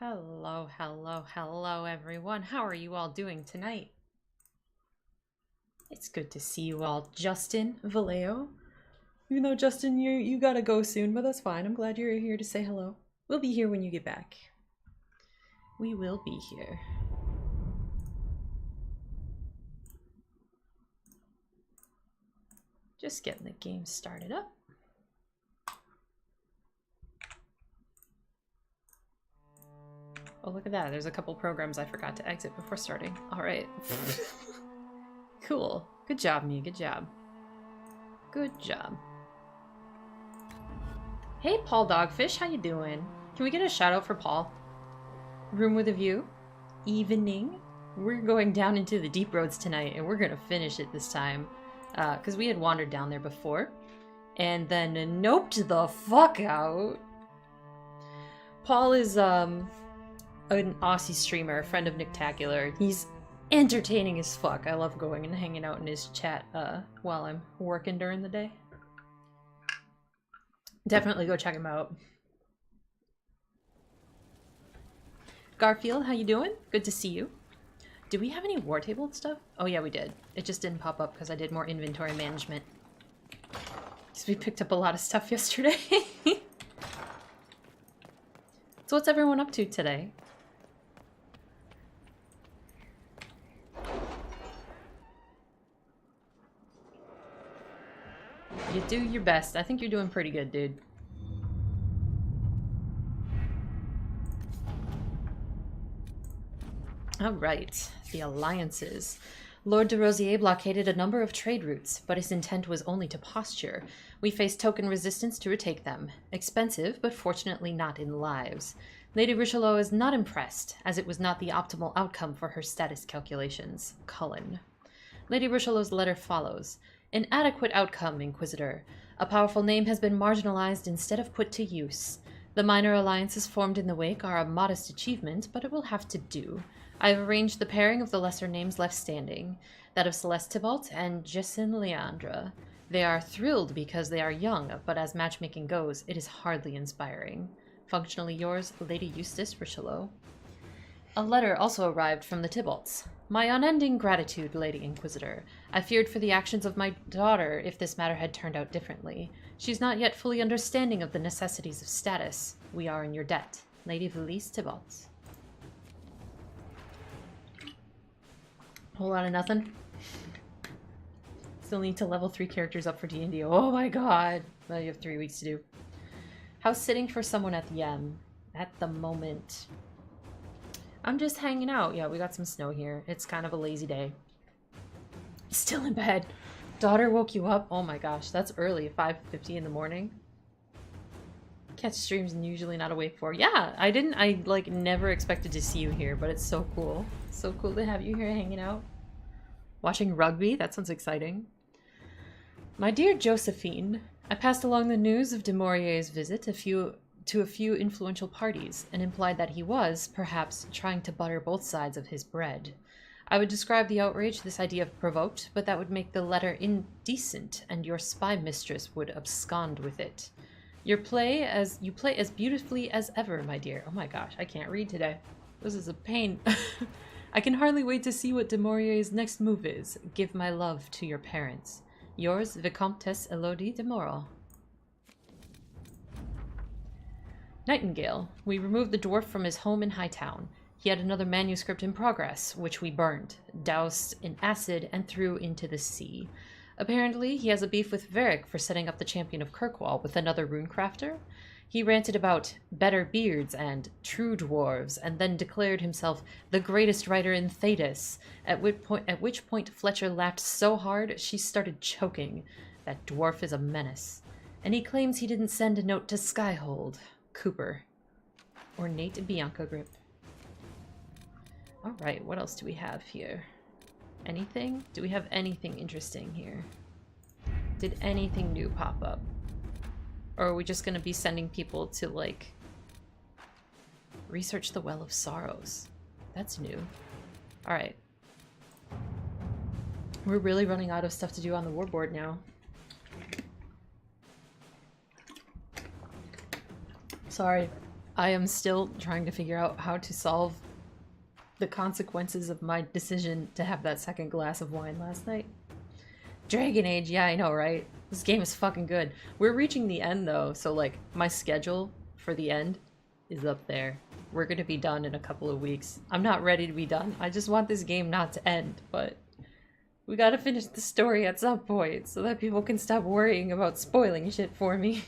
Hello, hello, hello everyone. How are you all doing tonight? It's good to see you all. Justin, Vallejo. Even though Justin, you gotta go soon, but that's fine. I'm glad you're here to say hello. We'll be here when you get back. We will be here. Just getting the game started up. Oh, look at that. There's a couple programs I forgot to exit before starting. All right. Cool. Good job, me. Good job. Good job. Hey, Paul Dogfish. How you doing? Can we get a shout out for Paul? Room with a view. Evening. We're going down into the deep roads tonight, and we're going to finish it this time. Because we had wandered down there before. And then noped the fuck out. Paul is, an Aussie streamer, a friend of Nictacular. He's entertaining as fuck. I love going and hanging out in his chat while I'm working during the day. Definitely go check him out. Garfield, how you doing? Good to see you. Did we have any war table stuff? Oh yeah, we did. It just didn't pop up because I did more inventory management. Because we picked up a lot of stuff yesterday. So what's everyone up to today? You do your best. I think you're doing pretty good, dude. Alright, the alliances. Lord de Rosier blockaded a number of trade routes, but his intent was only to posture. We faced token resistance to retake them. Expensive, but fortunately not in lives. Lady Richelieu is not impressed, as it was not the optimal outcome for her status calculations. Cullen. Lady Richelieu's letter follows. An adequate outcome, Inquisitor. A powerful name has been marginalized instead of put to use. The minor alliances formed in the wake are a modest achievement, but it will have to do. I have arranged the pairing of the lesser names left standing, that of Celeste Tybalt and Jessin Leandra. They are thrilled because they are young, but as matchmaking goes, it is hardly inspiring. Functionally yours, Lady Eustace Richelieu. A letter also arrived from the Tybalts. My unending gratitude, Lady Inquisitor. I feared for the actions of my daughter if this matter had turned out differently. She's not yet fully understanding of the necessities of status. We are in your debt. Lady Valise Tybalt. Whole lot of nothing. Still need to level 3 characters up for D&D. Oh my god! Well, you have 3 weeks to do. How's sitting for someone at the at the moment? I'm just hanging out. Yeah, we got some snow here. It's kind of a lazy day. Still in bed. Daughter woke you up? Oh my gosh, that's early. 5:50 in the morning. Catch streams and usually not awake for. Yeah, I like never expected to see you here, but it's so cool. So cool to have you here hanging out. Watching rugby? That sounds exciting. My dear Josephine, I passed along the news of de Maurier's visit to a few influential parties, and implied that he was, perhaps, trying to butter both sides of his bread. I would describe the outrage this idea provoked, but that would make the letter indecent, and your spy mistress would abscond with it. You play as beautifully as ever, my dear. Oh my gosh, I can't read today. This is a pain. I can hardly wait to see what de Maurier's next move is. Give my love to your parents. Yours, Vicomtesse Elodie de Moral. Nightingale. We removed the dwarf from his home in Hightown. He had another manuscript in progress, which we burned, doused in acid, and threw into the sea. Apparently, he has a beef with Varric for setting up the Champion of Kirkwall with another runecrafter. He ranted about better beards and true dwarves, and then declared himself the greatest writer in Thedas, at which point Fletcher laughed so hard she started choking. That dwarf is a menace. And he claims he didn't send a note to Skyhold. Cooper. Ornate Bianca grip. Alright, what else do we have here? Anything? Do we have anything interesting here? Did anything new pop up? Or are we just gonna be sending people to, like, research the Well of Sorrows? That's new. Alright. We're really running out of stuff to do on the warboard now. Sorry. I am still trying to figure out how to solve the consequences of my decision to have that second glass of wine last night. Dragon Age, yeah, I know, right? This game is fucking good. We're reaching the end though, so like my schedule for the end is up there. We're gonna be done in a couple of weeks. I'm not ready to be done. I just want this game not to end, but we gotta finish the story at some point so that people can stop worrying about spoiling shit for me.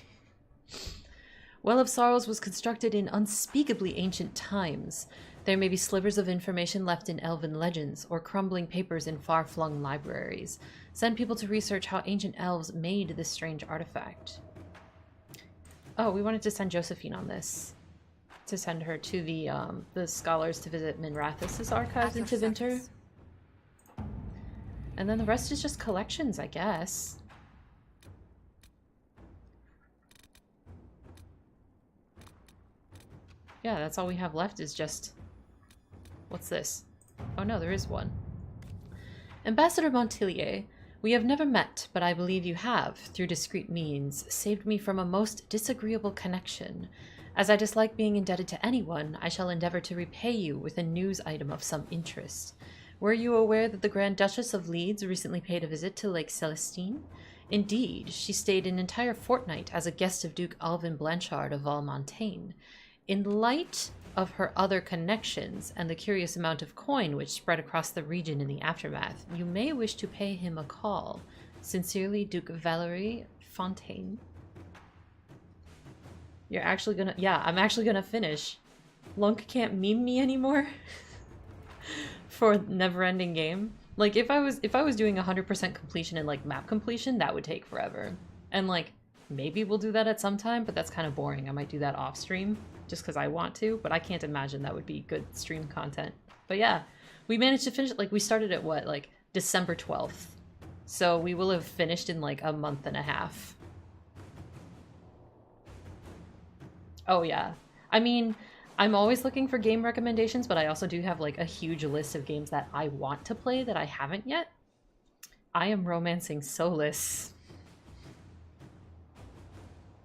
Well of Sorrows was constructed in unspeakably ancient times. There may be slivers of information left in elven legends, or crumbling papers in far-flung libraries. Send people to research how ancient elves made this strange artifact. Oh, we wanted to send Josephine on this. To send her to the scholars to visit Minrathous' archives in Tevinter. And then the rest is just collections, I guess. Yeah, that's all we have left is just... What's this? Oh no, there is one. Ambassador Montilier, we have never met, but I believe you have, through discreet means, saved me from a most disagreeable connection. As I dislike being indebted to anyone, I shall endeavor to repay you with a news item of some interest. Were you aware that the Grand Duchess of Leeds recently paid a visit to Lake Celestine? Indeed, she stayed an entire fortnight as a guest of Duke Alvin Blanchard of Valmontaigne. In light of her other connections and the curious amount of coin which spread across the region in the aftermath, you may wish to pay him a call. Sincerely, Duke Valerie Fontaine. You're actually gonna... Yeah, I'm actually gonna finish. Lunk can't meme me anymore for never-ending game. Like, if I was doing 100% completion and, like, map completion, that would take forever. And, like, maybe we'll do that at some time, but that's kind of boring. I might do that off-stream, just because I want to, but I can't imagine that would be good stream content. But yeah, we managed to finish it. Like, we started at what, like, December 12th. So we will have finished in, like, a month and a half. Oh, yeah. I mean, I'm always looking for game recommendations, but I also do have, like, a huge list of games that I want to play that I haven't yet. I am romancing Solas.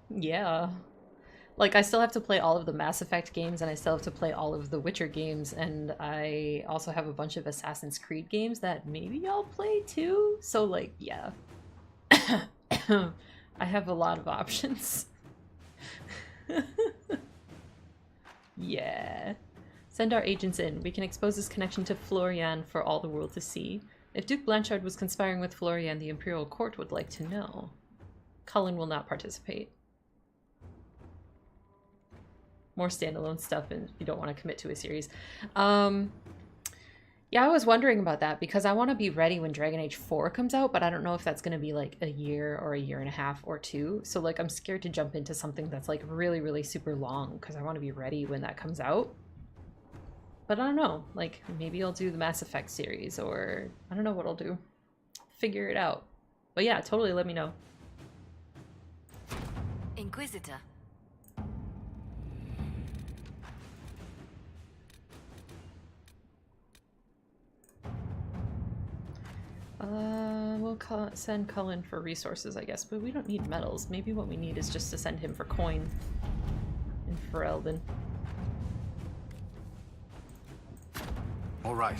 Yeah. Like, I still have to play all of the Mass Effect games, and I still have to play all of the Witcher games, and I also have a bunch of Assassin's Creed games that maybe I'll play too. So, like, yeah. I have a lot of options. Yeah. Send our agents in. We can expose his connection to Florian for all the world to see. If Duke Blanchard was conspiring with Florian, the Imperial Court would like to know. Cullen will not participate. More standalone stuff and you don't want to commit to a series. Yeah, I was wondering about that because I want to be ready when Dragon Age 4 comes out, but I don't know if that's going to be like a year or a year and a half or two. So like I'm scared to jump into something that's like really, really super long because I want to be ready when that comes out. But I don't know, like maybe I'll do the Mass Effect series or I don't know what I'll do. Figure it out. But yeah, totally let me know. Inquisitor. We'll send Cullen for resources, I guess, but we don't need medals. Maybe what we need is just to send him for coin in Ferelden. All right.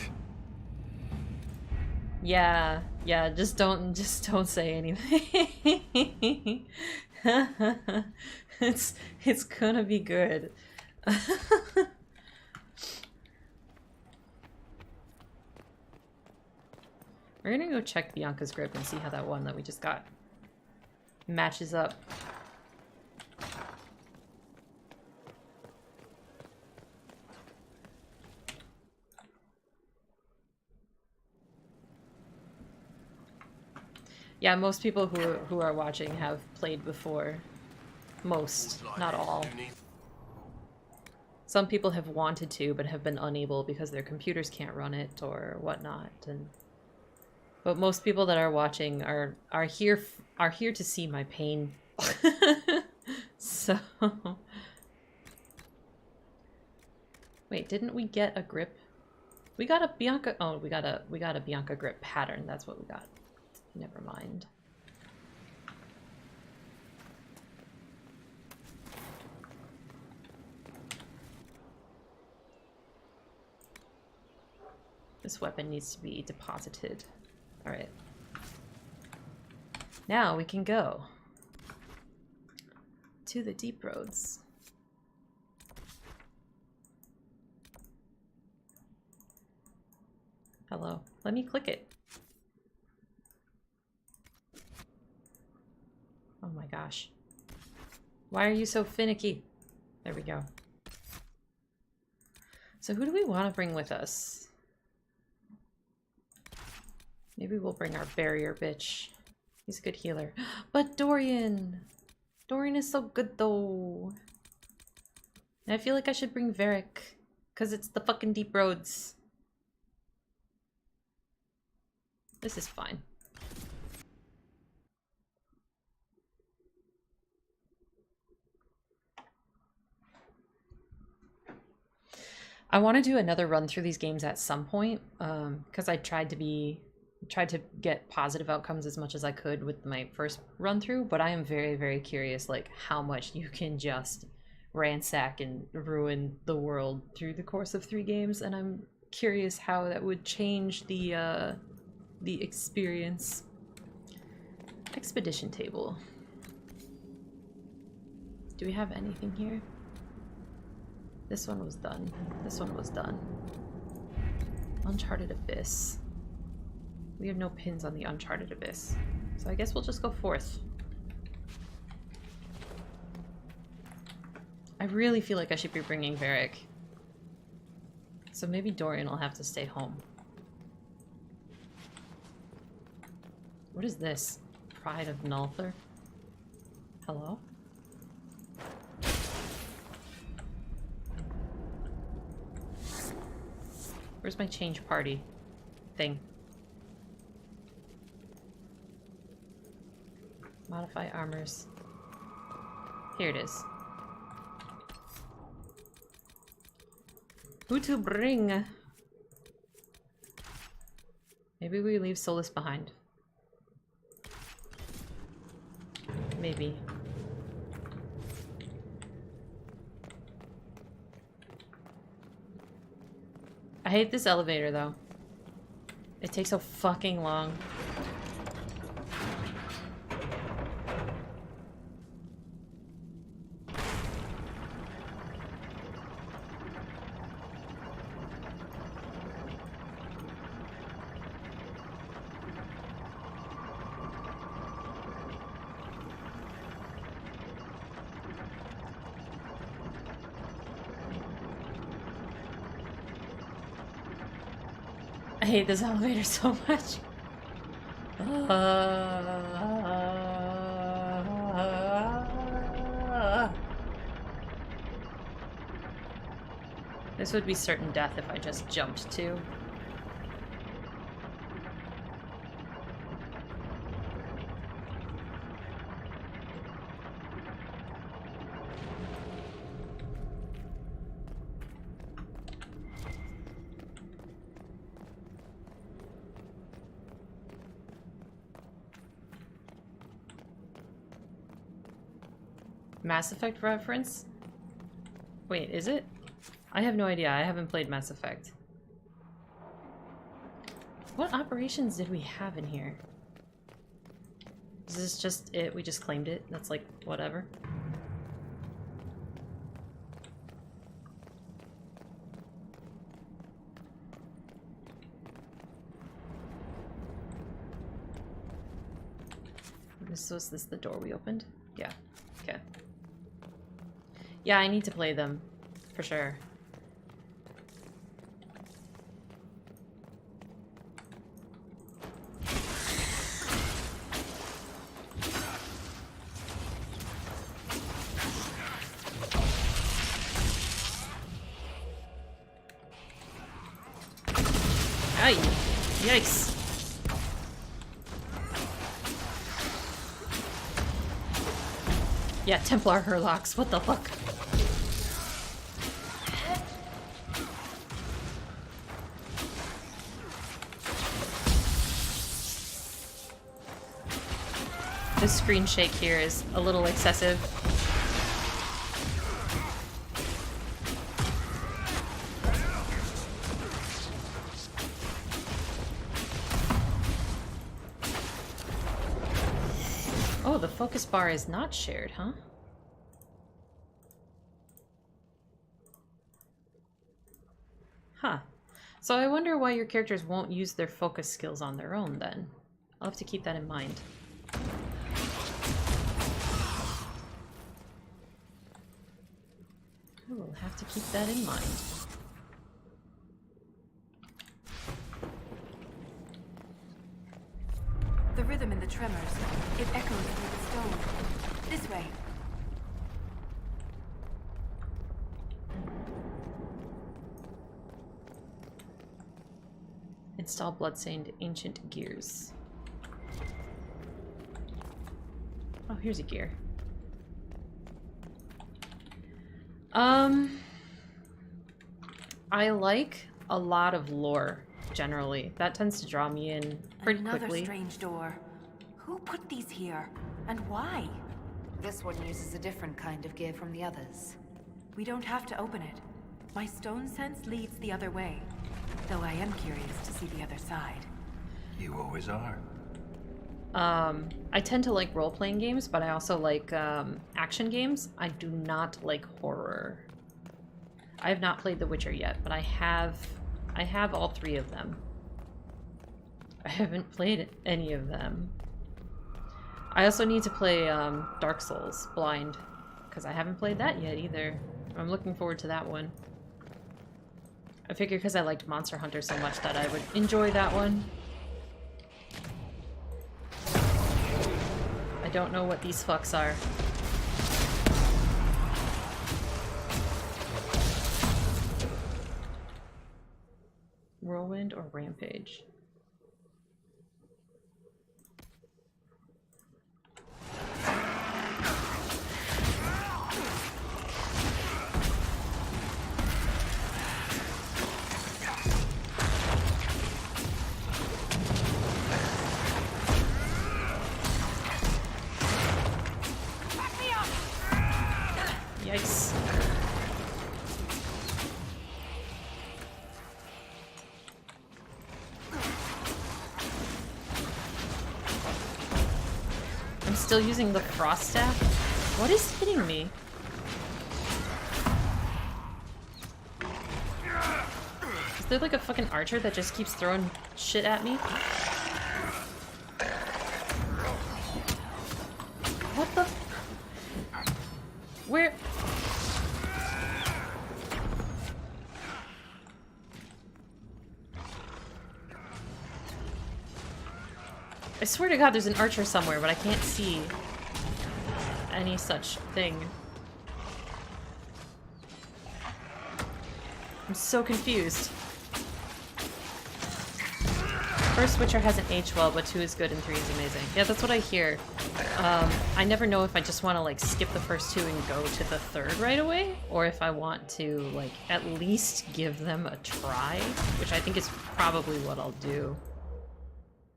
Yeah, just don't say anything. It's gonna be good. We're gonna go check Bianca's grip and see how that one that we just got matches up. Yeah, most people who are watching have played before. Most, not all. Some people have wanted to, but have been unable because their computers can't run it or whatnot. But most people that are watching are here to see my pain. So, wait, didn't we get a grip? We got a Bianca. Oh, we got a Bianca grip pattern. That's what we got. Never mind. This weapon needs to be deposited. Alright. Now we can go to the deep roads. Hello. Let me click it. Oh my gosh. Why are you so finicky? There we go. So who do we want to bring with us? Maybe we'll bring our barrier bitch. He's a good healer. But Dorian! Dorian is so good though. And I feel like I should bring Varric. Because it's the fucking deep roads. This is fine. I want to do another run through these games at some point, because I tried to get positive outcomes as much as I could with my first run through, but I am very, very curious like how much you can just ransack and ruin the world through the course of 3 games, and I'm curious how that would change the experience. Expedition table. Do we have anything here? This one was done. This one was done. Uncharted Abyss. We have no pins on the Uncharted Abyss. So I guess we'll just go forth. I really feel like I should be bringing Varric. So maybe Dorian will have to stay home. What is this? Pride of Nulthur? Hello? Where's my change party thing? Modify armors. Here it is. Who to bring? Maybe we leave Solas behind. Maybe. I hate this elevator though. It takes so fucking long. I hate this elevator so much. This would be certain death if I just jumped too. Mass Effect reference? Wait, is it? I have no idea. I haven't played Mass Effect. What operations did we have in here? Is this just it? We just claimed it? That's like, whatever. Was this the door we opened? Yeah. Okay. Yeah, I need to play them. For sure. Ay! Yikes! Yeah, Templar Herlocks, what the fuck? This screen shake here is a little excessive. the focus bar is not shared, huh? Huh. So I wonder why your characters won't use their focus skills on their own, then. I'll have to keep that in mind. I will have to keep that in mind. The rhythm in the tremors, it echoes through the stone. This way. Install bloodstained ancient gears. Oh, here's a gear. I like a lot of lore, generally. That tends to draw me in pretty quickly. Another strange door. Who put these here? And why? This one uses a different kind of gear from the others. We don't have to open it. My stone sense leads the other way. Though I am curious to see the other side. You always are. I tend to like role-playing games, but I also like action games. I do not like horror. I have not played The Witcher yet, but I have all 3 of them. I haven't played any of them. I also need to play Dark Souls Blind, because I haven't played that yet either. I'm looking forward to that one. I figured because I liked Monster Hunter so much that I would enjoy that one. I don't know what these fucks are. Whirlwind or Rampage? Yikes. I'm still using the frost staff. What is hitting me? Is there like a fucking archer that just keeps throwing shit at me? What the? Where? I swear to God there's an archer somewhere, but I can't see any such thing. I'm so confused. First Witcher hasn't aged well, but 2 is good and 3 is amazing. Yeah, that's what I hear. I never know if I just want to like skip the first 2 and go to the 3rd right away, or if I want to like at least give them a try, which I think is probably what I'll do.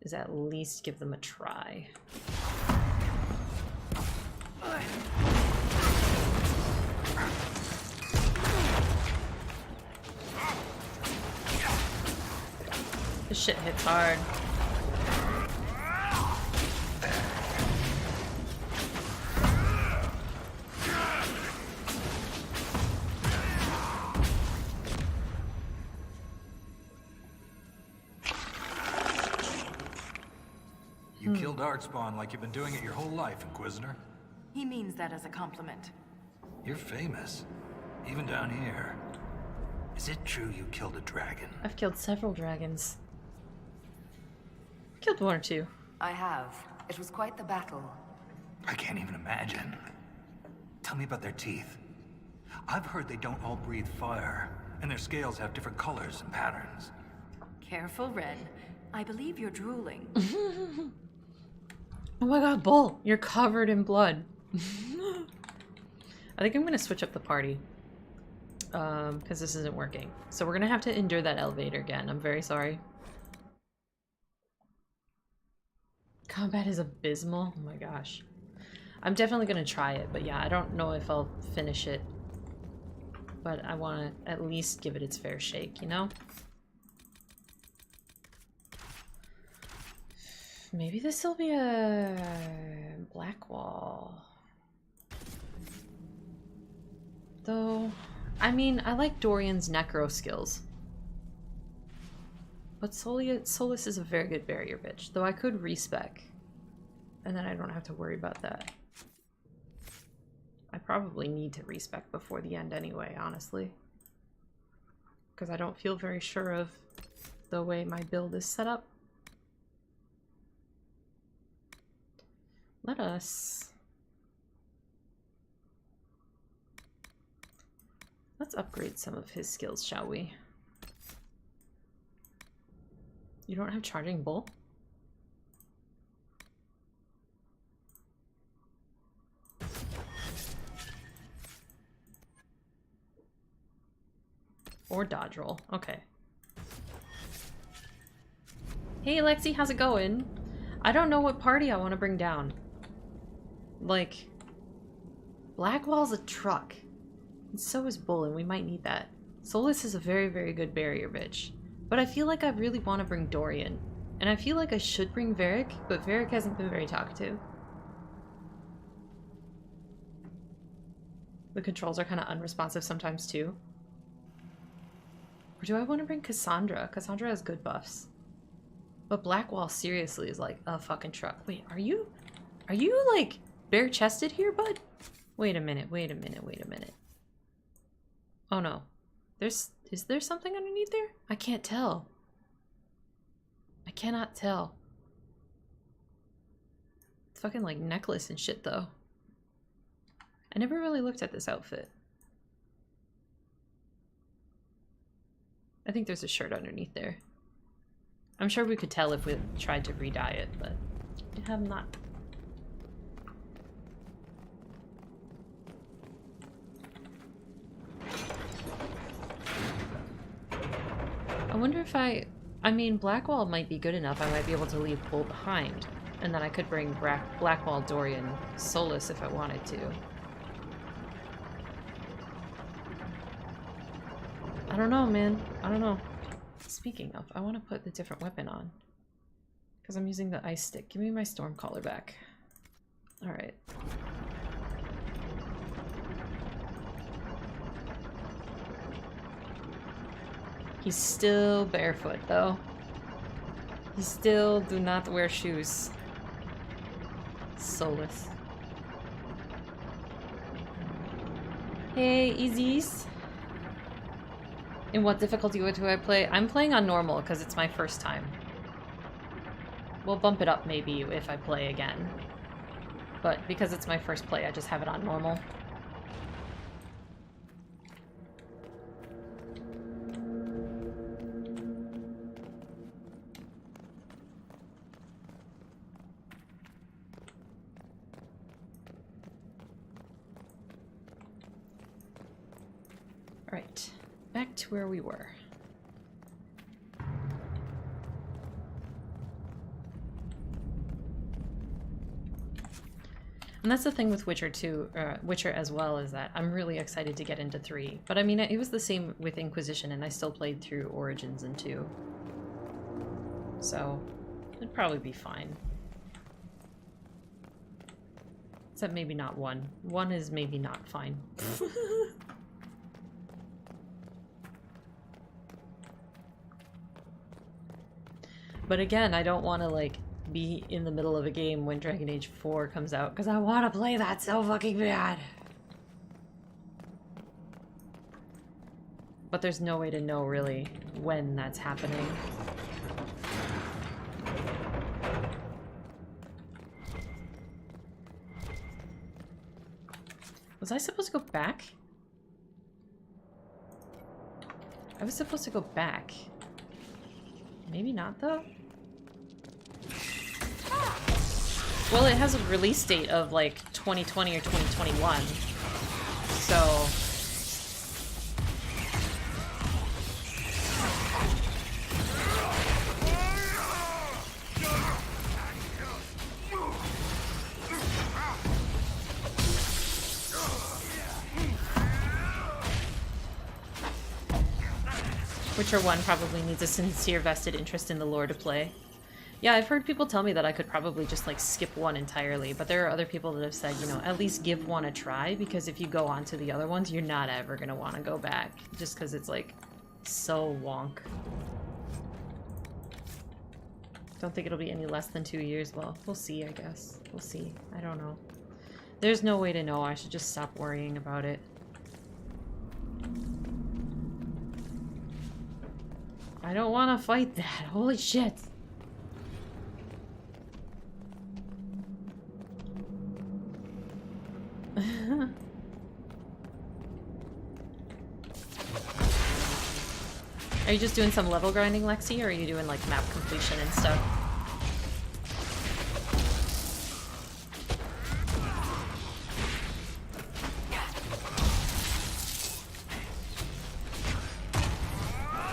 Is at least give them a try. This shit hits hard. You killed Darkspawn like you've been doing it your whole life, Inquisitor. He means that as a compliment. You're famous, even down here. Is it true you killed a dragon? I've killed several dragons. Killed 1 or 2. I have. It was quite the battle. I can't even imagine. Tell me about their teeth. I've heard they don't all breathe fire, and their scales have different colors and patterns. Careful, Ren. I believe you're drooling. Oh my god, Bull! You're covered in blood. I think I'm gonna switch up the party. Because this isn't working. So we're gonna have to endure that elevator again. I'm very sorry. Combat is abysmal. Oh my gosh. I'm definitely gonna try it, but yeah, I don't know if I'll finish it. But I want to at least give it its fair shake, you know? Maybe this will be a black wall. Though, I mean, I like Dorian's necro skills. But Solas is a very good barrier bitch, though I could respec. And then I don't have to worry about that. I probably need to respec before the end anyway, honestly. Because I don't feel very sure of the way my build is set up. Let's upgrade some of his skills, shall we? You don't have charging bull? Or dodge roll. Okay. Hey Lexi, how's it going? I don't know what party I want to bring down. Like, Blackwall's a truck. And so is Bull, and we might need that. Solas is a very, very good barrier bitch. But I feel like I really want to bring Dorian. And I feel like I should bring Varric, but Varric hasn't been very talkative. The controls are kind of unresponsive sometimes too. Or do I want to bring Cassandra? Cassandra has good buffs. But Blackwall seriously is like a fucking truck. Wait, are you like bare-chested here, bud? Wait a minute, wait a minute, wait a minute. Oh no. Is there something underneath there? I can't tell. I cannot tell. It's fucking like necklace and shit though. I never really looked at this outfit. I think there's a shirt underneath there. I'm sure we could tell if we tried to re-dye it, but we have not. I wonder if I mean, Blackwall might be good enough. I might be able to leave Bull behind. And then I could bring Blackwall, Dorian, Solas if I wanted to. I don't know, man. I don't know. Speaking of, I want to put the different weapon on. Because I'm using the ice stick. Give me my Stormcaller back. Alright. He's still barefoot, though. He still do not wear shoes. Solas. Hey, Easies. In what difficulty do I play? I'm playing on normal because it's my first time. We'll bump it up maybe if I play again. But because it's my first play, I just have it on normal. Alright, back to where we were. And that's the thing with Witcher 2, Witcher as well, is that I'm really excited to get into 3. But I mean, it was the same with Inquisition, and I still played through Origins and 2. So, it'd probably be fine. Except maybe not 1. 1 is maybe not fine. But again, I don't want to, like, be in the middle of a game when Dragon Age 4 comes out, because I want to play that so fucking bad. But there's no way to know, really, when that's happening. Was I supposed to go back? I was supposed to go back. Maybe not, though? Well, it has a release date of, like, 2020 or 2021. So... Witcher 1 probably needs a sincere vested interest in the lore to play. Yeah, I've heard people tell me that I could probably just like skip one entirely, but there are other people that have said, you know, at least give one a try, because if you go on to the other ones, you're not ever gonna want to go back, just because it's like so wonk. Don't think it'll be any less than 2 years. Well, we'll see, I guess. We'll see. I don't know. There's no way to know. I should just stop worrying about it. I don't want to fight that. Holy shit. Are you just doing some level grinding, Lexi, or are you doing like map completion and stuff?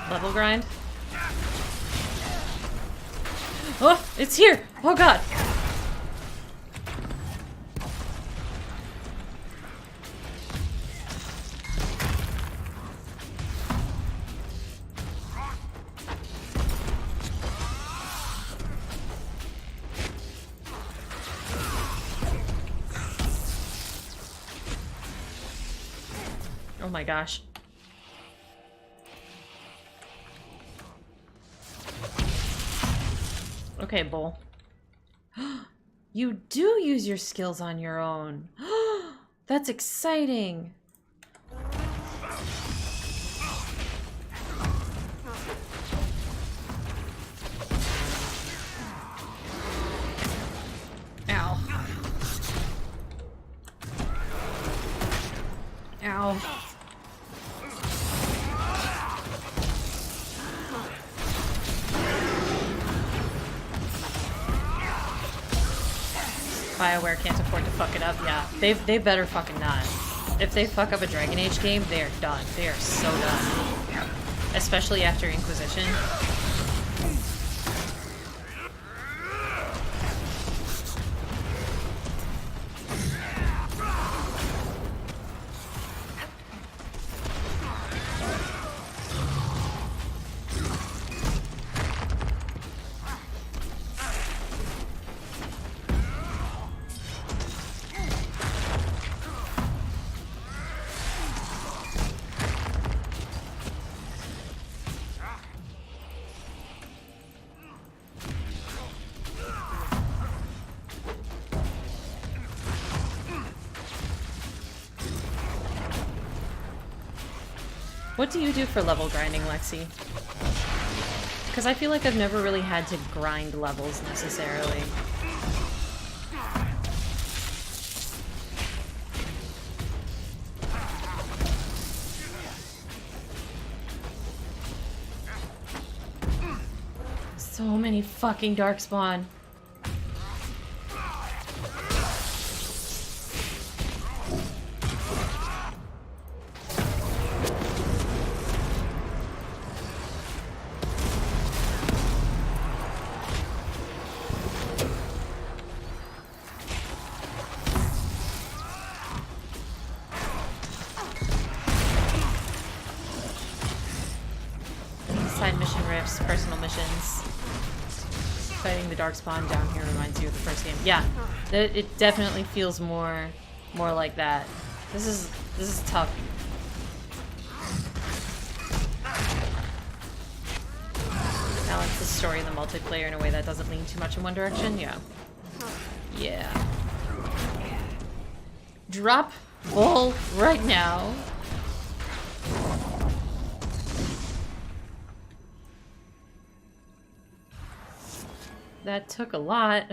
Level grind? Oh, it's here! Oh god! Oh my gosh. Okay, Bull. You do use your skills on your own. That's exciting. Ow. Ow. BioWare can't afford to fuck it up. Yeah, they better fucking not. If they fuck up a Dragon Age game, they are done. They are so done. Especially after Inquisition. What do you do for level grinding, Lexi? Because I feel like I've never really had to grind levels necessarily. So many fucking darkspawn. Fighting the darkspawn down here reminds you of the first game. Yeah, it definitely feels more like that. This is tough. Balance the story and the multiplayer in a way that doesn't lean too much in one direction. Yeah. Yeah. Drop Bull right now. That took a lot.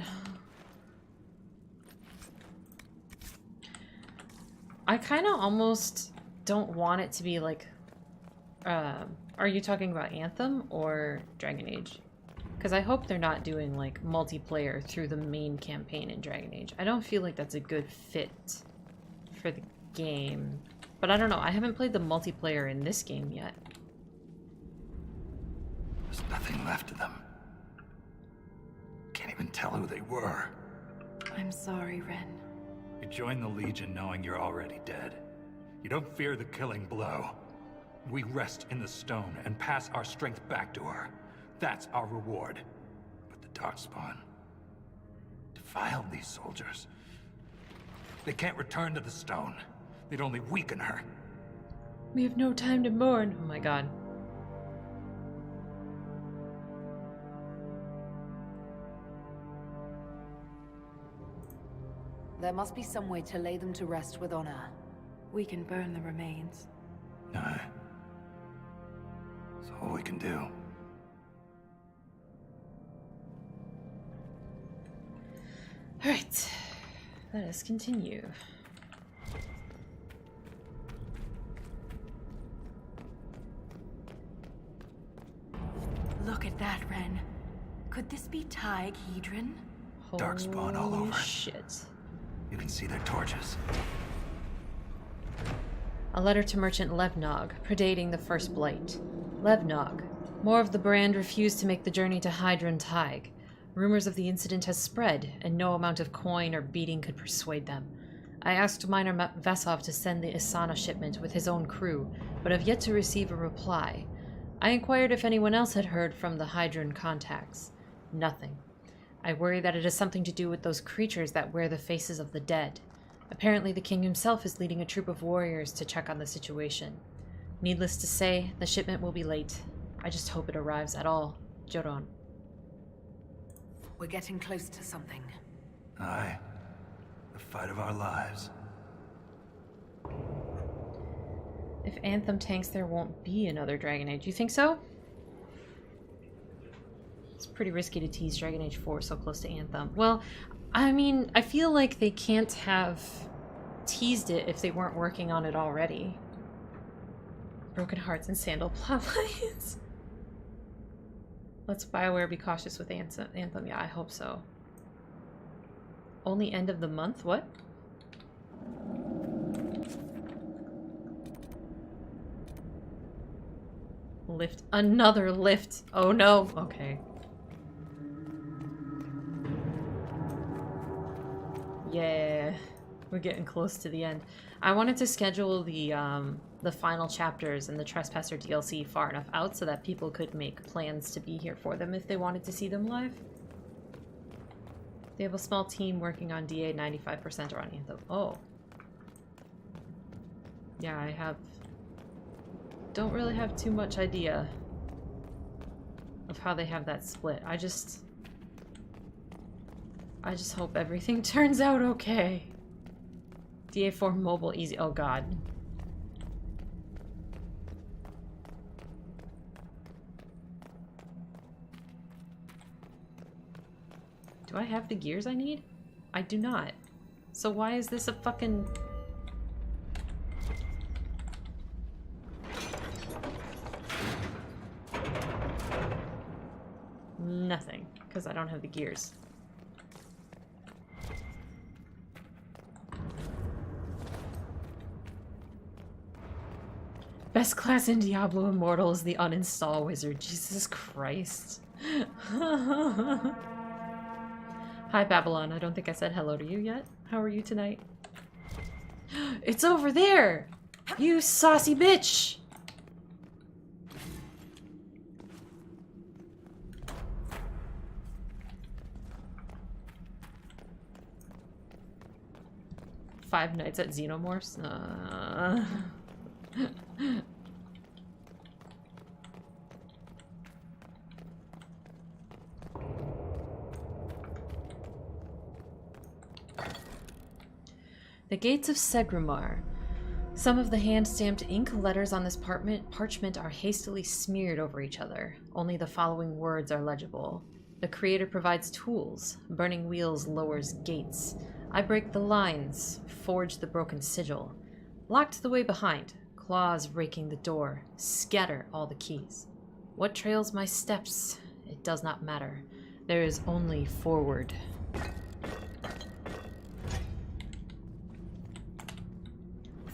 I kind of almost don't want it to be like... are you talking about Anthem or Dragon Age? Because I hope they're not doing like multiplayer through the main campaign in Dragon Age. I don't feel like that's a good fit for the game. But I don't know. I haven't played the multiplayer in this game yet. There's nothing left of them. Can't even tell who they were. I'm sorry, Ren. You join the Legion knowing you're already dead. You don't fear the killing blow. We rest in the stone and pass our strength back to her. That's our reward. But the Darkspawn. Defiled these soldiers. They can't return to the stone. They'd only weaken her. We have no time to mourn. Oh my god. There must be some way to lay them to rest with honor. We can burn the remains. Aye. That's all we can do. Alright. Let us continue. Look at that, Ren. Could this be Hedron? Darkspawn all Holy over. shit. You can see their torches. A letter to Merchant Levnog, predating the first blight. Levnog. More of the brand refused to make the journey to Hedron Tig. Rumors of the incident has spread, and no amount of coin or beating could persuade them. I asked Miner Vesov to send the Isana shipment with his own crew, but have yet to receive a reply. I inquired if anyone else had heard from the Hedron contacts. Nothing. I worry that it has something to do with those creatures that wear the faces of the dead. Apparently the king himself is leading a troop of warriors to check on the situation. Needless to say, the shipment will be late. I just hope it arrives at all. Joron. We're getting close to something. Aye. The fight of our lives. If Anthem tanks, there won't be another Dragon Age. You think so? It's pretty risky to tease Dragon Age 4 so close to Anthem. Well, I mean, I feel like they can't have teased it if they weren't working on it already. Broken Hearts and Sandal plotlines. Let's BioWare be cautious with Anthem. Yeah, I hope so. Only end of the month? What? Lift. Another lift. Oh no. Okay. Yeah. We're getting close to the end. I wanted to schedule the final chapters in the Trespasser DLC far enough out so that people could make plans to be here for them if they wanted to see them live. They have a small team working on DA 95% or on Anthem. Oh. Yeah, I don't really have too much idea of how they have that split. I just hope everything turns out okay. DA4 mobile easy. Oh god. Do I have the gears I need? I do not. So why is this a fucking... Nothing, because I don't have the gears. Best class in Diablo Immortal is the uninstall wizard. Jesus Christ. Hi Babylon, I don't think I said hello to you yet. How are you tonight? It's over there! You saucy bitch! Five Nights at Xenomorphs? The Gates of Segramar. Some of the hand-stamped ink letters on this parchment are hastily smeared over each other. Only the following words are legible. The creator provides tools. Burning wheels lowers gates. I break the lines. Forge the broken sigil. Locked the way behind. Claws raking the door. Scatter all the keys. What trails my steps? It does not matter. There is only forward.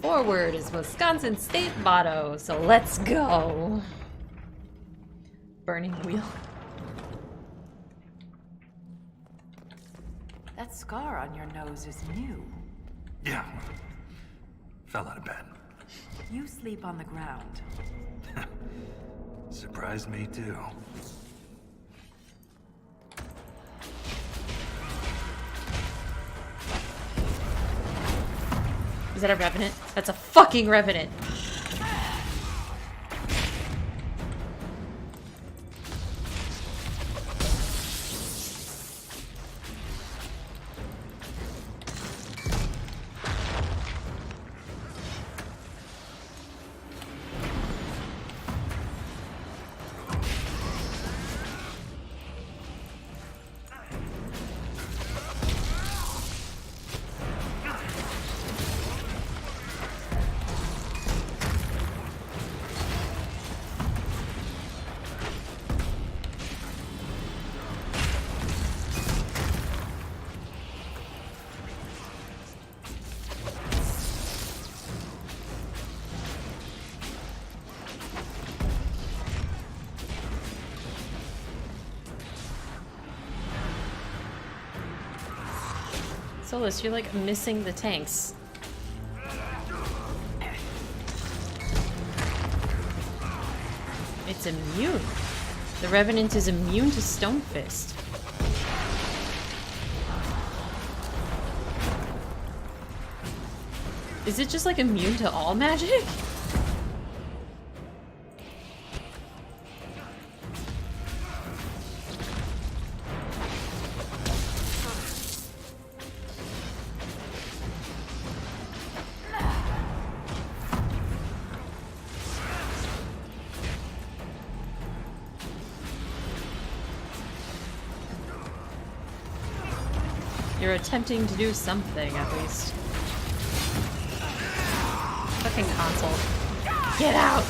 Forward is Wisconsin state motto, so let's go. Burning wheel. That scar on your nose is new. Yeah. Fell out of bed. You sleep on the ground. Surprised me too. Is that a revenant? That's a fucking revenant! Solas, you're like missing the tanks. It's immune. The Revenant is immune to Stone Fist. Is it just like immune to all magic? You're attempting to do something, at least. Fucking console. Get out!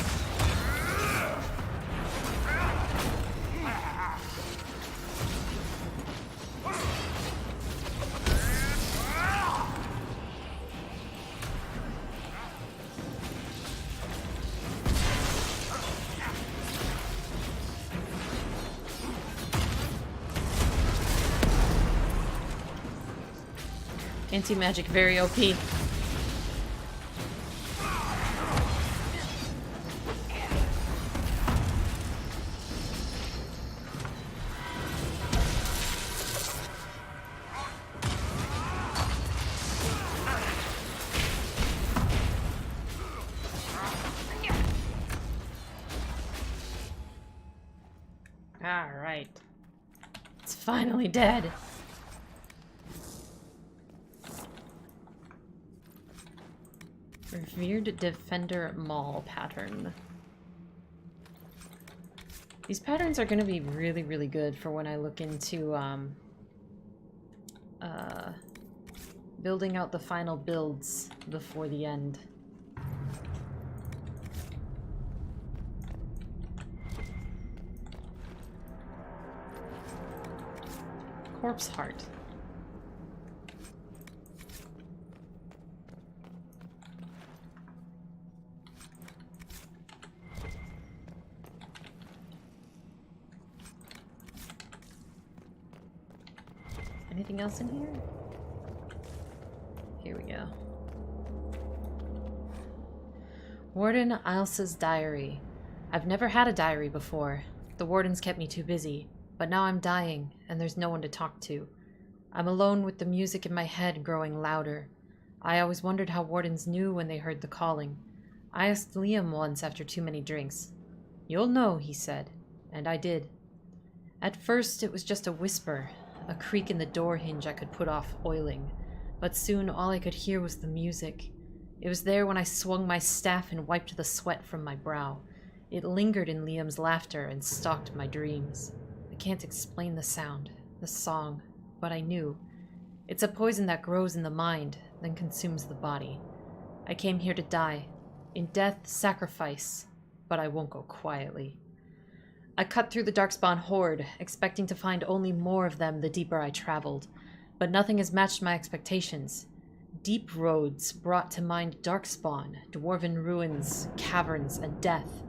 Anti-magic, very OP. Alright. It's finally dead. Revered Defender Maul pattern. These patterns are going to be really, really good for when I look into building out the final builds before the end. Corpse Heart. Anything else in here? Here we go. Warden Ilsa's diary. I've never had a diary before. The wardens kept me too busy, but now I'm dying and there's no one to talk to. I'm alone with the music in my head growing louder. I always wondered how wardens knew when they heard the calling. I asked Liam once after too many drinks. You'll know, he said, and I did. At first it was just a whisper, a creak in the door hinge I could put off oiling, but soon all I could hear was the music. It was there when I swung my staff and wiped the sweat from my brow. It lingered in Liam's laughter and stalked my dreams. I can't explain the sound, the song, but I knew. It's a poison that grows in the mind, then consumes the body. I came here to die. In death, sacrifice, but I won't go quietly. I cut through the Darkspawn horde, expecting to find only more of them the deeper I traveled, but nothing has matched my expectations. Deep roads brought to mind Darkspawn, dwarven ruins, caverns, and death,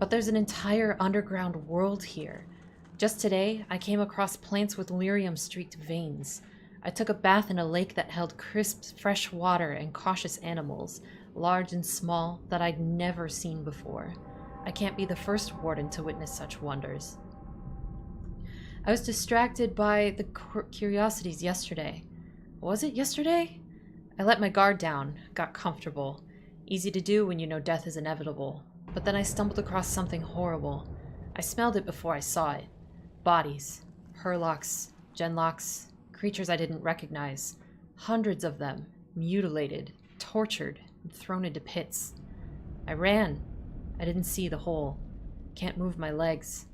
but there's an entire underground world here. Just today, I came across plants with lyrium-streaked veins. I took a bath in a lake that held crisp, fresh water and cautious animals, large and small, that I'd never seen before. I can't be the first warden to witness such wonders. I was distracted by the curiosities yesterday. Was it yesterday? I let my guard down, got comfortable. Easy to do when you know death is inevitable. But then I stumbled across something horrible. I smelled it before I saw it. Bodies. Herlocks. Genlocks. Creatures I didn't recognize. Hundreds of them. Mutilated. Tortured. And thrown into pits. I ran. I didn't see the hole. Can't move my legs.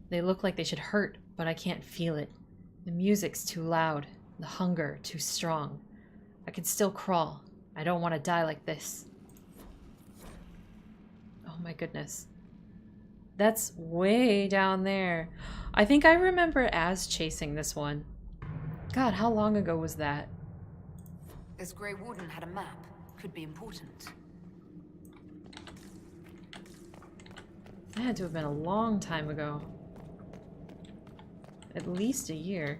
They look like they should hurt, but I can't feel it. The music's too loud. The hunger too strong. I can still crawl. I don't want to die like this. Oh my goodness. That's way down there. I think I remember Az chasing this one. God, how long ago was that? This Grey Warden had a map. Could be important. That had to have been a long time ago. At least a year.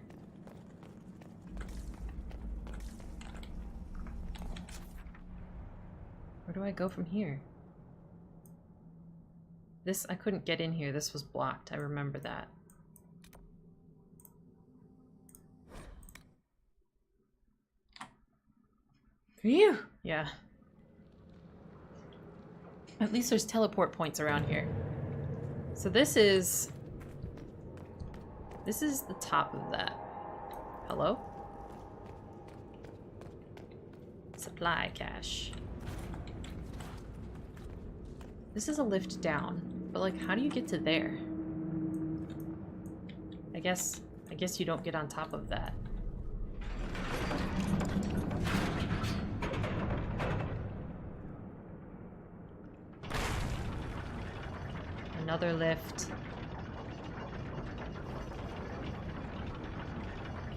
Where do I go from here? This, I couldn't get in here. This was blocked. I remember that. Phew! Yeah. At least there's teleport points around here. So this is the top of that. Hello? Supply cache. This is a lift down, but like, how do you get to there? I guess you don't get on top of that. Another lift.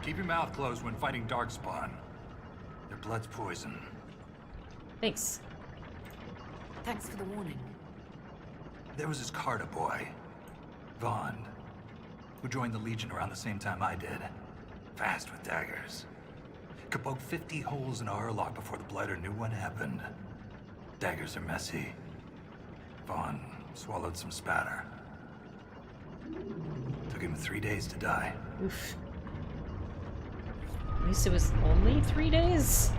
Keep your mouth closed when fighting Darkspawn. Their blood's poison. Thanks. Thanks for the warning. There was this Carter boy, Vaughn, who joined the Legion around the same time I did. Fast with daggers. Could poke 50 holes in a Herlock before the Blighter knew what happened. Daggers are messy. Vaughn swallowed some spatter. Took him 3 days to die. Oof. At least it was only 3 days?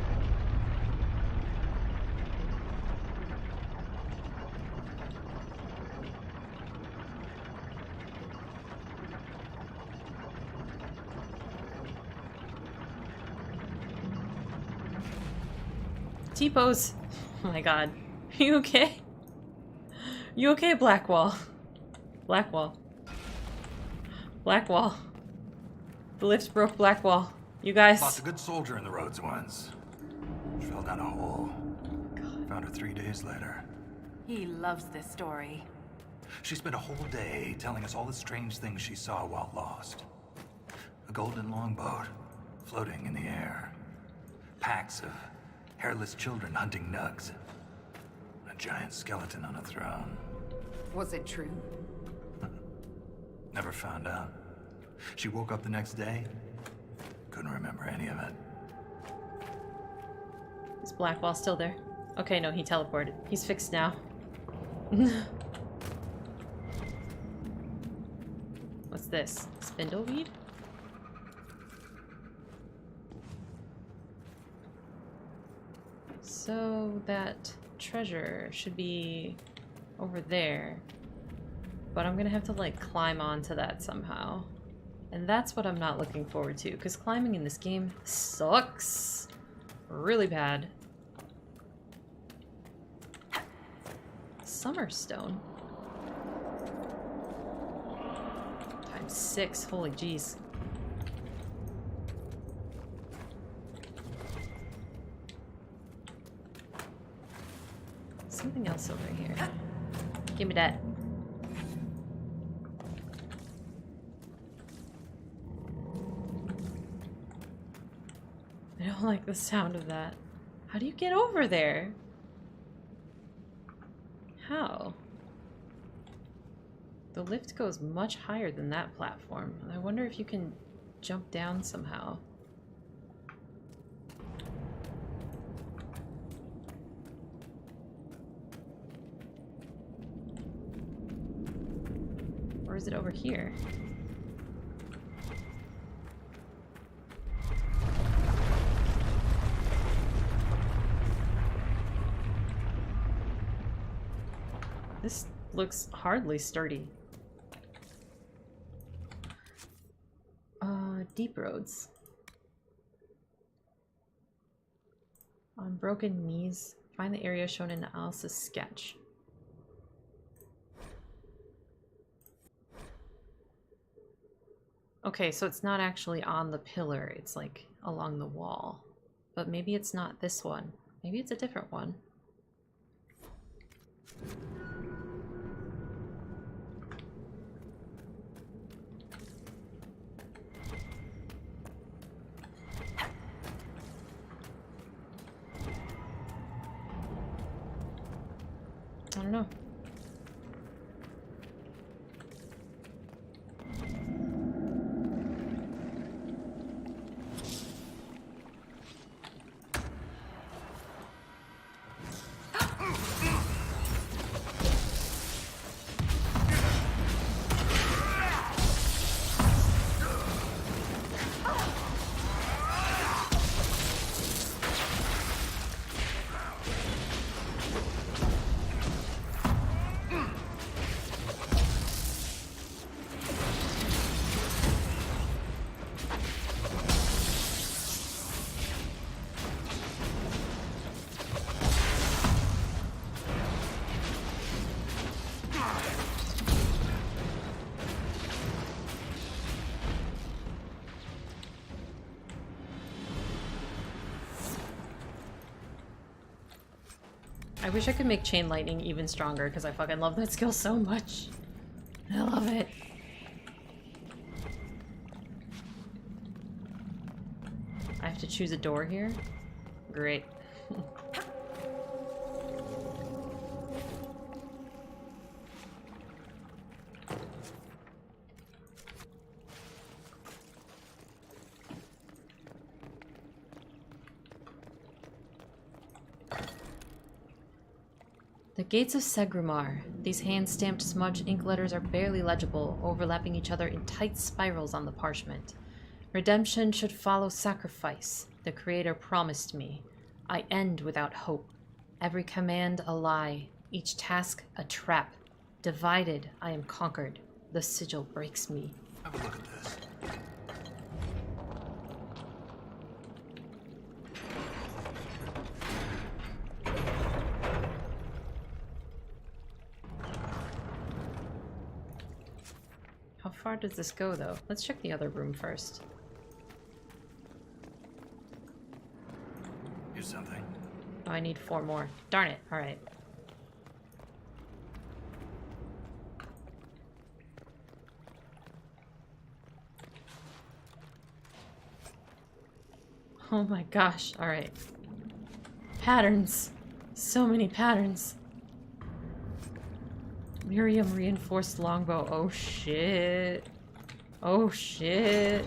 T-pose. Oh my god. Are you okay? You okay, Blackwall? Blackwall. Blackwall. The lift broke Blackwall. You guys. Lost a good soldier in the roads once. She fell down a hole. God. Found her 3 days later. He loves this story. She spent a whole day telling us all the strange things she saw while lost. A golden longboat floating in the air. Packs of hairless children hunting nugs. A giant skeleton on a throne. Was it true? Never found out. She woke up the next day. Couldn't remember any of it. Is Blackwall still there? Okay, no, he teleported. He's fixed now. What's this? Spindleweed? So that treasure should be over there. But I'm gonna have to like climb onto that somehow. And that's what I'm not looking forward to, because climbing in this game sucks. Really bad. Summerstone. Times 6, holy jeez. Something else over here. Give me that. I don't like the sound of that. How do you get over there? How? The lift goes much higher than that platform. I wonder if you can jump down somehow. Or is it over here? looks hardly sturdy. Deep roads. On broken knees, find the area shown in Alice's sketch. Okay, so it's not actually on the pillar, it's like along the wall. But maybe it's not this one. Maybe it's a different one. I don't know. I wish I could make Chain Lightning even stronger because I fucking love that skill so much. I love it. I have to choose a door here? Great. The Gates of Segrumar. These hand-stamped smudge ink letters are barely legible, overlapping each other in tight spirals on the parchment. Redemption should follow sacrifice. The Creator promised me. I end without hope. Every command a lie. Each task a trap. Divided, I am conquered. The sigil breaks me. Have a look at this. How far does this go, though? Let's check the other room first. Here's something. Oh, I need 4 more. Darn it. Alright. Oh my gosh. Alright. Patterns. So many patterns. Miriam reinforced longbow. Oh shit. Oh shit.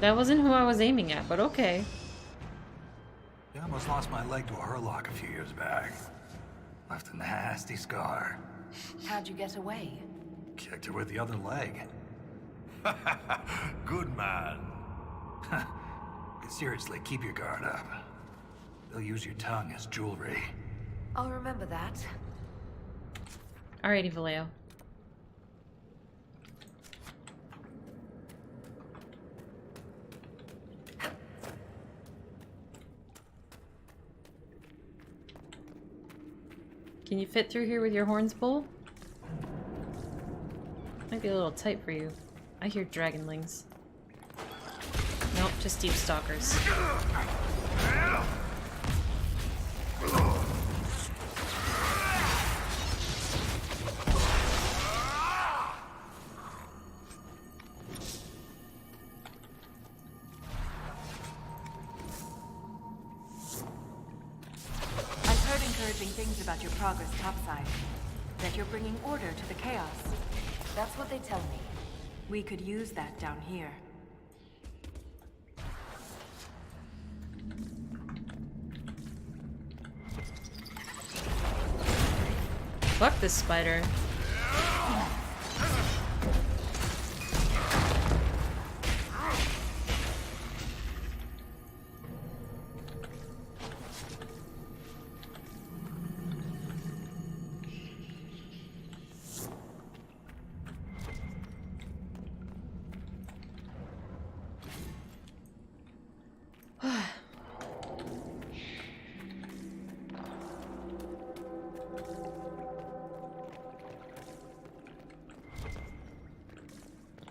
That wasn't who I was aiming at, but okay. I almost lost my leg to a hurlock a few years back. Left a nasty scar. How'd you get away? Kicked her with the other leg. Good man. Seriously, keep your guard up. They'll use your tongue as jewelry. I'll remember that. Alrighty, Vallejo. Can you fit through here with your horns, Bull? Might be a little tight for you. I hear dragonlings. Nope, Just deep stalkers. Things about your progress topside. That you're bringing order to the chaos. That's what they tell me. We could use that down here. Fuck this spider.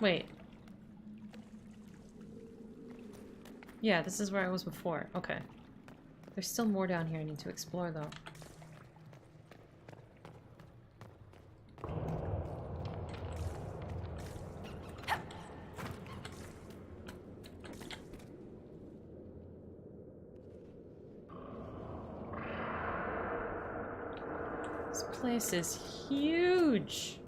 Wait. Yeah, this is where I was before. Okay. There's still more down here I need to explore, though. This place is huge!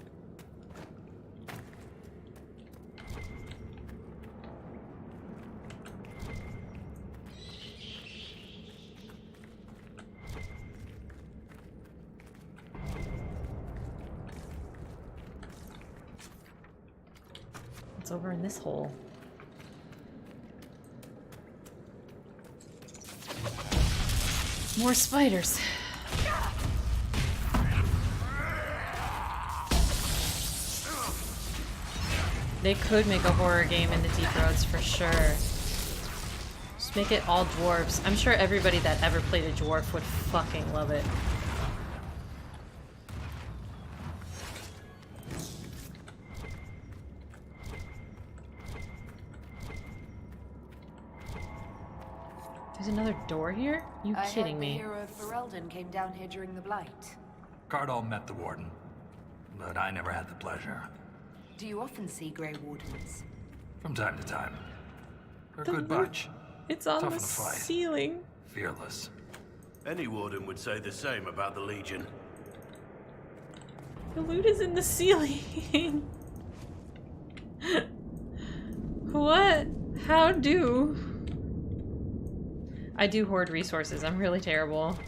It's over in this hole. More spiders. They could make a horror game in the Deep Roads for sure. Just make it all dwarves. I'm sure everybody that ever played a dwarf would fucking love it. There's another door here? You kidding me? The hero of Ferelden came down here during the Blight. Cardall met the warden, but I never had the pleasure. Do you often see Grey Wardens? From time to time. They're a good bunch. It's on Tough the in a fight. ceiling. Fearless. Any warden would say the same about the Legion. The loot is in the ceiling. What? How do? I do hoard resources. I'm really terrible.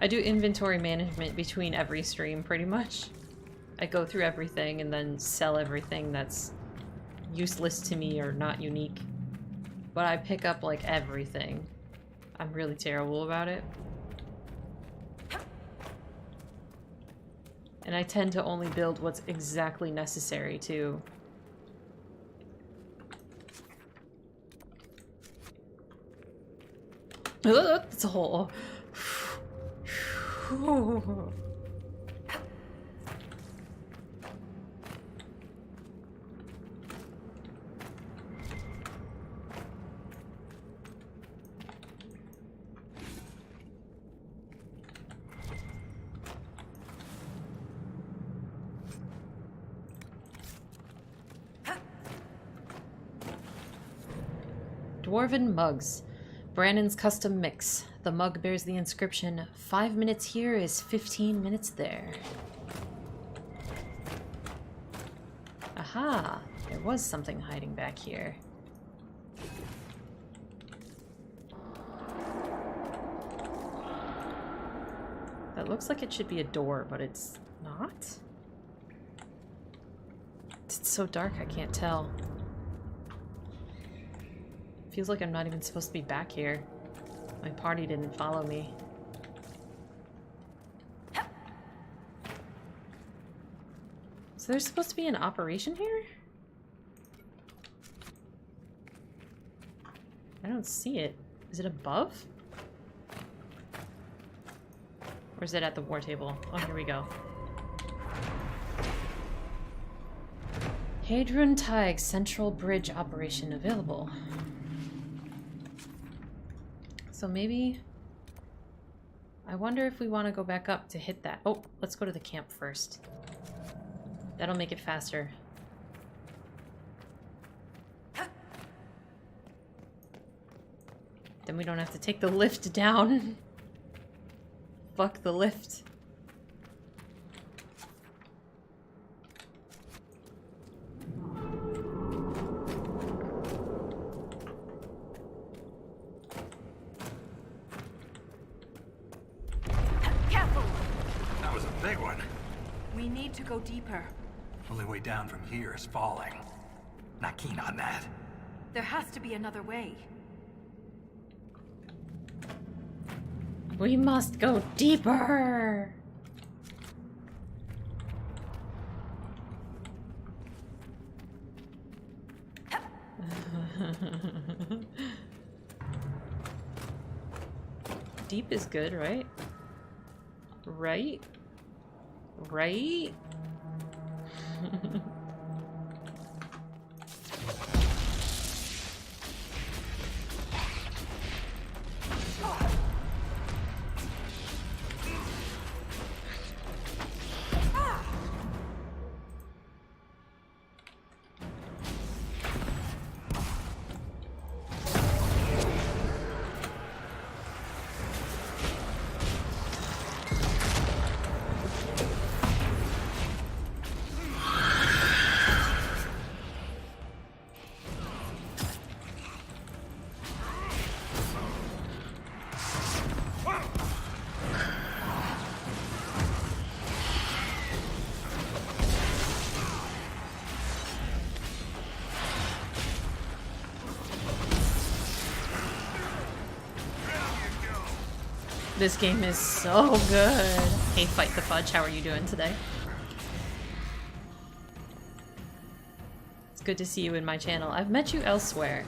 I do inventory management between every stream, pretty much. I go through everything and then sell everything that's useless to me or not unique. But I pick up, like, everything. I'm really terrible about it. And I tend to only build what's exactly necessary, too. It's a hole. Dwarven mugs. Brandon's custom mix. The mug bears the inscription, 5 minutes here is 15 minutes there. Aha! There was something hiding back here. That looks like it should be a door, but it's not? It's so dark I can't tell. Feels like I'm not even supposed to be back here. My party didn't follow me. So there's supposed to be an operation here? I don't see it. Is it above? Or is it at the war table? Oh, here we go. Hadron Tig Central Bridge operation available. So maybe... I wonder if we want to go back up to hit that. Oh, let's go to the camp first. That'll make it faster. Then we don't have to take the lift down. Fuck the lift. Careful! That was a big one. We need to go deeper. Only way down from here is falling. Not keen on that. There has to be another way. We must go deeper! Deep is good, right? Right? Right? This game is so good. Hey, Fight the Fudge, how are you doing today? It's good to see you in my channel. I've met you elsewhere.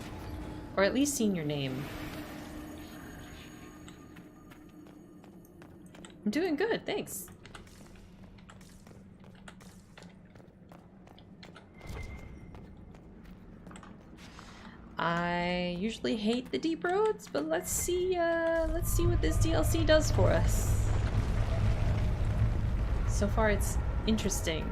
Or at least seen your name. I'm doing good, thanks. I usually hate the deep roads, but let's see what this DLC does for us. So far it's interesting.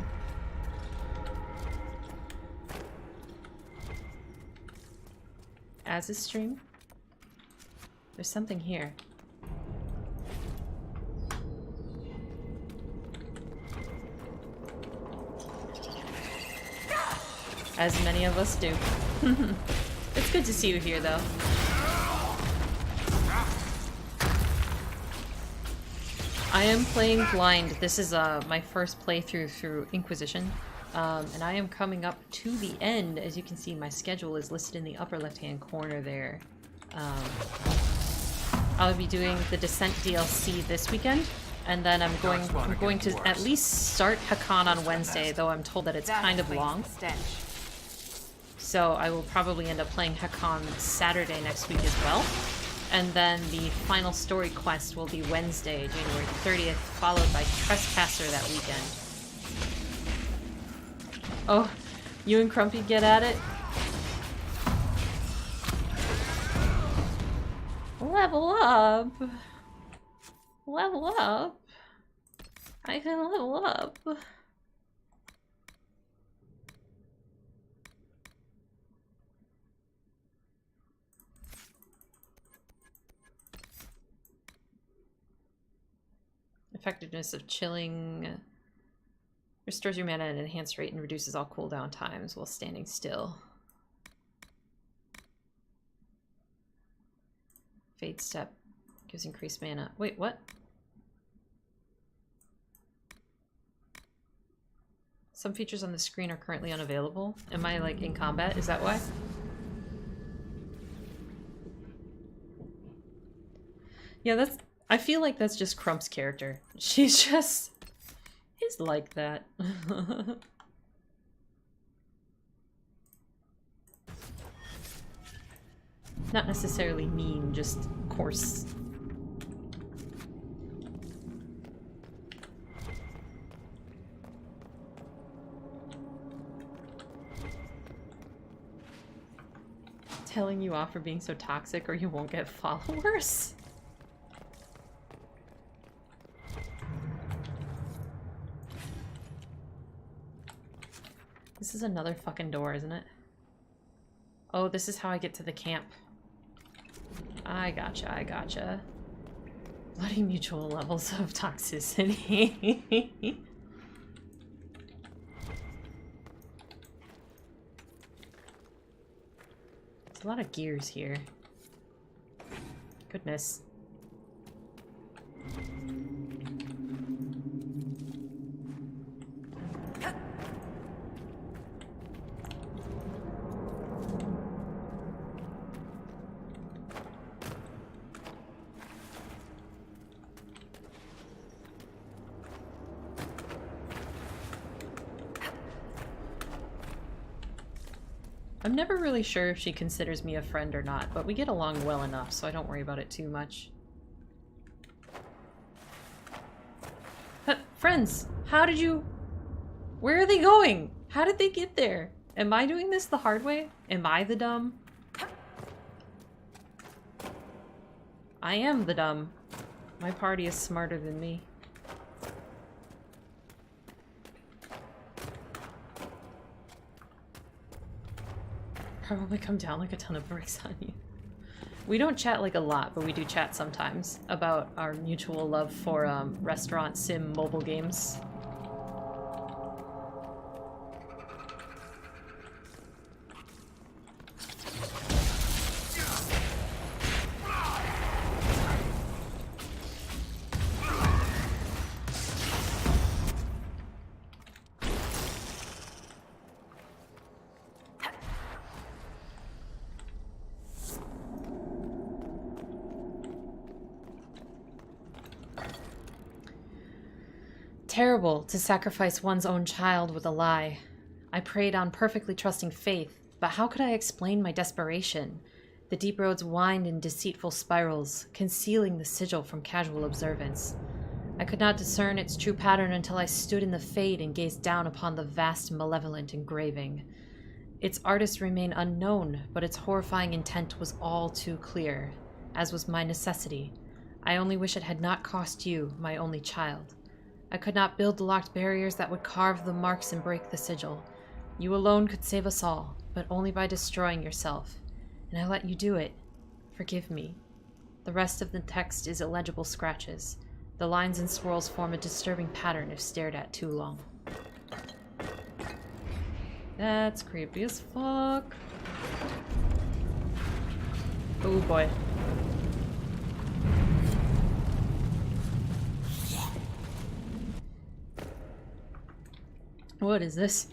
As a stream? There's something here. As many of us do. It's good to see you here, though. I am playing blind. This is my first playthrough through Inquisition. And I am coming up to the end. As you can see, my schedule is listed in the upper left-hand corner there. I'll be doing the Descent DLC this weekend. And then I'm going to at least start Hakan on Wednesday, though I'm told that it's kind of long. So I will probably end up playing Hakan Saturday next week as well. And then the final story quest will be Wednesday, January 30th, followed by Trespasser that weekend. Oh, you and Crumpy get at it? Level up! Level up! I can level up. Effectiveness of chilling restores your mana at an enhanced rate and reduces all cooldown times while standing still. Fade step gives increased mana. Wait, what? Some features on the screen are currently unavailable. Am I like in combat? Is that why? Yeah, that's... I feel like that's just Crump's character. She's just... is like that. Not necessarily mean, just coarse. Telling you off for being so toxic or you won't get followers? This is another fucking door, isn't it? Oh, this is how I get to the camp. I gotcha, I gotcha. Bloody mutual levels of toxicity. There's a lot of gears here. Goodness. I'm never really sure if she considers me a friend or not, but we get along well enough, so I don't worry about it too much. Friends, how did you... Where are they going? How did they get there? Am I doing this the hard way? Am I the dumb? I am the dumb. My party is smarter than me. Probably come down like a ton of bricks on you. We don't chat like a lot, but we do chat sometimes about our mutual love for restaurant sim mobile games. Terrible to sacrifice one's own child with a lie. I prayed on perfectly trusting faith, but how could I explain my desperation? The deep roads wind in deceitful spirals, concealing the sigil from casual observance. I could not discern its true pattern until I stood in the fade and gazed down upon the vast malevolent engraving. Its artist remained unknown, but its horrifying intent was all too clear, as was my necessity. I only wish it had not cost you, my only child. I could not build the locked barriers that would carve the marks and break the sigil. You alone could save us all, but only by destroying yourself. And I let you do it. Forgive me. The rest of the text is illegible scratches. The lines and swirls form a disturbing pattern if stared at too long. That's creepy as fuck. Oh boy. What is this?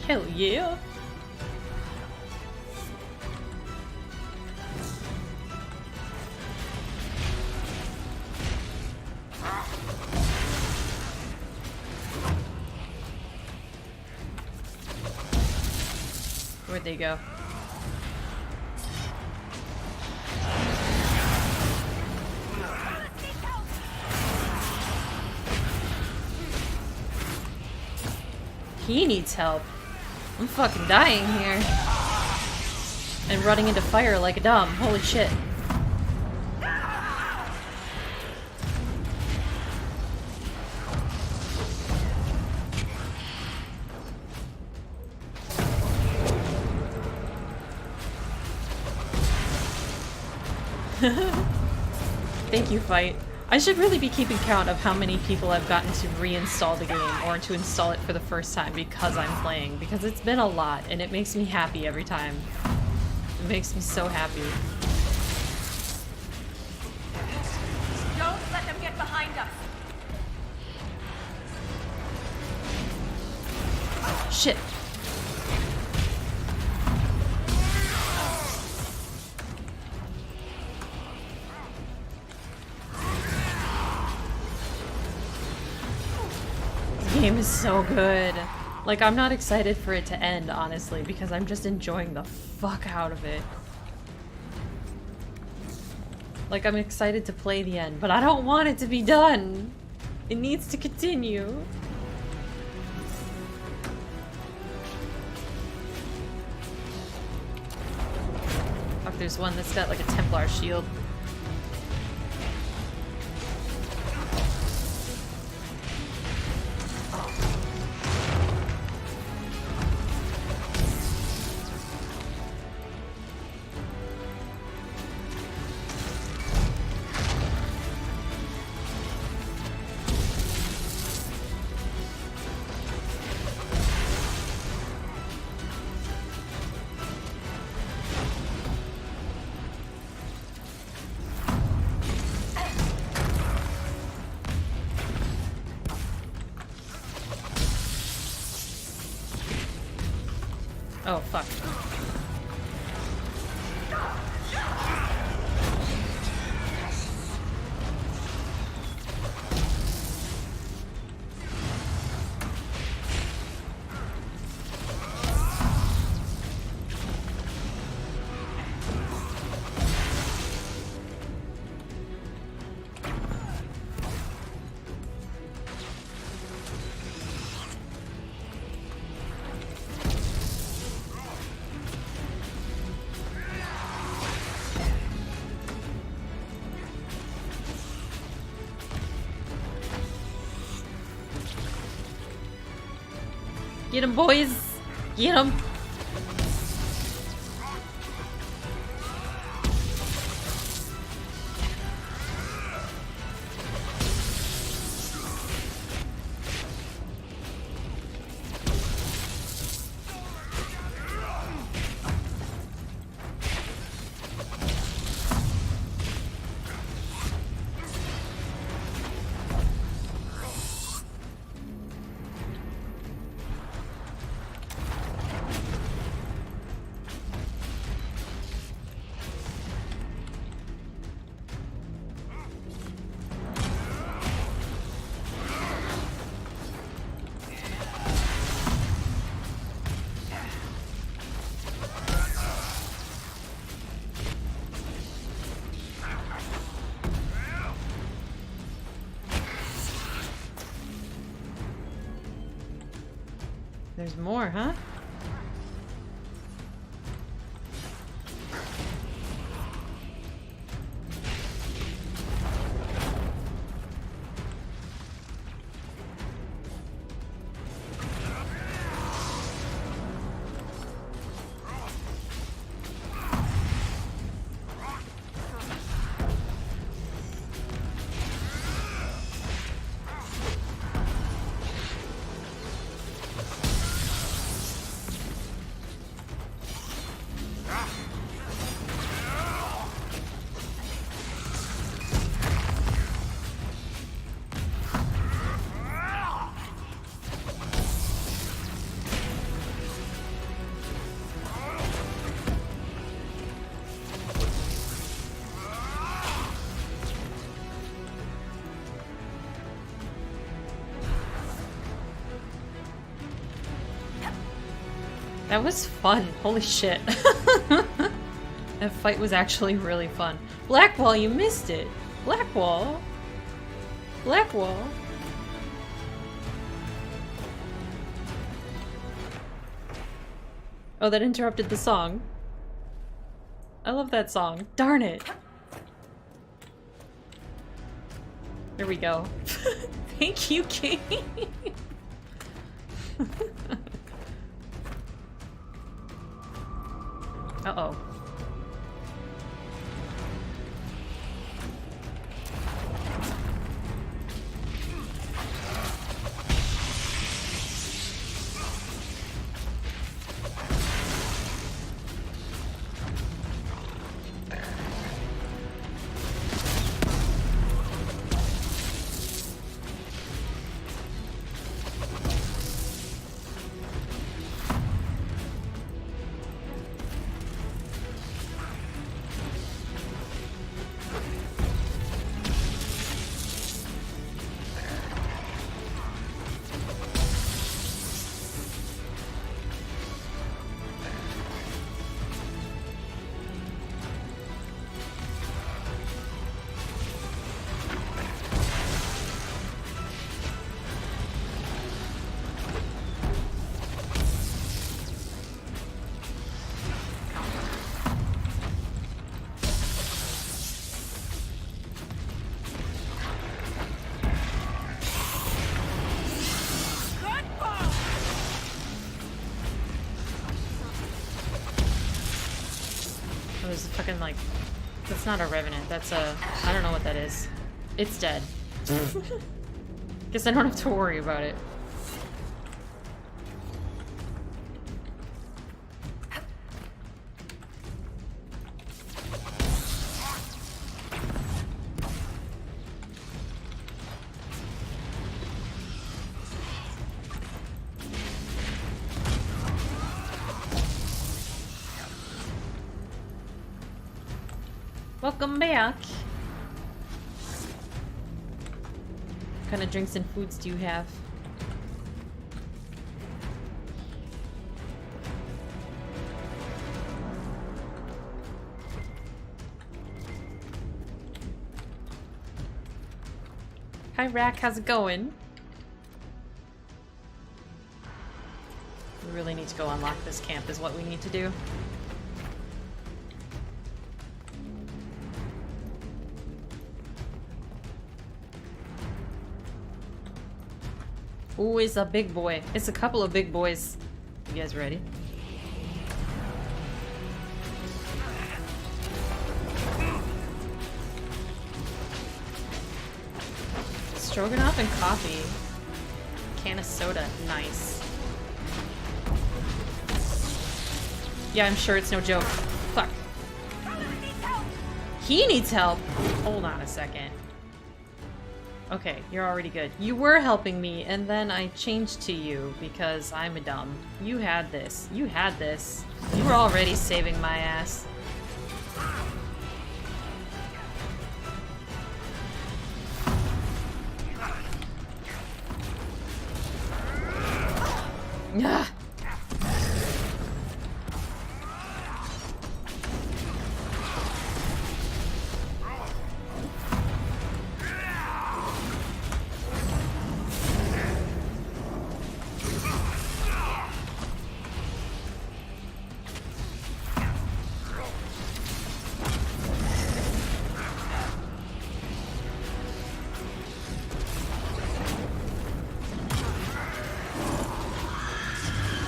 Hell yeah! Where'd they go? He needs help. I'm fucking dying here. And running into fire like a dumb. Holy shit. Thank you, fight. I should really be keeping count of how many people I've gotten to reinstall the game or to install it for the first time because I'm playing, because it's been a lot and it makes me happy every time. It makes me so happy. Don't let them get behind us. Shit. game is so good. Like, I'm not excited for it to end, honestly, because I'm just enjoying the fuck out of it. Like, I'm excited to play the end, but I don't want it to be done. It needs to continue. Fuck, there's one that's got like a Templar shield. Oh, fuck. Get him, boys! Get him! There's more, huh? That was fun. Holy shit. That fight was actually really fun. Blackwall, you missed it. Blackwall. Blackwall. Oh, that interrupted the song. I love that song. Darn it. There we go. Thank you, King. Uh-oh. I'm like... That's not a revenant. That's a... I don't know what that is. It's dead. Guess I don't have to worry about it. Welcome back. What kind of drinks and foods do you have? Hi Rack, how's it going? We really need to go unlock this camp is what we need to do. Ooh, it's a big boy. It's a couple of big boys. You guys ready? Stroganoff and coffee. Can of soda. Nice. Yeah, I'm sure it's no joke. Fuck. He needs help! Hold on a second. Okay, you're already good. You were helping me, and then I changed to you because I'm a dumb. You had this. You had this. You were already saving my ass. Ugh.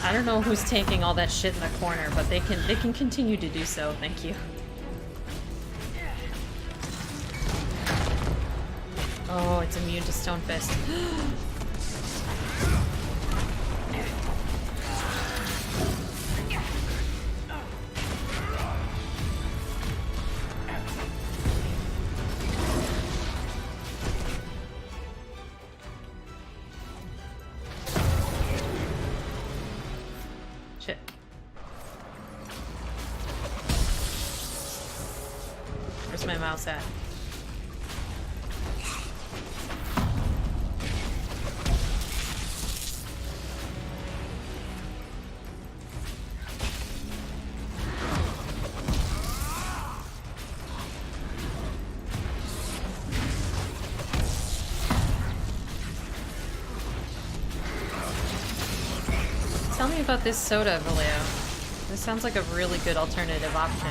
I don't know who's taking all that shit in the corner, but they can continue to do so. Thank you. Oh, it's immune to Stone Fist. Shit. Where's my mouse at? Tell me about this soda, Vallejo. This sounds like a really good alternative option.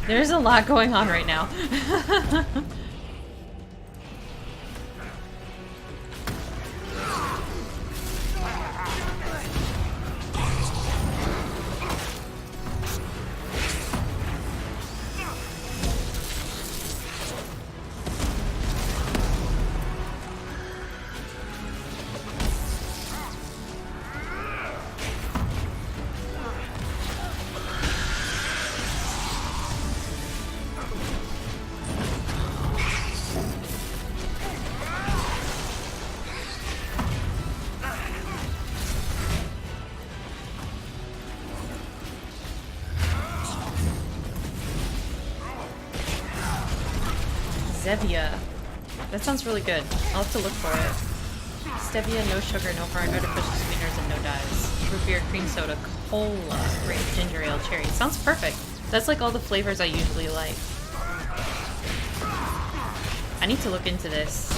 There's a lot going on right now. Zevia. That sounds really good. I'll have to look for it. Stevia, no sugar, no hard artificial sweeteners, and no dyes. Root beer, cream soda, cola, grape, ginger ale, cherry. Sounds perfect. That's like all the flavors I usually like. I need to look into this.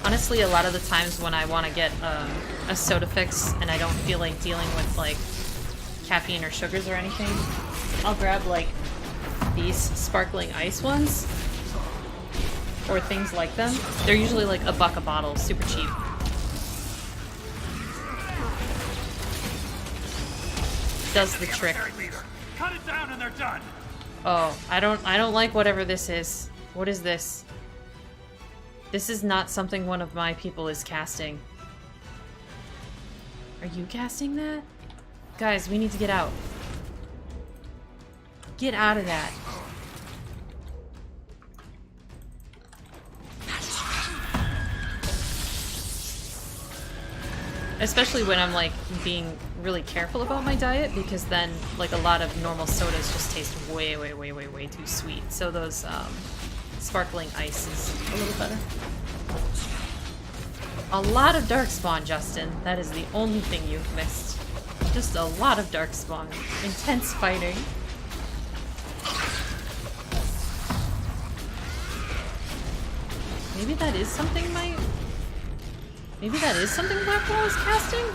Honestly, a lot of the times when I want to get a soda fix and I don't feel like dealing with like caffeine or sugars or anything, I'll grab like these sparkling ice ones or things like them. They're usually like $1 a bottle, super cheap. Does the trick. Cut it down and they're done. Oh, I don't like whatever this is. What is this? This is not something one of my people is casting. Are you casting that? Guys, we need to get out. Get out of that. Especially when I'm like being really careful about my diet, because then like a lot of normal sodas just taste way too sweet. So those sparkling ice is a little better. A lot of darkspawn, Justin. That is the only thing you've missed. Just a lot of darkspawn. Intense fighting. Maybe that is something Maybe that is something Blackwall is casting?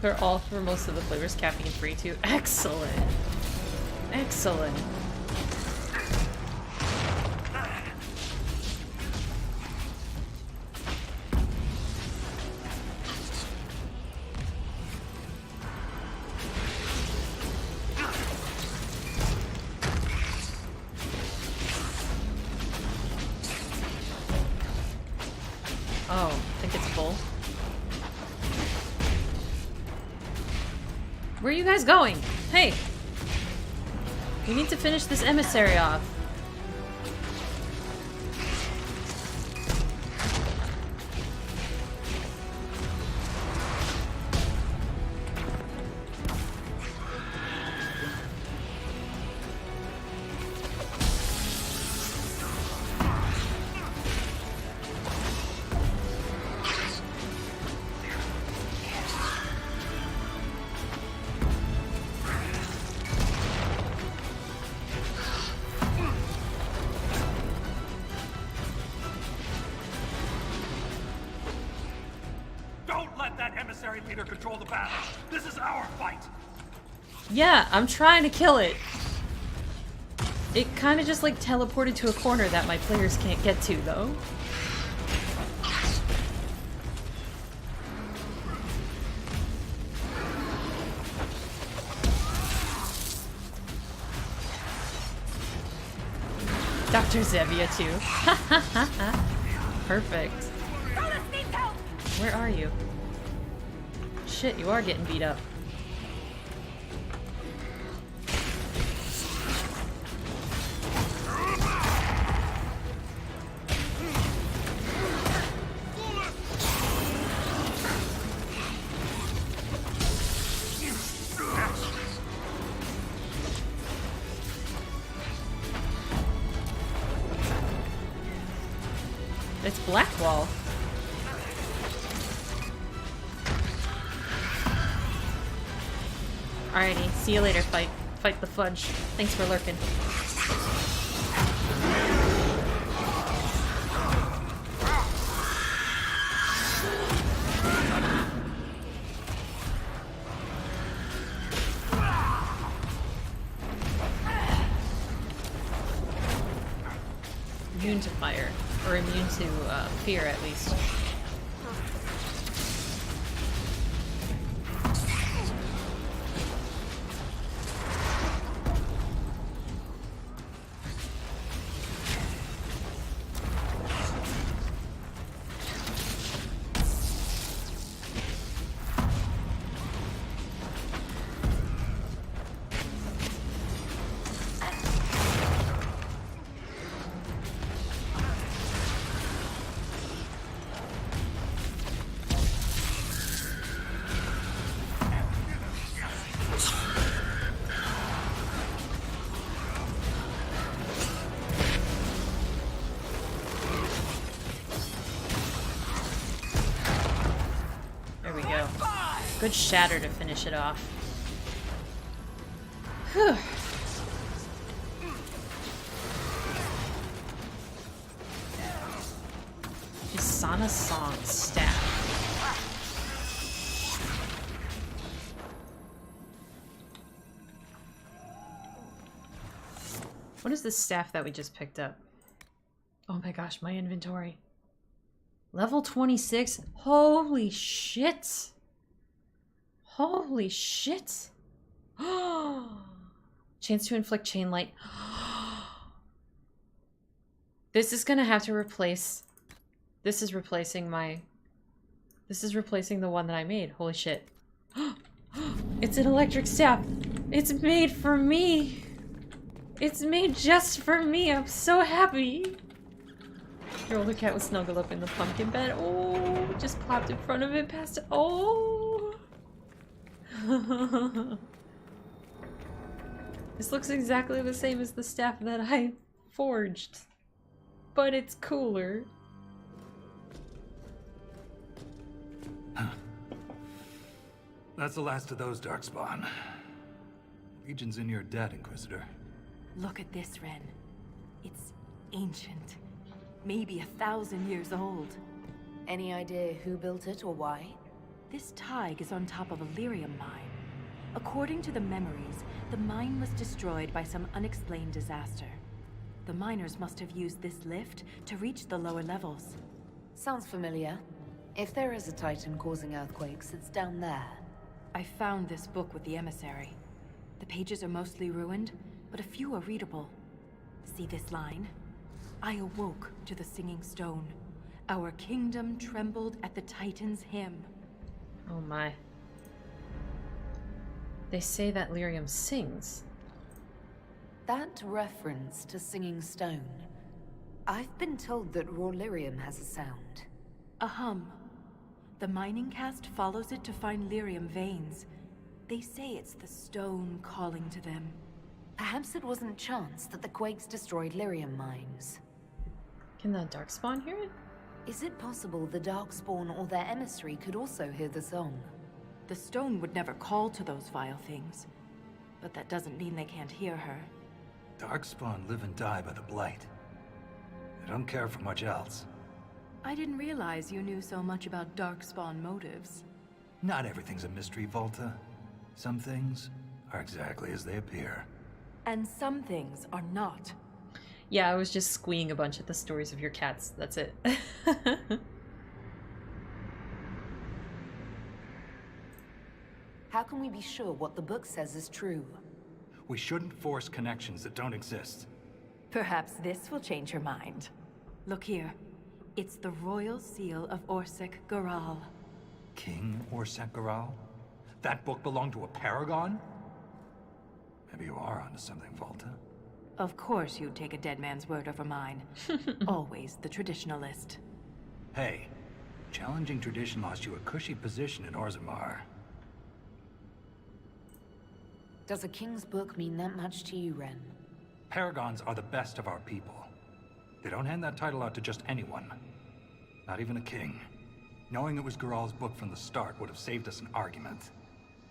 They're all, for most of the flavors, caffeine free too. Excellent. Excellent. Oh, I think it's full. Where are you guys going? Hey! We need to finish this emissary off. Leader control the battle. This is our fight. Yeah, I'm trying to kill it. It kind of just like teleported to a corner that my players can't get to, though. Dr. Zevia, too. Perfect. Where are you? Shit, you are getting beat up. It's Blackwall. Alrighty, see you later, fight. Fight the fudge. Thanks for lurking. Immune to fire. Or immune to fear, at least. Good shatter to finish it off. Whew. Isana Song Staff. What is this staff that we just picked up? Oh my gosh, my inventory. Level 26? Holy shit! Holy shit! Chance to inflict chain light. This is gonna have to replace... This is replacing my... This is replacing the one that I made. Holy shit. It's an electric staff! It's made for me! It's made just for me! I'm so happy! Your older cat was snuggled up in the pumpkin bed. Oh, just plopped in front of it past it. Oh! This looks exactly the same as the staff that I forged. But it's cooler. That's the last of those, Darkspawn. Legion's in your debt, Inquisitor. Look at this, Ren. It's ancient. Maybe 1,000 years old. Any idea who built it or why? This Tig is on top of a lyrium mine. According to the memories, the mine was destroyed by some unexplained disaster. The miners must have used this lift to reach the lower levels. Sounds familiar. If there is a Titan causing earthquakes, it's down there. I found this book with the emissary. The pages are mostly ruined, but a few are readable. See this line? I awoke to the singing stone. Our kingdom trembled at the Titan's hymn. Oh my. They say that lyrium sings. That reference to singing stone. I've been told that raw lyrium has a sound. A hum. The mining cast follows it to find lyrium veins. They say it's the stone calling to them. Perhaps it wasn't chance that the quakes destroyed lyrium mines. Can the Darkspawn hear it? Is it possible the Darkspawn or their emissary could also hear the song? The stone would never call to those vile things. But that doesn't mean they can't hear her. Darkspawn live and die by the Blight. They don't care for much else. I didn't realize you knew so much about Darkspawn motives. Not everything's a mystery, Volta. Some things are exactly as they appear. And some things are not. Yeah, I was just squeeing a bunch at the stories of your cats. That's it. How can we be sure what the book says is true? We shouldn't force connections that don't exist. Perhaps this will change her mind. Look here. It's the royal seal of Orsec Garal. King Orsec Garal? That book belonged to a paragon? Maybe you are onto something, Volta. Of course you'd take a dead man's word over mine. Always the traditionalist. Hey, challenging tradition lost you a cushy position in Orzammar. Does a king's book mean that much to you, Ren? Paragons are the best of our people. They don't hand that title out to just anyone. Not even a king. Knowing it was Garal's book from the start would have saved us an argument.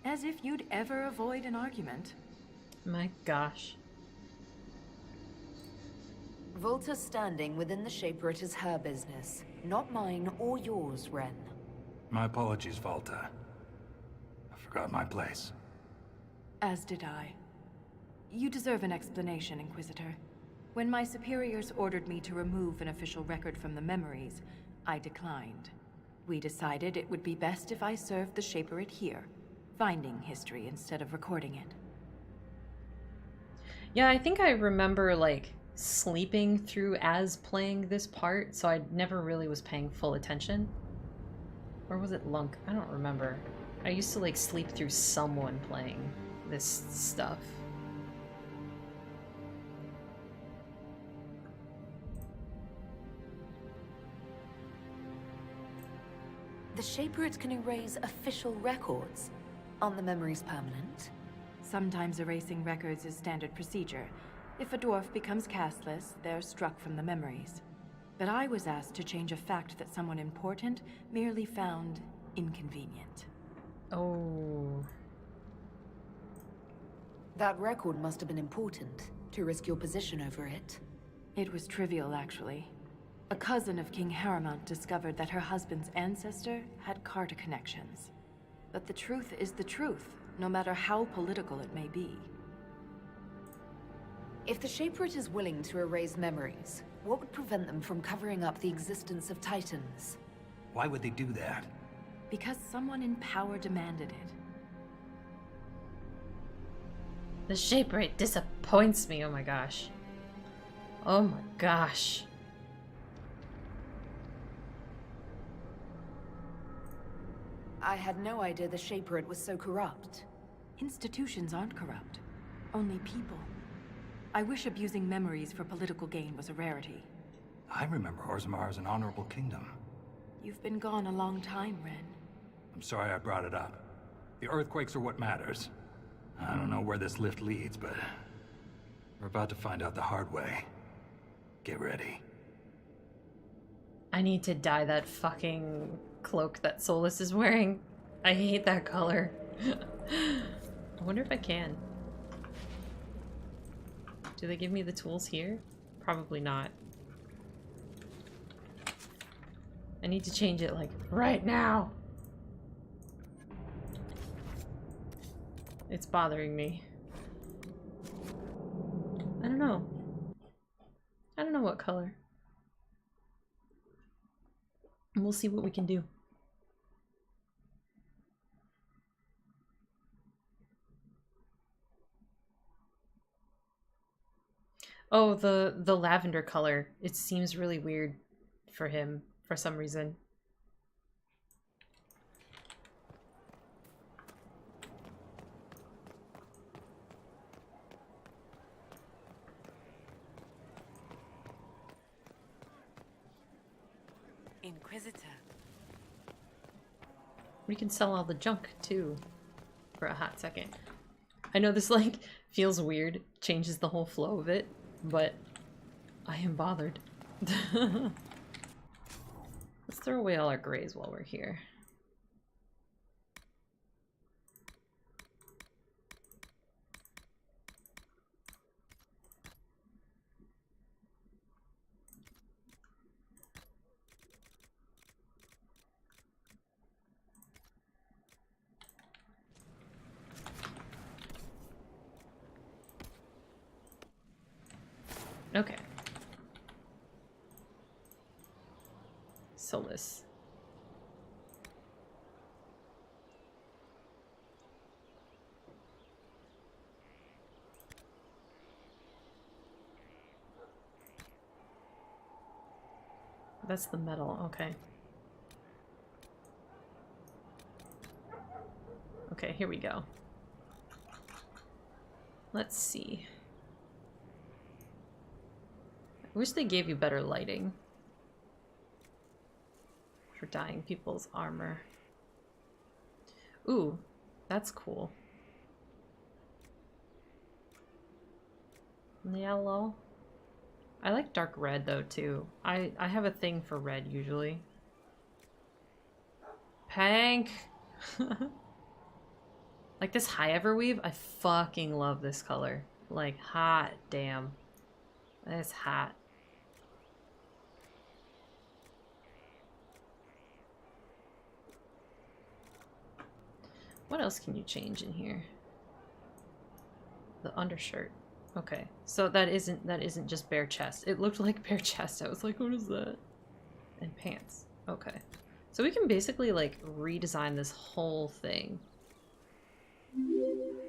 As if you'd ever avoid an argument. My gosh. Volta's standing within the Shaper is her business, not mine or yours, Ren. My apologies, Volta. I forgot my place. As did I. You deserve an explanation, Inquisitor. When my superiors ordered me to remove an official record from the memories, I declined. We decided it would be best if I served the Shaperate here, finding history instead of recording it. Yeah, I think I remember, like, sleeping through as playing this part, so I never really was paying full attention. Or was it Lunk? I don't remember. I used to, like, sleep through someone playing this stuff. The Shaperate can erase official records. Aren't the memories permanent? Sometimes erasing records is standard procedure. If a dwarf becomes castless, they're struck from the memories. But I was asked to change a fact that someone important merely found inconvenient. Oh. That record must have been important, to risk your position over it. It was trivial, actually. A cousin of King Haramount discovered that her husband's ancestor had Carta connections. But the truth is the truth, no matter how political it may be. If the Shaperate is willing to erase memories, what would prevent them from covering up the existence of Titans? Why would they do that? Because someone in power demanded it. The shape rate disappoints me, oh my gosh. Oh my gosh. I had no idea the Shaperate was so corrupt. Institutions aren't corrupt. Only people. I wish abusing memories for political gain was a rarity. I remember Orzammar as an honorable kingdom. You've been gone a long time, Ren. I'm sorry I brought it up. The earthquakes are what matters. I don't know where this lift leads, but we're about to find out the hard way. Get ready. I need to dye that fucking cloak that Solas is wearing. I hate that color. I wonder if I can. Do they give me the tools here? Probably not. I need to change it, like, right now! It's bothering me. I don't know. I don't know what color. We'll see what we can do. Oh, the lavender color. It seems really weird for him for some reason. Inquisitor. We can sell all the junk too for a hot second. I know this like feels weird, changes the whole flow of it, but I am bothered. Let's throw away all our grays while we're here. Okay. Solas. That's the metal, okay. Okay, here we go. Let's see. I wish they gave you better lighting for dyeing people's armor. Ooh, that's cool. Yellow. I like dark red though too. I have a thing for red usually. Pink! Like this high everweave, I fucking love this color. Like hot damn. It's hot. What else can you change in here? The undershirt. Okay, so that isn't just bare chest. It looked like bare chest. I was like, what is that? And pants. Okay. So we can basically like redesign this whole thing.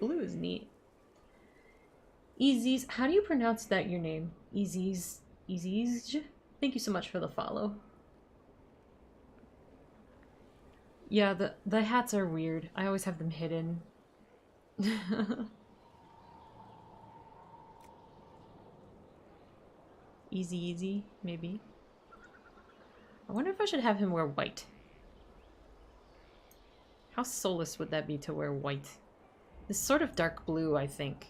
Blue is neat. Easy's, how do you pronounce that your name? Easy's, thank you so much for the follow. Yeah, the hats are weird. I always have them hidden. Easy, maybe. I wonder if I should have him wear white. How soulless would that be to wear white? This sort of dark blue, I think.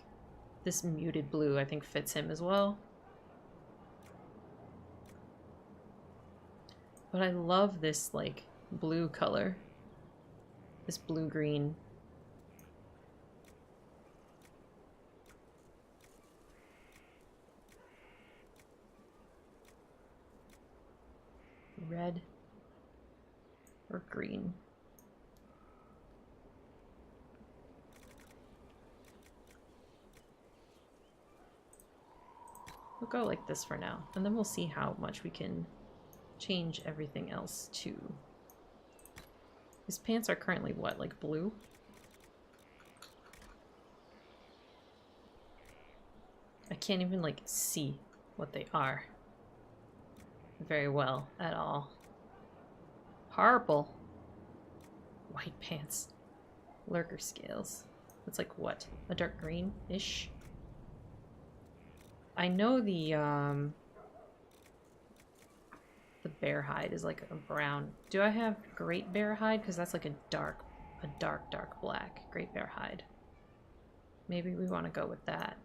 This muted blue, I think, fits him as well. But I love this, like, blue color. This blue-green. Red or green. We'll go like this for now, and then we'll see how much we can change everything else to. These pants are currently what, like blue? I can't even like see what they are very well at all. Purple. White pants. Lurker scales. It's like what? A dark green-ish? I know the bear hide is like a brown. Do I have great bear hide? Because that's like a dark black. Great bear hide. Maybe we want to go with that.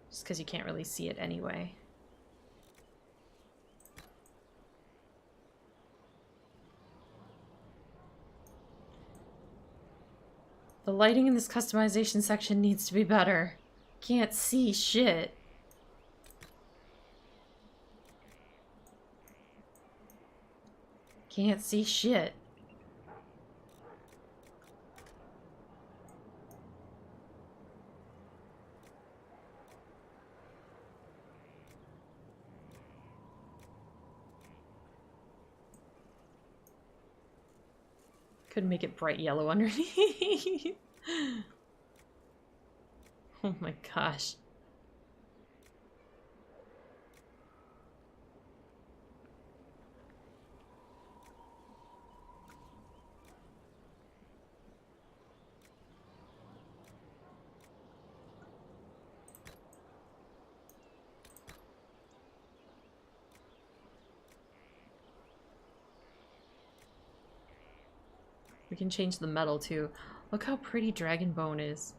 Just because you can't really see it anyway. The lighting in this customization section needs to be better. Can't see shit. Can't see shit. Could make it bright yellow underneath. Oh my gosh. We can change the metal too. Look how pretty dragon bone is.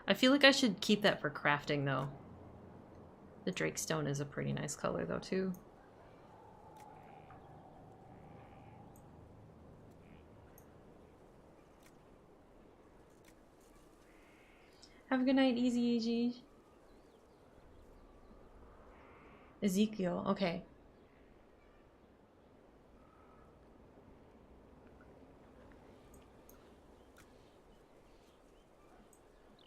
I feel like I should keep that for crafting though. The drake stone is a pretty nice color though too. Have a good night, Easy AG. Ezekiel, okay.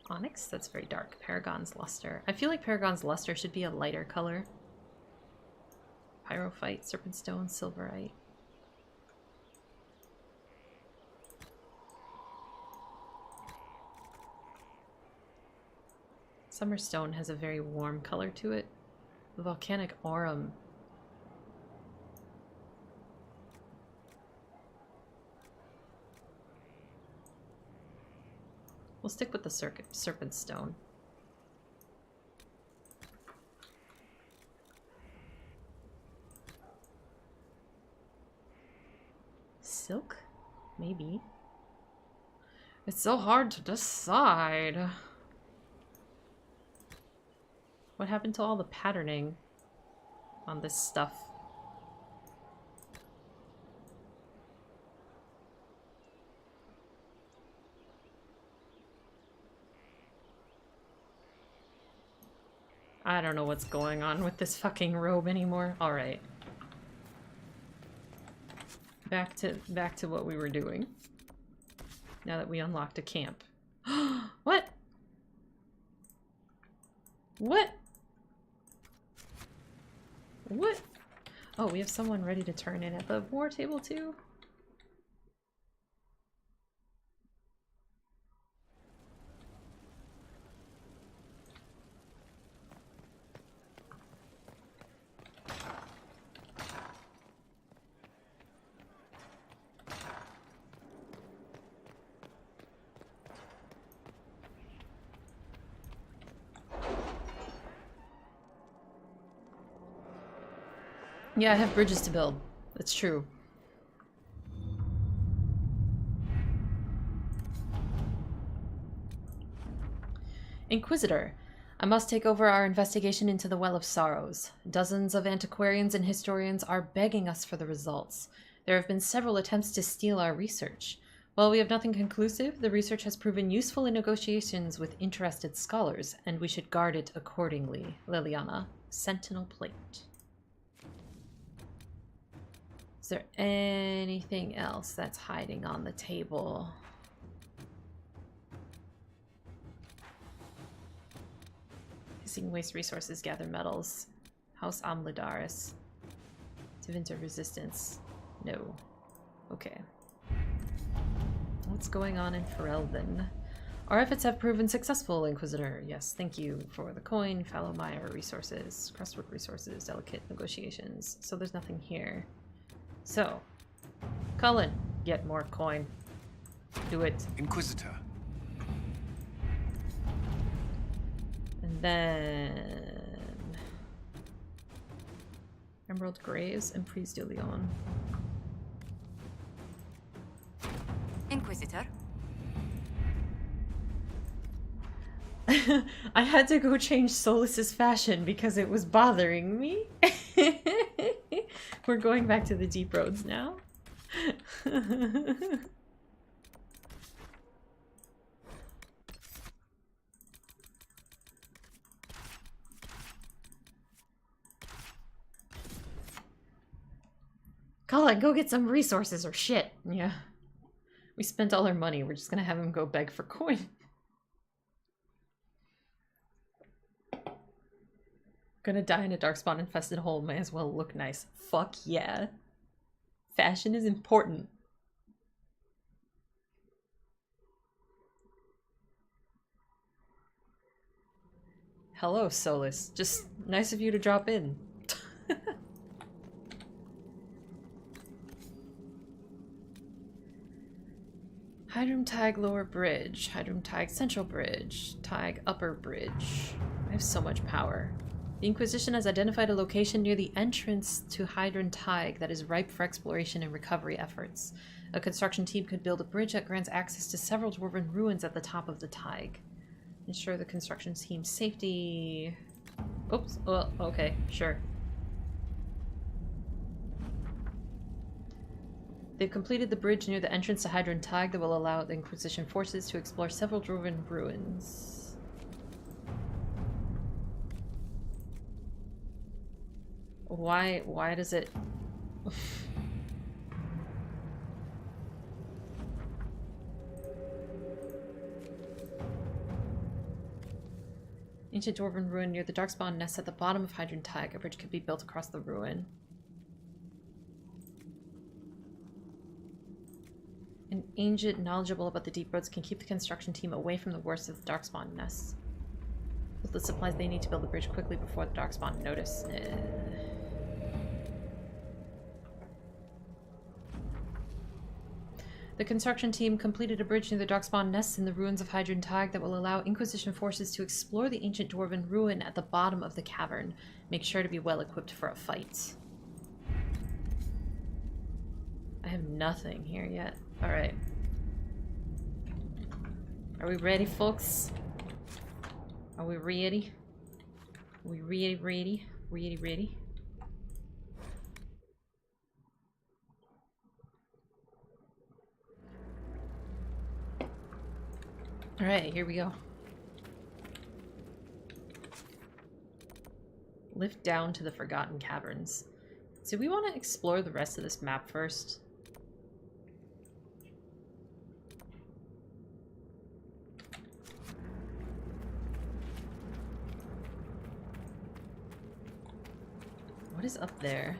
Onyx? That's very dark. Paragon's Luster. I feel like Paragon's Luster should be a lighter color. Pyrophyte, Serpentstone, Silverite. Summerstone has a very warm color to it. The Volcanic Aurum. We'll stick with the Serpent Stone. Silk? Maybe. It's so hard to decide. What happened to all the patterning on this stuff? I don't know what's going on with this fucking robe anymore. Alright. Back to what we were doing. Now that we unlocked a camp. What? What? What? Oh, we have someone ready to turn in at the war table too? Yeah, I have bridges to build. That's true. Inquisitor, I must take over our investigation into the Well of Sorrows. Dozens of antiquarians and historians are begging us for the results. There have been several attempts to steal our research. While we have nothing conclusive, the research has proven useful in negotiations with interested scholars, and we should guard it accordingly. Liliana, Sentinel Plate. Is there anything else that's hiding on the table? Using waste resources, gather metals. House Amladaris. Divinter resistance. No. Okay. What's going on in Ferelden? Our efforts have proven successful, Inquisitor. Yes, thank you for the coin, fallow mire resources, crustwork resources, delicate negotiations. So there's nothing here. So, Cullen, get more coin. Do it. Inquisitor. And then... Emerald Graves and Prise de Leon. Inquisitor. I had to go change Solas's fashion because it was bothering me. We're going back to the deep roads now. Colin, go get some resources or shit. Yeah. We spent all our money. We're just gonna have him go beg for coin. Gonna die in a darkspawn infested hole. May as well look nice. Fuck yeah. Fashion is important. Hello, Solas. Just nice of you to drop in. Hydrum Tag Lower Bridge, Hydrum Tag Central Bridge, Tag Upper Bridge. I have so much power. The Inquisition has identified a location near the entrance to Hydrum Tag that is ripe for exploration and recovery efforts. A construction team could build a bridge that grants access to several dwarven ruins at the top of the Tag. Ensure the construction team's safety... Oops, well, okay, sure. They've completed the bridge near the entrance to Hydrum Tag that will allow the Inquisition forces to explore several dwarven ruins. Why does it... Ancient dwarven ruin near the Darkspawn nest at the bottom of Hydrum Tag. A bridge could be built across the ruin. An ancient knowledgeable about the deep roads can keep the construction team away from the worst of the Darkspawn nests. With the supplies they need to build the bridge quickly before the Darkspawn notice. The construction team completed a bridge near the Darkspawn nests in the ruins of Hydrum Tag that will allow Inquisition forces to explore the ancient dwarven ruin at the bottom of the cavern. Make sure to be well equipped for a fight. I have nothing here yet. Alright. Are we ready, folks? Are we ready? Are we ready, ready? Ready, ready? Alright, here we go. Lift down to the Forgotten Caverns. So we want to explore the rest of this map first. What is up there?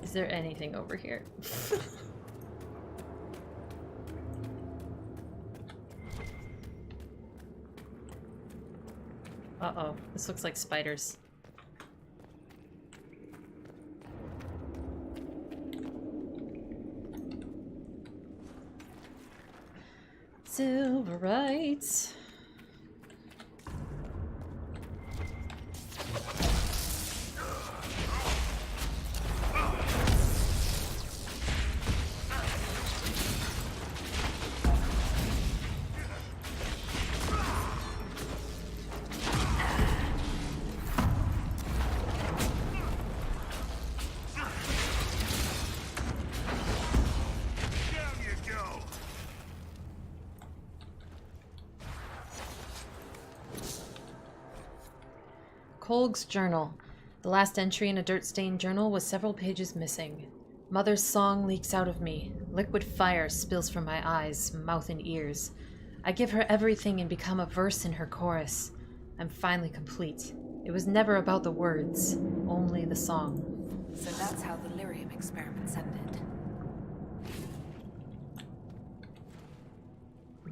Is there anything over here? Uh-oh, this looks like spiders. Silverite. Kolg's journal. The last entry in a dirt-stained journal was several pages missing. Mother's song leaks out of me. Liquid fire spills from my eyes, mouth, and ears. I give her everything and become a verse in her chorus. I'm finally complete. It was never about the words, only the song. So that's how the lyrium experiments ended.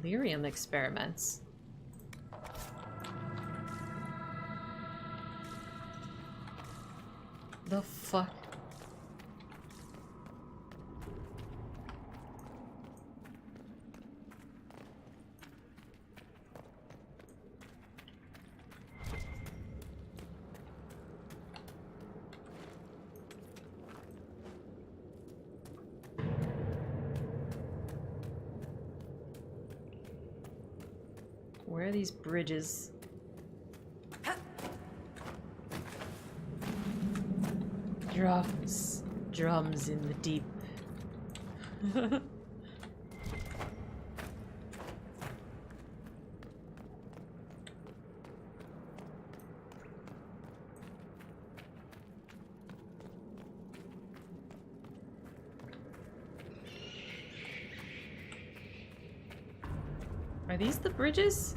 Lyrium experiments? The fuck? Where are these bridges? Drums. Drums in the deep. Are these the bridges?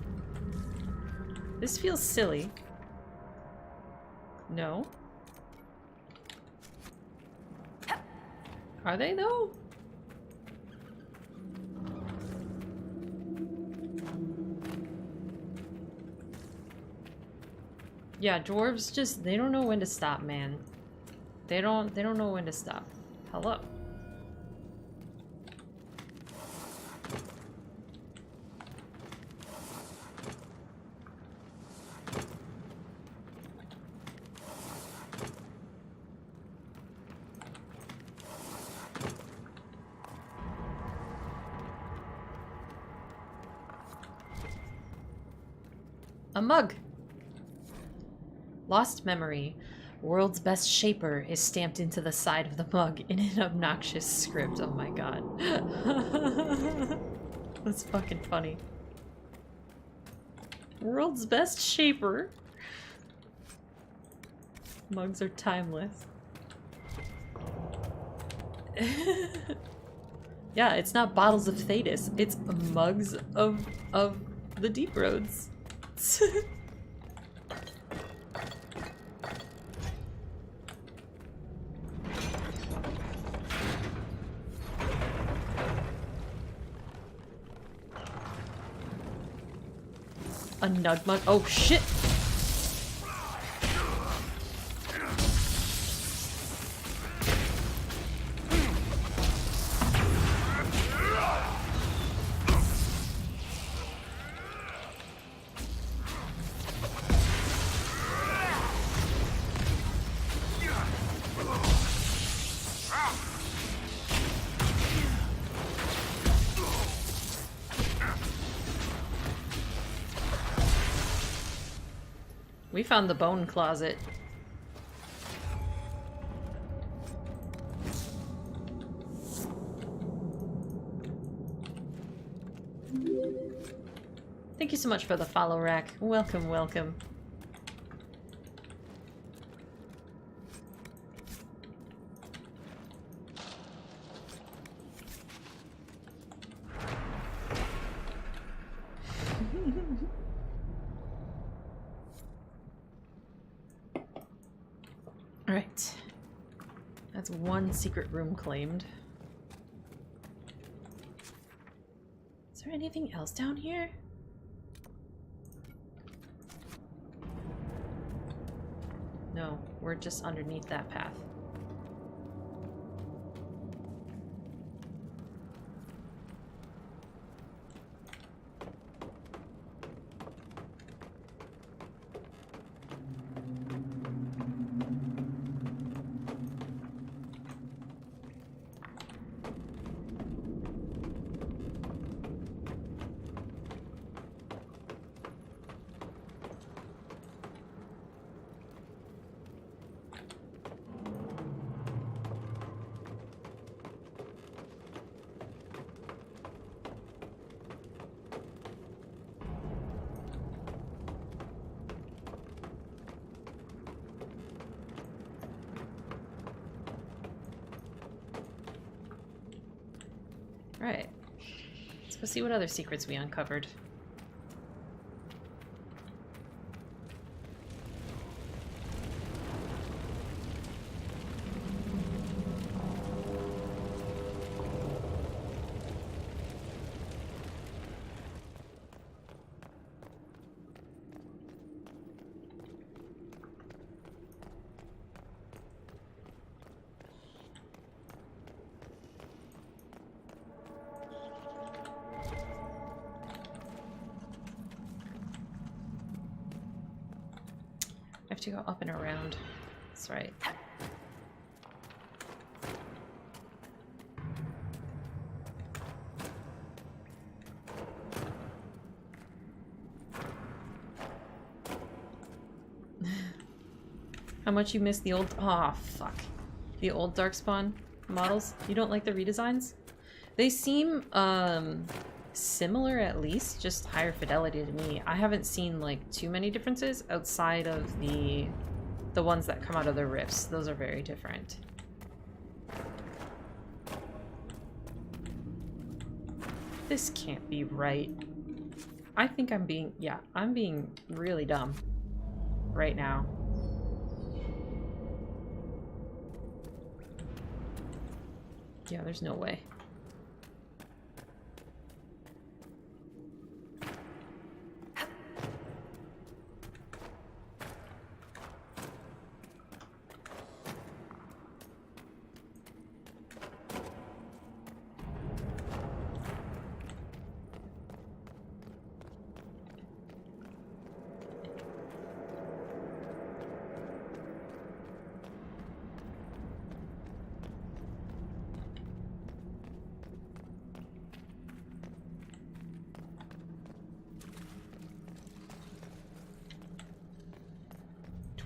This feels silly. No. Are they though? Yeah, dwarves just, they don't know when to stop, man. They don't know when to stop. Hello. A mug. Lost memory. World's best shaper is stamped into the side of the mug in an obnoxious script. Oh my god. That's fucking funny. World's best shaper. Mugs are timeless. Yeah, it's not bottles of Thetis. It's mugs of the deep roads. A nug mug. Oh shit! We found the bone closet. Thank you so much for the follow, Rack. Welcome, welcome. Alright. That's one secret room claimed. Is there anything else down here? No, we're just underneath that path. Right. Let's go see what other secrets we uncovered. I have to go up and around. That's right. How much you miss the old— oh, fuck. The old Darkspawn models? You don't like the redesigns? They seem, similar at least, just higher fidelity to me. I haven't seen, like, too many differences outside of the ones that come out of the rifts. Those are very different. This can't be right. I think I'm being— yeah, I'm being really dumb right now. Yeah, there's no way.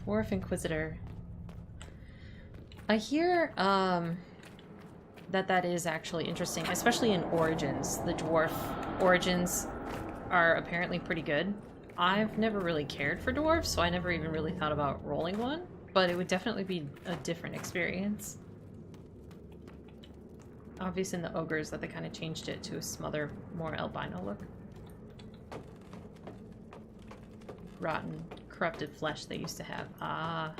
Dwarf Inquisitor. I hear that is actually interesting, especially in Origins. The dwarf origins are apparently pretty good. I've never really cared for dwarves, so I never even really thought about rolling one, but it would definitely be a different experience. Obvious in the ogres that they kind of changed it to a smother, more albino look. Rotten, corrupted flesh they used to have. Ah.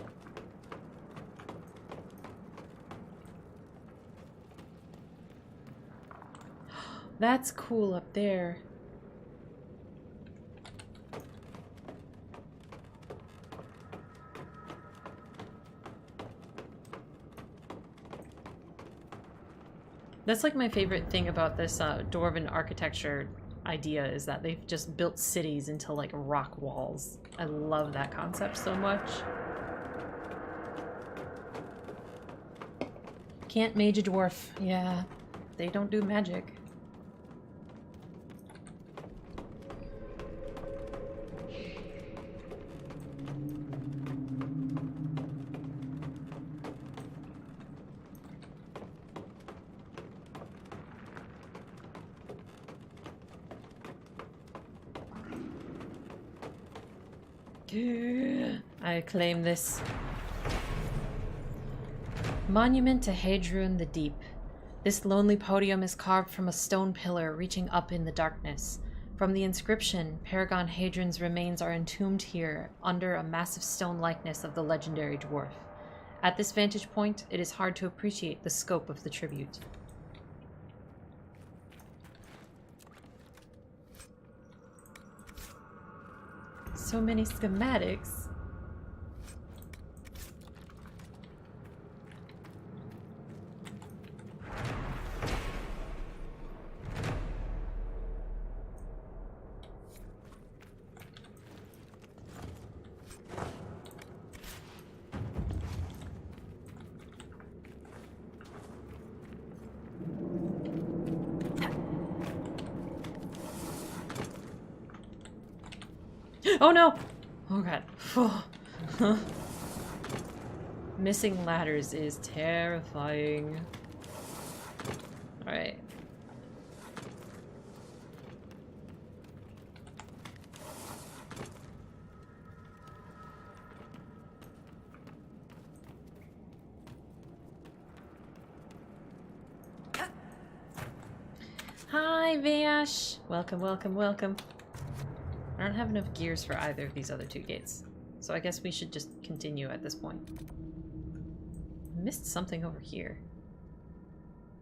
That's cool up there. That's like my favorite thing about this Dwarven architecture idea, is that they've just built cities into like rock walls. I love that concept so much. Can't mage a dwarf. Yeah, they don't do magic. I claim this. Monument to Hadrian the Deep. This lonely podium is carved from a stone pillar reaching up in the darkness. From the inscription, Paragon Hadrian's remains are entombed here under a massive stone likeness of the legendary dwarf. At this vantage point, it is hard to appreciate the scope of the tribute. So many schematics. Oh no! Oh god. Missing ladders is terrifying. Alright. Hi, Vash! Welcome, welcome, welcome. I don't have enough gears for either of these other two gates, so I guess we should just continue at this point. I missed something over here.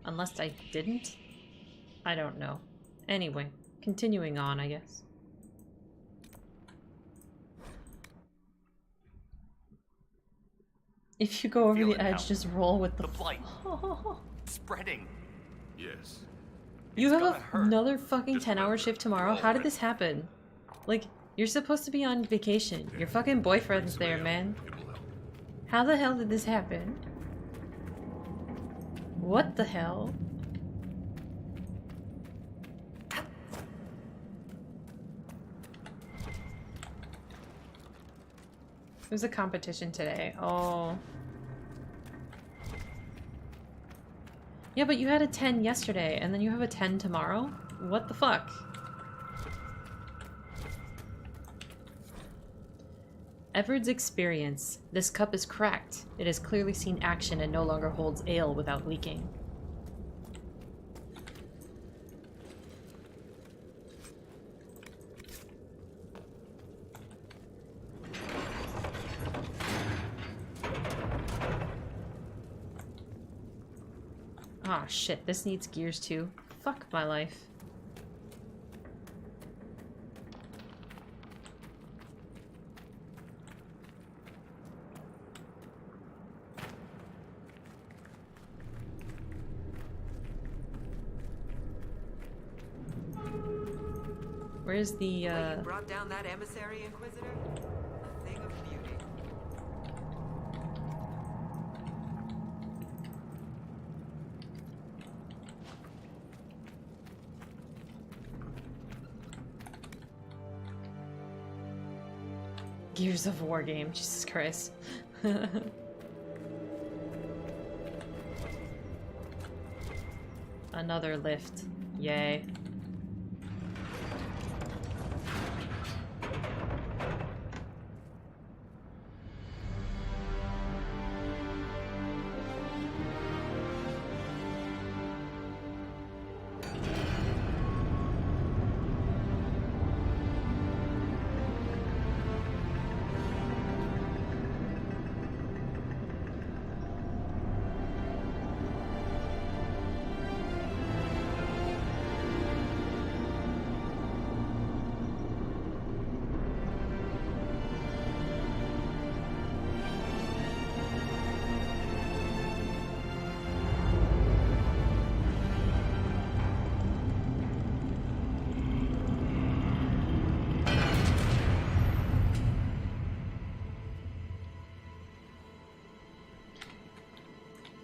Unless I didn't? I don't know. Anyway, continuing on, I guess. If you go over the edge, just roll with the blight. Spreading. Yes. You It's have gonna hurt. another fucking Just 10-hour remember, shift tomorrow? roll How did with this happen? Like, you're supposed to be on vacation. Your fucking boyfriend's there, man. It will help. How the hell did this happen? What the hell? There's a competition today. Oh. Yeah, but you had a 10 yesterday, and then you have a 10 tomorrow? What the fuck? Everard's experience. This cup is cracked. It has clearly seen action and no longer holds ale without leaking. Ah, shit, this needs gears too. Fuck my life. Where's the, Well, you brought down that emissary, Inquisitor? A thing of beauty. Gears of War game? Jesus Christ. Another lift. Yay.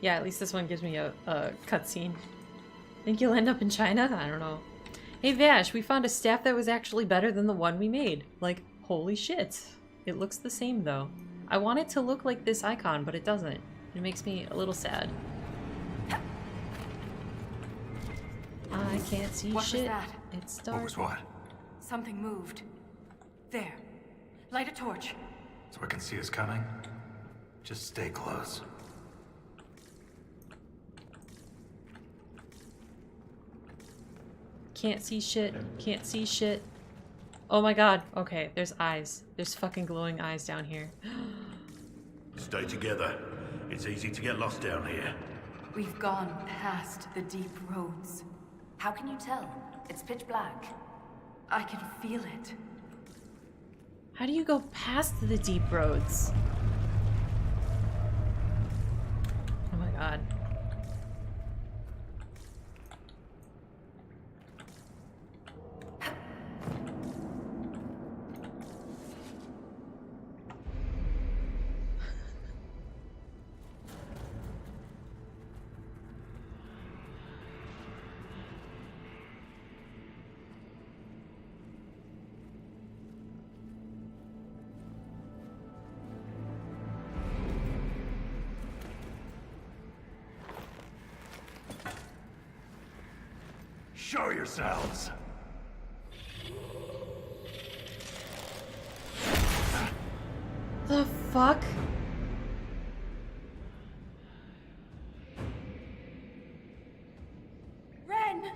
Yeah, at least this one gives me a cutscene. Think you'll end up in China? I don't know. Hey Vash, we found a staff that was actually better than the one we made. Like, holy shit. It looks the same though. I want it to look like this icon, but it doesn't. It makes me a little sad. I can't see What shit. was that? It's What dark. was what? Something moved. There. Light a torch. So I can see us coming? Just stay close. Can't see shit. Can't see shit. Oh my god. Okay, there's eyes. There's fucking glowing eyes down here. Stay together. It's easy to get lost down here. We've gone past the deep roads. How can you tell? It's pitch black. I can feel it. How do you go past the deep roads? Oh my god. Show yourselves! The fuck? Ren!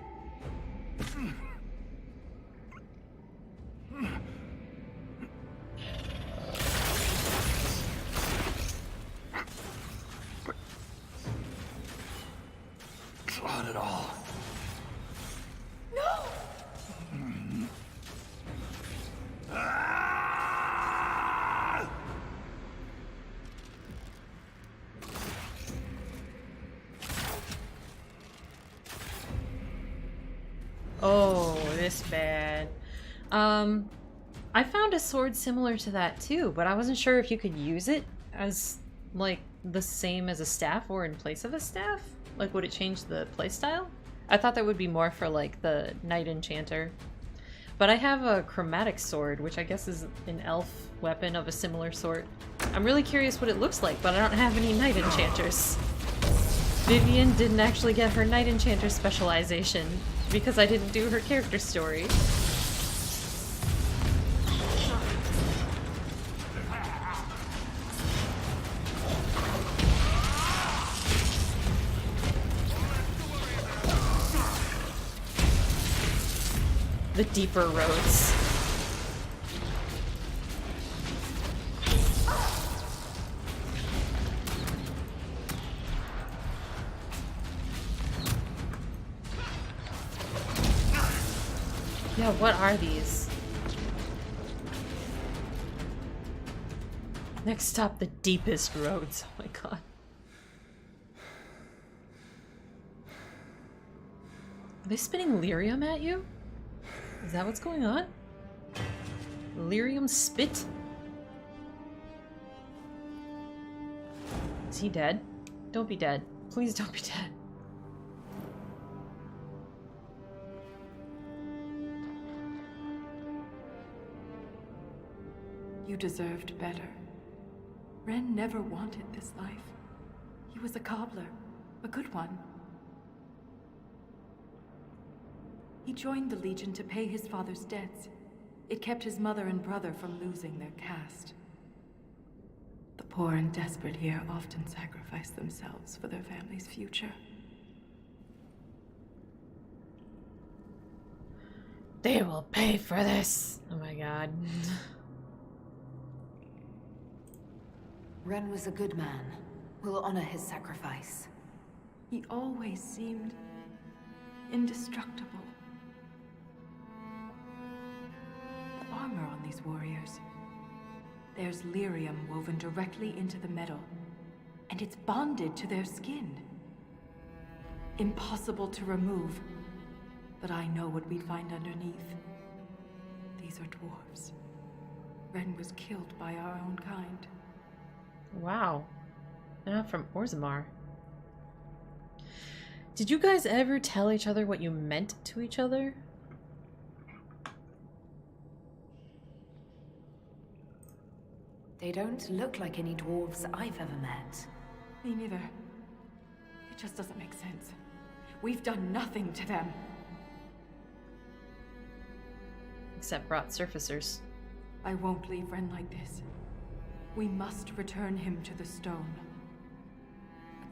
Oh, this bad. I found a sword similar to that too, but I wasn't sure if you could use it as, like, the same as a staff or in place of a staff? Like, would it change the playstyle? I thought that would be more for, like, the Knight Enchanter. But I have a chromatic sword, which I guess is an elf weapon of a similar sort. I'm really curious what it looks like, but I don't have any Knight Enchanters. Vivian didn't actually get her Knight Enchanter specialization because I didn't do her character story. The deeper roads. Yeah, what are these? Next stop, the deepest roads. Oh my god. Are they spinning lyrium at you? Is that what's going on? Lyrium spit? Is he dead? Don't be dead. Please don't be dead. You deserved better. Ren never wanted this life. He was a cobbler, a good one. He joined the Legion to pay his father's debts. It kept his mother and brother from losing their caste. The poor and desperate here often sacrifice themselves for their family's future. They will pay for this. Oh my god. Ren was a good man. We'll honor his sacrifice. He always seemed indestructible. The armor on these warriors. There's lyrium woven directly into the metal, and it's bonded to their skin. Impossible to remove, but I know what we'd find underneath. These are dwarves. Ren was killed by our own kind. Wow. They're not from Orzammar. Did you guys ever tell each other what you meant to each other? They don't look like any dwarves I've ever met. Me neither. It just doesn't make sense. We've done nothing to them. Except brought surfacers. I won't leave Ren like this. We must return him to the stone.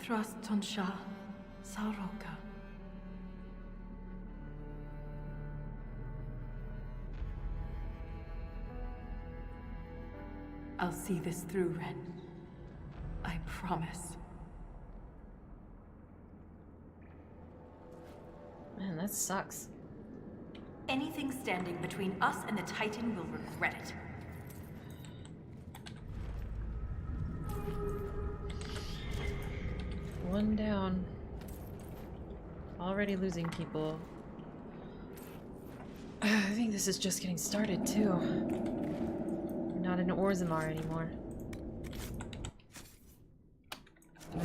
Thrastonsha Saroka. I'll see this through, Ren. I promise. Man, that sucks. Anything standing between us and the Titan will regret it. One down. Already losing people. I think this is just getting started, too. We're not in Orzammar anymore.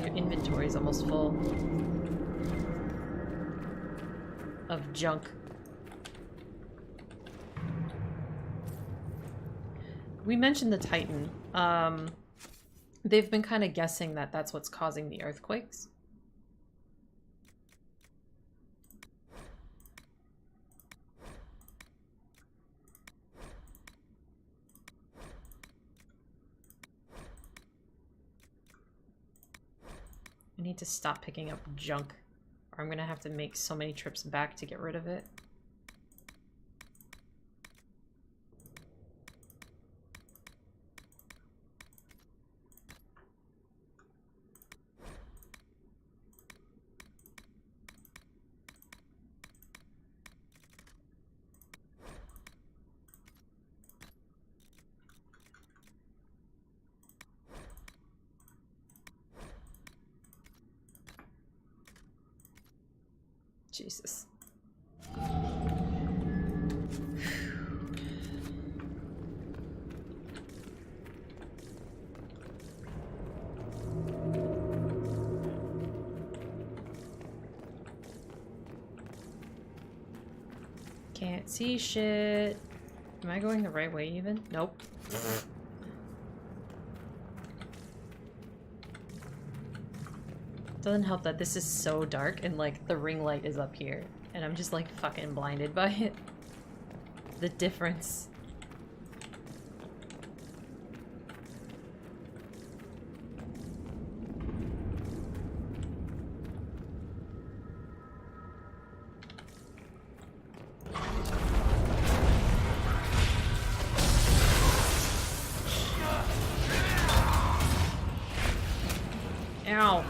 Your inventory is almost full. Of junk. We mentioned the Titan. They've been kind of guessing that that's what's causing the earthquakes. I need to stop picking up junk, or I'm gonna have to make so many trips back to get rid of it. Jesus. Can't see shit. Am I going the right way even? Nope. Doesn't help that this is so dark and like the ring light is up here and I'm just like fucking blinded by it. The difference. Ow.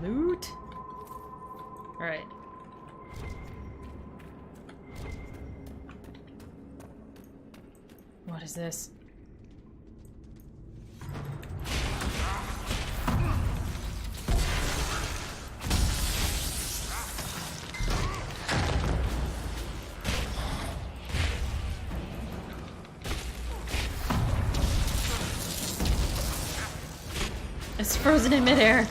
Loot. All right. What is this? It's frozen in midair.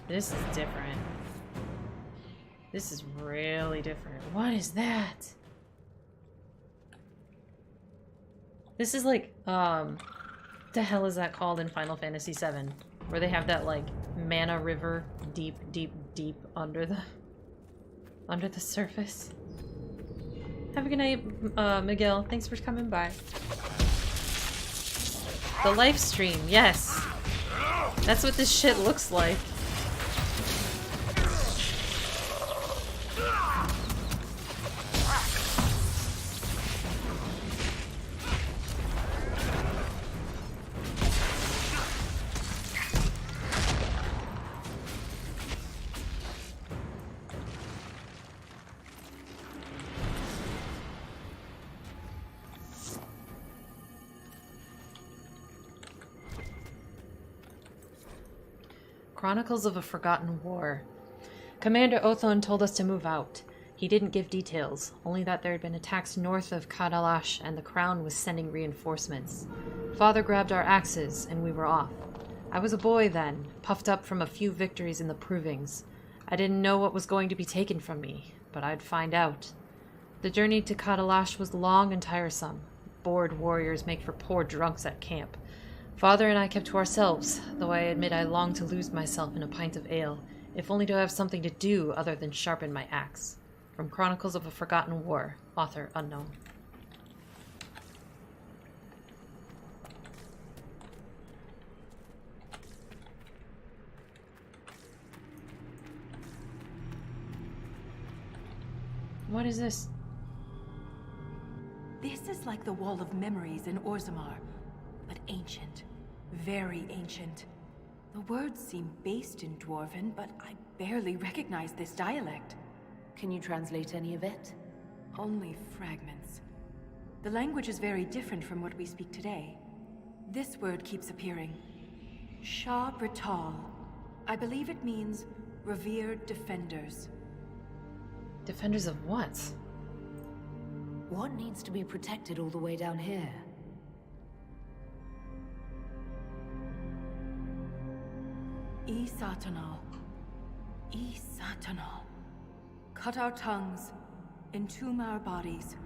This is different. This is really different. What is that? This is like, the hell is that called in Final Fantasy VII? Where they have that, like, mana river deep, deep, deep under the surface. Have a good night, Miguel. Thanks for coming by. The life stream, yes. That's what this shit looks like. Chronicles of a Forgotten War. Commander Othon told us to move out. He didn't give details, only that there had been attacks north of Dalish and the Crown was sending reinforcements. Father grabbed our axes, and we were off. I was a boy then, puffed up from a few victories in the provings. I didn't know what was going to be taken from me, but I'd find out. The journey to Dalish was long and tiresome. Bored warriors make for poor drunks at camp. Father and I kept to ourselves, though I admit I longed to lose myself in a pint of ale, if only to have something to do other than sharpen my axe. From Chronicles of a Forgotten War, author unknown. What is this? This is like the Wall of Memories in Orzammar, but ancient. Very ancient. The words seem based in Dwarven, but I barely recognize this dialect. Can you translate any of it? Only fragments. The language is very different from what we speak today. This word keeps appearing. Shah Brital. I believe it means revered defenders. Defenders of what? What needs to be protected all the way down here? Satanal. Satanal. Cut our tongues, Entomb our bodies.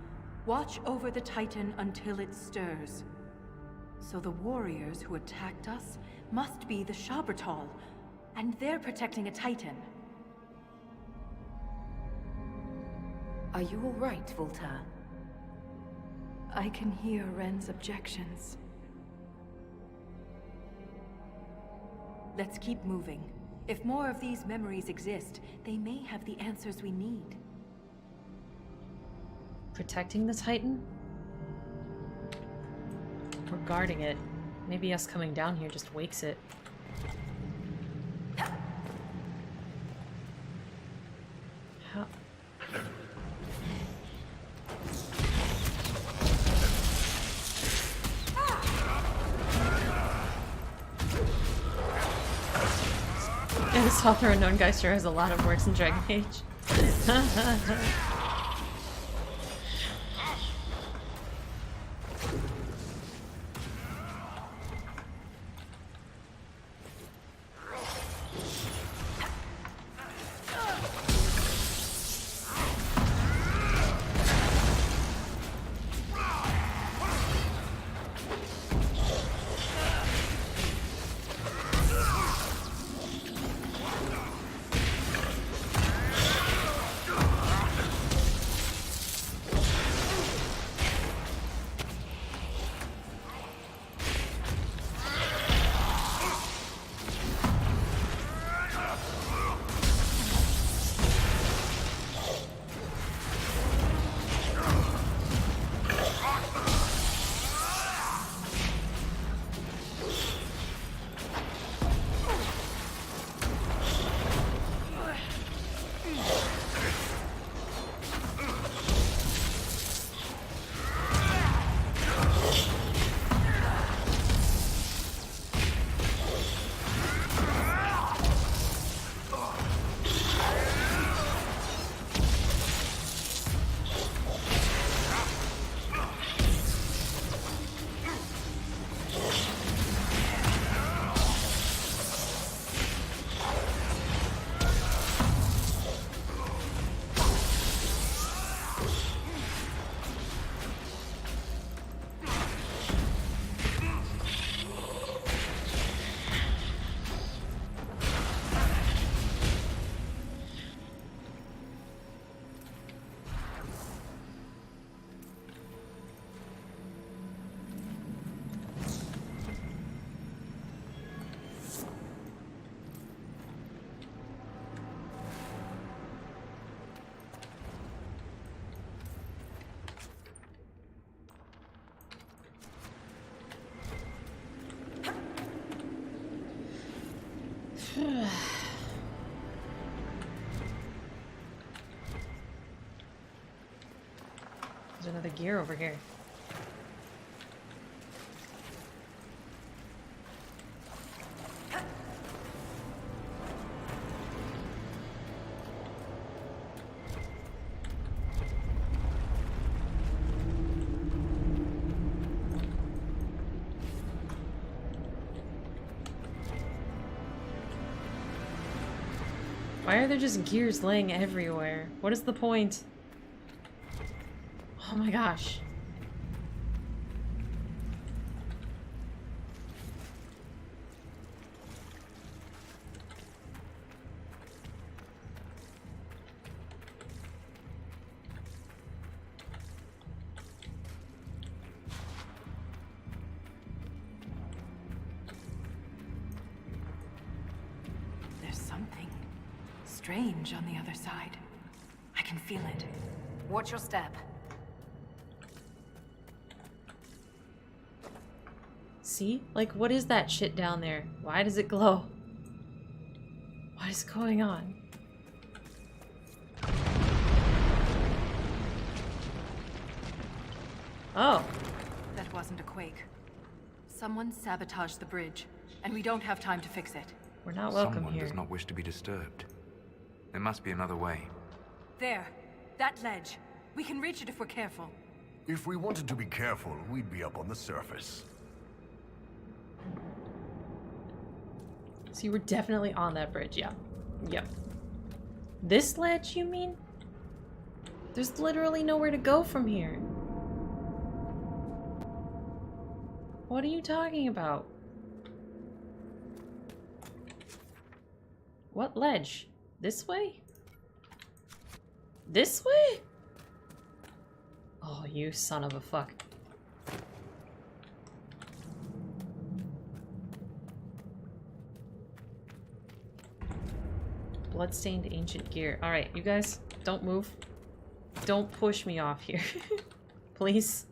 Watch over the Titan until it stirs. So the warriors who attacked us must be the Shabertal, and they're protecting a Titan. Are you all right, Voltaire? I can hear Ren's objections. Let's keep moving. If more of these memories exist, they may have the answers we need. Protecting the Titan? We're guarding it. Maybe us coming down here just wakes it. How? Yeah, this author unknown guy sure has a lot of works in Dragon Age. There's another gear over here. Why are there just gears laying everywhere? What is the point? Oh my gosh. There's something strange on the other side. I can feel it. Watch your step. See? Like, what is that shit down there? Why does it glow? What is going on? Oh. That wasn't a quake. Someone sabotaged the bridge, and we don't have time to fix it. We're not welcome Someone here. does not wish to be disturbed. There must be another way. There. That ledge. We can reach it if we're careful. If we wanted to be careful, we'd be up on the surface. So you were definitely on that bridge, yeah. Yep. This ledge, you mean? There's literally nowhere to go from here. What are you talking about? What ledge? This way? This way? Oh, you son of a fuck. Bloodstained ancient gear. Alright, you guys, don't move. Don't push me off here. Please.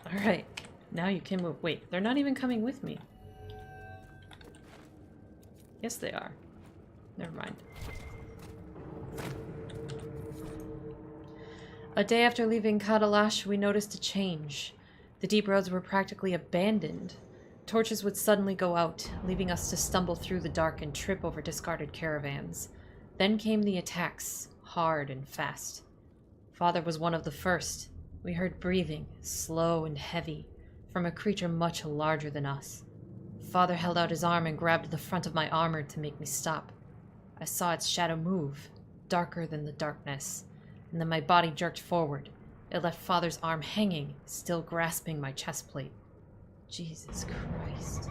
Alright, now you can move. Wait, they're not even coming with me. Yes, they are. Never mind. A day after leaving Dalish, we noticed a change. The deep roads were practically abandoned. Torches would suddenly go out, leaving us to stumble through the dark and trip over discarded caravans. Then came the attacks, hard and fast. Father was one of the first. We heard breathing, slow and heavy, from a creature much larger than us. Father held out his arm and grabbed the front of my armor to make me stop. I saw its shadow move, darker than the darkness, and then my body jerked forward. It left Father's arm hanging, still grasping my chest plate. Jesus Christ.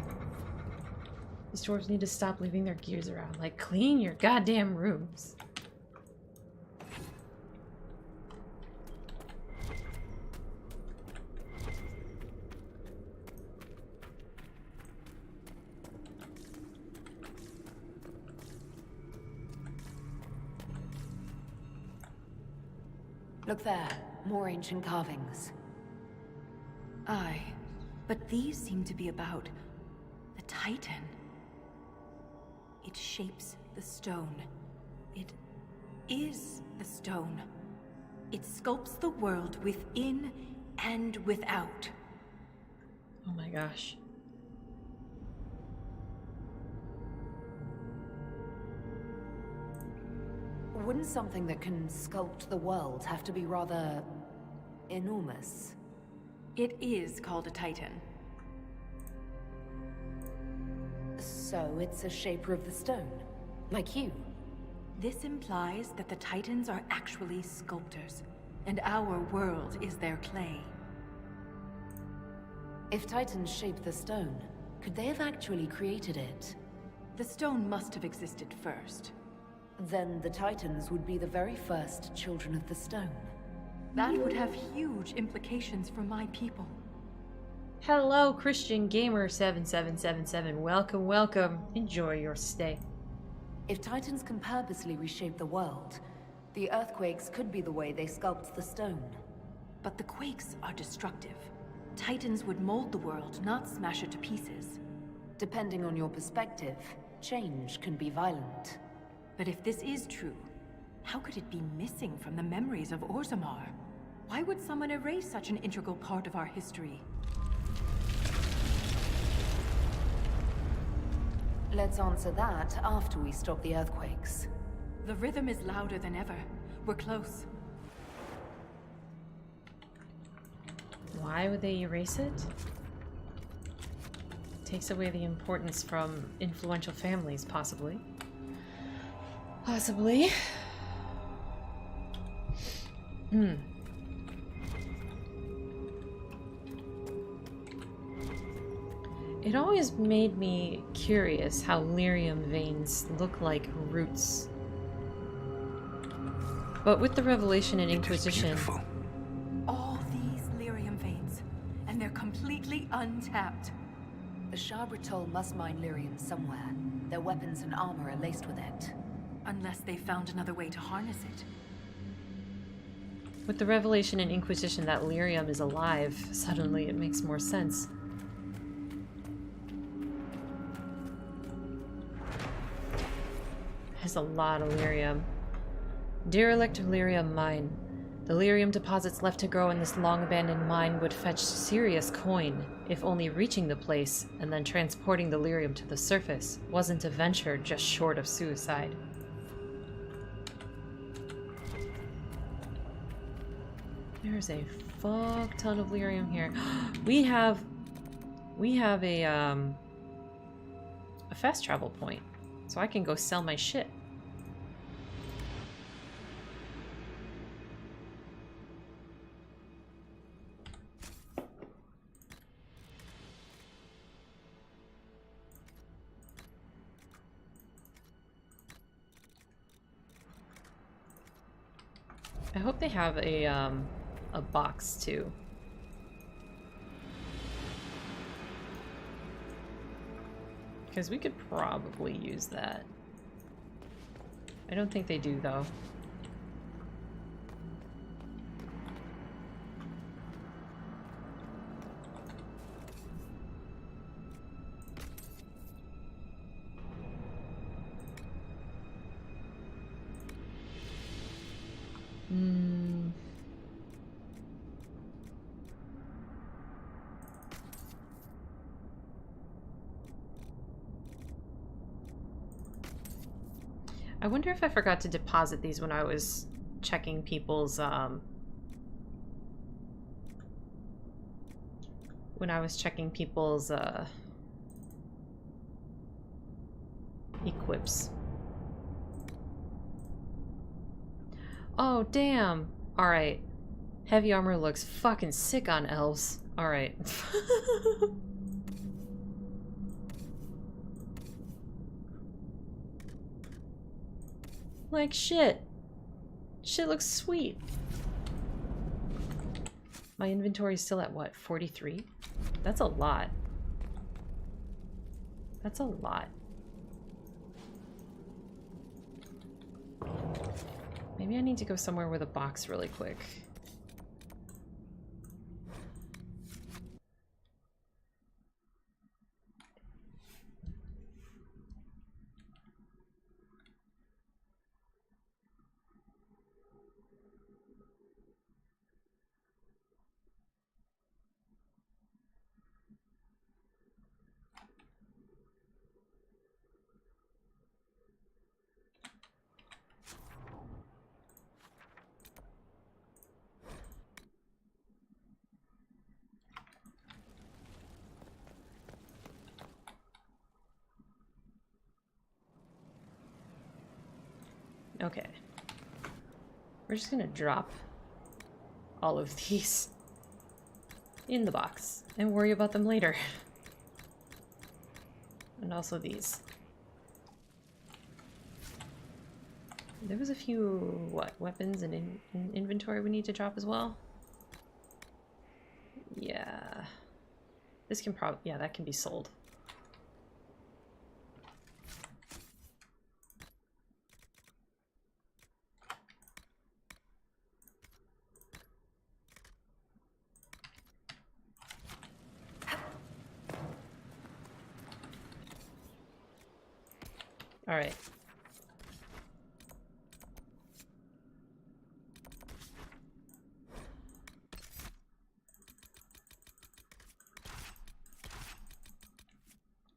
These dwarves need to stop leaving their gears around. Like, clean your goddamn rooms. Look there, more ancient carvings. Aye, but these seem to be about the Titan. It shapes the stone. It is the stone. It sculpts the world within and without. Oh my gosh. Wouldn't something that can sculpt the world have to be rather enormous? It is called a Titan. So it's a shaper of the stone, like you. This implies that the Titans are actually sculptors, and our world is their clay. If Titans shape the stone, could they have actually created it? The stone must have existed first. Then the Titans would be the very first children of the stone. That would have huge implications for my people. Hello, Christian Gamer 7777. Welcome, welcome. Enjoy your stay. If Titans can purposely reshape the world, the earthquakes could be the way they sculpt the stone. But the quakes are destructive. Titans would mold the world, not smash it to pieces. Depending on your perspective, change can be violent. But if this is true, how could it be missing from the memories of Orzammar? Why would someone erase such an integral part of our history? Let's answer that after we stop the earthquakes. The rhythm is louder than ever. We're close. Why would they erase it? Takes away the importance from influential families, possibly. Possibly. It always made me curious how lyrium veins look like roots. But with the Revelation and Inquisition... Beautiful. All these lyrium veins, and they're completely untapped. The Sharbritol must mine lyrium somewhere. Their weapons and armor are laced with it. Unless they found another way to harness it. With the Revelation and Inquisition that lyrium is alive, suddenly it makes more sense. Has a lot of lyrium. Derelict lyrium mine. The lyrium deposits left to grow in this long-abandoned mine would fetch serious coin, if only reaching the place and then transporting the lyrium to the surface wasn't a venture just short of suicide. There's a fuck ton of lyrium here. We have a fast travel point, so I can go sell my shit. I hope they have a box too. Because we could probably use that. I don't think they do though. I wonder if I forgot to deposit these when I was checking people's equips. Oh, damn. All right. Heavy armor looks fucking sick on elves. All right. Like shit. Shit looks sweet. My inventory is still at what, 43? That's a lot. That's a lot. Maybe I need to go somewhere with a box really quick. Okay. We're just gonna drop all of these in the box and worry about them later. And also these. There was a few, what, weapons and in inventory we need to drop as well? Yeah. This can probably, yeah, that can be sold. All right.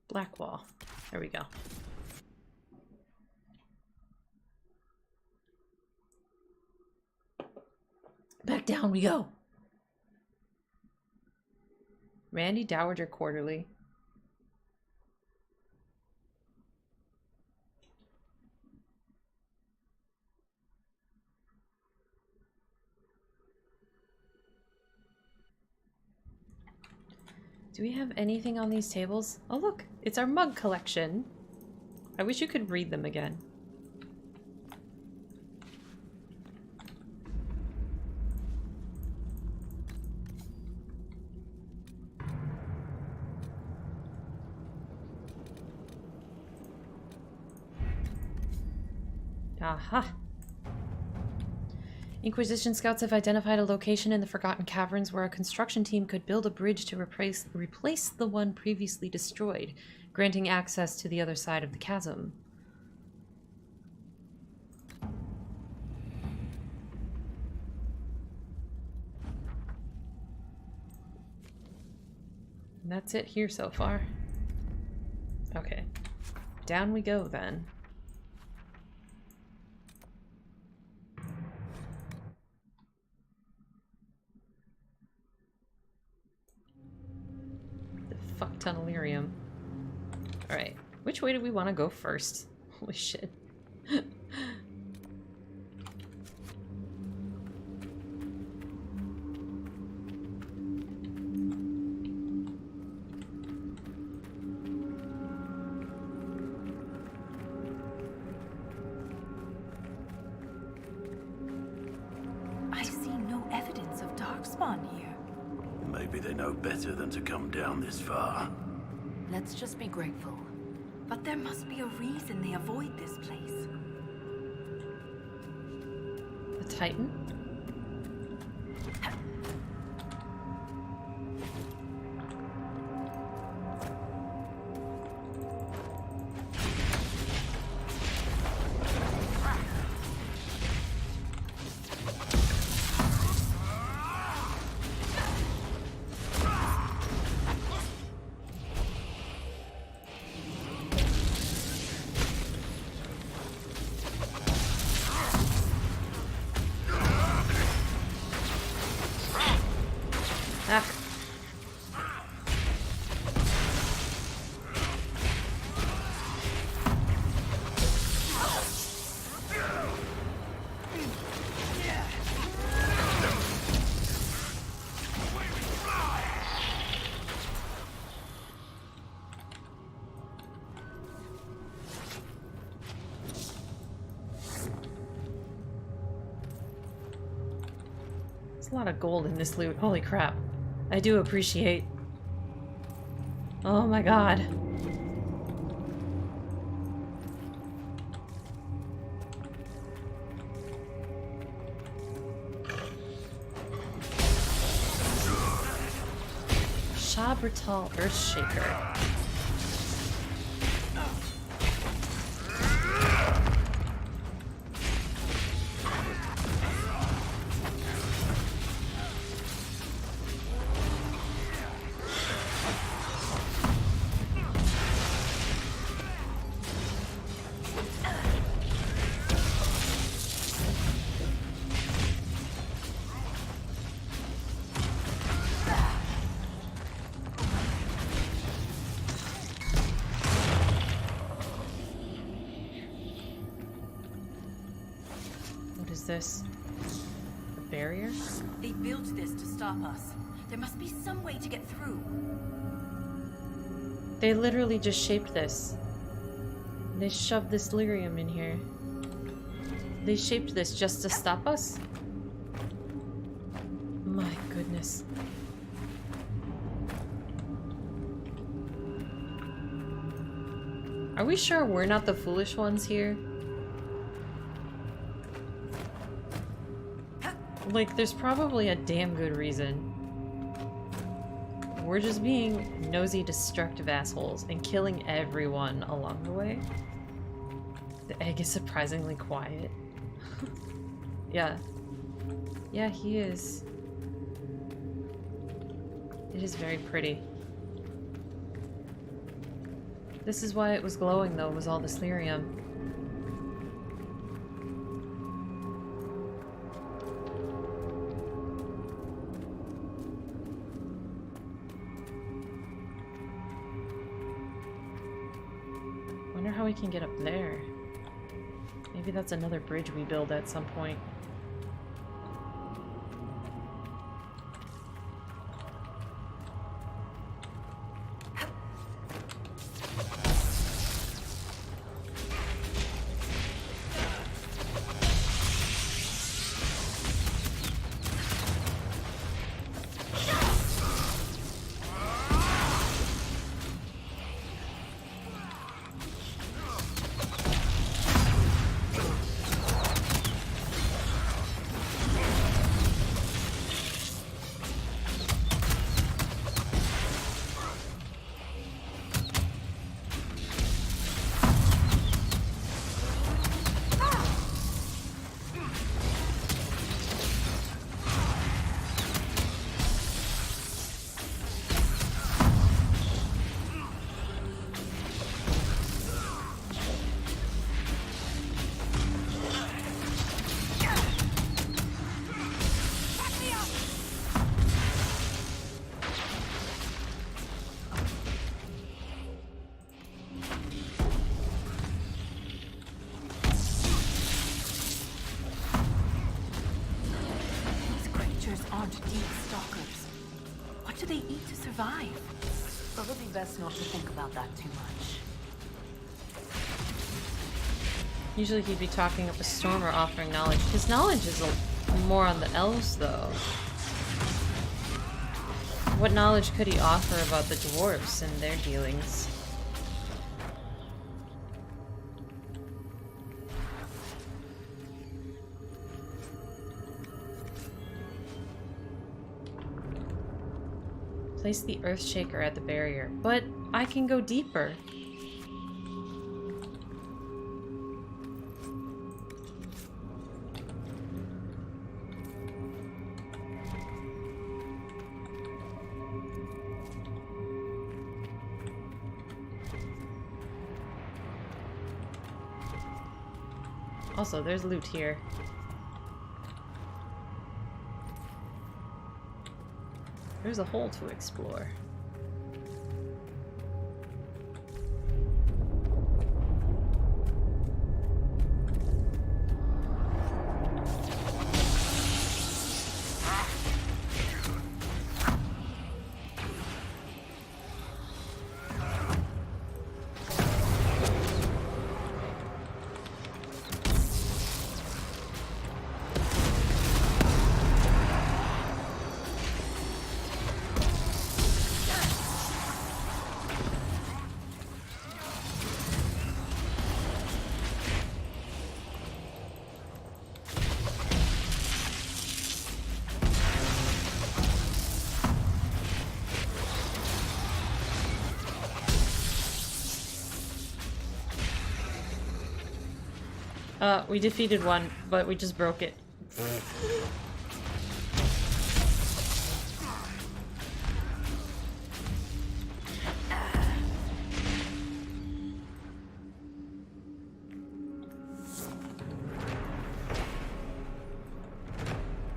Black wall. There we go. Back down we go. Randy Dowager Quarterly. Do we have anything on these tables? Oh look, it's our mug collection. I wish you could read them again. Aha! Inquisition scouts have identified a location in the Forgotten Caverns where a construction team could build a bridge to replace the one previously destroyed, granting access to the other side of the chasm. And that's it here so far. Okay. Down we go then. Fuck tunnelerium. Alright. Which way do we want to go first? Holy shit. Maybe they know better than to come down this far. Let's just be grateful. But there must be a reason they avoid this place. The Titan? Ah. There's a lot of gold in this loot. Holy crap. I do appreciate. Oh my god. Shabrital Earthshaker. This? A barrier? They built this to stop us. There must be some way to get through. They literally just shaped this. They shoved this lyrium in here. They shaped this just to stop us? My goodness. Are we sure we're not the foolish ones here? Like, there's probably a damn good reason. We're just being nosy, destructive assholes and killing everyone along the way. The egg is surprisingly quiet. Yeah. Yeah, he is. It is very pretty. This is why it was glowing, though, was all this lyrium. How we can get up there. Maybe that's another bridge we build at some point. Probably best not to think about that too much. Usually he'd be talking up a storm or offering knowledge. His knowledge is more on the elves, though. What knowledge could he offer about the dwarves and their dealings? Place the Earthshaker at the barrier, but I can go deeper. Also, there's loot here. There's a hole to explore. We defeated one, but we just broke it.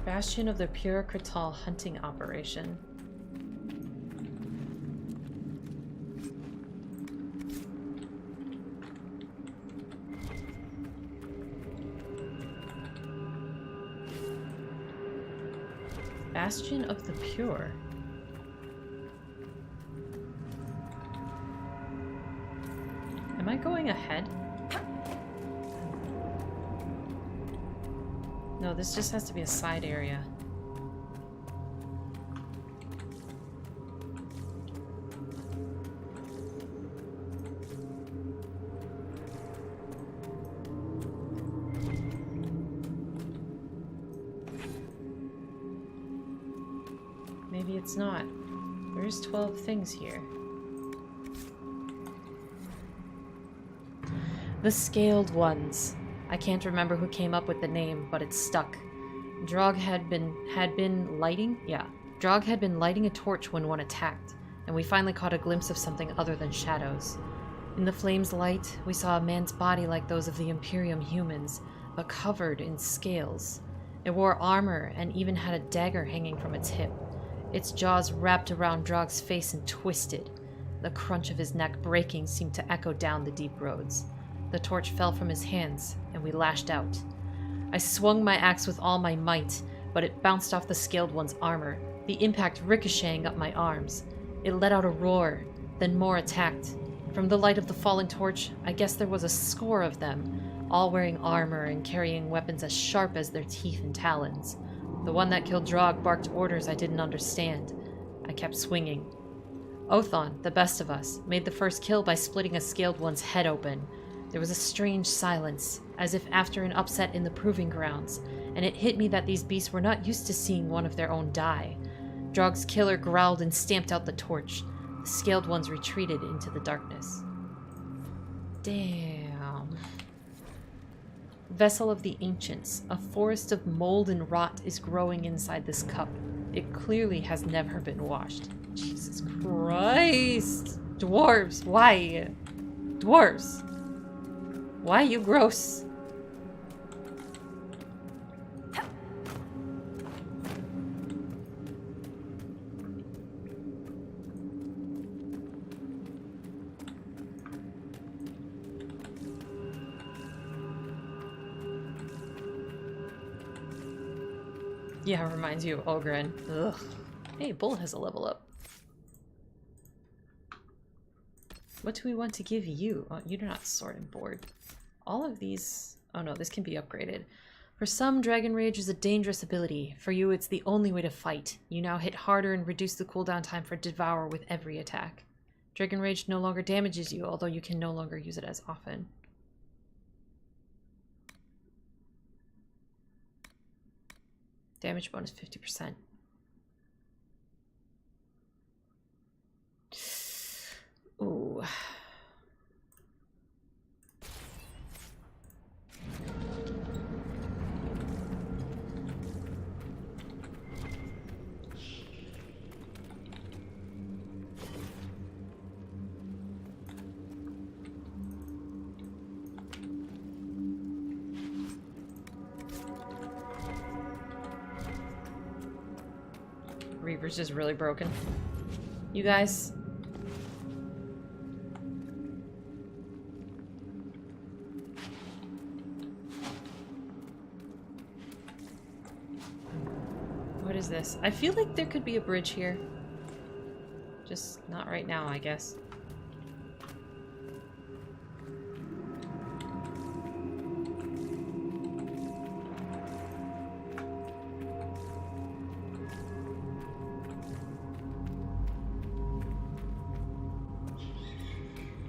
Bastion of the Pure Kratal hunting operation. Bastion of the Pure. Am I going ahead? No, this just has to be a side area. Maybe it's not. There's 12 things here. The Scaled Ones. I can't remember who came up with the name, but it stuck. Drog had been lighting a torch when one attacked, and we finally caught a glimpse of something other than shadows. In the flame's light, we saw a man's body like those of the Imperium humans, but covered in scales. It wore armor and even had a dagger hanging from its hip. Its jaws wrapped around Drog's face and twisted. The crunch of his neck breaking seemed to echo down the deep roads. The torch fell from his hands, and we lashed out. I swung my axe with all my might, but it bounced off the Scaled One's armor, the impact ricocheting up my arms. It let out a roar, then more attacked. From the light of the fallen torch, I guess there was a score of them, all wearing armor and carrying weapons as sharp as their teeth and talons. The one that killed Drog barked orders I didn't understand. I kept swinging. Othon, the best of us, made the first kill by splitting a Scaled One's head open. There was a strange silence, as if after an upset in the proving grounds, and it hit me that these beasts were not used to seeing one of their own die. Drog's killer growled and stamped out the torch. The Scaled Ones retreated into the darkness. Damn. Vessel of the Ancients. A forest of mold and rot is growing inside this cup. It clearly has never been washed. Jesus Christ! Dwarves, why? Dwarves! Why you gross? Yeah, it reminds you of Ogren. Ugh. Hey, Bull has a level up. What do we want to give you? Oh, you're not sword and board. All of these... Oh no, this can be upgraded. For some, Dragon Rage is a dangerous ability. For you, it's the only way to fight. You now hit harder and reduce the cooldown time for Devour with every attack. Dragon Rage no longer damages you, although you can no longer use it as often. Damage bonus 50%. Ooh. Reaper's just really broken. You guys. What is this? I feel like there could be a bridge here. Just not right now, I guess.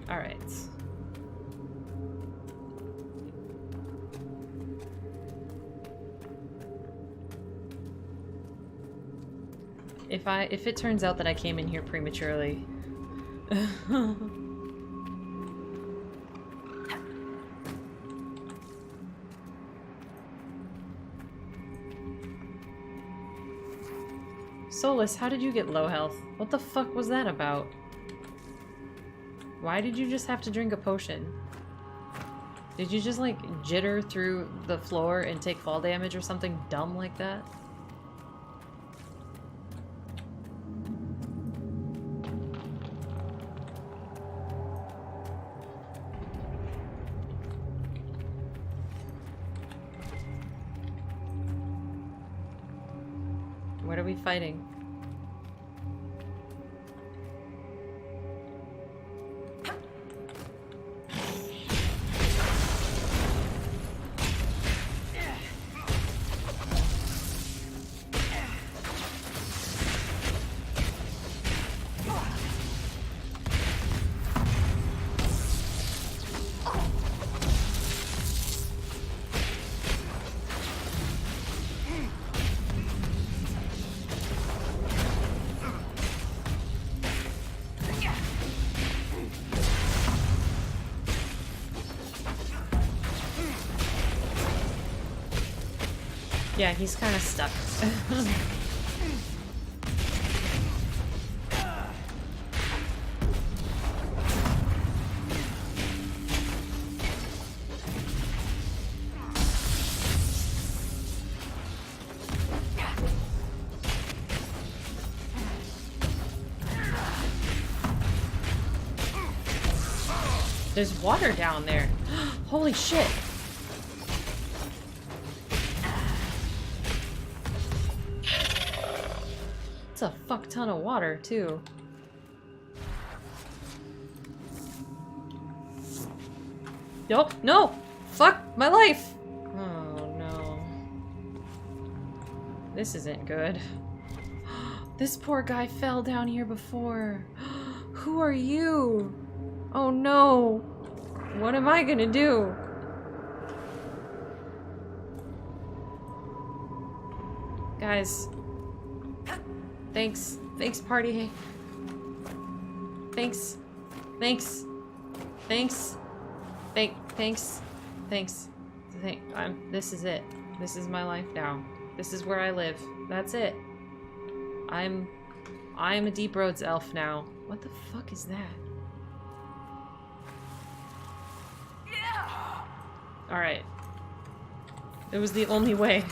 Alright. If it turns out that I came in here prematurely. Solas, how did you get low health? What the fuck was that about? Why did you just have to drink a potion? Did you just like jitter through the floor and take fall damage or something dumb like that? What are we fighting? Yeah, he's kind of stuck. There's water down there. Holy shit. A fuck ton of water too. Yo, no! Fuck my life! Oh no. This isn't good. This poor guy fell down here before. Who are you? Oh no! What am I gonna do? Guys. Thanks. Thanks, party. Thanks. Thanks. Thanks. Thanks. Thanks. This is it. This is my life now. This is where I live. That's it. I'm a Deep Roads elf now. What the fuck is that? Alright. It was the only way.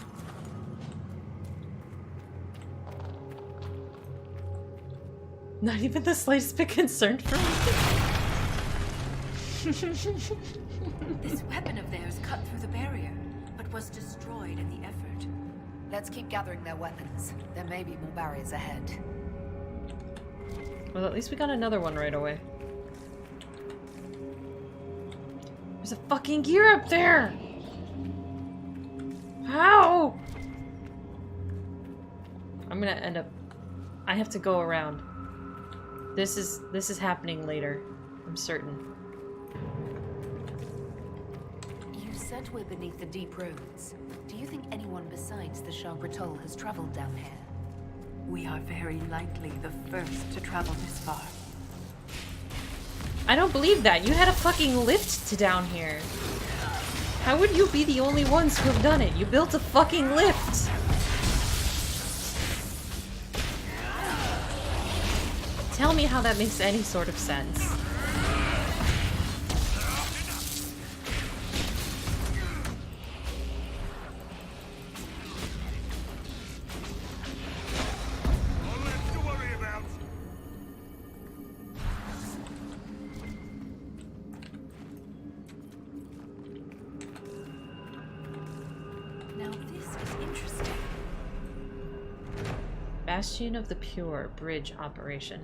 Not even the slightest bit concerned for me. This weapon of theirs cut through the barrier, but was destroyed in the effort. Let's keep gathering their weapons. There may be more barriers ahead. Well, at least we got another one right away. There's a fucking gear up there! How? I'm gonna end up... I have to go around. This is happening later. I'm certain. You said we're beneath the deep roads. Do you think anyone besides the Sharbratol has traveled down here? We are very likely the first to travel this far. I don't believe that. You had a fucking lift to down here. How would you be the only ones who have done it? You built a fucking lift. Tell me how that makes any sort of sense. Bastion of the Pure bridge operation.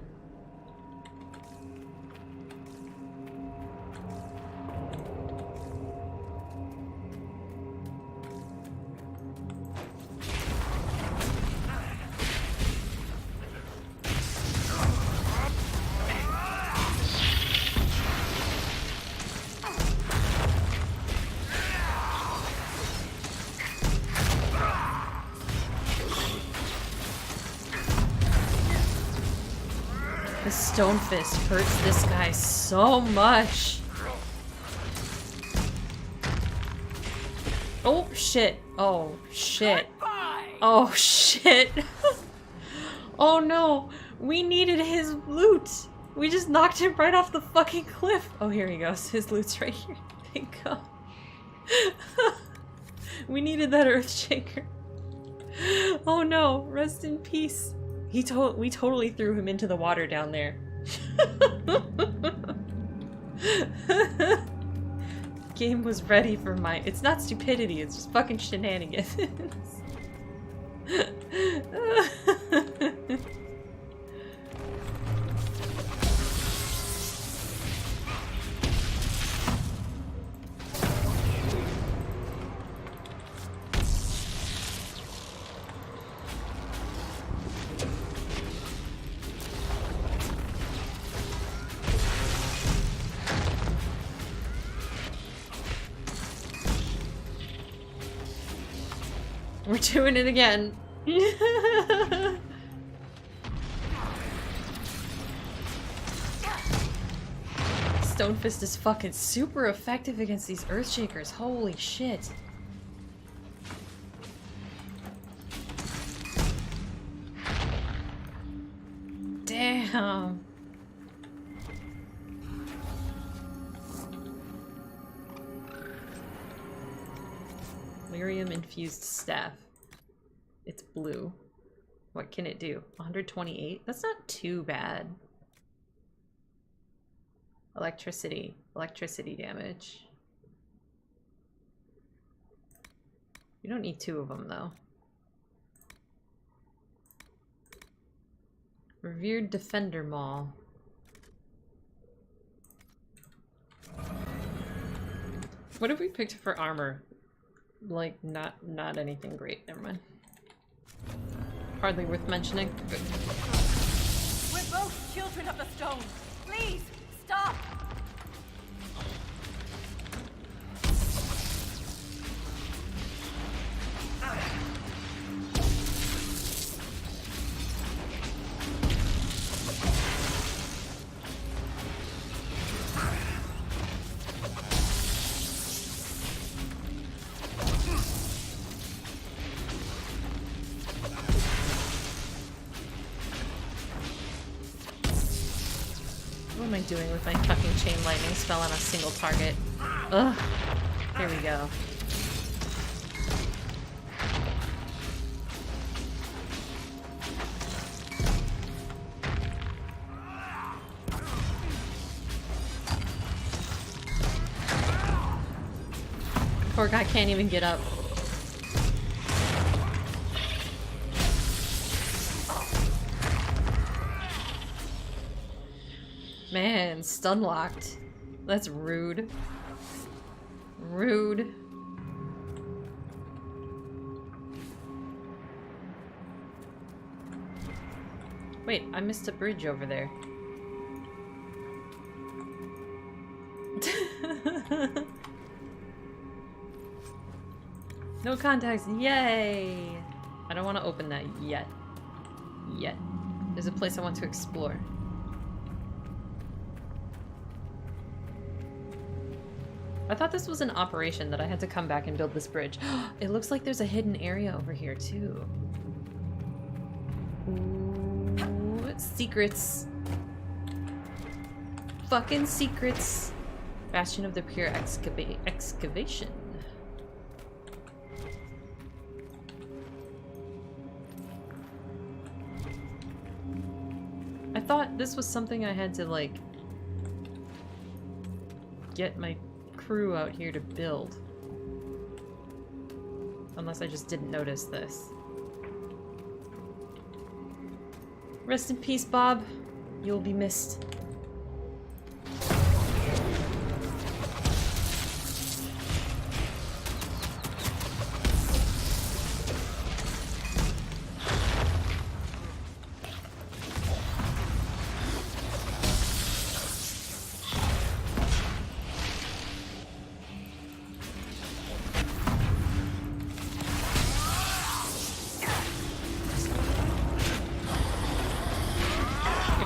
The Stone Fist hurts this guy so much. Oh shit. Oh shit. Oh shit. Oh no. We needed his loot. We just knocked him right off the fucking cliff. Oh, here he goes. His loot's right here. Thank God. We needed that Earthshaker. Oh no. Rest in peace. We totally threw him into the water down there. Game was ready for my... It's not stupidity, it's just fucking shenanigans. We're doing it again. Stonefist is fucking super effective against these Earthshakers. Holy shit. Damn. Lyrium infused staff. It's blue. What can it do? 128? That's not too bad. Electricity. Electricity damage. You don't need two of them though. Revered Defender Maul. What have we picked for armor? Like, not anything great. Never mind. Hardly worth mentioning. We're both children of the stone. Please, stop! What am I doing with my fucking chain lightning spell on a single target? Ugh. Here we go. Poor guy can't even get up. Man, stun locked. That's rude. Rude. Wait, I missed a bridge over there. No contacts, yay! I don't want to open that yet. Yet. There's a place I want to explore. I thought this was an operation that I had to come back and build this bridge. It looks like there's a hidden area over here too. Ooh, secrets. Fucking secrets. Bastion of the Pure Excavation. I thought this was something I had to, like, get my crew out here to build. Unless I just didn't notice this. Rest in peace, Bob. You'll be missed.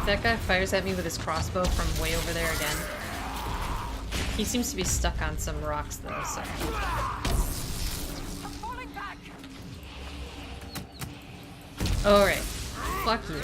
That guy fires at me with his crossbow from way over there again. He seems to be stuck on some rocks though, so... Alright. Fuck you.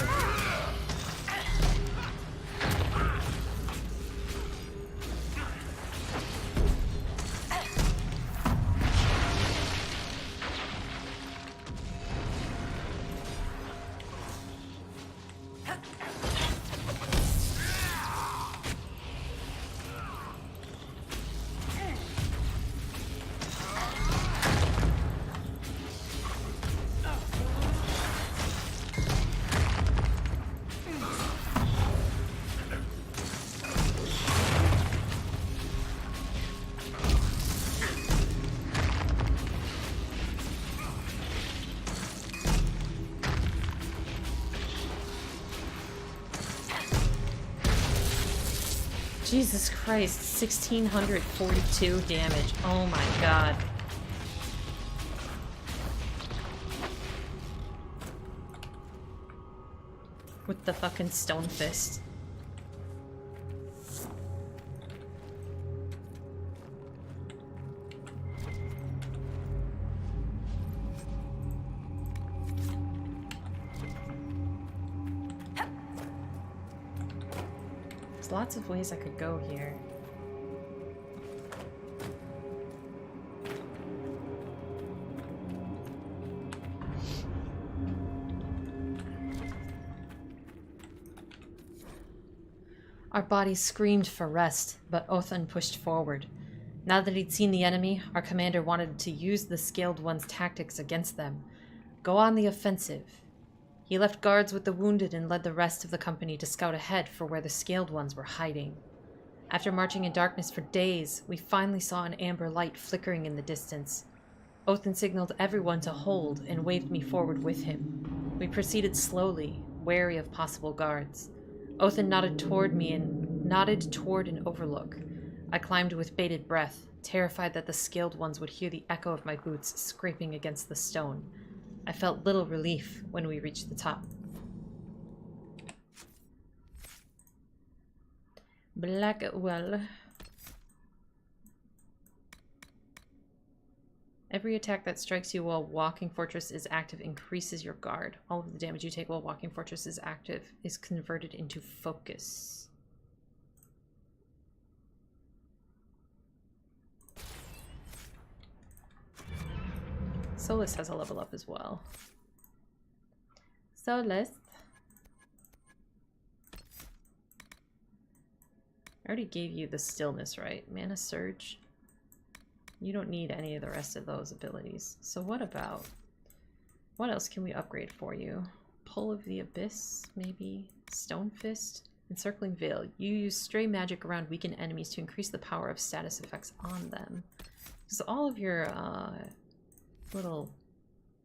Jesus Christ, 1642 damage. Oh my god. With the fucking stone fist. There's lots of ways I could go here. Our bodies screamed for rest, but Othan pushed forward. Now that he'd seen the enemy, our commander wanted to use the Scaled One's tactics against them. Go on the offensive. He left guards with the wounded and led the rest of the company to scout ahead for where the Scaled Ones were hiding. After marching in darkness for days, we finally saw an amber light flickering in the distance. Othan signaled everyone to hold and waved me forward with him. We proceeded slowly, wary of possible guards. Othan nodded toward an overlook. I climbed with bated breath, terrified that the Scaled Ones would hear the echo of my boots scraping against the stone. I felt little relief when we reached the top. Blackwell. Every attack that strikes you while Walking Fortress is active increases your guard. All of the damage you take while Walking Fortress is active is converted into focus. Solas has a level up as well. Solas. I already gave you the stillness, right? Mana Surge. You don't need any of the rest of those abilities. So what else can we upgrade for you? Pull of the Abyss, maybe? Stone Fist? Encircling Veil. You use stray magic around weakened enemies to increase the power of status effects on them. Because all of your little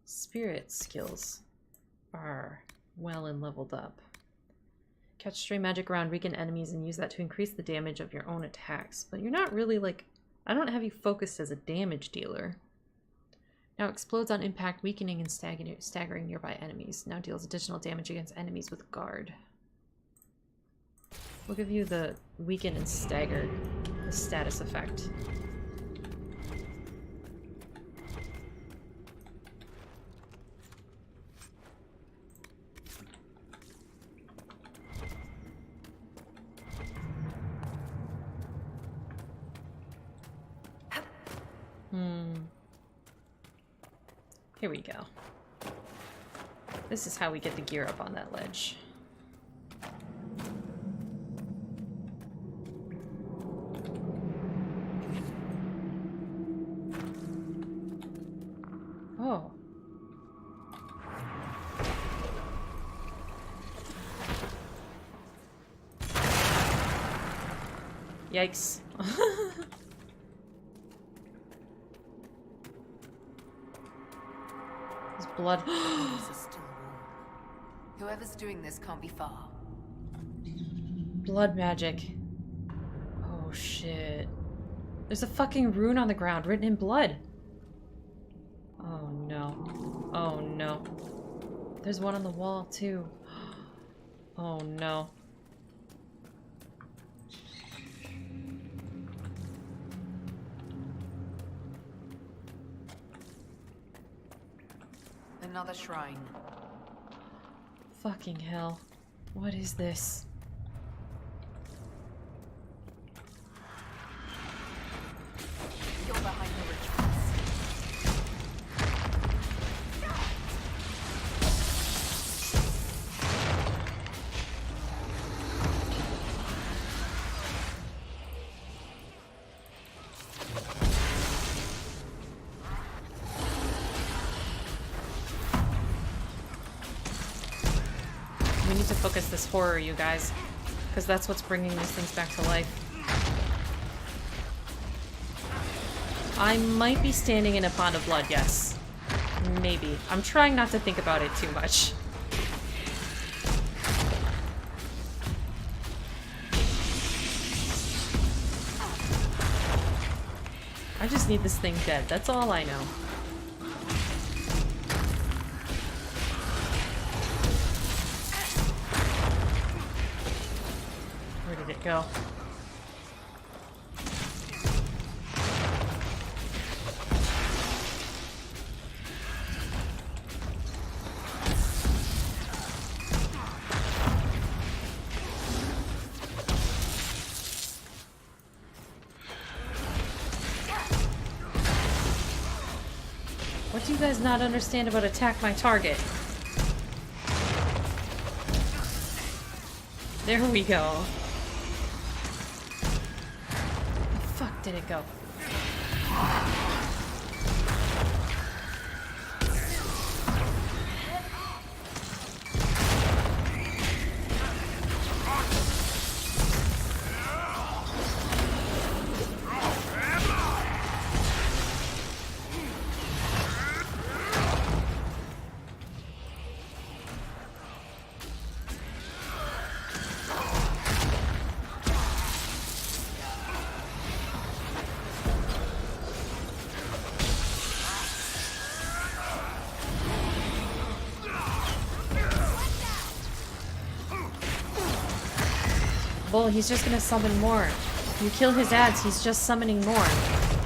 spirit skills are well and leveled up. Catch stray magic around weakened enemies and use that to increase the damage of your own attacks. But you're not really like... I don't have you focused as a damage dealer. Now explodes on impact, weakening and staggering nearby enemies. Now deals additional damage against enemies with guard. We'll give you the weaken and stagger, the status effect. Here we go. This is how we get the gear up on that ledge. Oh. Yikes. Blood. Whoever's doing this can't be far. Blood magic. Oh shit. There's a fucking rune on the ground written in blood. Oh no. Oh no. There's one on the wall too. Oh no. Another shrine. Fucking hell. What is this? You're behind the rituals. We need to focus this horror, you guys. Because that's what's bringing these things back to life. I might be standing in a pond of blood, yes. Maybe. I'm trying not to think about it too much. I just need this thing dead. That's all I know. Where did it go? What do you guys not understand about attack my target? There we go. Where the fuck did it go? Bull, he's just gonna summon more. If you kill his ads, he's just summoning more.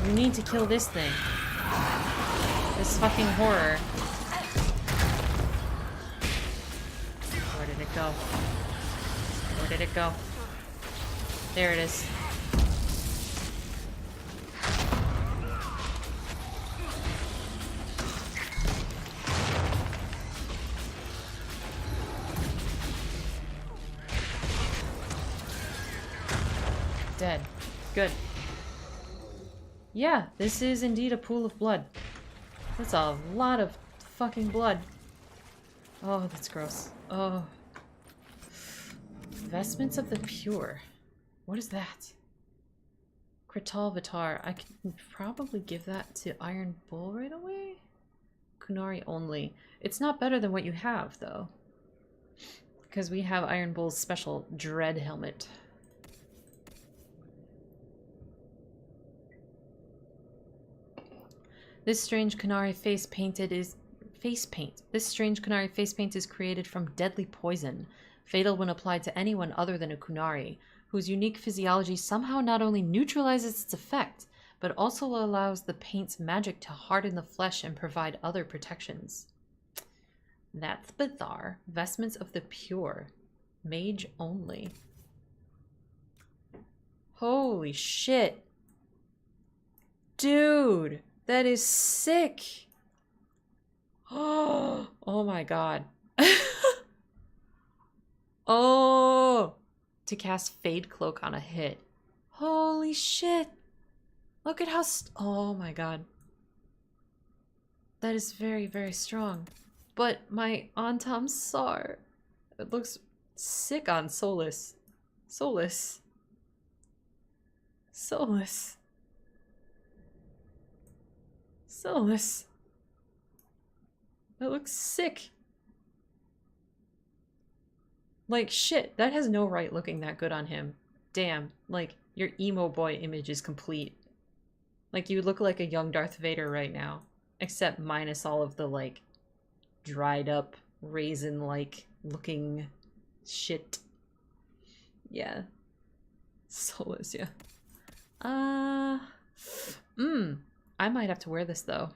You need to kill this thing. This fucking horror. Where did it go? Where did it go? There it is. Dead. Good. Yeah, this is indeed a pool of blood. That's a lot of fucking blood. Oh, that's gross. Oh. Vestments of the Pure. What is that? Krital Vitar. I can probably give that to Iron Bull right away? Kunari only. It's not better than what you have, though. Because we have Iron Bull's special Dread Helmet. This strange Kunari face paint is created from deadly poison, fatal when applied to anyone other than a Kunari, whose unique physiology somehow not only neutralizes its effect, but also allows the paint's magic to harden the flesh and provide other protections. That's bizarre. Vestments of the pure. Mage only. Holy shit. Dude, that is sick. Oh my god. Oh, to cast Fade Cloak on a hit. Holy shit. Look at how oh my god. That is very, very strong. But my Antam Sar, it looks sick on Solas. Solas. Solas. Solas. That looks sick. Like, shit, that has no right looking that good on him. Damn, like, your emo boy image is complete. Like, you look like a young Darth Vader right now. Except minus all of the, like, dried up, raisin-like looking shit. Yeah. Solas, yeah. I might have to wear this, though.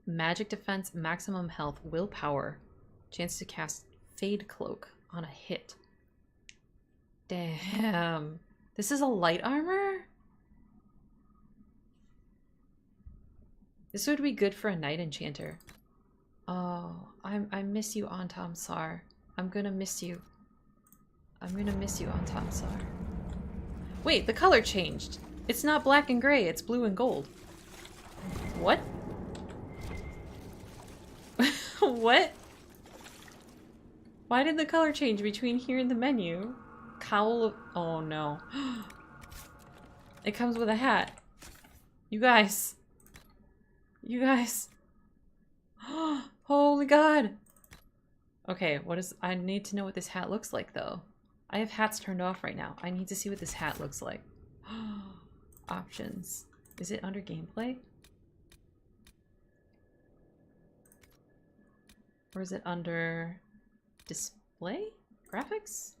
Magic defense, maximum health, willpower. Chance to cast Fade Cloak on a hit. Damn. This is a light armor? This would be good for a Night Enchanter. Oh, I miss you, Antam Sar. I'm gonna miss you. I'm gonna miss you, Antam Sar. Wait, the color changed. It's not black and gray, it's blue and gold. What? What? Why did the color change between here and the menu? Cowl of... Oh no. It comes with a hat. You guys. You guys. Holy god. Okay, what is... I need to know what this hat looks like, though. I have hats turned off right now. I need to see what this hat looks like. Options. Is it under gameplay? Or is it under display? Graphics?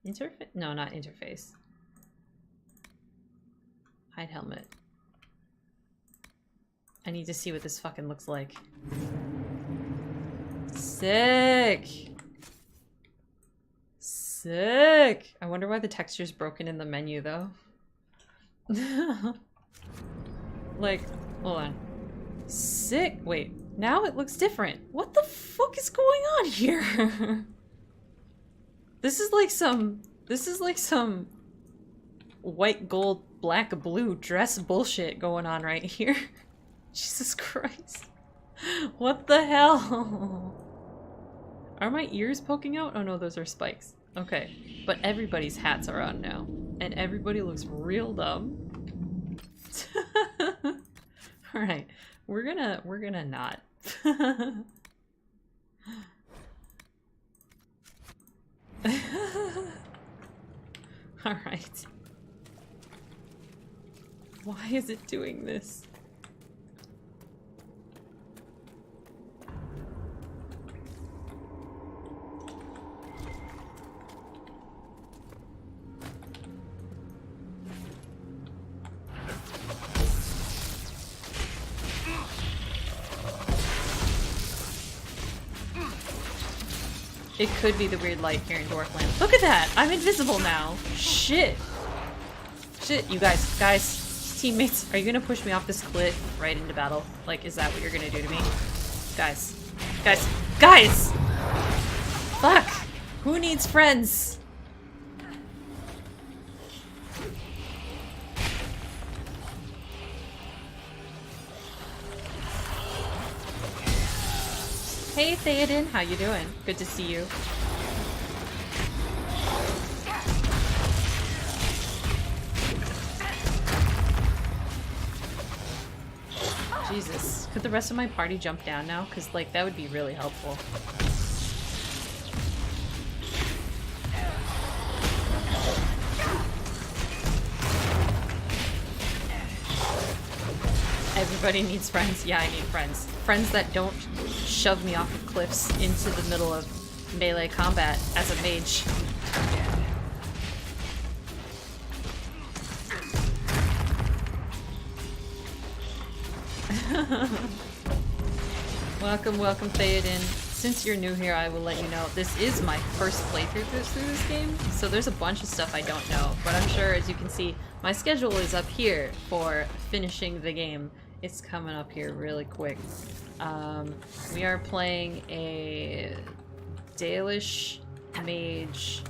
Interface? No, not interface. Hide helmet. I need to see what this fucking looks like. Sick! Sick! I wonder why the texture's broken in the menu, though. Like, hold on. Sick! Wait, now it looks different. What the fuck is going on here? This is like some white, gold, black, blue dress bullshit going on right here. Jesus Christ. What the hell? Are my ears poking out? Oh no, those are spikes. Okay, but everybody's hats are on now. And everybody looks real dumb. Alright, we're gonna not. Alright. Why is it doing this? It could be the weird light here in Dwarfland. Look at that! I'm invisible now! Shit! Shit, you guys, teammates, are you gonna push me off this cliff right into battle? Like, is that what you're gonna do to me? Guys. Fuck! Who needs friends? Hey Theoden, how you doing? Good to see you. Jesus. Could the rest of my party jump down now? Because, like, that would be really helpful. Everybody needs friends. Yeah, I need friends. Friends that don't shove me off of cliffs into the middle of melee combat as a mage. Welcome, welcome, Theoden. Since you're new here, I will let you know, this is my first playthrough through this game, so there's a bunch of stuff I don't know, but I'm sure, as you can see, my schedule is up here for finishing the game. It's coming up here really quick. We are playing a Dalish Mage,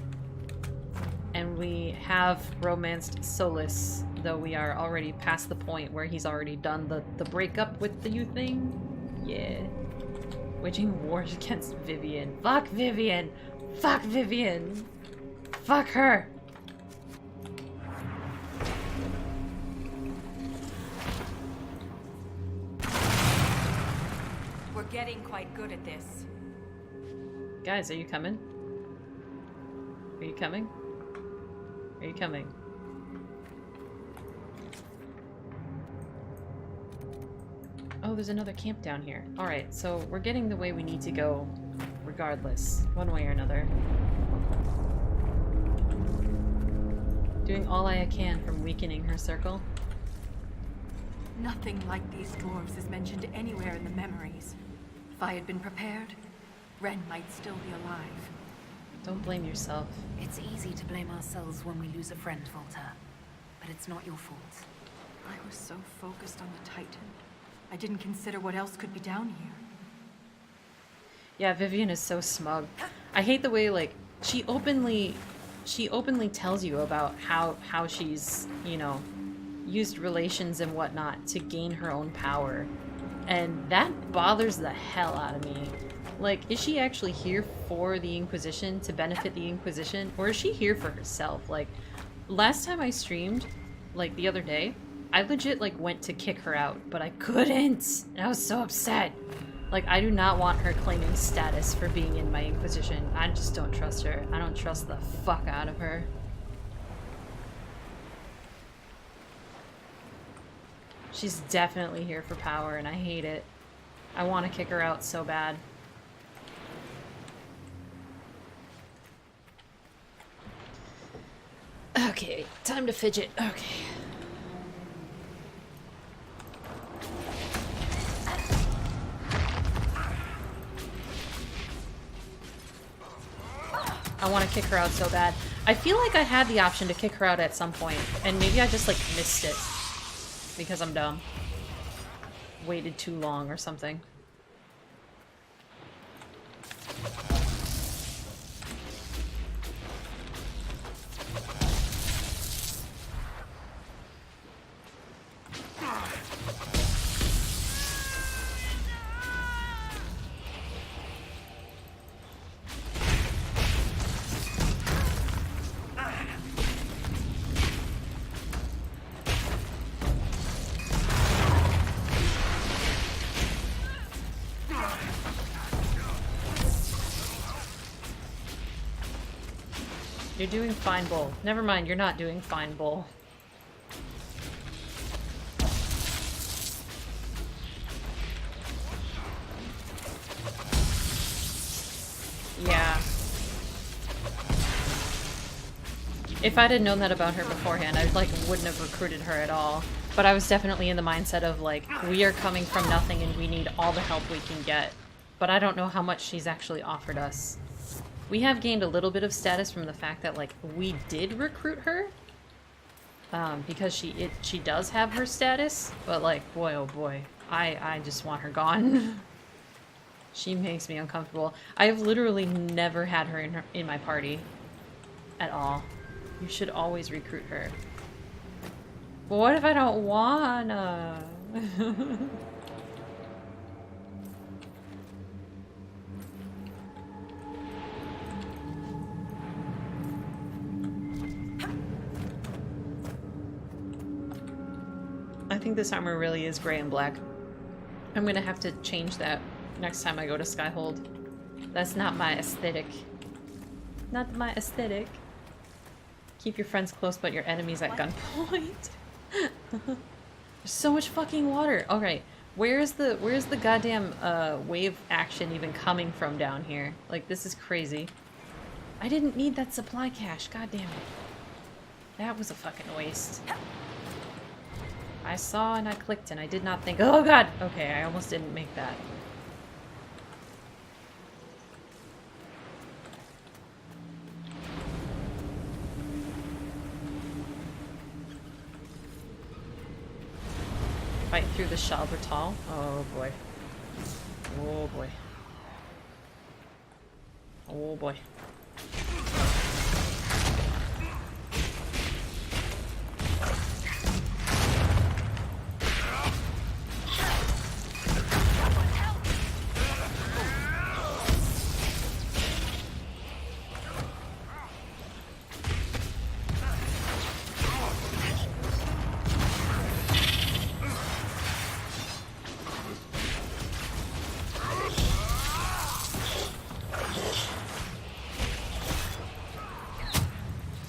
and we have romanced Solas, though we are already past the point where he's already done the breakup with the you thing. Yeah. Waging wars against Vivian. Fuck Vivian! Fuck Vivian! Fuck her! We're getting quite good at this. Guys, are you coming? Are you coming? Are you coming? Oh, there's another camp down here. Alright, so we're getting the way we need to go regardless, one way or another. Doing all I can from weakening her circle. Nothing like these dwarves is mentioned anywhere in the memories. If I had been prepared, Ren might still be alive. Don't blame yourself. It's easy to blame ourselves when we lose a friend, Volta. But it's not your fault. I was so focused on the Titan. I didn't consider what else could be down here. Yeah, Vivian is so smug. I hate the way, like, she openly tells you about how she's, you know, used relations and whatnot to gain her own power. And that bothers the hell out of me. Like, is she actually here for the Inquisition, to benefit the Inquisition? Or is she here for herself? Like, last time I streamed, like, the other day, I legit, like, went to kick her out, but I couldn't! And I was so upset! Like, I do not want her claiming status for being in my Inquisition. I just don't trust her. I don't trust the fuck out of her. She's definitely here for power, and I hate it. I want to kick her out so bad. Okay, time to fidget. Okay. I want to kick her out so bad. I feel like I had the option to kick her out at some point, and maybe I just, like, missed it. Because I'm dumb. Waited too long or something. You're doing fine, Bull. Never mind, you're not doing fine, Bull. Yeah. If I'd have known that about her beforehand, I, like, wouldn't have recruited her at all. But I was definitely in the mindset of, like, we are coming from nothing and we need all the help we can get. But I don't know how much she's actually offered us. We have gained a little bit of status from the fact that, like, we did recruit her. Because she does have her status. But, like, boy oh boy. I just want her gone. She makes me uncomfortable. I have literally never had her in my party. At all. You should always recruit her. But what if I don't wanna? I think this armor really is gray and black. I'm gonna have to change that next time I go to Skyhold. That's not my aesthetic. Not my aesthetic. Keep your friends close but your enemies at gunpoint. There's so much fucking water. Alright, where's the goddamn wave action even coming from down here? Like, this is crazy. I didn't need that supply cache, god damn it. That was a fucking waste. I saw and I clicked and I did not think, oh god! Okay, I almost didn't make that. Fight through the Shalbertal. Oh boy. Oh boy. Oh boy.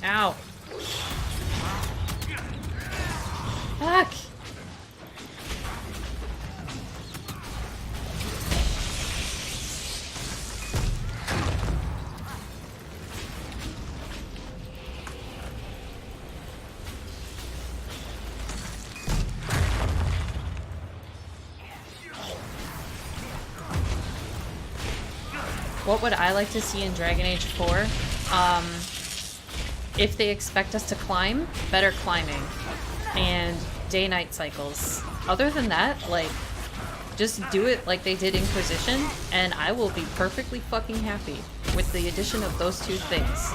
Ow. Fuck. What would I like to see in Dragon Age 4? If they expect us to climb, better climbing. And day-night cycles. Other than that, like, just do it like they did Inquisition, and I will be perfectly fucking happy with the addition of those two things.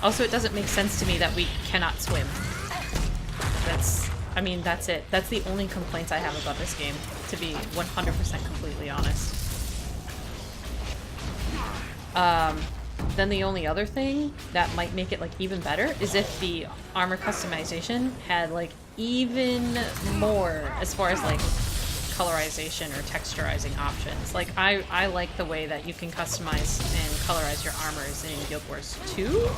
Also, it doesn't make sense to me that we cannot swim. I mean, that's it. That's the only complaints I have about this game, to be 100% completely honest. Then the only other thing that might make it like even better is if the armor customization had like even more as far as like colorization or texturizing options. Like I like the way that you can customize and colorize your armors in Guild Wars 2.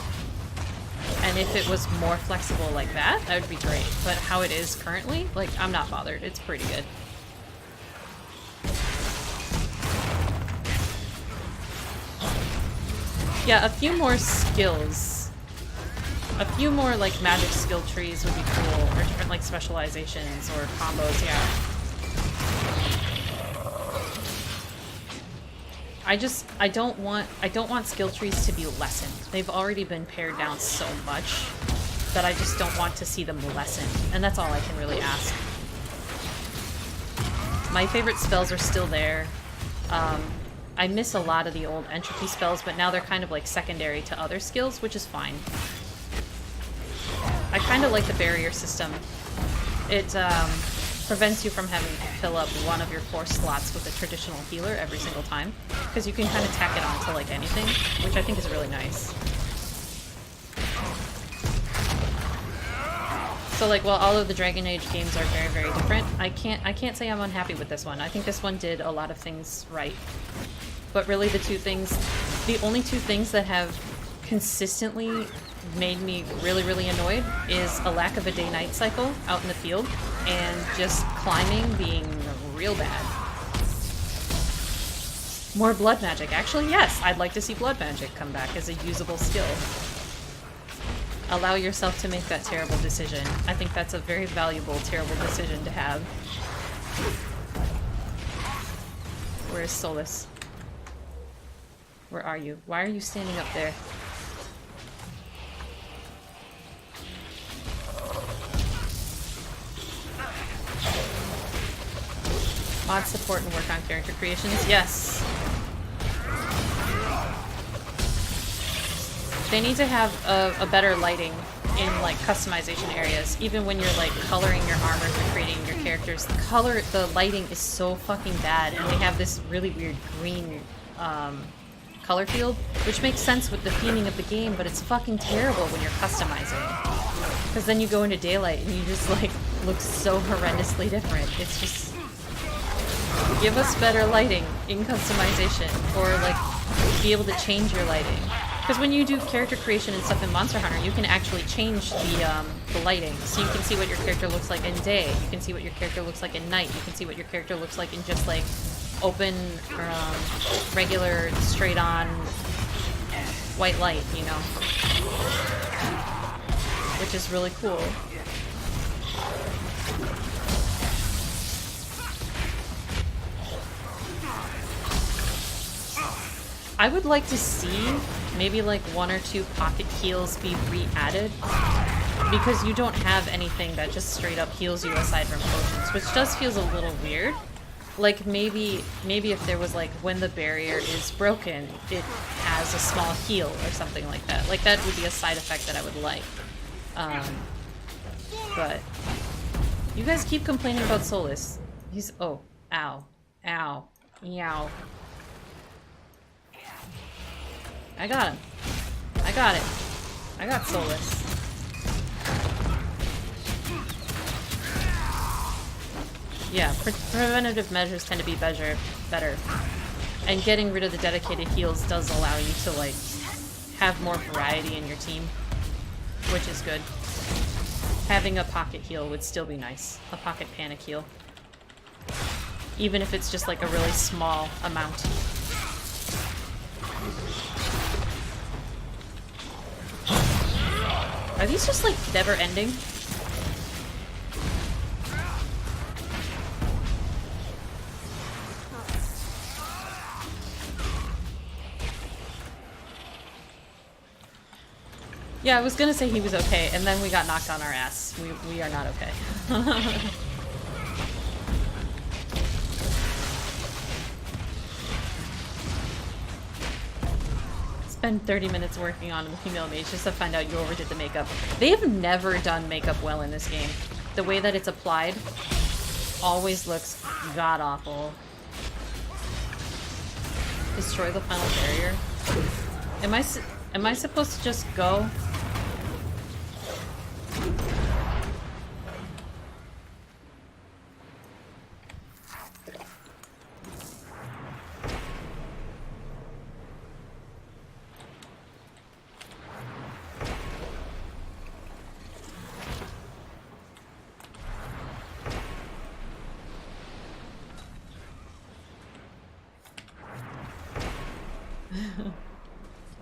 And if it was more flexible like that, that would be great. But how it is currently, like, I'm not bothered. It's pretty good. Yeah, a few more skills. A few more, like, magic skill trees would be cool. Or different, like, specializations or combos, yeah. I don't want skill trees to be lessened. They've already been pared down so much that I just don't want to see them lessened. And that's all I can really ask. My favorite spells are still there. I miss a lot of the old entropy spells, but now they're kind of like secondary to other skills, which is fine. I kind of like the barrier system. It prevents you from having to fill up one of your 4 slots with a traditional healer every single time, because you can kind of tack it onto like anything, which I think is really nice. So like, while all of the Dragon Age games are very, very different, I can't say I'm unhappy with this one. I think this one did a lot of things right. But really the only two things that have consistently made me really, really annoyed is a lack of a day-night cycle out in the field and just climbing being real bad. More blood magic. Actually, yes, I'd like to see blood magic come back as a usable skill. Allow yourself to make that terrible decision. I think that's a very valuable, terrible decision to have. Where is Solas? Where are you? Why are you standing up there? Mod support and work on character creations? Yes. They need to have a better lighting in like customization areas. Even when you're like coloring your armors or creating your characters, the lighting is so fucking bad, and they have this really weird green color field, which makes sense with the theming of the game, but it's fucking terrible when you're customizing. Because then you go into daylight and you just like look so horrendously different. It's just... Give us better lighting in customization, or like be able to change your lighting. Because when you do character creation and stuff in Monster Hunter, you can actually change the lighting. So you can see what your character looks like in day. You can see what your character looks like in night. You can see what your character looks like in just like open or regular, straight on white light, you know, which is really cool. I would like to see maybe like 1 or 2 pocket heals be re-added, because you don't have anything that just straight up heals you aside from potions, which does feels a little weird. Like maybe if there was like when the barrier is broken, it has a small heal or something like that. Like that would be a side effect that I would like. But you guys keep complaining about Solas. He's ow, ow, meow. I got him. I got it. I got Solas. Yeah, preventative measures tend to be better. And getting rid of the dedicated heals does allow you to, like, have more variety in your team, which is good. Having a pocket heal would still be nice. A pocket panic heal. Even if it's just, like, a really small amount. Are these just, like, never-ending? Yeah, I was gonna say he was okay, and then we got knocked on our ass. We are not okay. Spend 30 minutes working on the female mage just to find out you overdid the makeup. They've never done makeup well in this game. The way that it's applied always looks god-awful. Destroy the final barrier? Am I supposed to just go?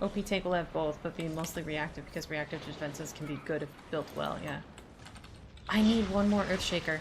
OP tank will have both, but be mostly reactive because reactive defenses can be good if built well, yeah. I need one more Earthshaker.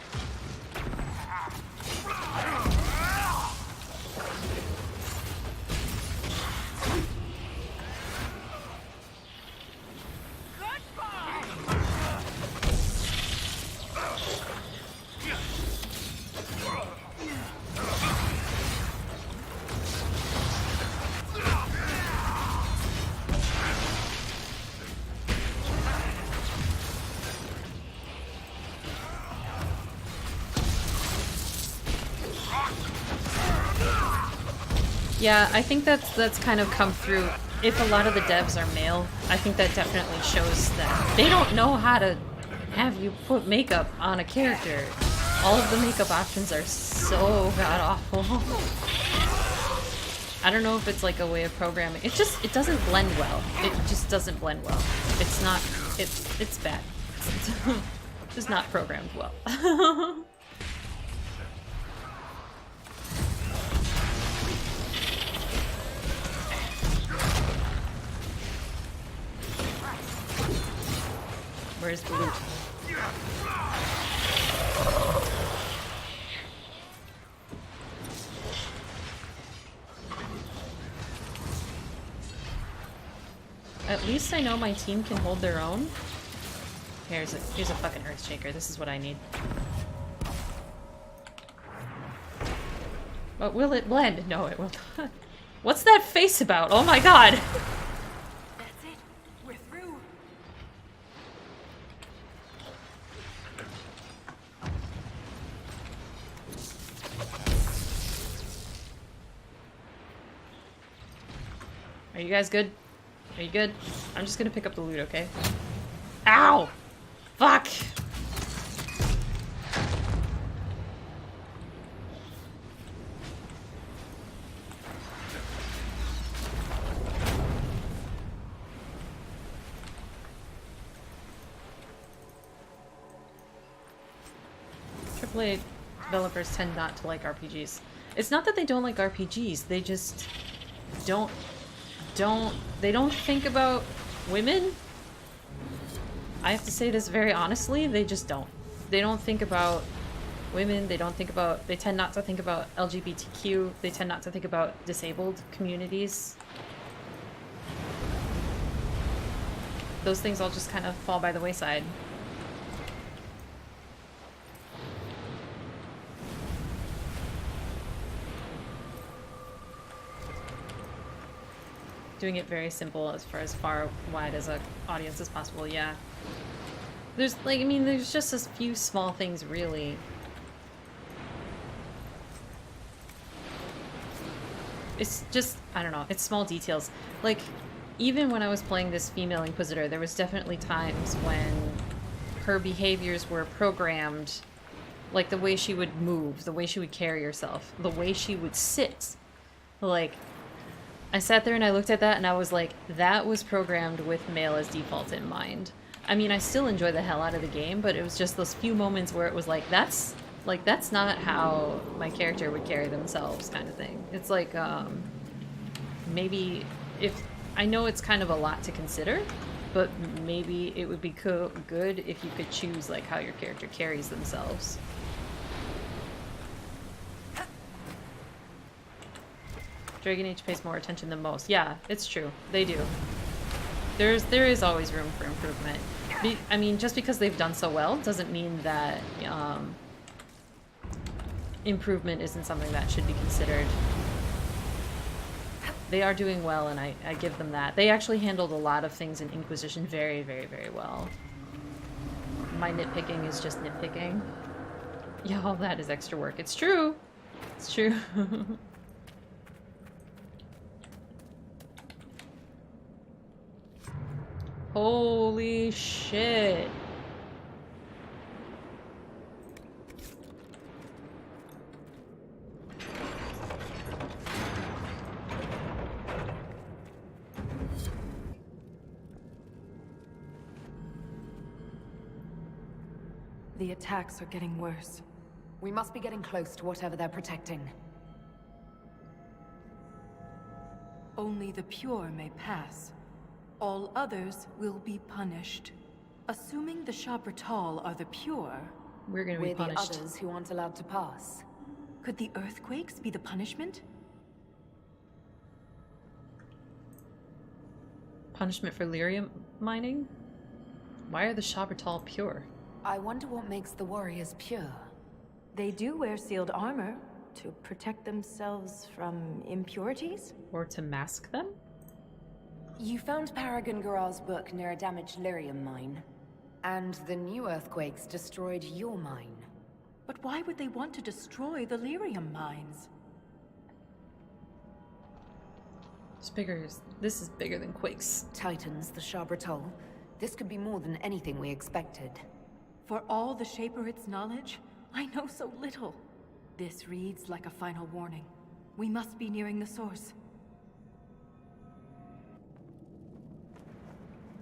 Yeah, I think that's kind of come through. If a lot of the devs are male, I think that definitely shows that they don't know how to have you put makeup on a character. All of the makeup options are so god-awful. I don't know if it's like a way of programming. It doesn't blend well. It just doesn't blend well. It's not, it's bad. It's just not programmed well. Where's the loot? At least I know my team can hold their own. Here's a fucking Earthshaker. This is what I need. But will it blend? No, it will not. What's that face about? Oh my god! That's it. We're through. Are you guys good? Are you good? I'm just gonna pick up the loot, okay? Ow! Fuck! AAA developers tend not to like RPGs. It's not that they don't like RPGs, they just they don't think about women. I have to say this very honestly, they just don't. They don't think about women, they tend not to think about LGBTQ, they tend not to think about disabled communities. Those things all just kind of fall by the wayside. Doing it very simple as far wide as an audience as possible, yeah. There's, like, I mean, there's just a few small things, really. It's just, I don't know, it's small details. Like, even when I was playing this female Inquisitor, there was definitely times when her behaviors were programmed, like the way she would move, the way she would carry herself, the way she would sit. Like, I sat there and I looked at that and I was like, that was programmed with male as default in mind. I mean, I still enjoy the hell out of the game, but it was just those few moments where it was like, that's not how my character would carry themselves, kind of thing. It's like, maybe if, I know it's kind of a lot to consider, but maybe it would be good if you could choose, like, how your character carries themselves. Dragon Age pays more attention than most. Yeah, it's true. They do. There is always room for improvement. I mean, just because they've done so well doesn't mean that improvement isn't something that should be considered. They are doing well, and I give them that. They actually handled a lot of things in Inquisition very, very, very well. My nitpicking is just nitpicking. Yeah, all that is extra work. It's true. It's true. Holy shit. The attacks are getting worse. We must be getting close to whatever they're protecting. Only the pure may pass. All others will be punished. Assuming the Shabratal are the pure, we're gonna be punished. We're the others who aren't allowed to pass. Could the earthquakes be the punishment? Punishment for lyrium mining? Why are the Shabratal pure? I wonder what makes the warriors pure. They do wear sealed armor to protect themselves from impurities? Or to mask them? You found Paragon Garal's book near a damaged lyrium mine. And the new earthquakes destroyed your mine. But why would they want to destroy the lyrium mines? This is bigger than quakes. Titans, the Shabratal. This could be more than anything we expected. For all the Shaperit's knowledge, I know so little. This reads like a final warning. We must be nearing the source.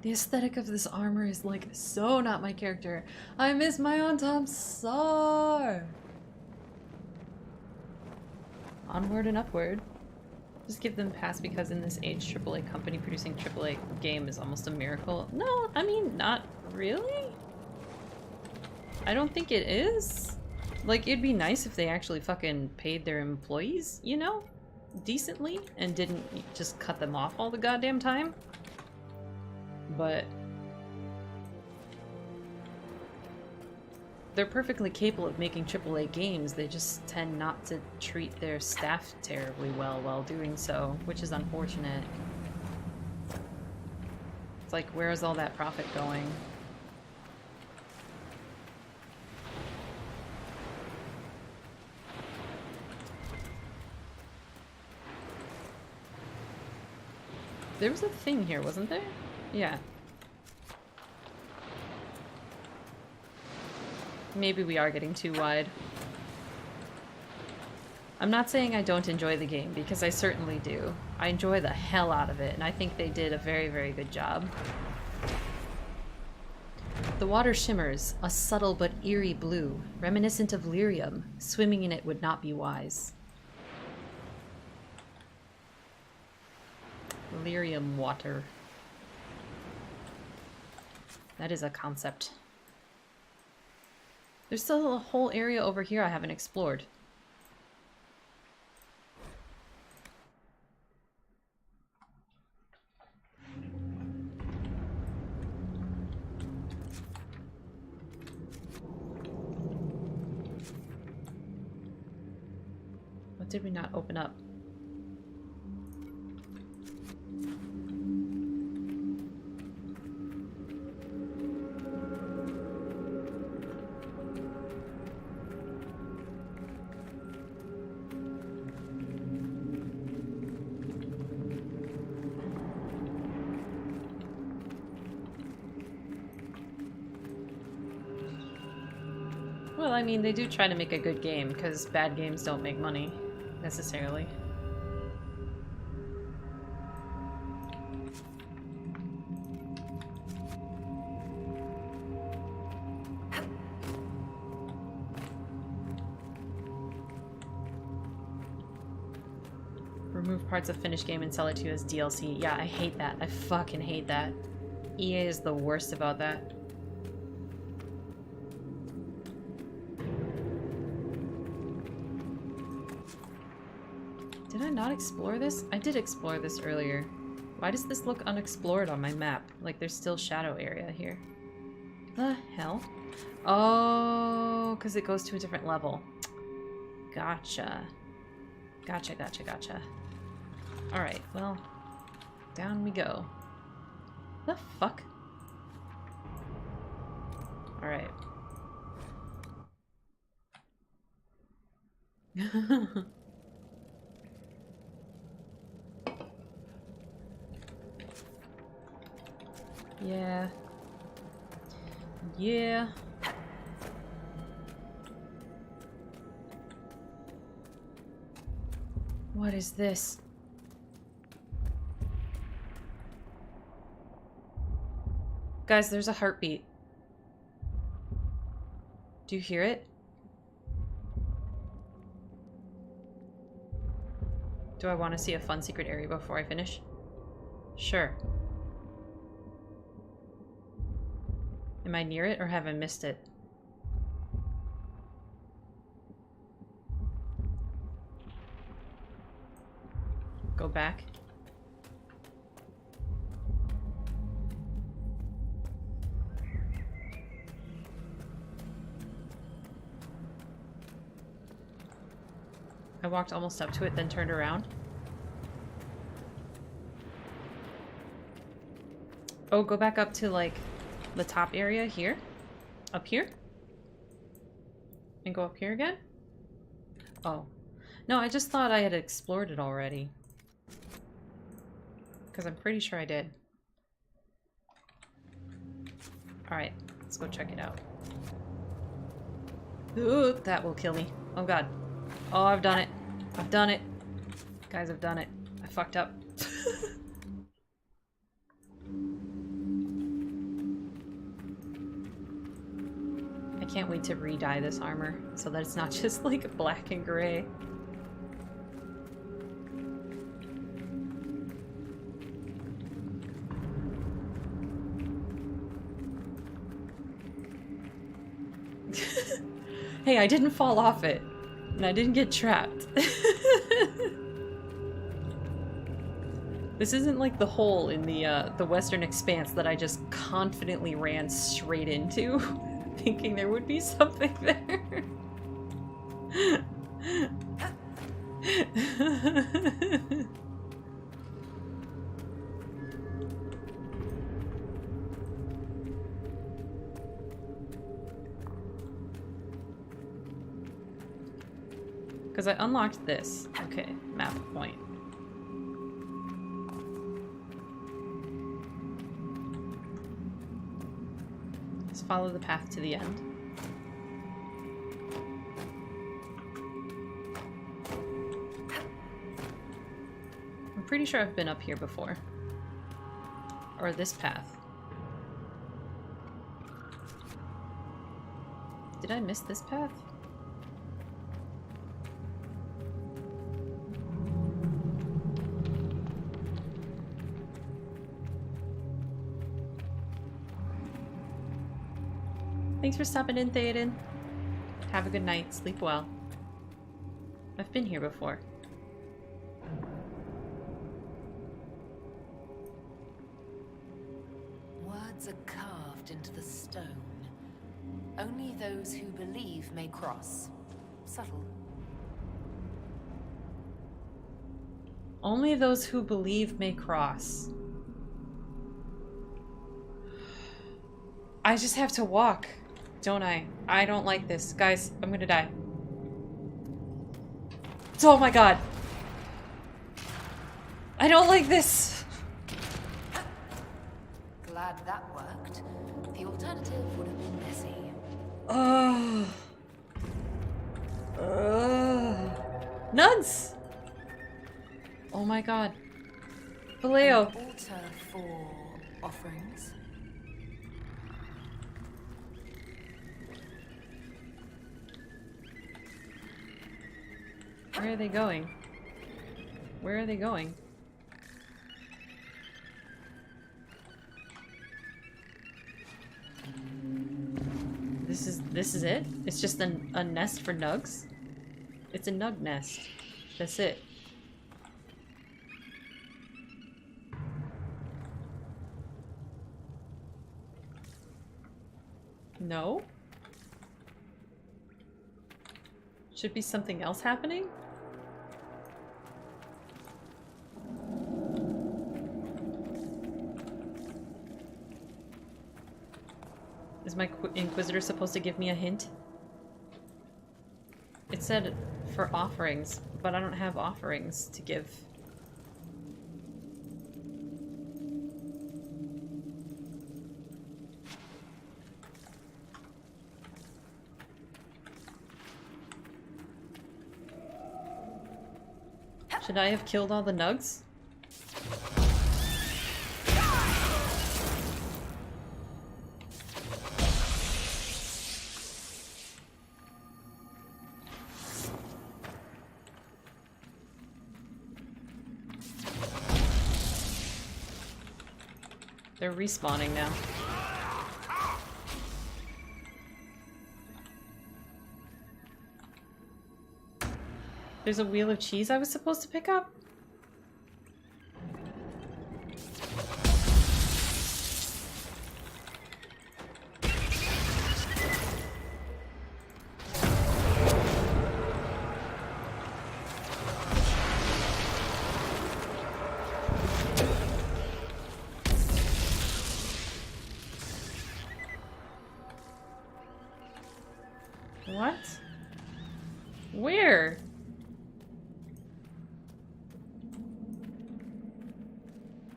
The aesthetic of this armor is like so not my character. I miss my Antam Sar. Onward and upward. Just give them pass because in this age, AAA company producing AAA game is almost a miracle. No, I mean, not really. I don't think it is. Like, it'd be nice if they actually fucking paid their employees, you know, decently, and didn't just cut them off all the goddamn time. But they're perfectly capable of making AAA games. They just tend not to treat their staff terribly well while doing so, which is unfortunate. It's like, where is all that profit going? There was a thing here, wasn't there? Yeah. Maybe we are getting too wide. I'm not saying I don't enjoy the game, because I certainly do. I enjoy the hell out of it, and I think they did a very, very good job. The water shimmers, a subtle but eerie blue, reminiscent of lyrium. Swimming in it would not be wise. Lyrium water. That is a concept. There's still a whole area over here I haven't explored. What did we not open up? Well, I mean, they do try to make a good game, because bad games don't make money, necessarily. Remove parts of finished game and sell it to you as DLC. Yeah, I hate that. I fucking hate that. EA is the worst about that. Did I not explore this? I did explore this earlier. Why does this look unexplored on my map? Like there's still shadow area here. The hell? Oh, because it goes to a different level. Gotcha. Gotcha, gotcha, gotcha. Alright, well, down we go. The fuck? Alright. Yeah. Yeah. What is this? Guys, there's a heartbeat. Do you hear it? Do I want to see a fun secret area before I finish? Sure. Am I near it or have I missed it? Go back. I walked almost up to it, then turned around. Oh, go back up to like the top area here? Up here? And go up here again? Oh. No, I just thought I had explored it already. Because I'm pretty sure I did. Alright, let's go check it out. Ooh, that will kill me. Oh god. Oh, I've done it. I've done it. Guys, I've done it. I fucked up. I can't wait to re-dye this armor so that it's not just like black and gray. Hey, I didn't fall off it. And I didn't get trapped. This isn't like the hole in the Western Expanse that I just confidently ran straight into, thinking there would be something there. Because I unlocked this. Okay, map point. Just follow the path to the end. I'm pretty sure I've been up here before. Or this path. Did I miss this path? Thanks for stopping in, Theoden. Have a good night. Sleep well. I've been here before. Words are carved into the stone. Only those who believe may cross. Subtle. Only those who believe may cross. I just have to walk, don't I? I don't like this. Guys, I'm gonna die. Oh my god. I don't like this. Glad that worked. The alternative would have been messy. Ugh. Nuns! Oh my god. Vallejo. An altar for offerings. Where are they going? Where are they going? This is it? It's just a nest for nugs? It's a nug nest. That's it. No? Should be something else happening? Is my Inquisitor supposed to give me a hint? It said for offerings, but I don't have offerings to give. Should I have killed all the nugs? They're respawning now. There's a wheel of cheese I was supposed to pick up? What? Where?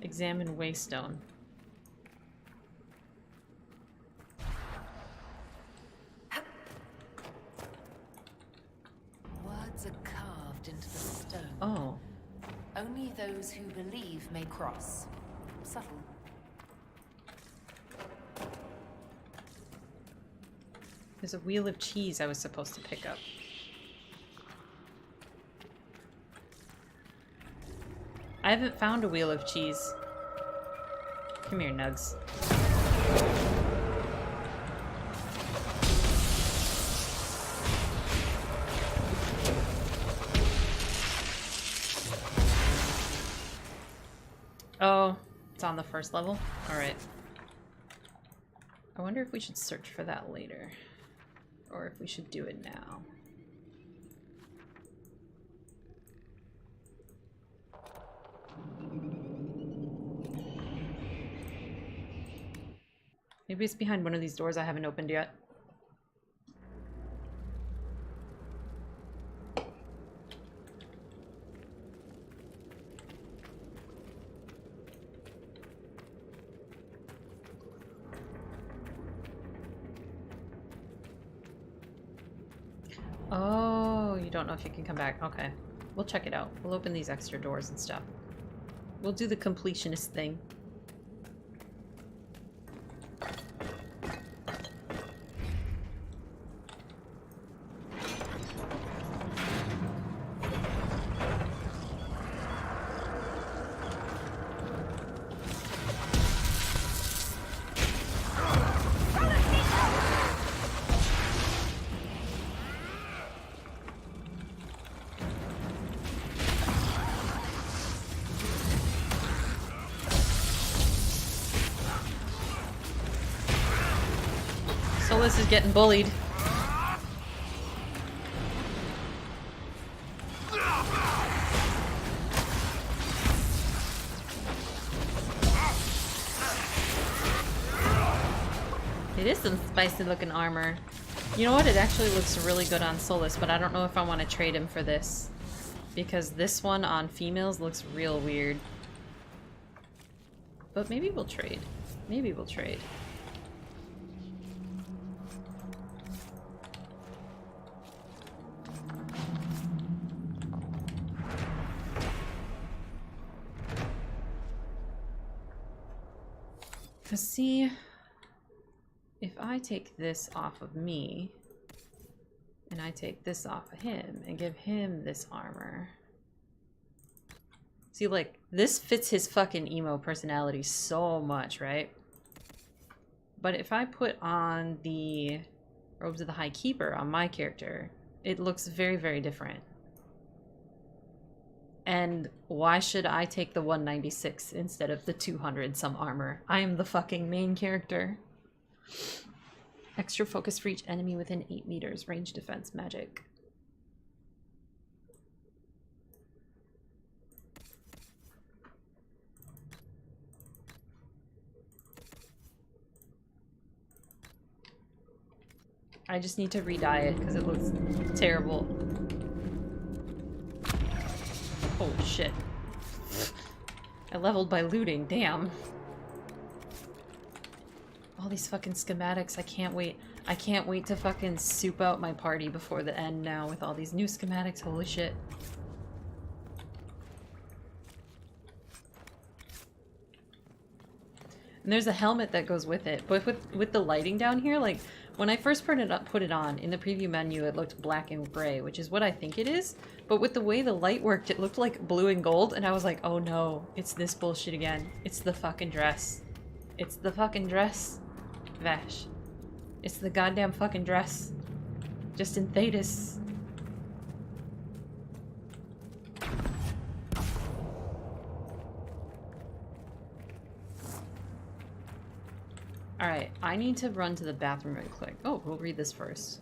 Examine Waystone. Words are carved into the stone. Oh. Only those who believe may cross. Subtle. There's a wheel of cheese I was supposed to pick up. I haven't found a wheel of cheese. Come here, Nugs. Oh, it's on the first level? Alright. I wonder if we should search for that later. Or if we should do it now. Maybe it's behind one of these doors I haven't opened yet. Oh, you don't know if you can come back. Okay. We'll check it out. We'll open these extra doors and stuff. We'll do the completionist thing. Solas is getting bullied. It is some spicy looking armor. You know what? It actually looks really good on Solas, but I don't know if I want to trade him for this. Because this one on females looks real weird. But maybe we'll trade. Maybe we'll trade. Cause see, if I take this off of me, and I take this off of him, and give him this armor. See, like, this fits his fucking emo personality so much, right? But if I put on the Robes of the High Keeper on my character, it looks very, very different. And why should I take the 196 instead of the 200 some armor? I am the fucking main character. Extra focus for each enemy within 8 meters. Range defense magic. I just need to re-dye it because it looks terrible. Holy shit. I leveled by looting, damn. All these fucking schematics, I can't wait. I can't wait to fucking soup out my party before the end now with all these new schematics, holy shit. And there's a helmet that goes with it, but with the lighting down here, like, when I first put it on, in the preview menu it looked black and gray, which is what I think it is, but with the way the light worked, it looked like blue and gold, and I was like, oh no, it's this bullshit again. It's the fucking dress. It's the fucking dress. Vash. It's the goddamn fucking dress. Just in Thetis. Alright, I need to run to the bathroom right quick. Oh, we'll read this first.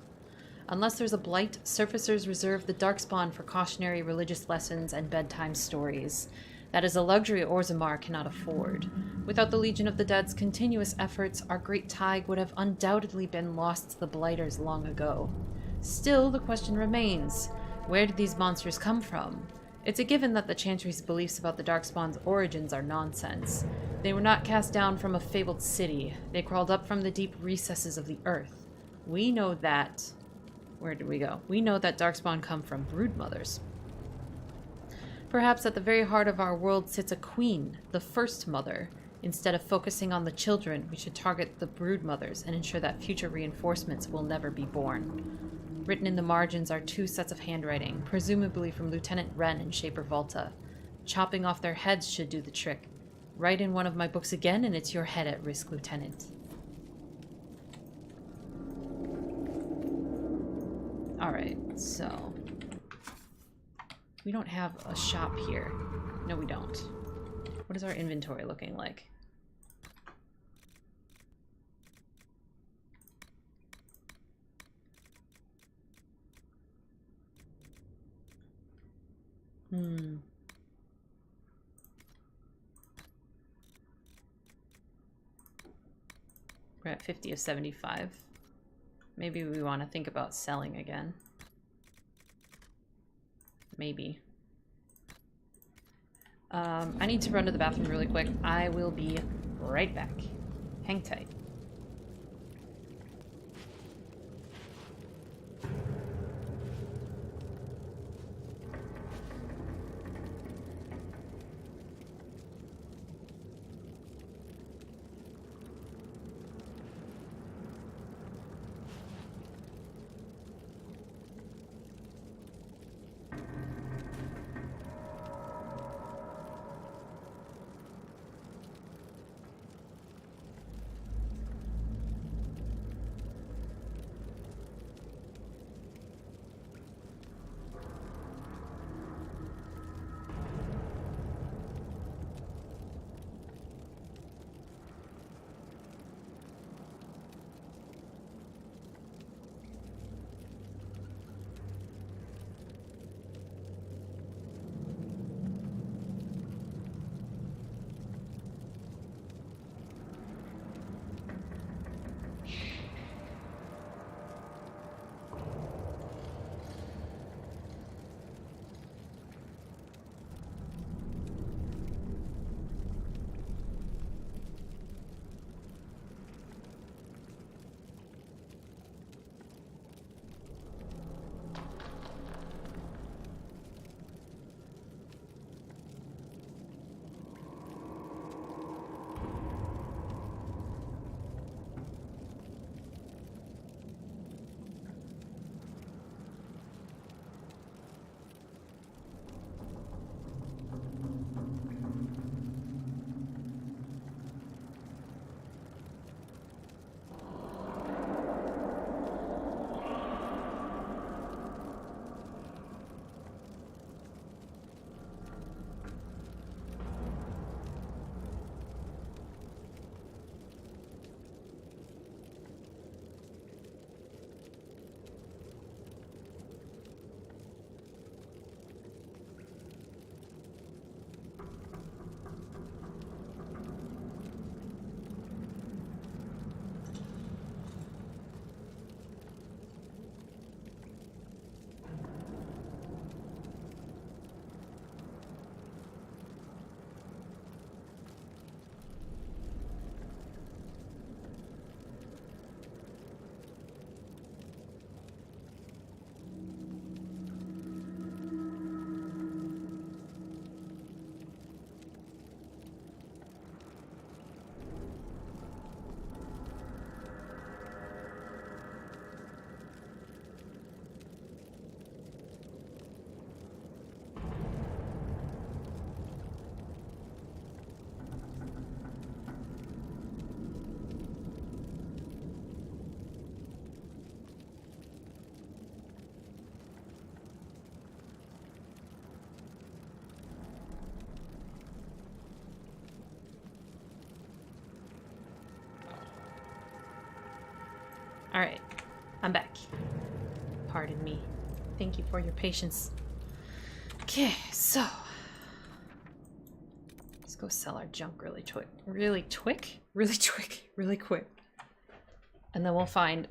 Unless there's a blight, surfacers reserve the Darkspawn for cautionary religious lessons and bedtime stories. That is a luxury Orzammar cannot afford. Without the Legion of the Dead's continuous efforts, our great Tig would have undoubtedly been lost to the Blighters long ago. Still, the question remains, where did these monsters come from? It's a given that the Chantry's beliefs about the Darkspawn's origins are nonsense. They were not cast down from a fabled city. They crawled up from the deep recesses of the earth. We know that... Where did we go? We know that Darkspawn come from broodmothers. Perhaps at the very heart of our world sits a queen, the first mother. Instead of focusing on the children, we should target the broodmothers and ensure that future reinforcements will never be born. Written in the margins are 2 sets of handwriting, presumably from Lieutenant Wren and Shaper Volta. Chopping off their heads should do the trick. Write in one of my books again, and it's your head at risk, Lieutenant. Alright, so... we don't have a shop here. No, we don't. What is our inventory looking like? We're at 50 of 75. Maybe we want to think about selling again. Maybe. I need to run to the bathroom really quick. I will be right back. Hang tight. Alright. I'm back. Pardon me. Thank you for your patience. Okay, so... let's go sell our junk really quick. Really quick? Really quick. Really quick. And then we'll find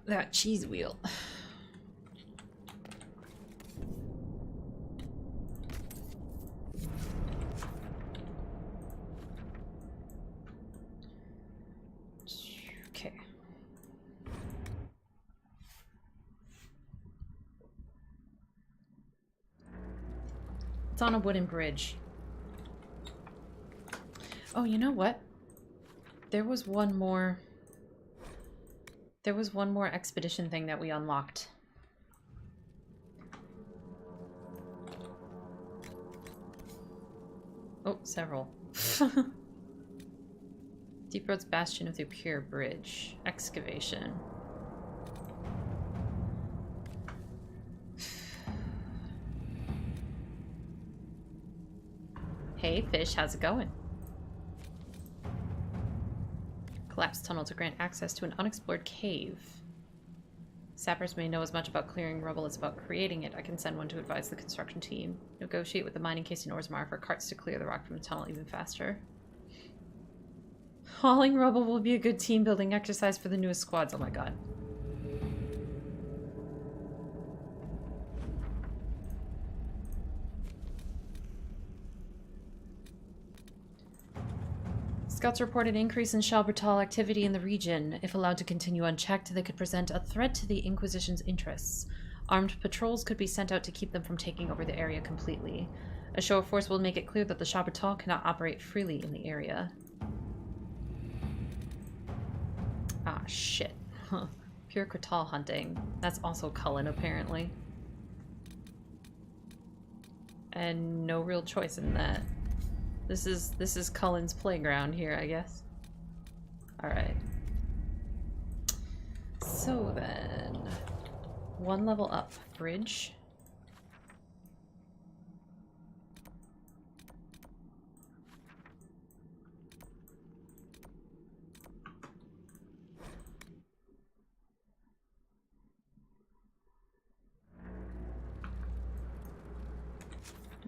that cheese wheel. Okay. It's on a wooden bridge. Oh, you know what? There was one more expedition thing that we unlocked. Oh, several. Deep Road's Bastion of the Pure Bridge. Excavation. Hey, fish, how's it going? Collapsed tunnel to grant access to an unexplored cave. Sappers may know as much about clearing rubble as about creating it. I can send one to advise the construction team. Negotiate with the mining case in Orzammar for carts to clear the rock from the tunnel even faster. Hauling rubble will be a good team building exercise for the newest squads. Oh my god. Scouts reported increase in Shalbertal activity in the region. If allowed to continue unchecked, they could present a threat to the Inquisition's interests. Armed patrols could be sent out to keep them from taking over the area completely. A show of force will make it clear that the Shalbertal cannot operate freely in the area. Ah, shit. Huh. Pure Kratal hunting. That's also Cullen, apparently. And no real choice in that. This is Cullen's playground here, I guess. Alright. So then... one level up. Bridge.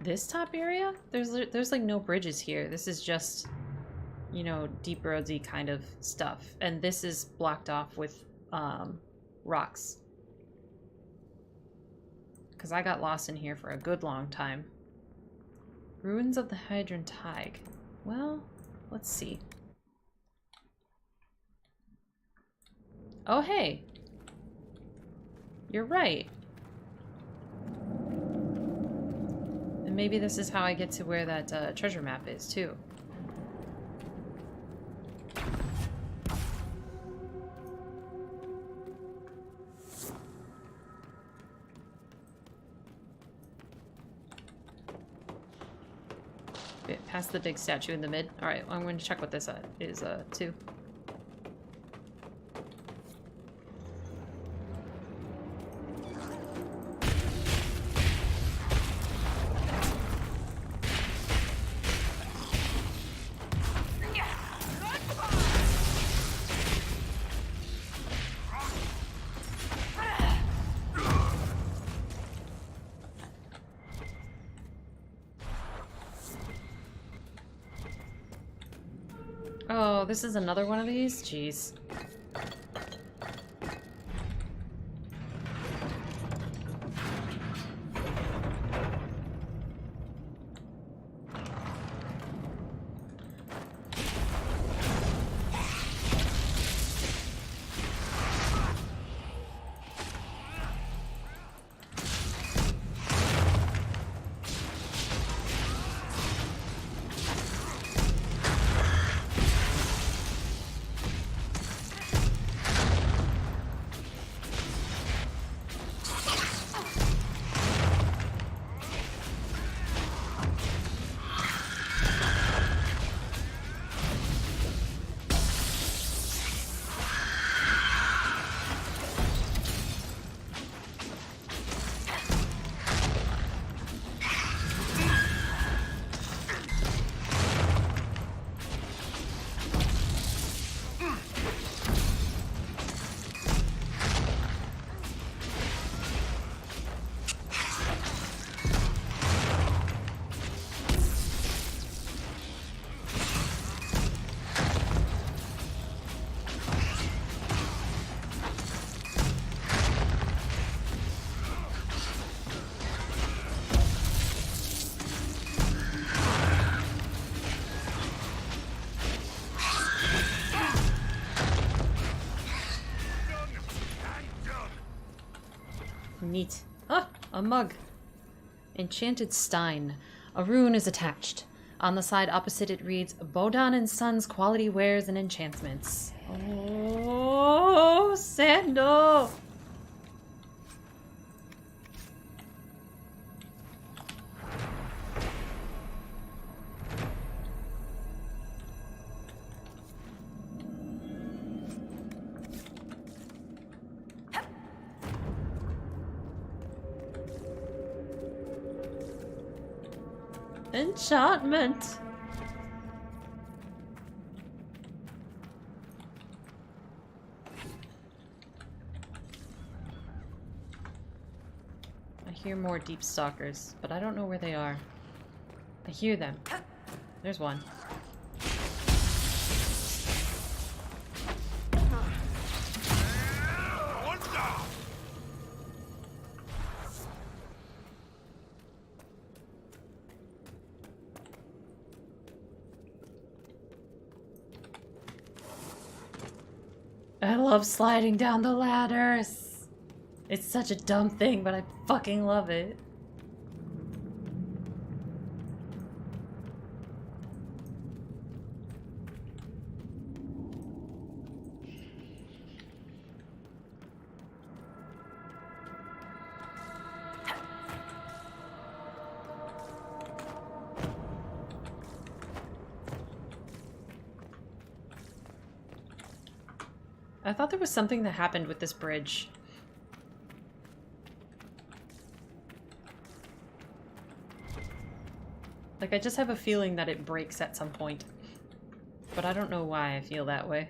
This top area? There's like no bridges here. This is just, you know, deep roadsy kind of stuff. And this is blocked off with rocks. Because I got lost in here for a good long time. Ruins of the Hydron Tig. Well, let's see. Oh, hey. You're right. And maybe this is how I get to where that treasure map is, too. Okay, past the big statue in the mid. Alright, I'm going to check what this is, too. Oh, this is another one of these? Jeez. Neat. Oh, a mug. Enchanted Stein. A rune is attached. On the side opposite it reads, Bodan and Sons quality wares and enchantments. Oh, Sandal! Enchantment! I hear more deep stalkers, but I don't know where they are. I hear them. There's one. I love sliding down the ladders. It's such a dumb thing, but I fucking love it. I thought there was something that happened with this bridge. Like, I just have a feeling that it breaks at some point. But I don't know why I feel that way.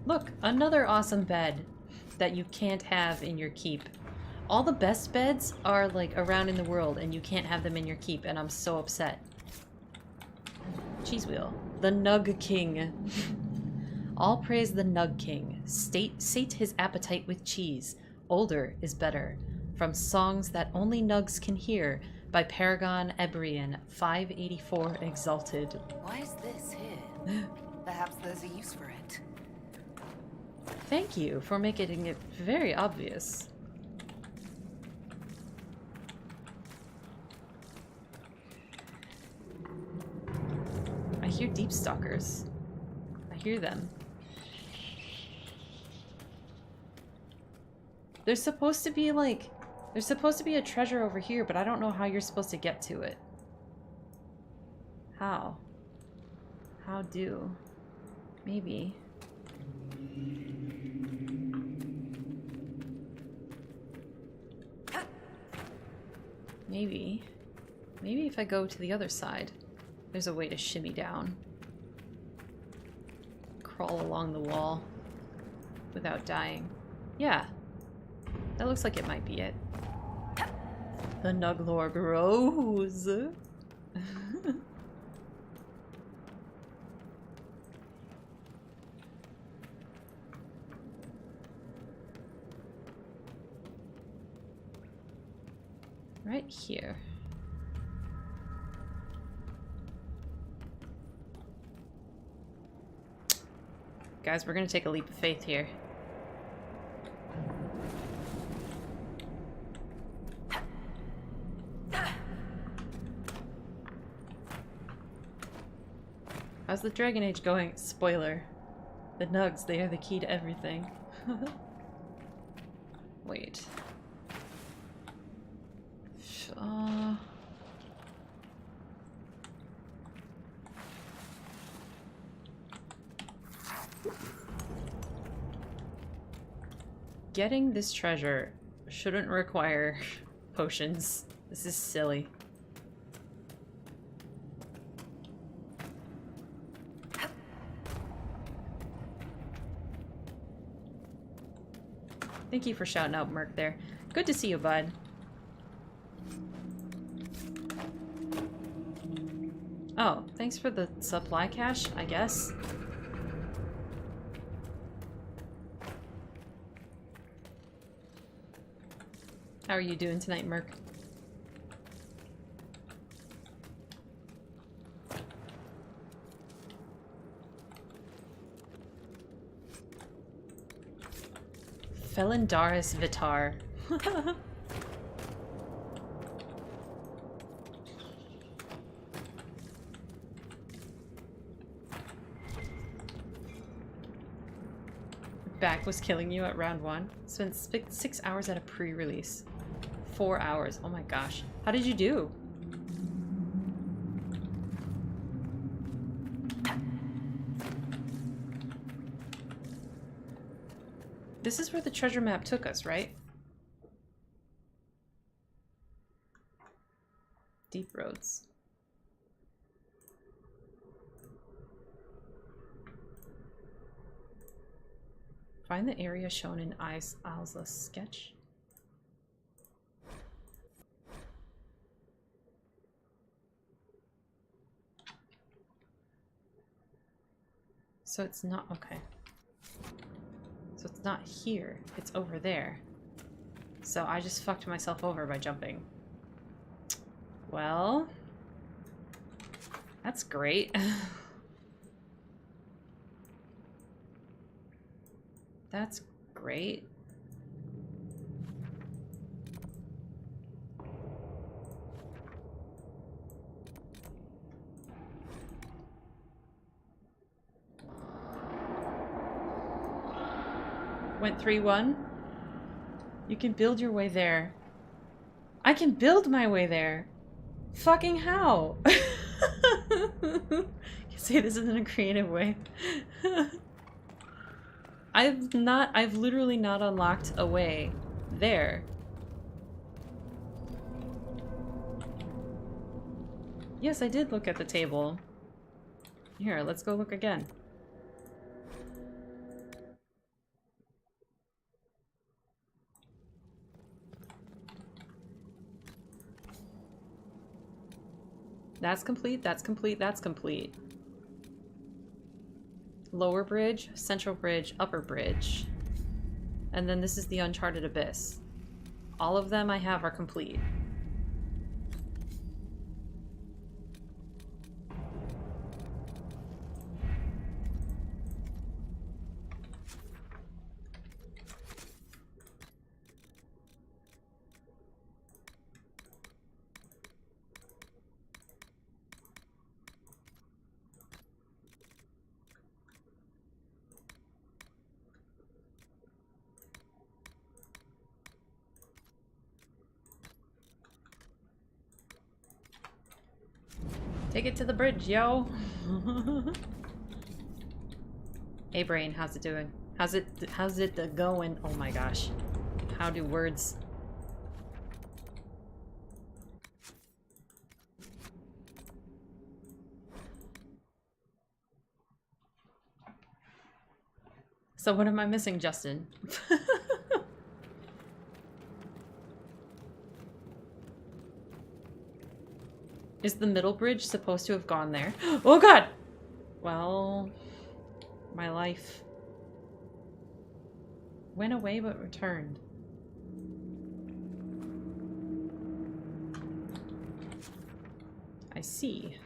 Look, another awesome bed that you can't have in your keep. All the best beds are, like, around in the world, and you can't have them in your keep, and I'm so upset. Cheese wheel. The Nug King. All praise the Nug King. Sate his appetite with cheese. Older is better. From Songs That Only Nugs Can Hear by Paragon Ebrian, 584 Exalted. Why is this here? Perhaps there's a use for it. Thank you for making it very obvious. I hear deep stalkers. I hear them. There's supposed to be like, there's supposed to be a treasure over here, but I don't know how you're supposed to get to it. How? How do? Maybe. Maybe. Maybe if I go to the other side. There's a way to shimmy down. Crawl along the wall without dying. Yeah. That looks like it might be it. The Nuglor grows. Right here. Guys, we're gonna take a leap of faith here. How's the Dragon Age going? Spoiler. The Nugs, they are the key to everything. Wait. Getting this treasure shouldn't require potions. This is silly. Thank you for shouting out Merc there. Good to see you, bud. Oh, thanks for the supply cache, I guess. How are you doing tonight, Merc? Felindaris Vitar. Back was killing you at round 1. Spent 6 hours at a pre-release. 4 hours. Oh my gosh. How did you do? This is where the treasure map took us, right? Deep roads. Find the area shown in Ilsa's sketch. So it's not, okay. So it's not here, it's over there. So I just fucked myself over by jumping. Well, that's great. That's great. Went 3-1. You can build your way there. I can build my way there. Fucking how? You say this in a creative way. I've literally not unlocked a way there. Yes, I did look at the table. Here, let's go look again. That's complete, that's complete, that's complete. Lower bridge, central bridge, upper bridge. And then this is the Uncharted Abyss. All of them I have are complete. Take it to the bridge, yo! Hey brain, how's it doing? How's it going? Oh my gosh. How do words... So what am I missing, Justin? Is the middle bridge supposed to have gone there? Oh god! Well, my life went away but returned. I see.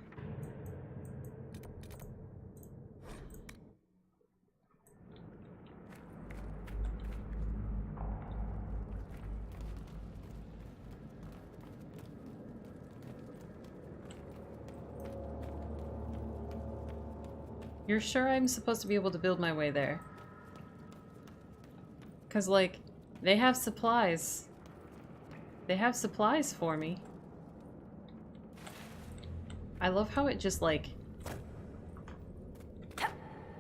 You're sure I'm supposed to be able to build my way there? 'Cause, like, they have supplies. They have supplies for me. I love how it just, like...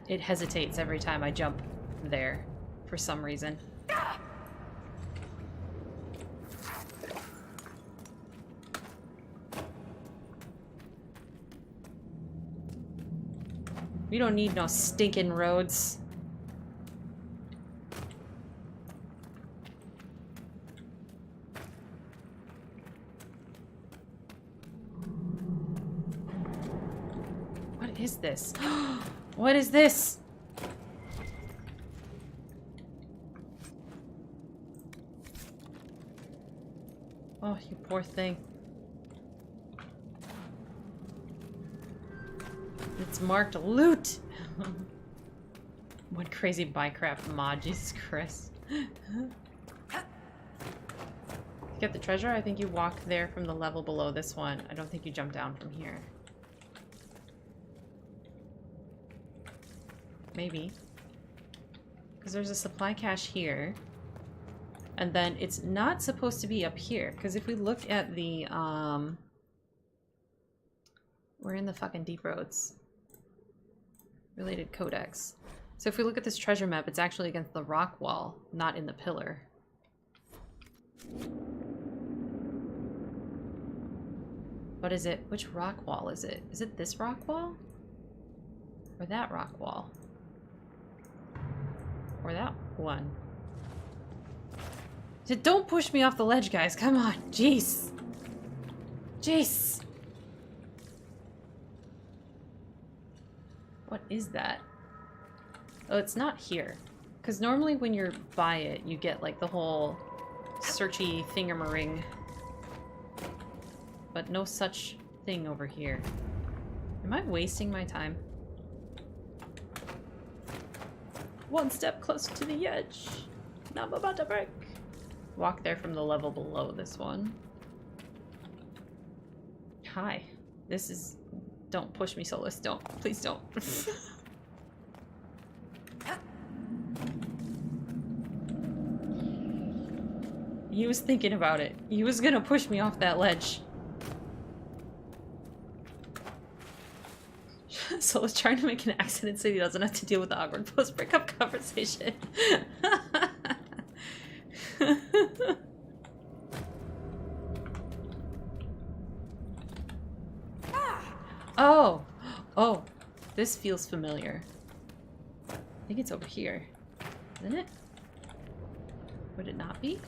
It hesitates every time I jump there, for some reason. We don't need no stinking roads. What is this? What is this? Oh, you poor thing. It's marked loot! What crazy Minecraft mod, Jesus Christ. Get the treasure? I think you walk there from the level below this one. I don't think you jump down from here. Maybe. Because there's a supply cache here. And then it's not supposed to be up here. Because if we look at the, we're in the fucking Deep Roads. Related codex. So if we look at this treasure map, it's actually against the rock wall, not in the pillar. What is it? Which rock wall is it? Is it this rock wall? Or that rock wall? Or that one? Don't push me off the ledge, guys. Come on. Jeez. Jeez. What is that? Oh, it's not here. Because normally when you're by it, you get like the whole searchy thingamering. But no such thing over here. Am I wasting my time? One step closer to the edge. Now I'm about to break. Walk there from the level below this one. Hi. This is... Don't push me, Solas. Don't. Please don't. He was thinking about it. He was gonna push me off that ledge. Solas trying to make an accident so he doesn't have to deal with the awkward post-breakup conversation. Oh! Oh! This feels familiar. I think it's over here. Isn't it? Would it not be?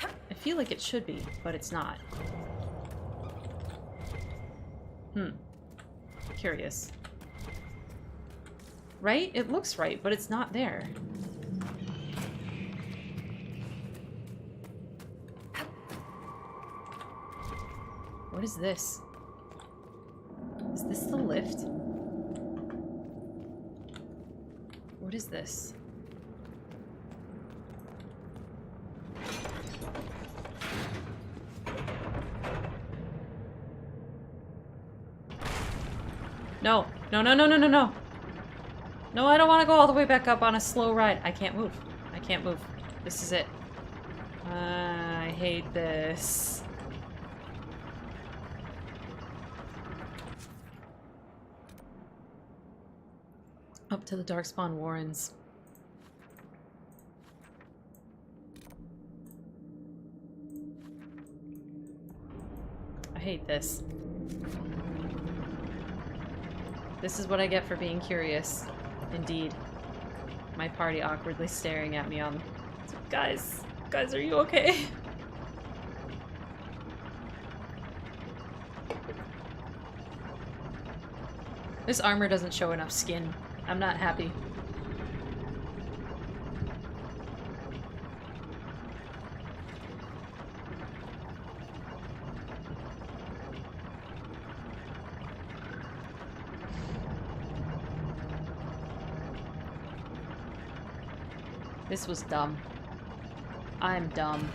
I feel like it should be, but it's not. Curious. Right? It looks right, but it's not there. What is this? Is this the lift? What is this? No. No, no, no, no, no, no. No, I don't want to go all the way back up on a slow ride. I can't move. I can't move. This is it. I hate this. Up to the Darkspawn Warrens. I hate this. This is what I get for being curious. Indeed. My party awkwardly staring at me on... Guys, are you okay? This armor doesn't show enough skin. I'm not happy. This was dumb. I'm dumb.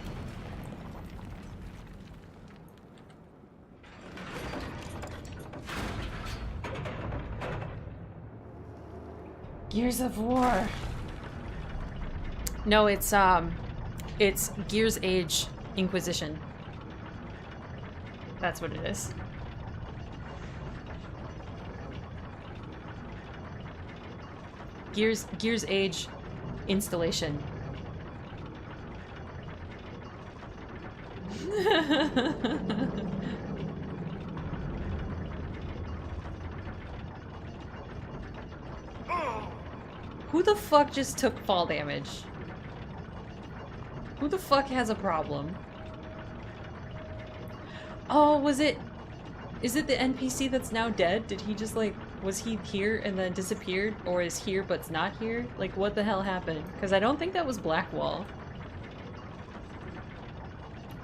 Gears of War. No, it's Gears Age Inquisition. That's what it is. Gears Age installation. Who the fuck just took fall damage? Who the fuck has a problem? Oh, is it the NPC that's now dead? Did he just like, was he here and then disappeared? Or is here but's not here? Like, what the hell happened? Because I don't think that was Blackwall.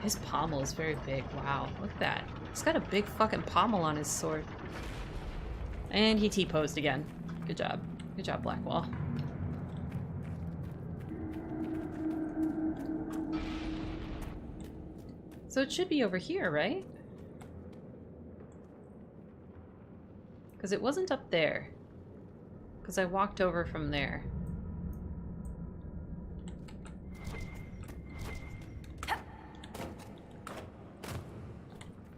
His pommel is very big. Wow, look at that. He's got a big fucking pommel on his sword. And he T-posed again. Good job. Good job, Blackwall. So it should be over here, right? Because it wasn't up there. Because I walked over from there.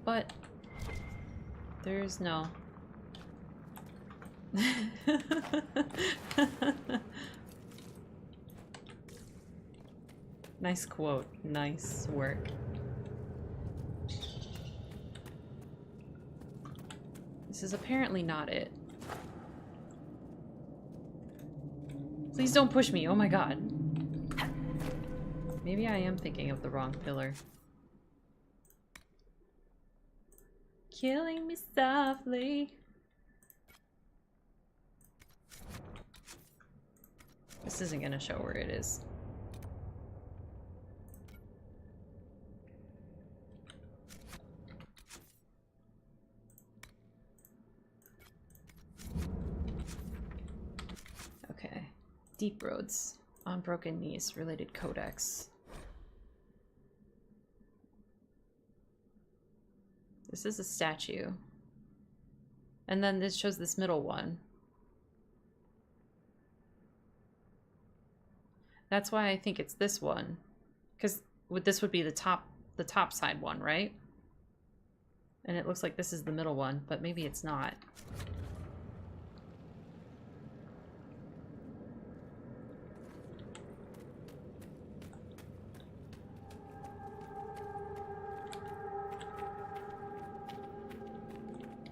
But there's no. Nice quote. Nice work. This is apparently not it. Please don't push me. Oh my god. Maybe I am thinking of the wrong pillar. Killing me softly. This isn't gonna show where it is. Okay. Deep roads. On broken knees. Related codex. This is a statue. And then this shows this middle one. That's why I think it's this one. Because this would be the top side one, right? And it looks like this is the middle one, but maybe it's not.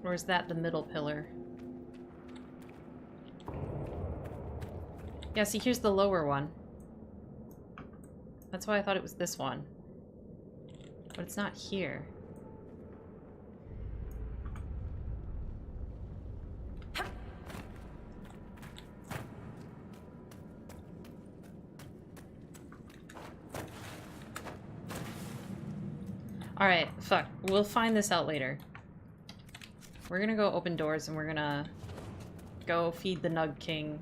Or is that the middle pillar? Yeah, see, here's the lower one. That's why I thought it was this one. But it's not here. Alright, fuck. We'll find this out later. We're gonna go open doors and we're gonna go feed the Nug King.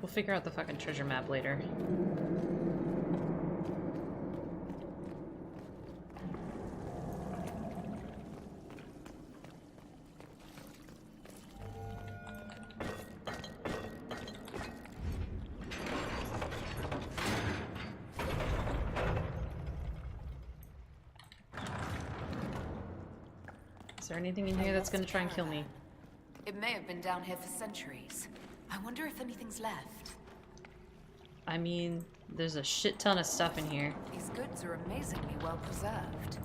We'll figure out the fucking treasure map later. Is there anything in here that's gonna try and kill me? It may have been down here for centuries. I wonder if anything's left. I mean, there's a shit ton of stuff in here. These goods are amazingly well preserved.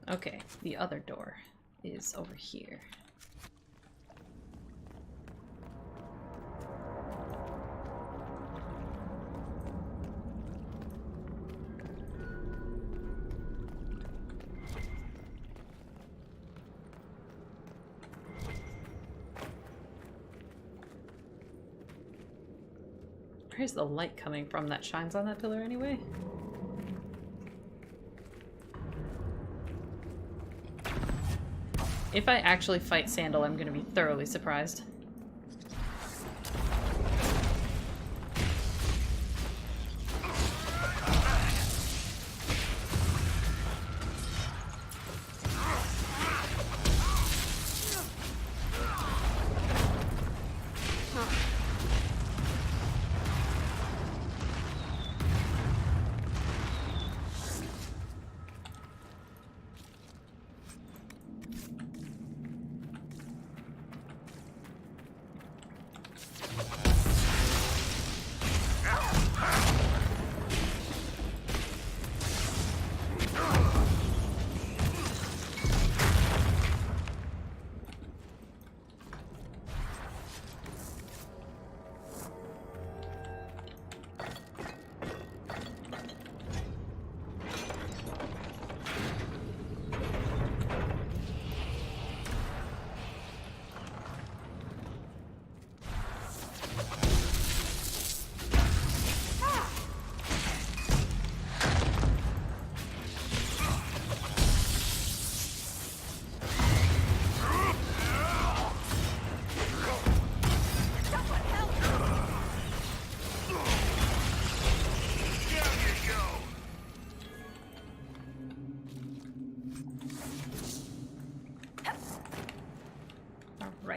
Okay, the other door is over here. Where's the light coming from that shines on that pillar anyway? If I actually fight Sandal, I'm gonna be thoroughly surprised.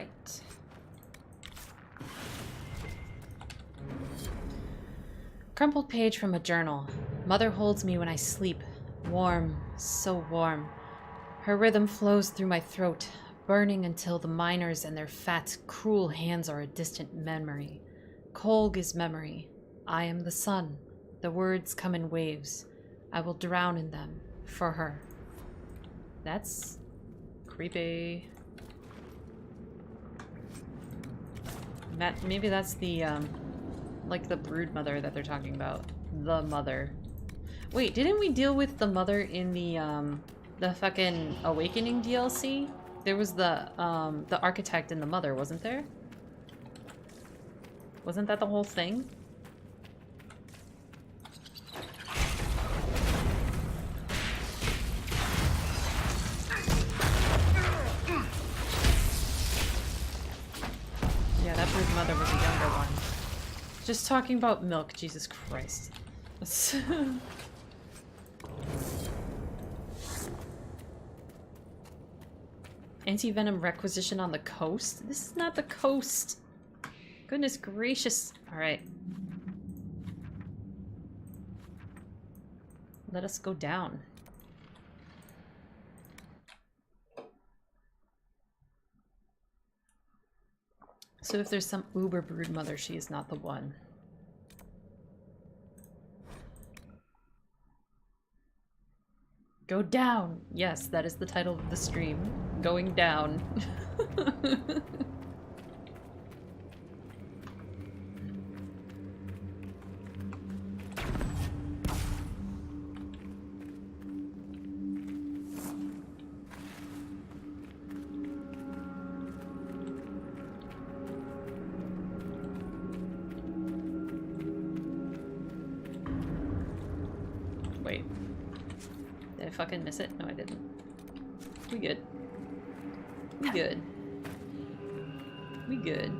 Alright. Crumpled page from a journal. Mother holds me when I sleep. Warm, so warm. Her rhythm flows through my throat, burning until the miners and their fat, cruel hands are a distant memory. Kolg is memory. I am the sun. The words come in waves. I will drown in them for her. That's creepy. Maybe that's the, like the brood mother that they're talking about. The mother. Wait, didn't we deal with the mother in the fucking Awakening DLC? There was the architect and the mother, wasn't there? Wasn't that the whole thing? Yeah, that brood mother was a younger one. Just talking about milk, Jesus Christ. Anti-venom requisition on the coast? This is not the coast. Goodness gracious. Alright. Let us go down. So if there's some uber brood mother, she is not the one. Go down! Yes, that is the title of the stream. Going down. Wait. Did I fucking miss it? No, I didn't. We good. We good. We good.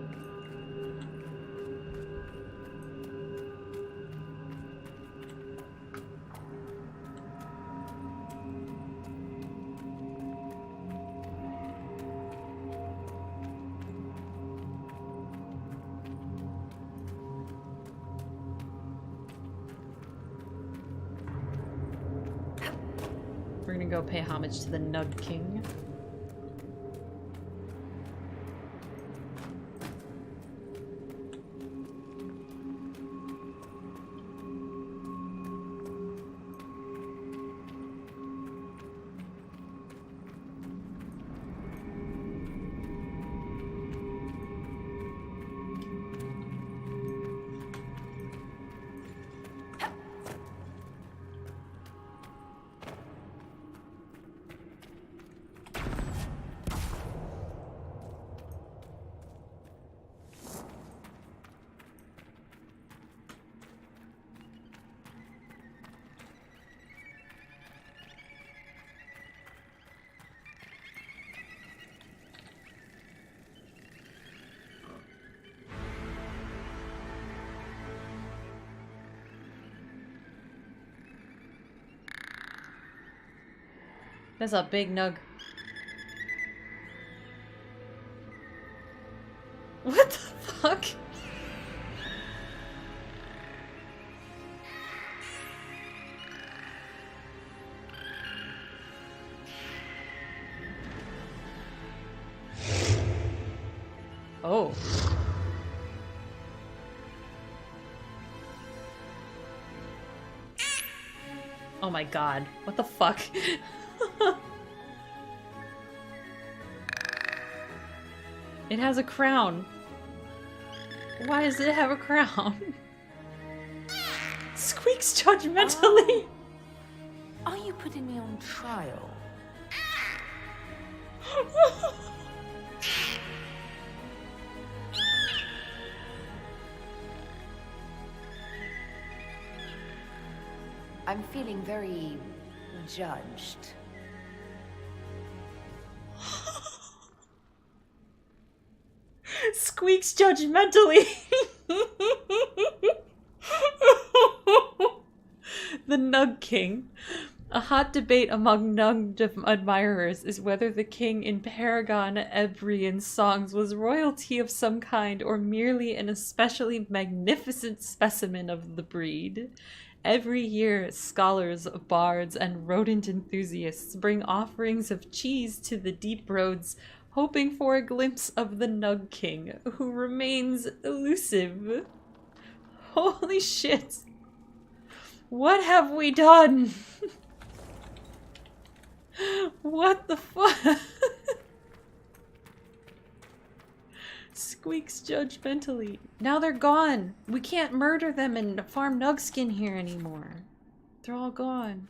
We're gonna go pay homage to the Nud King. That's a big nug. What the fuck? Oh. Oh my god. What the fuck? It has a crown. Why does it have a crown? Squeaks judgmentally. Are you putting me on trial? I'm feeling very judged. Squeaks judgmentally. The Nug King. A hot debate among Nung admirers is whether the king in Paragon Ebrian's songs was royalty of some kind or merely an especially magnificent specimen of the breed. Every year, scholars, bards, and rodent enthusiasts bring offerings of cheese to the deep roads, hoping for a glimpse of the Nug King, who remains elusive. Holy shit! What have we done? What the fuck? Squeaks judgmentally. Now they're gone. We can't murder them and farm Nugskin here anymore. They're all gone.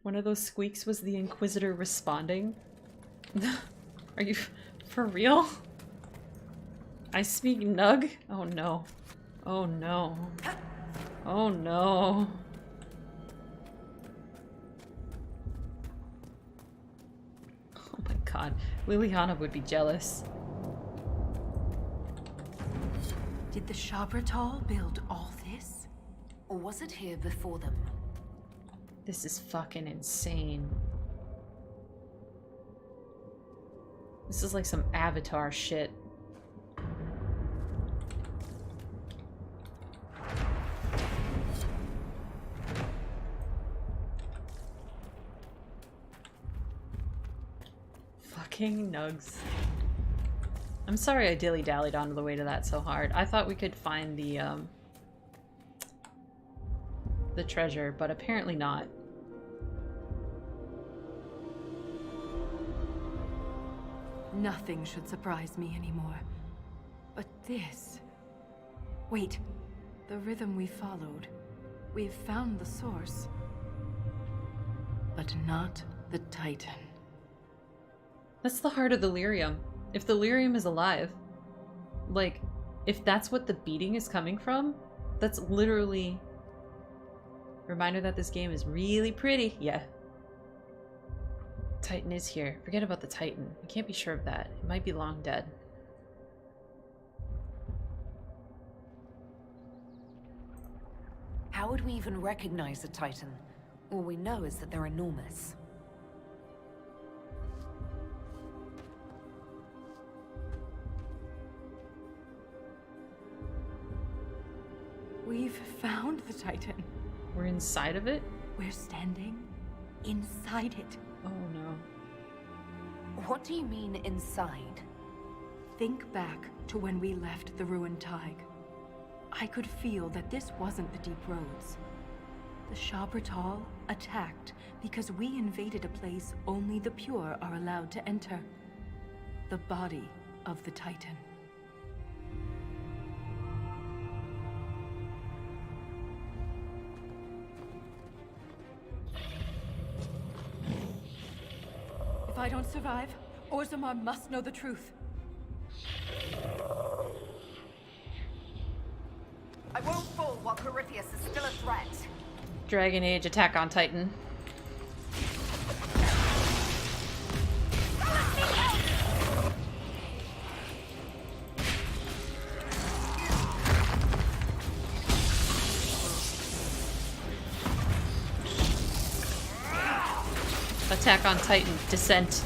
One of those squeaks was the Inquisitor responding. Are you for real? I speak Nug? Oh no. Oh no. Oh no. Oh my god. Liliana would be jealous. Did the Shabratal build all this? Or was it here before them? This is fucking insane. This is like some Avatar shit. Fucking nugs. I'm sorry I dilly-dallied on the way to that so hard. I thought we could find the treasure, but apparently not. Nothing should surprise me anymore. But this... Wait. The rhythm we followed. We've found the source. But not the Titan. That's the heart of the lyrium. If the lyrium is alive, like, if that's what the beating is coming from, that's literally... Reminder that this game is really pretty. Yeah. Titan is here. Forget about the Titan. I can't be sure of that. It might be long dead. How would we even recognize a Titan? All we know is that they're enormous. We've found the Titan. We're inside of it? We're standing inside it. Oh no. What do you mean inside? Think back to when we left the ruined Tig. I could feel that this wasn't the deep roads. The Shabratal attacked because we invaded a place only the pure are allowed to enter. The body of the Titan. If I don't survive, Orzammar must know the truth. I won't fall while Corypheus is still a threat. Dragon Age attack on Titan. Attack on Titan. Descent.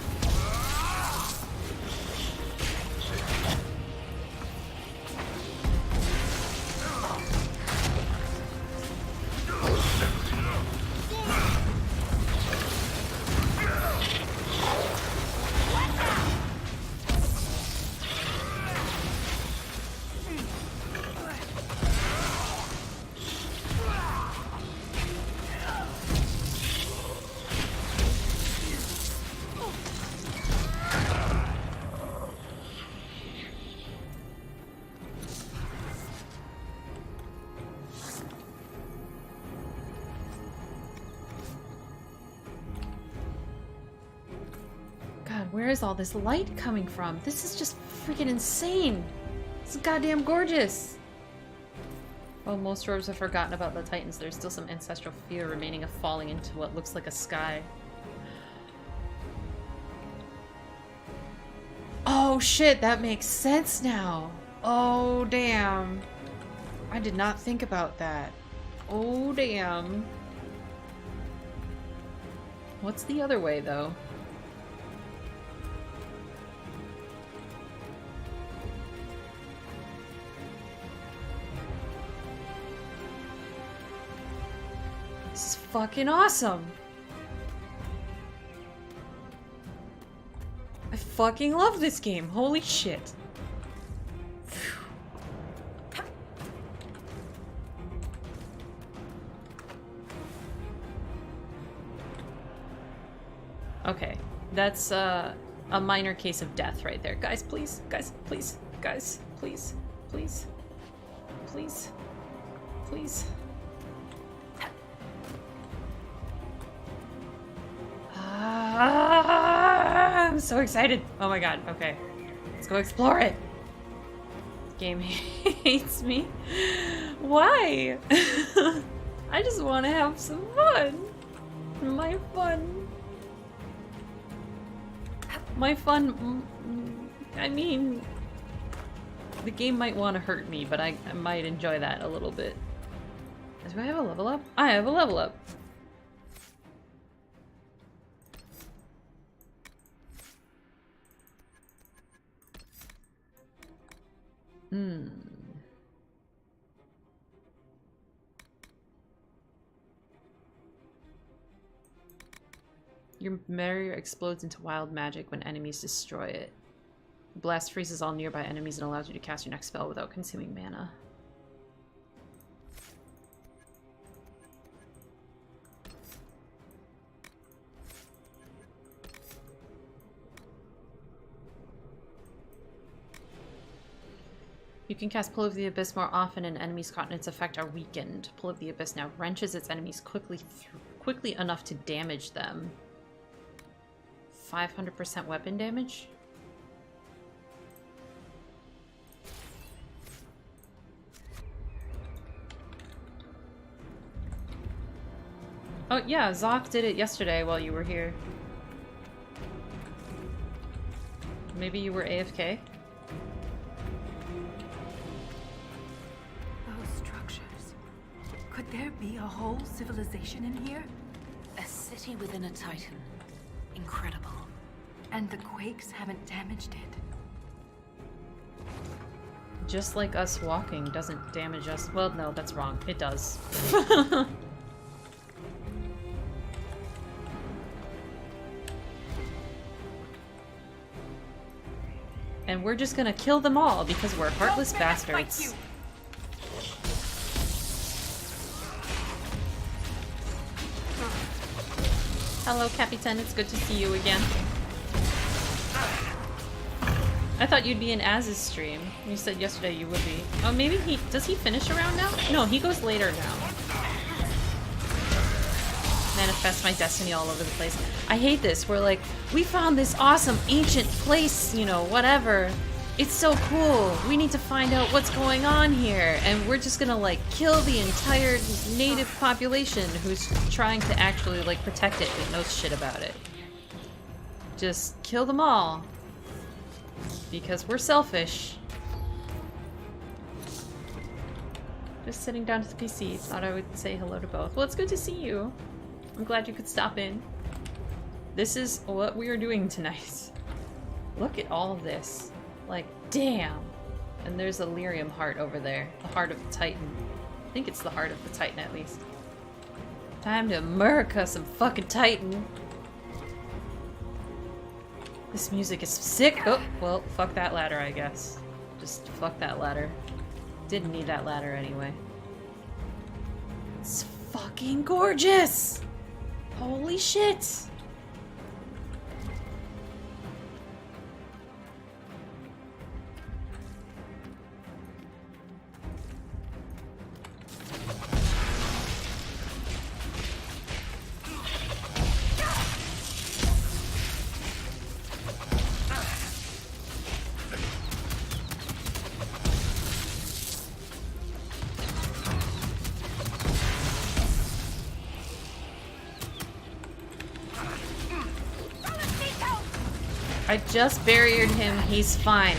Where is all this light coming from? This is just freaking insane. This is goddamn gorgeous. While most dwarves have forgotten about the Titans, there's still some ancestral fear remaining of falling into what looks like a sky. Oh shit, that makes sense now. Oh, damn. I did not think about that. Oh, damn. What's the other way, though? This is fucking awesome. I fucking love this game. Holy shit. Okay, that's a minor case of death right there. Guys, please. Guys, please. Guys, please. Please. Please. Please. I'm so excited. Oh my god, okay. Let's go explore it. This game hates me. Why? I just want to have some fun. My fun. My fun. I mean, the game might want to hurt me, but I might enjoy that a little bit. Do I have a level up? I have a level up. Your barrier explodes into wild magic when enemies destroy it. The blast freezes all nearby enemies and allows you to cast your next spell without consuming mana. You can cast Pull of the Abyss more often and enemies caught in its effect are weakened. Pull of the Abyss now wrenches its enemies quickly enough to damage them. 500% weapon damage? Oh yeah, Zoth did it yesterday while you were here. Maybe you were AFK? Those structures. Could there be a whole civilization in here? A city within a titan. Incredible. And the quakes haven't damaged it. Just like us walking doesn't damage us. Well, no, that's wrong. It does. And we're just gonna kill them all because we're heartless bastards. Hello, Capitan. It's good to see you again. I thought you'd be in Az's stream. You said yesterday you would be. Oh, maybe he... Does he finish around now? No, he goes later now. Manifest my destiny all over the place. I hate this. We're like, we found this awesome ancient place, you know, whatever. It's so cool. We need to find out what's going on here. And we're just gonna, like, kill the entire native population who's trying to actually, like, protect it but knows shit about it. Just kill them all. Because we're selfish. Just sitting down to the PC. Thought I would say hello to both. Well, it's good to see you. I'm glad you could stop in. This is what we are doing tonight. Look at all of this. Like, damn. And there's a lyrium heart over there. The heart of the Titan. I think it's the heart of the Titan, at least. Time to America some fucking Titan. This music is sick. Oh, well, fuck that ladder, I guess. Just fuck that ladder. Didn't need that ladder anyway. It's fucking gorgeous! Holy shit! I just barriered him, he's fine.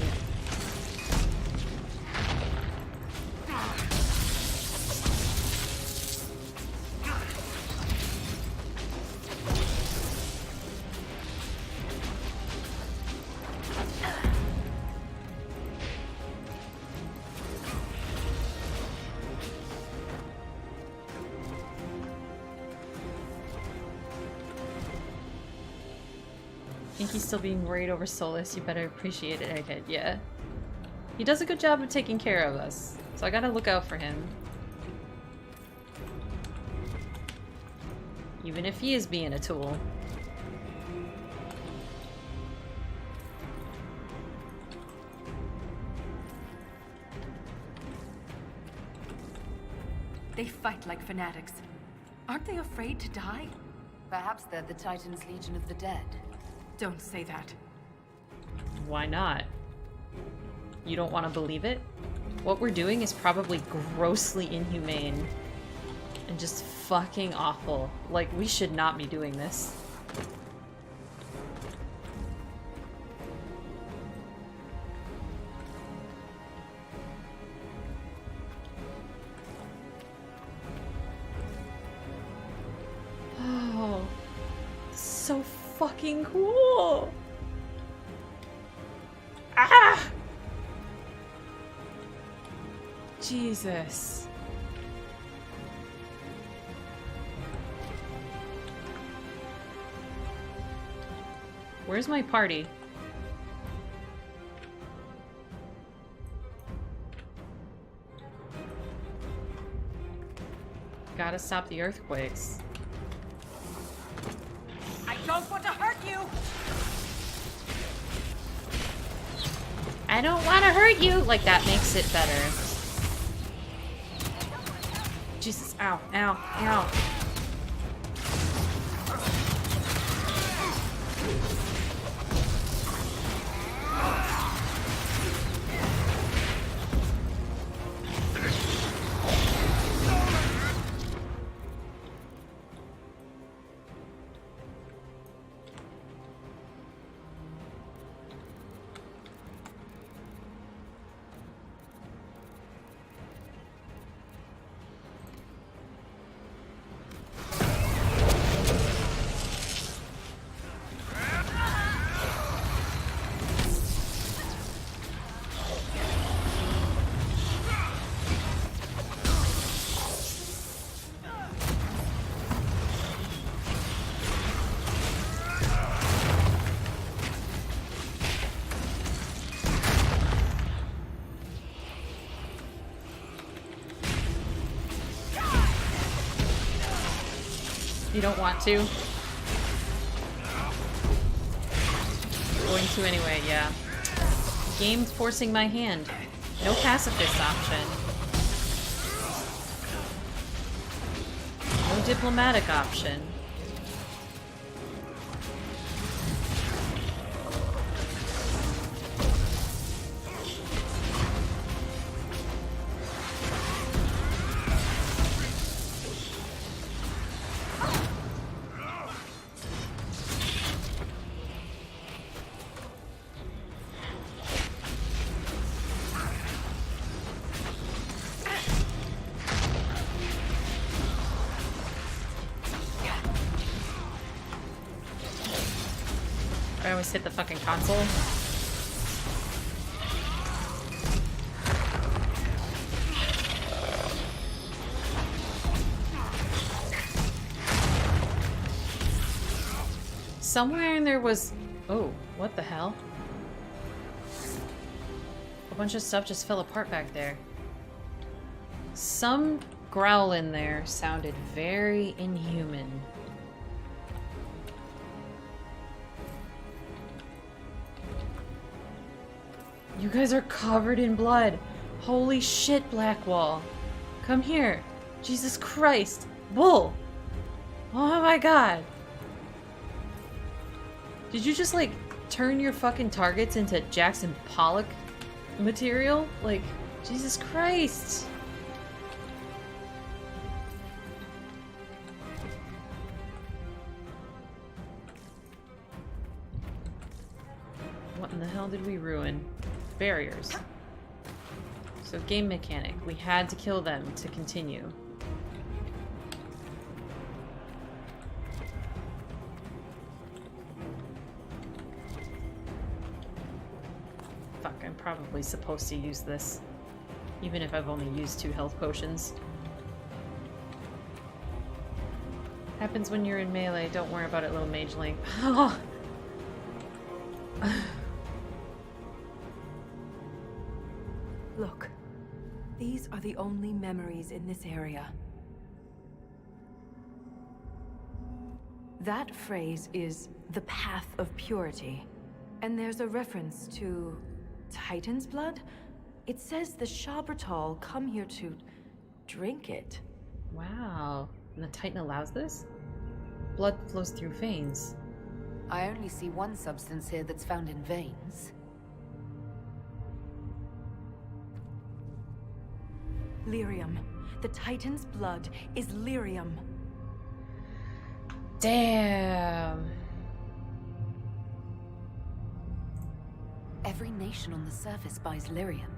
think he's still being worried over Solas. You better appreciate it, Egghead. Yeah. He does a good job of taking care of us, so I gotta look out for him. Even if he is being a tool. They fight like fanatics. Aren't they afraid to die? Perhaps they're the Titan's Legion of the Dead. Don't say that. Why not? You don't want to believe it? What we're doing is probably grossly inhumane. And just fucking awful. Like, we should not be doing this. Oh, so fucking cool. Ah! Jesus. Where's my party? Gotta stop the earthquakes. I don't want to hurt you! I don't want to hurt you! Like, that makes it better. Jesus, ow, ow, ow. You don't want to? Going to anyway, yeah. Game's forcing my hand. No pacifist option. No diplomatic option. I always hit the fucking console. Somewhere in there was... Oh, what the hell? A bunch of stuff just fell apart back there. Some growl in there sounded very inhuman. You guys are covered in blood. Holy shit, Blackwall. Come here. Jesus Christ. Bull. Oh my god. Did you just, like, turn your fucking targets into Jackson Pollock material? Like, Jesus Christ. What in the hell did we ruin? Barriers. So game mechanic. We had to kill them to continue. Fuck, I'm probably supposed to use this. Even if I've only used 2 health potions. Happens when you're in melee. Don't worry about it, little mage link. Oh. Look, these are the only memories in this area. That phrase is the path of purity. And there's a reference to Titan's blood. It says the Shabratal come here to drink it. Wow. And the Titan allows this? Blood flows through veins. I only see one substance here that's found in veins. Lyrium. The Titan's blood is lyrium. Damn. Every nation on the surface buys lyrium.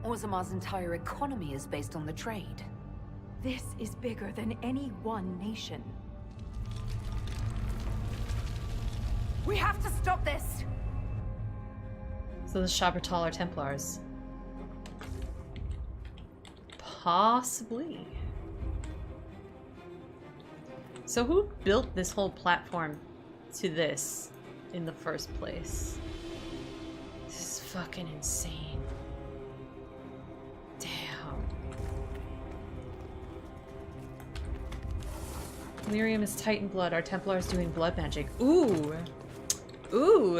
Orzamar's entire economy is based on the trade. This is bigger than any one nation. We have to stop this! So the Shabratal are Templars. Possibly. So who built this whole platform to this in the first place? This is fucking insane. Damn. Lyrium is Titan blood. Our Templars doing blood magic. Ooh. Ooh.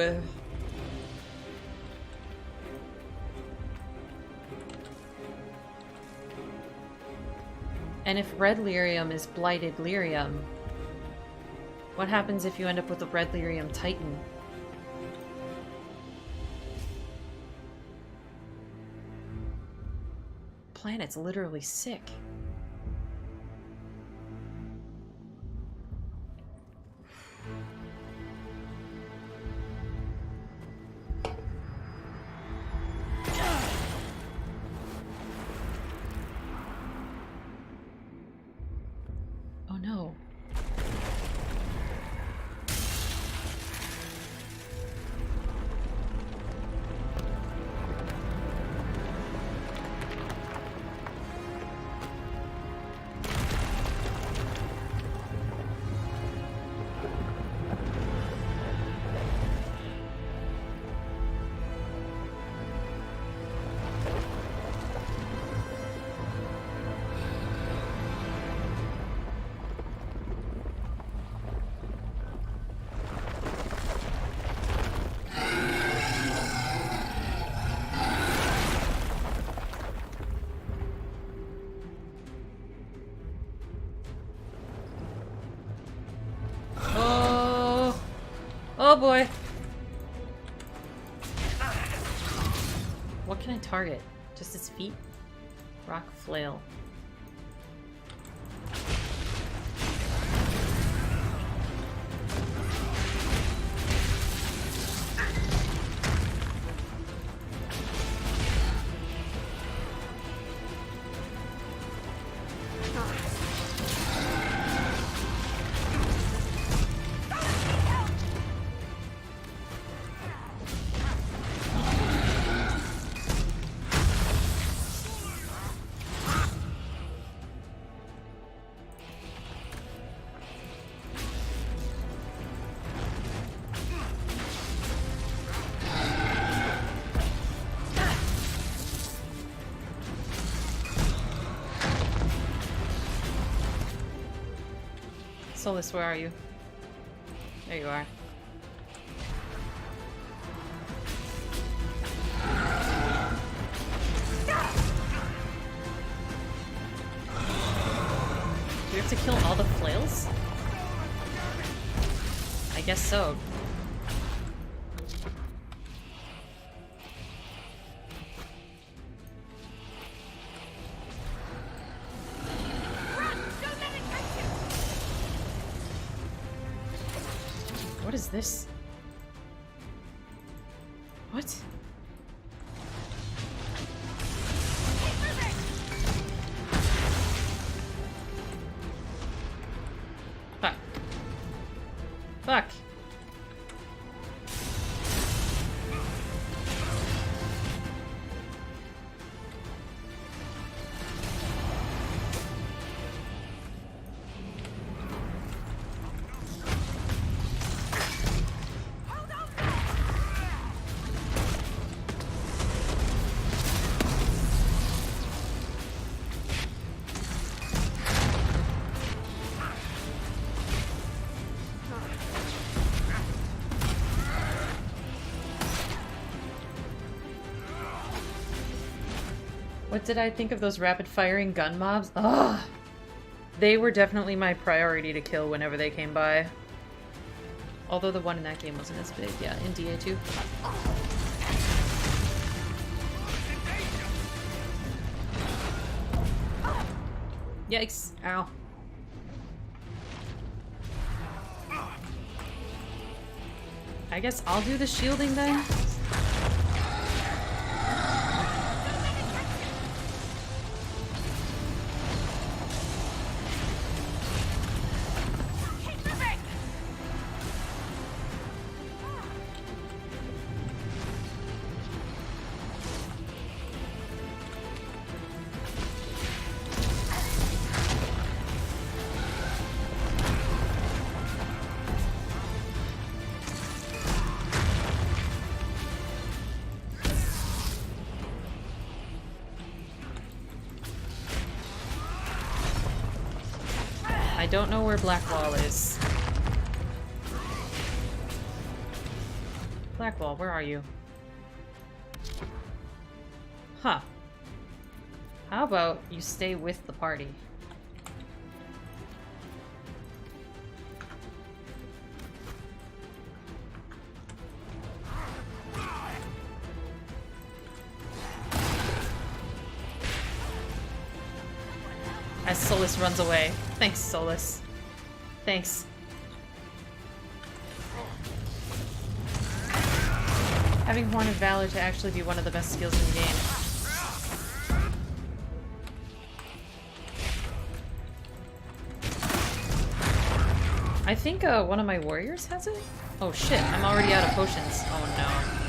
And if red lyrium is blighted lyrium, what happens if you end up with a red lyrium Titan? Planet's literally sick. Oh no. Oh boy. What can I target? Just his feet? Rock flail. Solas, where are you? There you are. Do we have to kill all the flails? I guess so. What is this? What? Fuck. Fuck. What did I think of those rapid-firing gun mobs? Ugh! They were definitely my priority to kill whenever they came by. Although the one in that game wasn't as big. Yeah, in DA2. Yikes. Ow. I guess I'll do the shielding then. I don't know where Blackwall is. Blackwall, where are you? Huh. How about you stay with the party? As Solas runs away. Thanks, Solas. Thanks. Having Horn of Valor to actually be one of the best skills in the game. I think one of my warriors has it? Oh shit, I'm already out of potions. Oh no.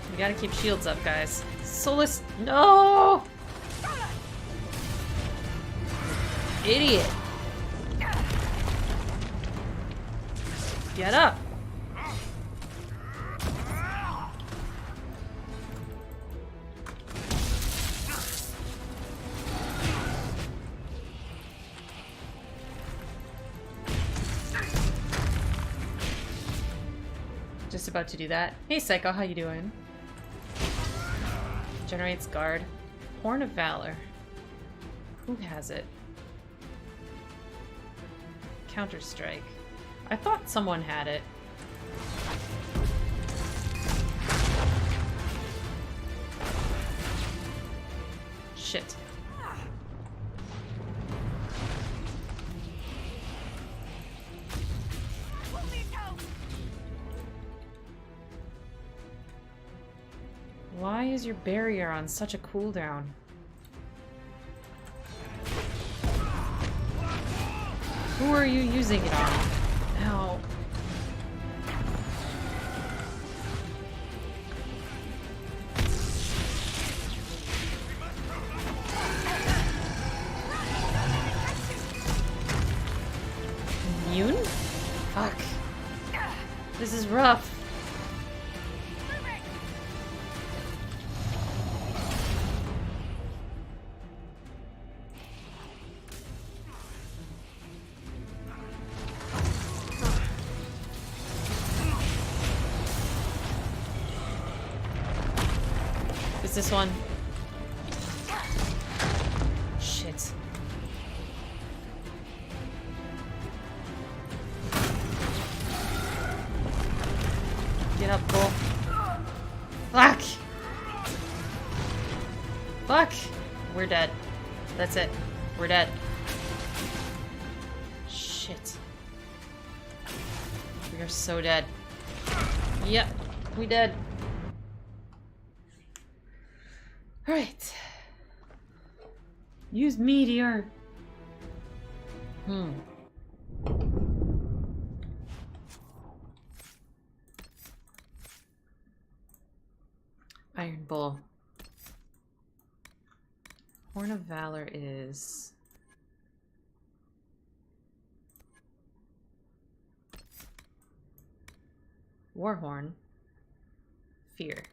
We gotta keep shields up, guys. Solas, no! Idiot! Get up! Just about to do that. Hey Psycho, how you doing? Generates guard. Horn of Valor. Who has it? Counter-Strike. I thought someone had it. Shit. Why is your barrier on such a cooldown? Who are you using it on? Ow. Immune? Fuck. This is rough. This one. Shit. Get up, bull. Fuck! Fuck! We're dead. That's it. We're dead. Shit. We are so dead. Yep. We dead. Alright. Use meteor. Iron Bull. Horn of Valor is... Warhorn. Fear.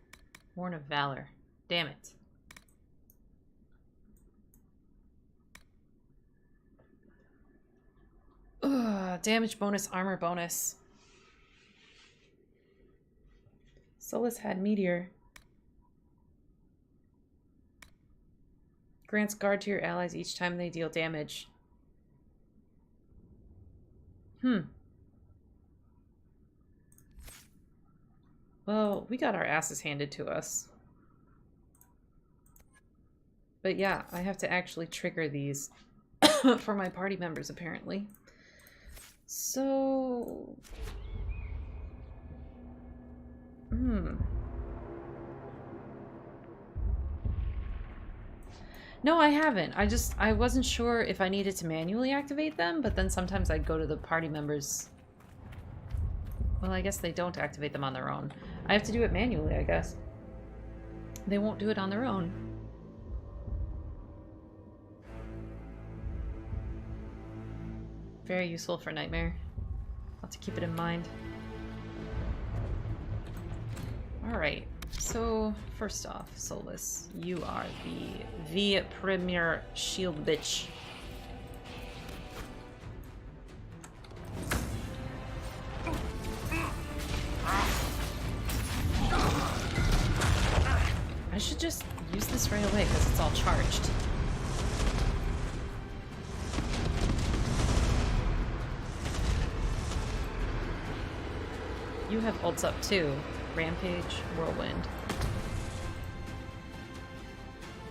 Horn of Valor. Damn it. damage bonus, armor bonus. Solas had meteor. Grants guard to your allies each time they deal damage. Well, we got our asses handed to us. But yeah, I have to actually trigger these for my party members, apparently. So... No, I haven't. I wasn't sure if I needed to manually activate them, but then sometimes I'd go to the party members. Well, I guess they don't activate them on their own. I have to do it manually, I guess. They won't do it on their own. Very useful for Nightmare. I'll have to keep it in mind. Alright, so first off, Solas, you are the premier shield bitch. I should just use this right away because it's all charged. You have ults up too. Rampage, Whirlwind.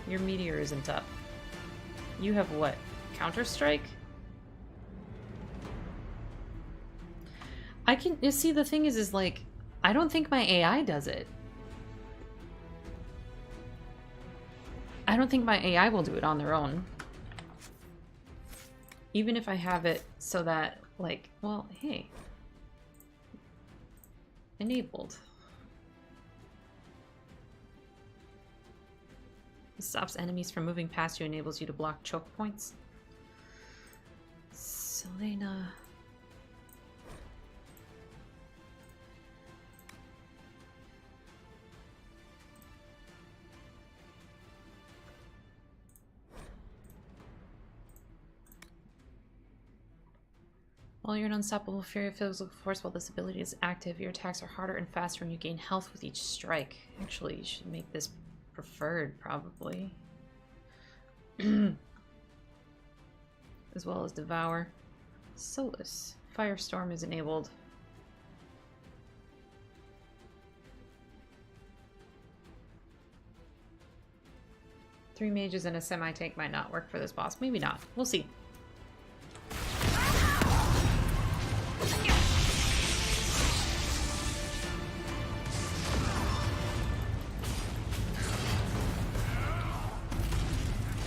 Your meteor isn't up. You have what? Counter-Strike? I can... You see, the thing is like, I don't think my AI does it. I don't think my AI will do it on their own. Even if I have it so that, like, well, hey. Enabled. It stops enemies from moving past you, enables you to block choke points. Selena. While you're an unstoppable fury of physical force, while this ability is active, your attacks are harder and faster and you gain health with each strike. Actually, you should make this preferred, probably. As well as Devour. Solas. Firestorm is enabled. Three mages and a semi-tank might not work for this boss. Maybe not. We'll see.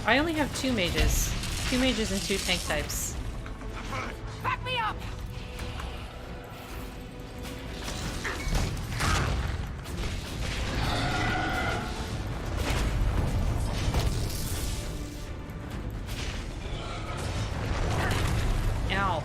I only have two mages. Two mages and two tank types. Back me up! Ow.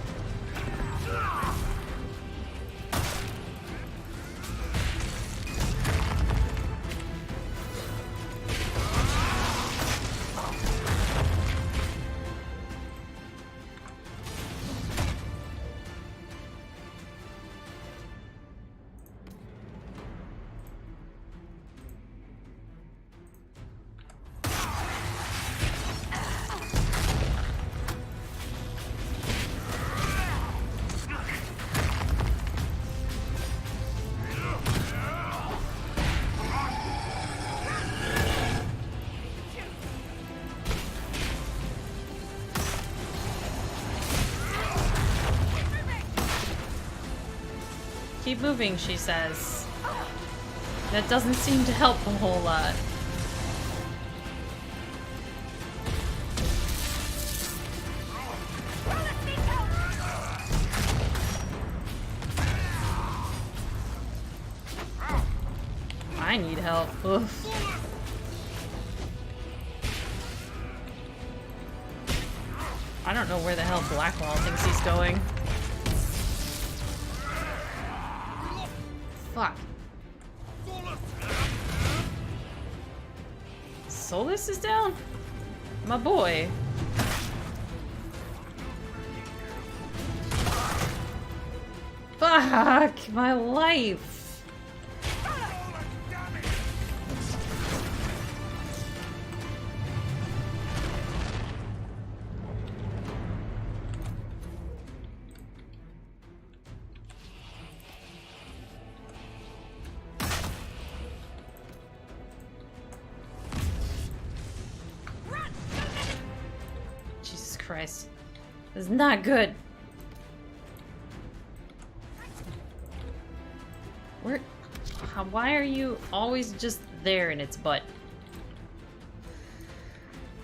Keep moving, she says. That doesn't seem to help a whole lot. I need help. Oof. I don't know where the hell Blackwall thinks he's going. Fuck. Solas is down? My boy. Fuck my life. Jesus Christ. This is not good. Why are you always just there in its butt?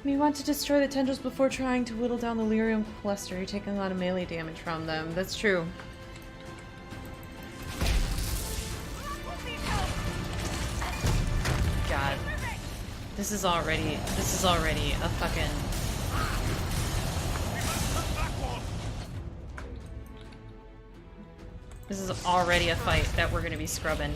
You want to destroy the tendrils before trying to whittle down the lyrium cluster. You're taking a lot of melee damage from them. That's true. God. This is already a fucking... This is already a fight that we're gonna be scrubbing.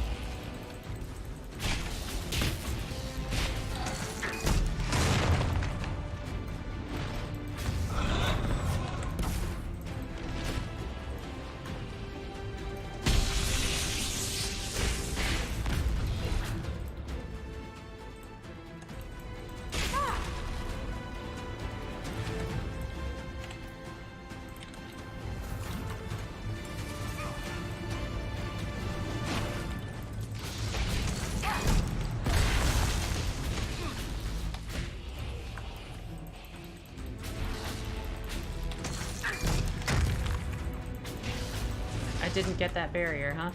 Didn't get that barrier, huh?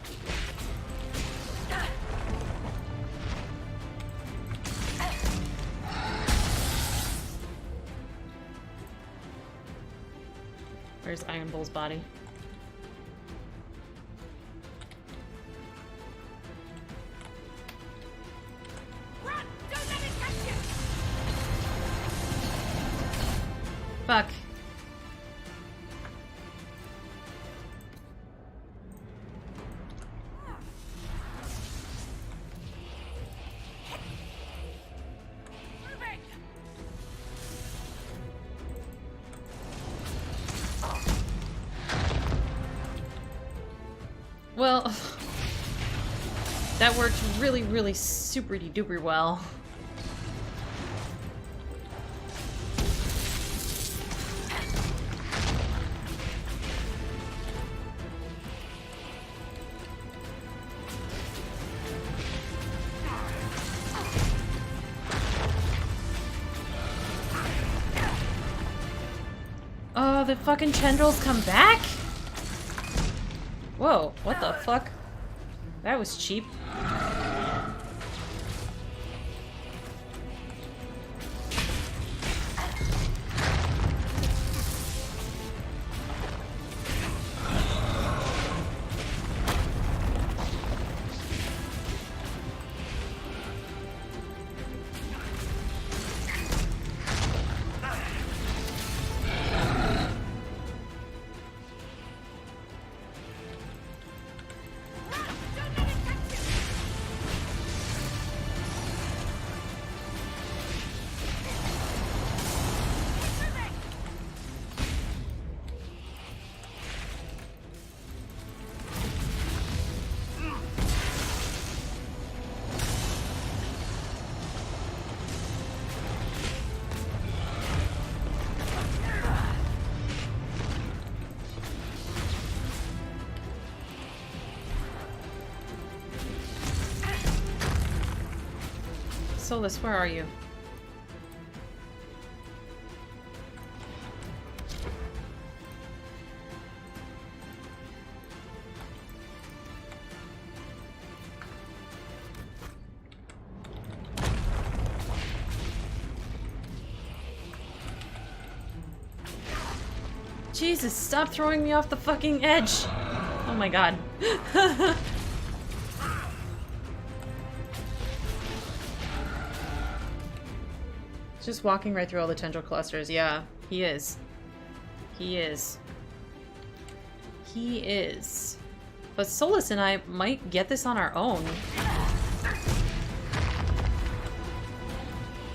Where's Iron Bull's body? Run! Don't let it catch you! Fuck. Well, that worked really, really super-duper well. Oh, the fucking tendrils come back? Whoa, what the fuck? That was cheap. Solas, where are you? Jesus, stop throwing me off the fucking edge! Oh my god. Just walking right through all the tendril clusters. Yeah, he is. He is. He is. But Solas and I might get this on our own.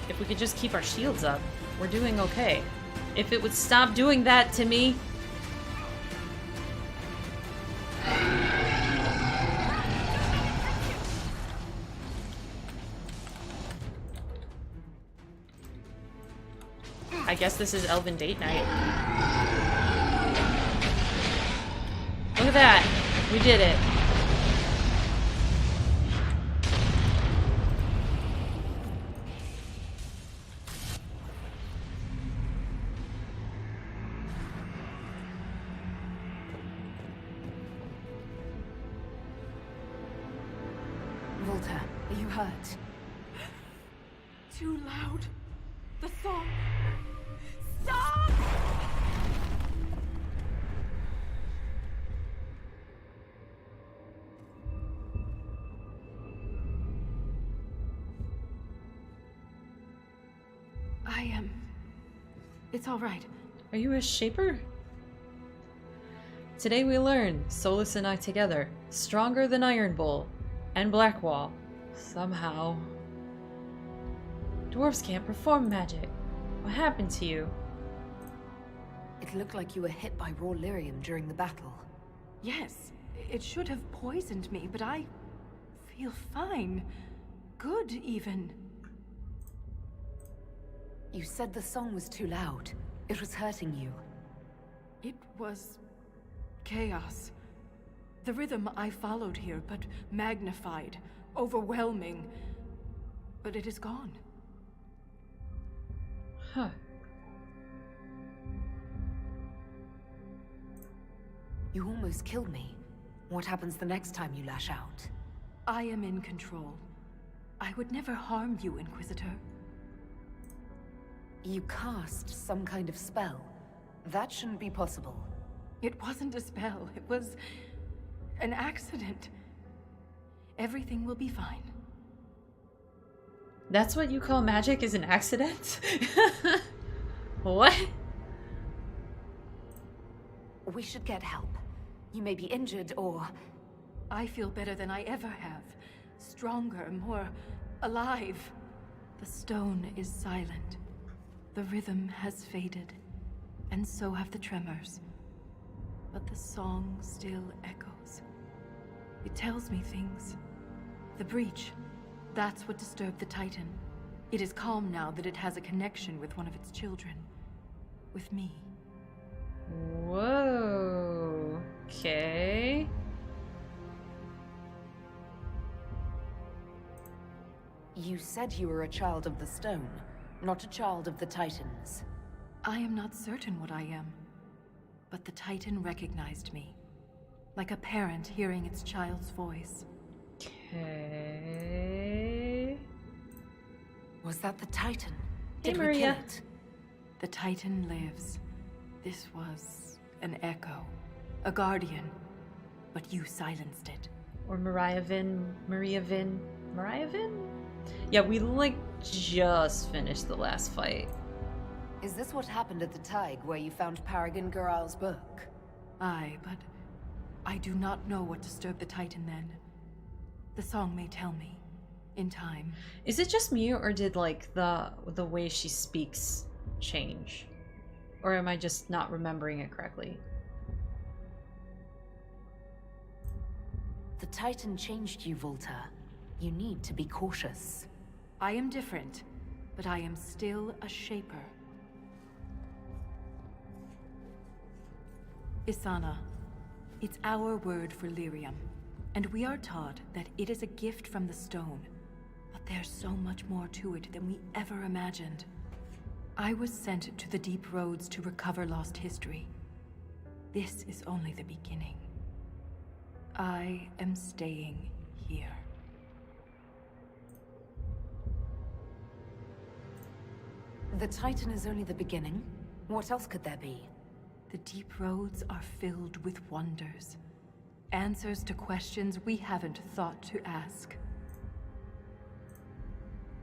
If we could just keep our shields up, we're doing okay. If it would stop doing that to me. I guess this is Elven date night. Look at that! We did it. Volta, are you hurt? Too loud. The song. Stop! It's all right. Are you a shaper? Today we learn, Solas and I together, stronger than Iron Bull and Blackwall. Somehow. Dwarves can't perform magic. What happened to you? It looked like you were hit by raw lyrium during the battle. Yes, it should have poisoned me, but I feel fine. Good, even. You said the song was too loud. It was hurting you. It was chaos. The rhythm I followed here, but magnified, overwhelming. But it is gone. Huh. You almost killed me. What happens the next time you lash out? I am in control. I would never harm you, Inquisitor. You cast some kind of spell. That shouldn't be possible. It wasn't a spell. It was an accident. Everything will be fine. That's what you call magic is an accident? What? We should get help. You may be injured or... I feel better than I ever have. Stronger, more alive. The stone is silent. The rhythm has faded, and so have the tremors. But the song still echoes. It tells me things. The breach, that's what disturbed the Titan. It is calm now that it has a connection with one of its children. With me. Whoa. Okay. You said you were a child of the stone, not a child of the Titans. I am not certain what I am. But the Titan recognized me. Like a parent hearing its child's voice. Okay. Was that the Titan? Hey, Did we Maria. kill it? The Titan lives. This was an echo. A guardian. But you silenced it. Or Maria Vin? Yeah, we like just finished the last fight. Is this what happened at the Tig where you found Paragon Goral's book? Aye, but I do not know what disturbed the Titan then. The song may tell me. In time. Is it just me, or did like the way she speaks change? Or am I just not remembering it correctly? The Titan changed you, Volta. You need to be cautious. I am different, but I am still a shaper. Isana. It's our word for lyrium, and we are taught that it is a gift from the stone. But there's so much more to it than we ever imagined. I was sent to the deep roads to recover lost history. This is only the beginning. I am staying here. The Titan is only the beginning. What else could there be? The deep roads are filled with wonders. Answers to questions we haven't thought to ask.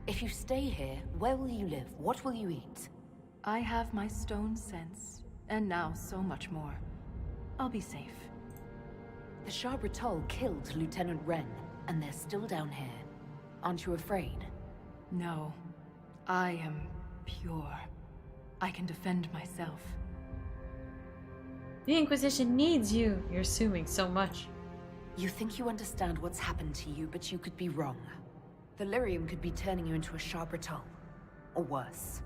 If you stay here, where will you live? What will you eat? I have my stone sense, and now so much more. I'll be safe. The Sharbritol killed Lieutenant Wren, and they're still down here. Aren't you afraid? No, I am pure. I can defend myself. The Inquisition needs you. You're assuming so much. You think you understand what's happened to you, but you could be wrong. The lyrium could be turning you into a Sharbritol. Or worse.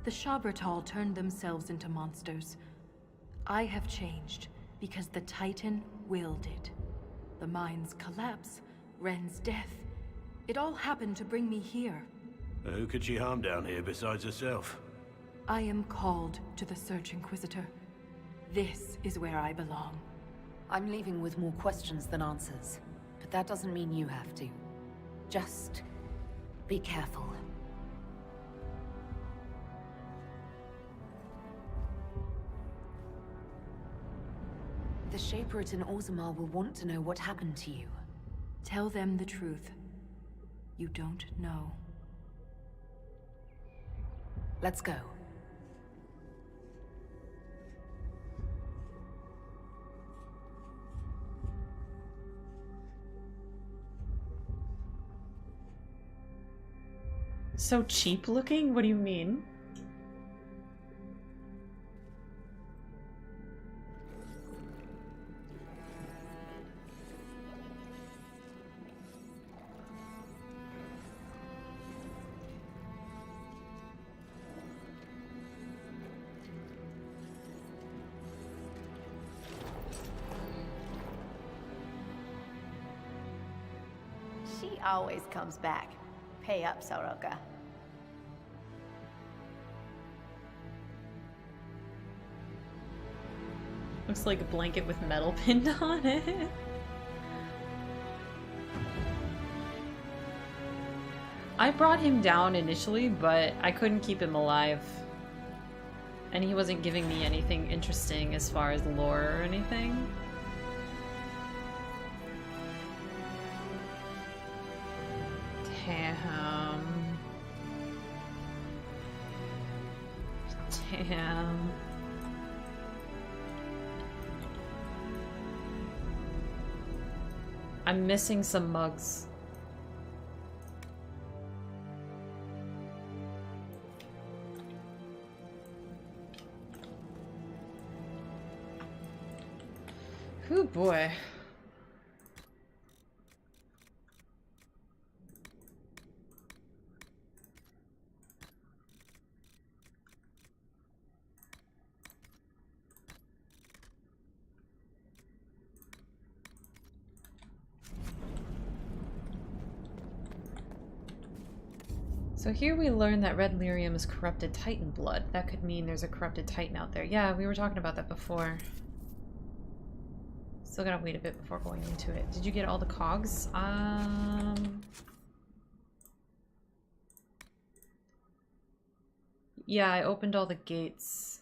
The Shabertal turned themselves into monsters. I have changed because the Titan willed it. The mine's collapse, Ren's death. It all happened to bring me here. Who could she harm down here besides herself? I am called to the Search Inquisitor. This is where I belong. I'm leaving with more questions than answers, but that doesn't mean you have to. Just be careful. The Shaperate in Orzammar will want to know what happened to you. Tell them the truth. You don't know. Let's go. So cheap looking? What do you mean? She always comes back. Pay up, Soroka. Looks like a blanket with metal pinned on it. I brought him down initially, but I couldn't keep him alive. And he wasn't giving me anything interesting as far as lore or anything. Damn. Damn. I'm missing some mugs. Ooh boy. So here we learn that red lyrium is corrupted Titan blood. That could mean there's a corrupted Titan out there. Yeah, we were talking about that before. Still gotta wait a bit before going into it. Did you get all the cogs? Yeah, I opened all the gates.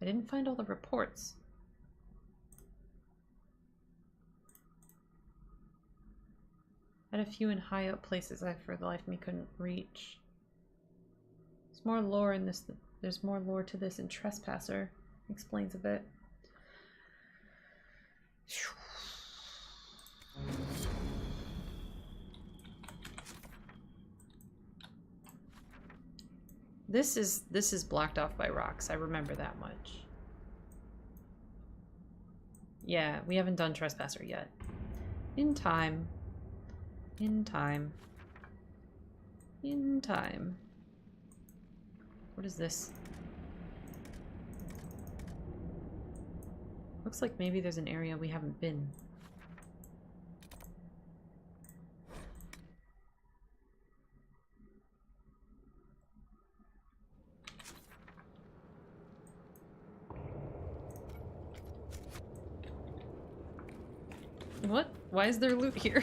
I didn't find all the reports. Had a few in high up places I for the life of me couldn't reach. There's more lore in this. There's more lore to this in Trespasser. Explains a bit. This is blocked off by rocks. I remember that much. Yeah, we haven't done Trespasser yet. In time. In time. In time. What is this? Looks like maybe there's an area we haven't been. What? Why is there loot here?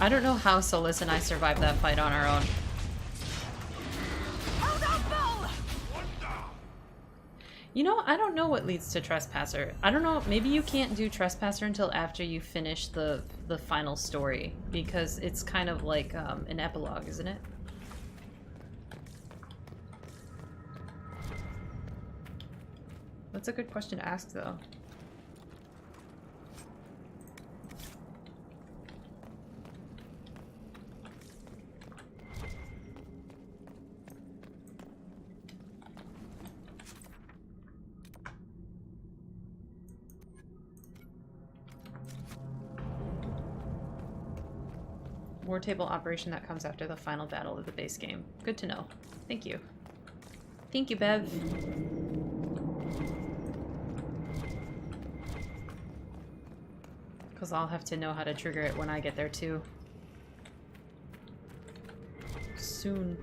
I don't know how Solas and I survived that fight on our own. You know, I don't know what leads to Trespasser. I don't know, maybe you can't do Trespasser until after you finish the final story, because it's kind of like an epilogue, isn't it? That's a good question to ask, though. War table operation that comes after the final battle of the base game. Good to know. Thank you. Thank you, Bev. Because I'll have to know how to trigger it when I get there too. Soon.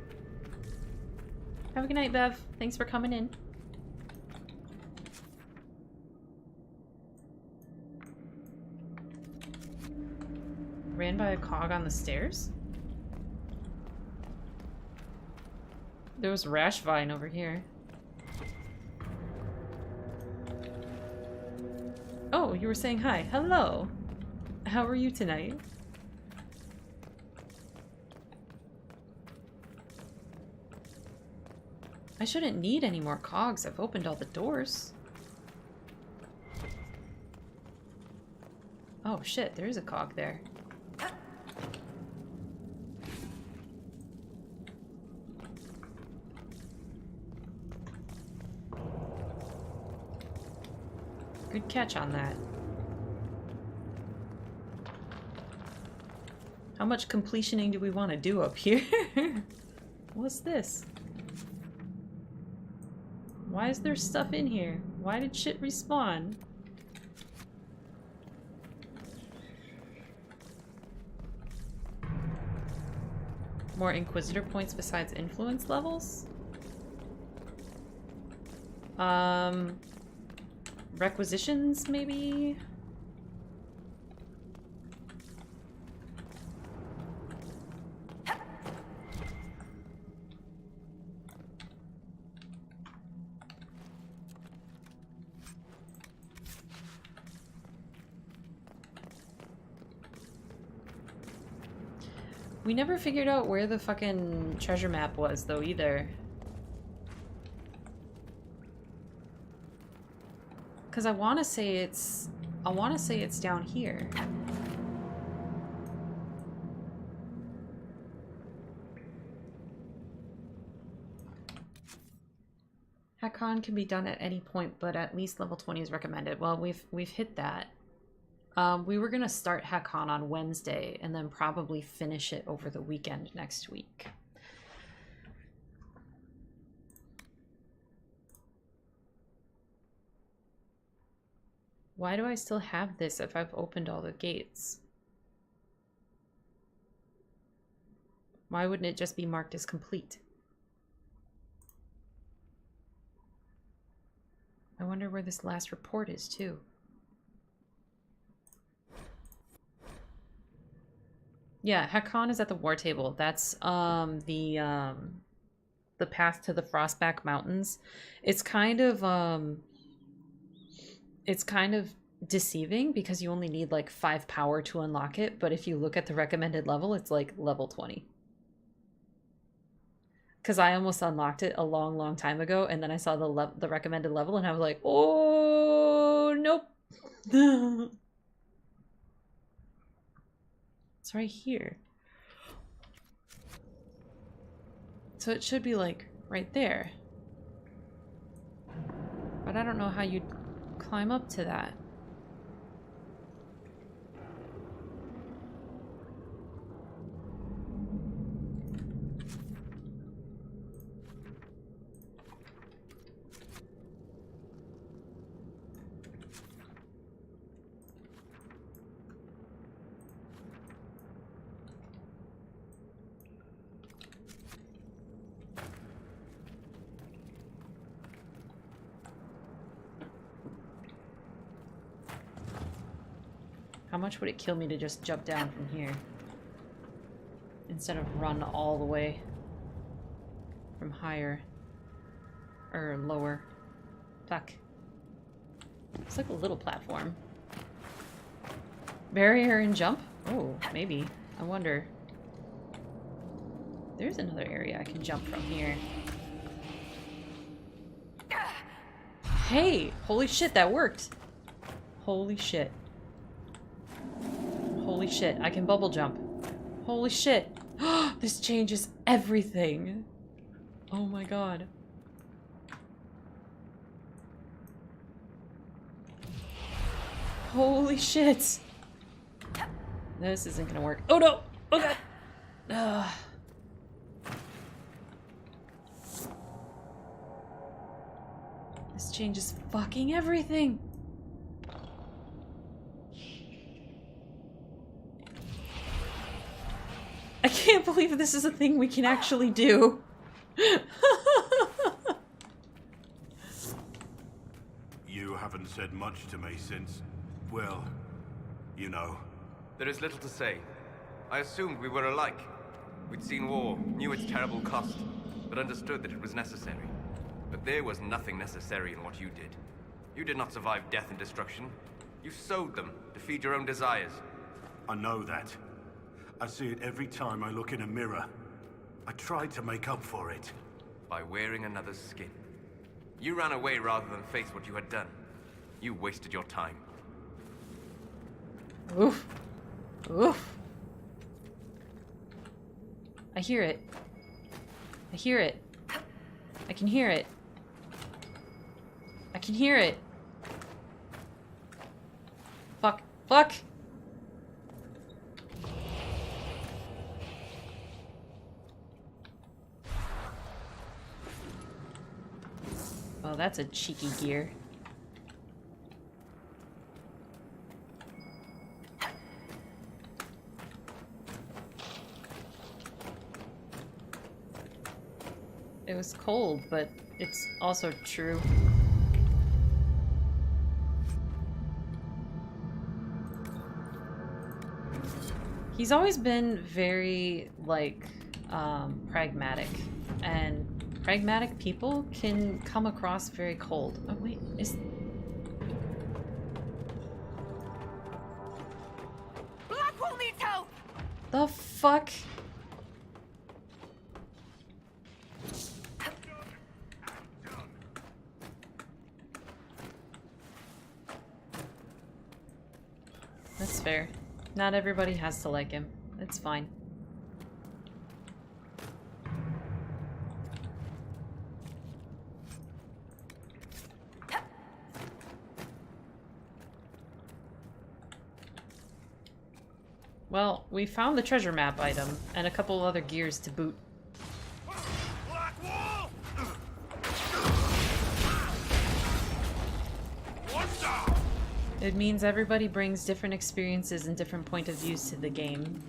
Have a good night, Bev. Thanks for coming in. Ran by a cog on the stairs? There was Rash Vine over here. Oh, you were saying hi. Hello. How are you tonight? I shouldn't need any more cogs. I've opened all the doors. Oh shit, there is a cog there. Good catch on that. How much completioning do we want to do up here? What's this? Why is there stuff in here? Why did shit respawn? More Inquisitor points besides influence levels? Requisitions, maybe? We never figured out where the fucking treasure map was, though, either. Because I want to say it's down here. Hackon can be done at any point, but at least level 20 is recommended. Well, we've hit that. We were gonna start Hackon on Wednesday and then probably finish it over the weekend next week. Why do I still have this if I've opened all the gates? Why wouldn't it just be marked as complete? I wonder where this last report is too. Yeah, Hackon is at the war table. That's the path to the Frostback Mountains. It's kind of deceiving because you only need like 5 power to unlock it, but if you look at the recommended level, it's like level 20. Because I almost unlocked it a long time ago, and then I saw the recommended level, and I was like, oh, nope. It's right here. So it should be like right there. But I don't know how you'd climb up to that. How much would it kill me to just jump down from here? Instead of run all the way from higher. Or lower. Fuck. It's like a little platform. Barrier and jump? Oh, maybe. I wonder. There's another area I can jump from here. Hey! Holy shit, that worked! Holy shit. Holy shit, I can bubble jump. Holy shit. This changes everything. Oh my god. Holy shit. This isn't gonna work. Oh no! Oh god! Ugh. This changes fucking everything. I can't believe this is a thing we can actually do. You haven't said much to me since, well, you know. There is little to say. I assumed we were alike. We'd seen war, knew its terrible cost, but understood that it was necessary. But there was nothing necessary in what you did. You did not survive death and destruction. You sowed them to feed your own desires. I know that. I see it every time I look in a mirror. I tried to make up for it. By wearing another's skin. You ran away rather than face what you had done. You wasted your time. Oof. Oof. I hear it. I hear it. I can hear it. I can hear it. Fuck. Fuck! Oh, that's a cheeky gear. It was cold, but it's also true. He's always been very, like, pragmatic. And pragmatic people can come across very cold. Oh, wait, is... Blackwell needs help! The fuck? That's fair. Not everybody has to like him. It's fine. Well, we found the treasure map item, and a couple other gears to boot. Blackwall! It means everybody brings different experiences and different point of views to the game.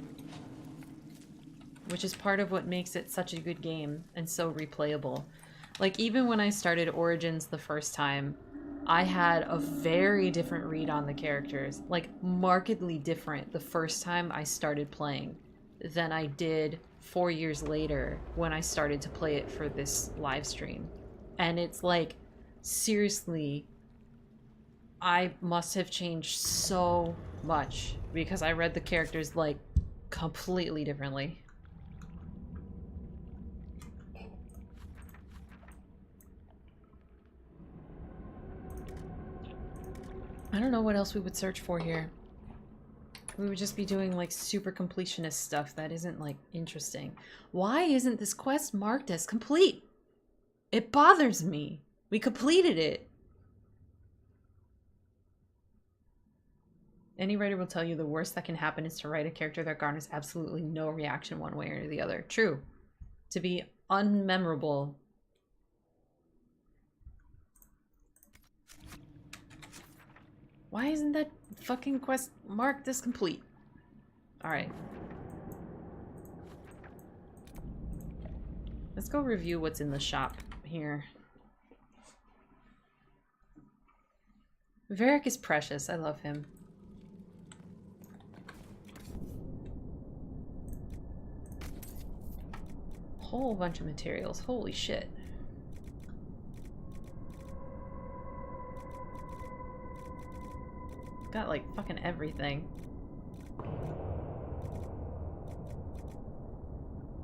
Which is part of what makes it such a good game, and so replayable. Like, even when I started Origins the first time, I had a very different read on the characters. Like, markedly different the first time I started playing than I did 4 years later when I started to play it for this live stream. And it's like, seriously, I must have changed so much because I read the characters, like, completely differently. I don't know what else we would search for here. We would just be doing, like, super completionist stuff that isn't, like, interesting. Why isn't this quest marked as complete? It bothers me. We completed it. Any writer will tell you the worst that can happen is to write a character that garners absolutely no reaction one way or the other. True. To be unmemorable. Why isn't that fucking quest marked as complete? Alright. Let's go review what's in the shop here. Varric is precious. I love him. Whole bunch of materials. Holy shit. Got like fucking everything.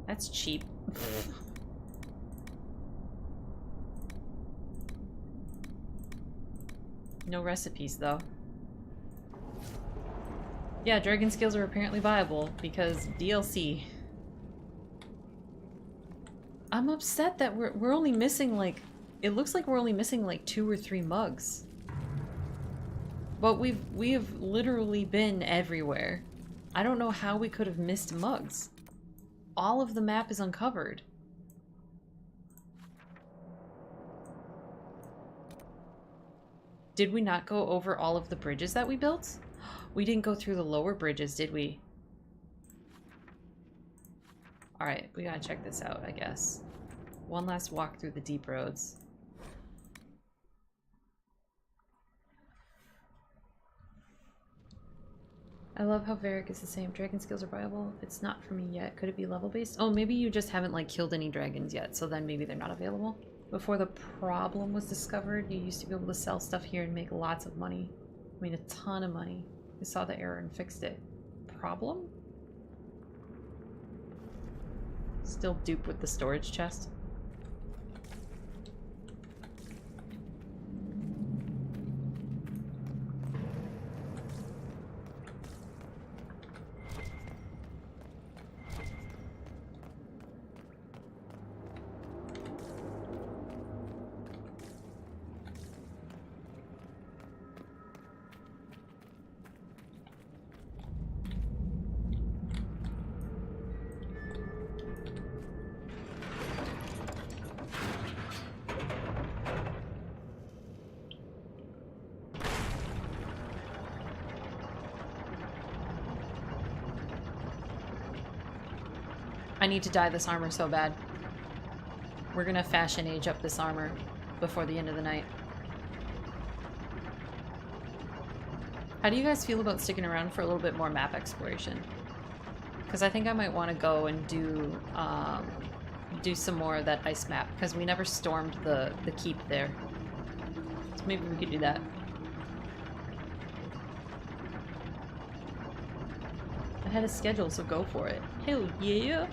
That's cheap. No recipes though. Yeah, dragon skills are apparently viable because DLC. I'm upset that we're only missing like, it looks like we're only missing like 2 or 3 mugs. But we've literally been everywhere. I don't know how we could have missed mugs. all of the map is uncovered. Did we not go over all of the bridges that we built? We didn't go through the lower bridges, did we? Alright, we gotta check this out, I guess. One last walk through the deep roads. I love how Varric is the same. Dragon skills are viable. It's not for me yet. Could it be level based? Oh, maybe you just haven't like killed any dragons yet, so then maybe they're not available. Before the problem was discovered, you used to be able to sell stuff here and make lots of money. I mean, a ton of money. We saw the error and fixed it. Problem? Still dupe with the storage chest. I need to dye this armor so bad. We're gonna fashion age up this armor before the end of the night. How do you guys feel about sticking around for a little bit more map exploration? Because I think I might want to go and do some more of that ice map, because we never stormed the keep there. So maybe we could do that. I had a schedule, so go for it. Hell yeah!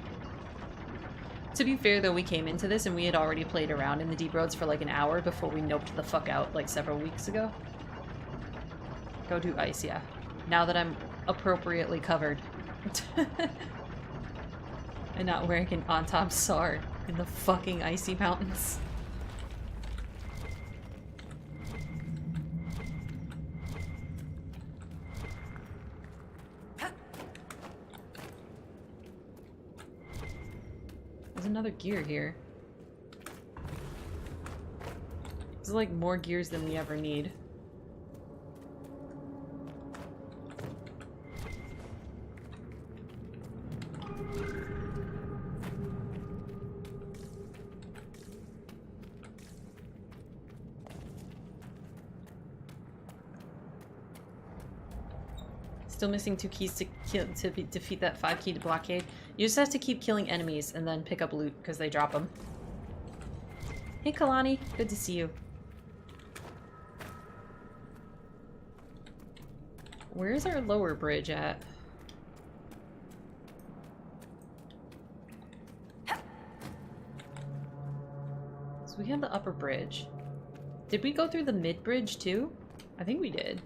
To be fair though, we came into this and we had already played around in the deep roads for like an hour before we noped the fuck out like several weeks ago. Go do ice, yeah. Now that I'm appropriately covered. And not wearing an on-top SAR in the fucking icy mountains. There's another gear here. There's like more gears than we ever need. Still missing 2 keys to defeat that 5-key blockade. You just have to keep killing enemies and then pick up loot because they drop them. Hey Kalani, good to see you. Where's our lower bridge at? So we have the upper bridge. Did we go through the mid bridge too? I think we did.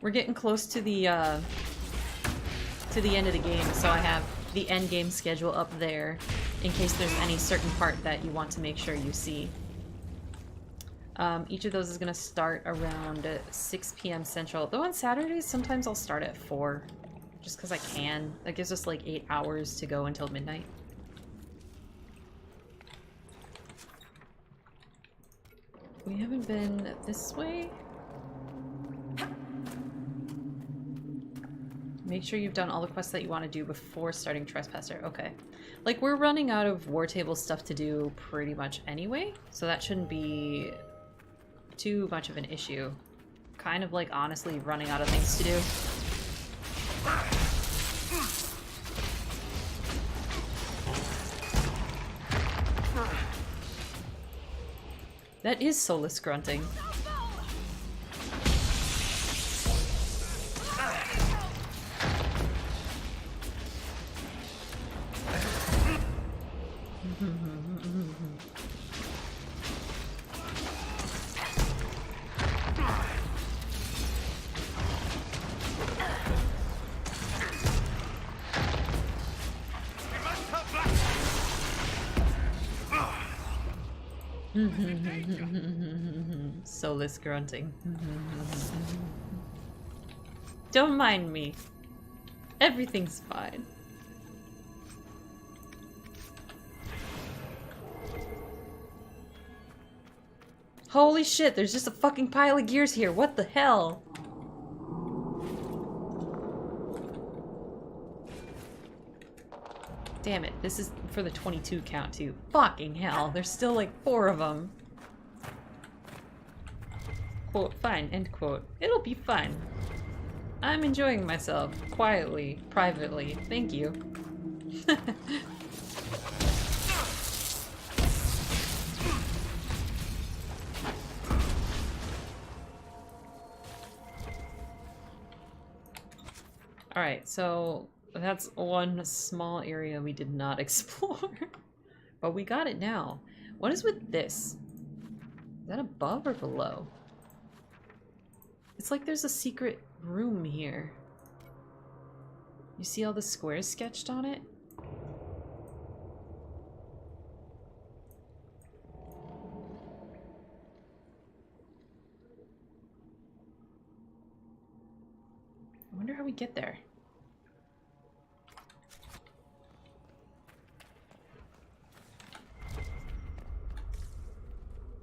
We're getting close to the end of the game, so I have the end game schedule up there in case there's any certain part that you want to make sure you see. Each of those is going to start around 6 p.m. Central. Though on Saturdays, sometimes I'll start at 4, just because I can. That gives us like 8 hours to go until midnight. We haven't been this way? Make sure you've done all the quests that you want to do before starting Trespasser. Okay. Like, we're running out of war table stuff to do pretty much anyway, so that shouldn't be too much of an issue. Kind of like, honestly, running out of things to do. That is Solas grunting. Solas grunting. Don't mind me. Everything's fine. Holy shit, there's just a fucking pile of gears here. What the hell? Damn it, this is for the 22 count too. Fucking hell, there's still like 4 of them. Quote, fine, end quote. It'll be fine. I'm enjoying myself, quietly, privately. Thank you. Alright, so that's one small area we did not explore. But we got it now. What is with this? Is that above or below? It's like there's a secret room here. You see all the squares sketched on it? I wonder how we get there.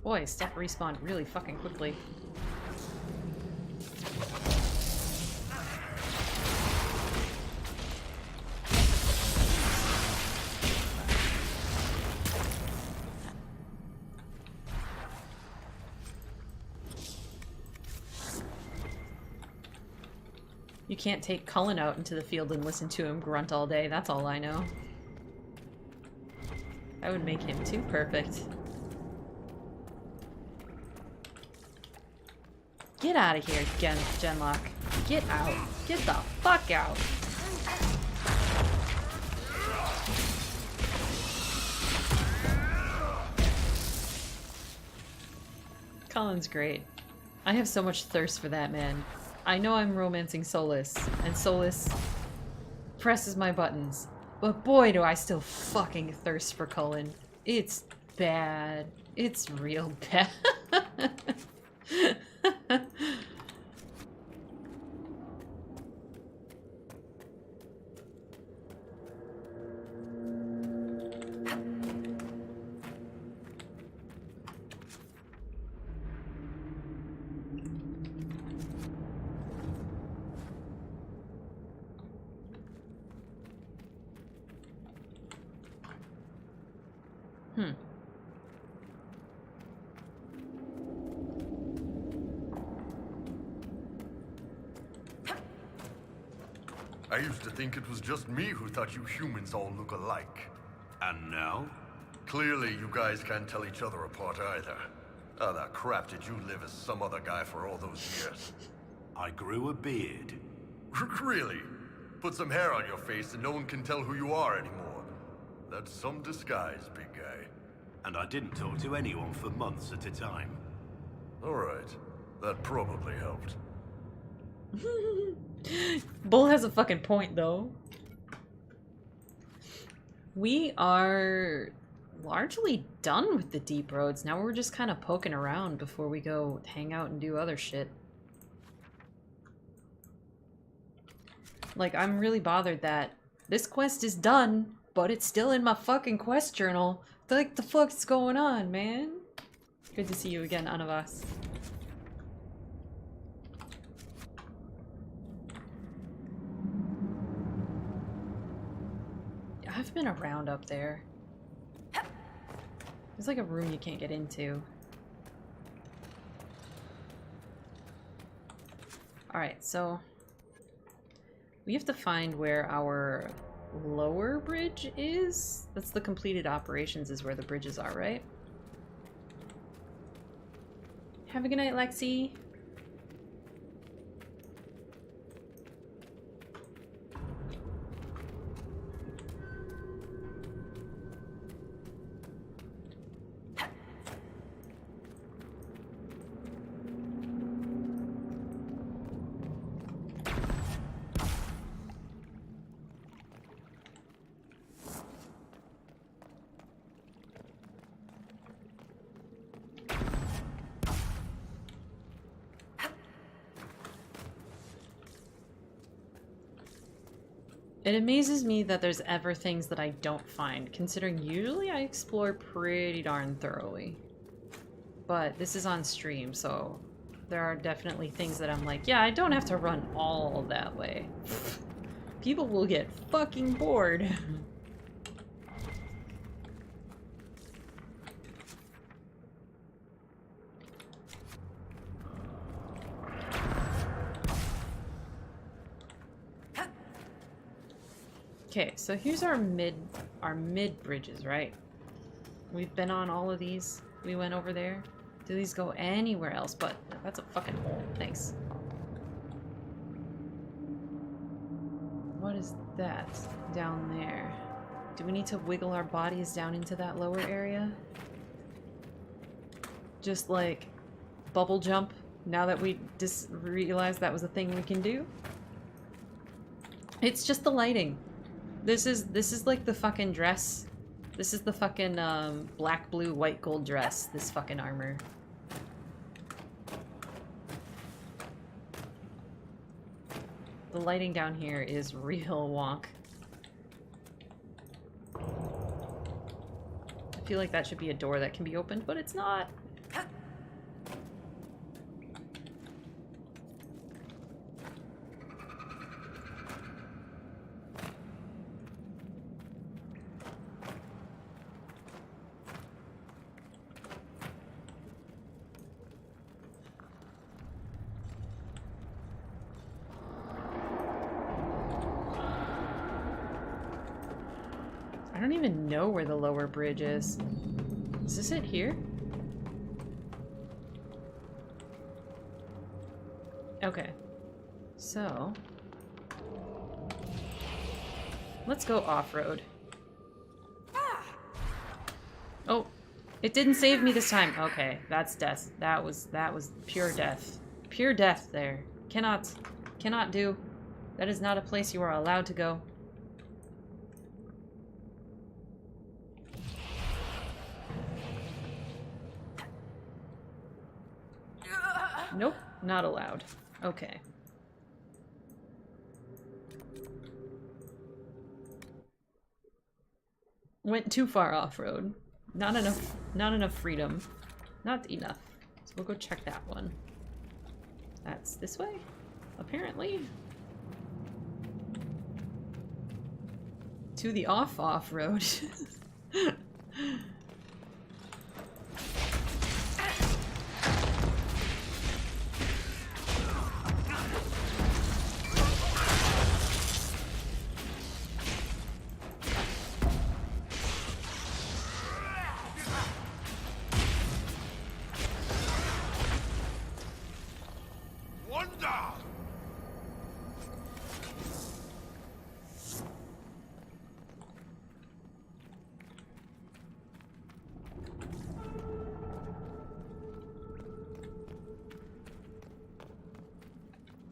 Boy, stuff respawned really fucking quickly. You can't take Cullen out into the field and listen to him grunt all day, that's all I know. I would make him too perfect. Get out of here, Genlock. Get out. Get the fuck out. Cullen's great. I have so much thirst for that man. I know I'm romancing Solas, and Solas presses my buttons. But boy, do I still fucking thirst for Cullen. It's bad. It's real bad. I used to think it was just me who thought you humans all look alike. And now? Clearly, you guys can't tell each other apart either. How the crap did you live as some other guy for all those years? I grew a beard. Really? Put some hair on your face and no one can tell who you are anymore. That's some disguise, big guy. And I didn't talk to anyone for months at a time. Alright. That probably helped. Bull has a fucking point, though. We are largely done with the deep roads. Now we're just kind of poking around before we go hang out and do other shit. Like, I'm really bothered that this quest is done, but it's still in my fucking quest journal. Like, the fuck's going on, man? Good to see you again, Anavas. I've been around up there. There's like a room you can't get into. Alright, so we have to find where our lower bridge is. That's the completed operations is where the bridges are, right? Have a good night, Lexi. It amazes me that there's ever things that I don't find, considering usually I explore pretty darn thoroughly. But this is on stream, so there are definitely things that I'm like, yeah, I don't have to run all that way. People will get fucking bored. Okay, so here's our mid bridges, right? We've been on all of these. We went over there. Do these go anywhere else? But that's a fucking hole. Thanks. What is that down there? Do we need to wiggle our bodies down into that lower area? Just like bubble jump now that we just realized that was a thing we can do? It's just the lighting. This is like the fucking dress. This is the fucking black, blue, white, gold dress. This fucking armor. The lighting down here is real wonk. I feel like that should be a door that can be opened, but it's not. I don't even know where the lower bridge is. Is this it here? Okay. So... let's go off-road. Oh! It didn't save me this time! Okay, that's death. That was pure death. Pure death there. Cannot do. That is not a place you are allowed to go. Nope, not allowed. Okay. Went too far off-road. Not enough freedom. Not enough. So we'll go check that one. That's this way, apparently. To the off-road.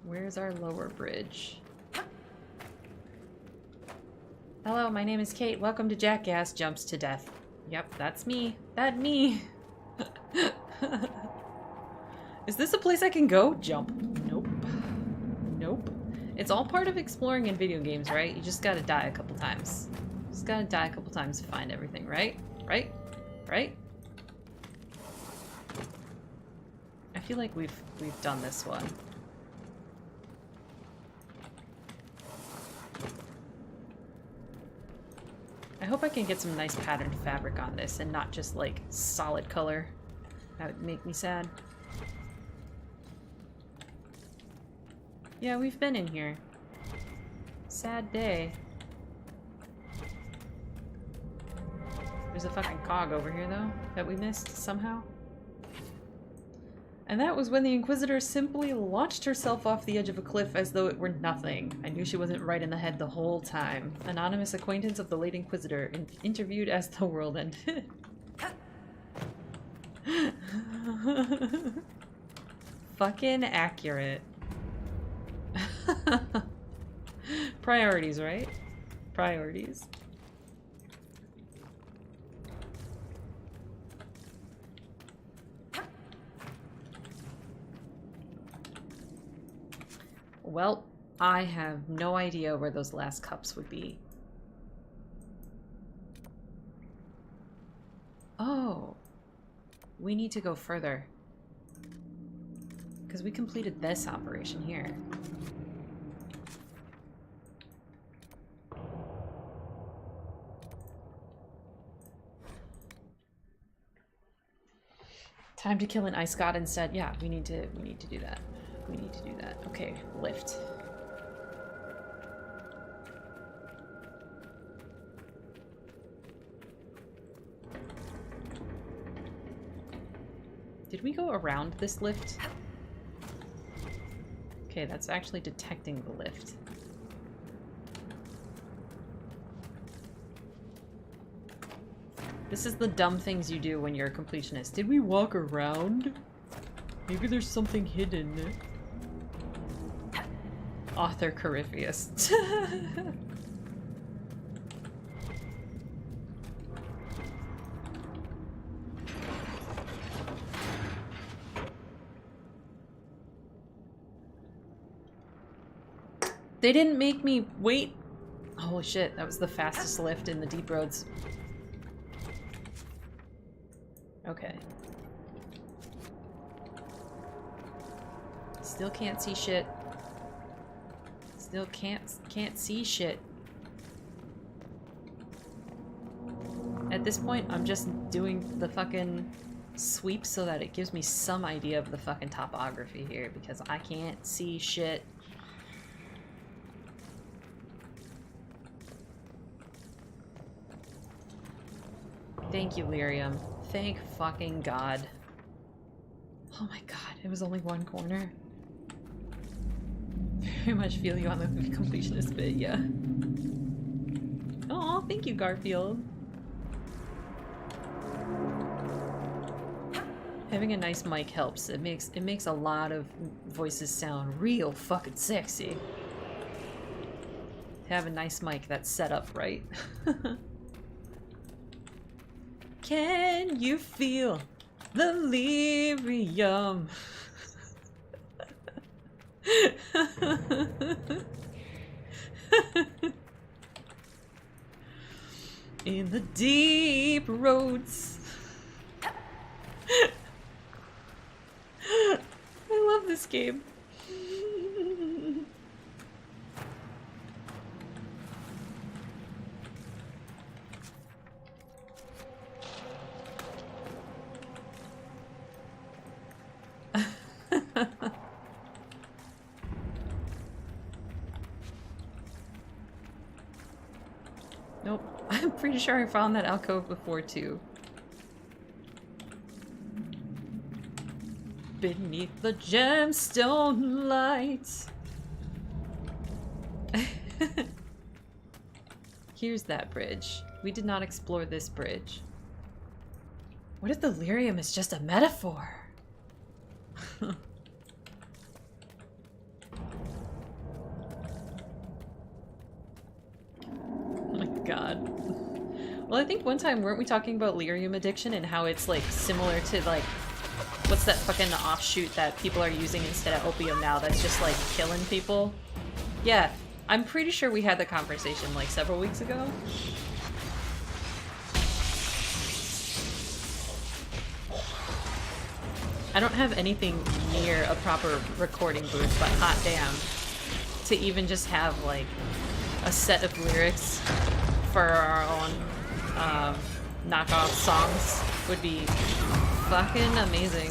Where's our lower bridge? Hello, my name is Kate. Welcome to Jackass Jumps to Death. Yep, that's me. That me. Is this a place I can go? Jump. Nope. Nope. It's all part of exploring in video games, right? You just gotta die a couple times. Just gotta die a couple times to find everything, right? Right? Right? I feel like we've done this one. I hope I can get some nice patterned fabric on this and not just like solid color. That would make me sad. Yeah, we've been in here. Sad day. There's a fucking cog over here though that we missed somehow. And that was when the Inquisitor simply launched herself off the edge of a cliff as though it were nothing. I knew she wasn't right in the head the whole time. Anonymous acquaintance of the late Inquisitor, interviewed as the world ended. Fucking accurate. Priorities, right? Priorities. Well, I have no idea where those last cups would be. Oh. We need to go further. Because we completed this operation here. Time to kill an ice god instead. Yeah, we need to do that. We need to do that. Okay, lift. Did we go around this lift? Okay, that's actually detecting the lift. This is the dumb things you do when you're a completionist. Did we walk around? Maybe there's something hidden. Author Corypheus. They didn't make me wait. Holy shit, that was the fastest lift in the deep roads. Okay. Still can't see shit. Still can't see shit. At this point, I'm just doing the fucking sweep so that it gives me some idea of the fucking topography here, because I can't see shit. Thank you, Lyrium. Thank fucking God. Oh my God, it was only one corner. Very much feel you on the completionist bit, yeah. Oh, thank you, Garfield. Having a nice mic helps. It makes a lot of voices sound real fucking sexy. To have a nice mic that's set up right. Can you feel the lyrium? In the deep roads. I love this game. Nope. I'm pretty sure I found that alcove before too. Beneath the gemstone lights. Here's that bridge. We did not explore this bridge. What if the lyrium is just a metaphor? God. Well, I think one time, weren't we talking about lyrium addiction and how it's like similar to like, what's that fucking offshoot that people are using instead of opium now that's just like killing people? Yeah, I'm pretty sure we had the conversation like several weeks ago. I don't have anything near a proper recording booth, but hot damn, to even just have like a set of lyrics for our own knockoff songs would be fucking amazing.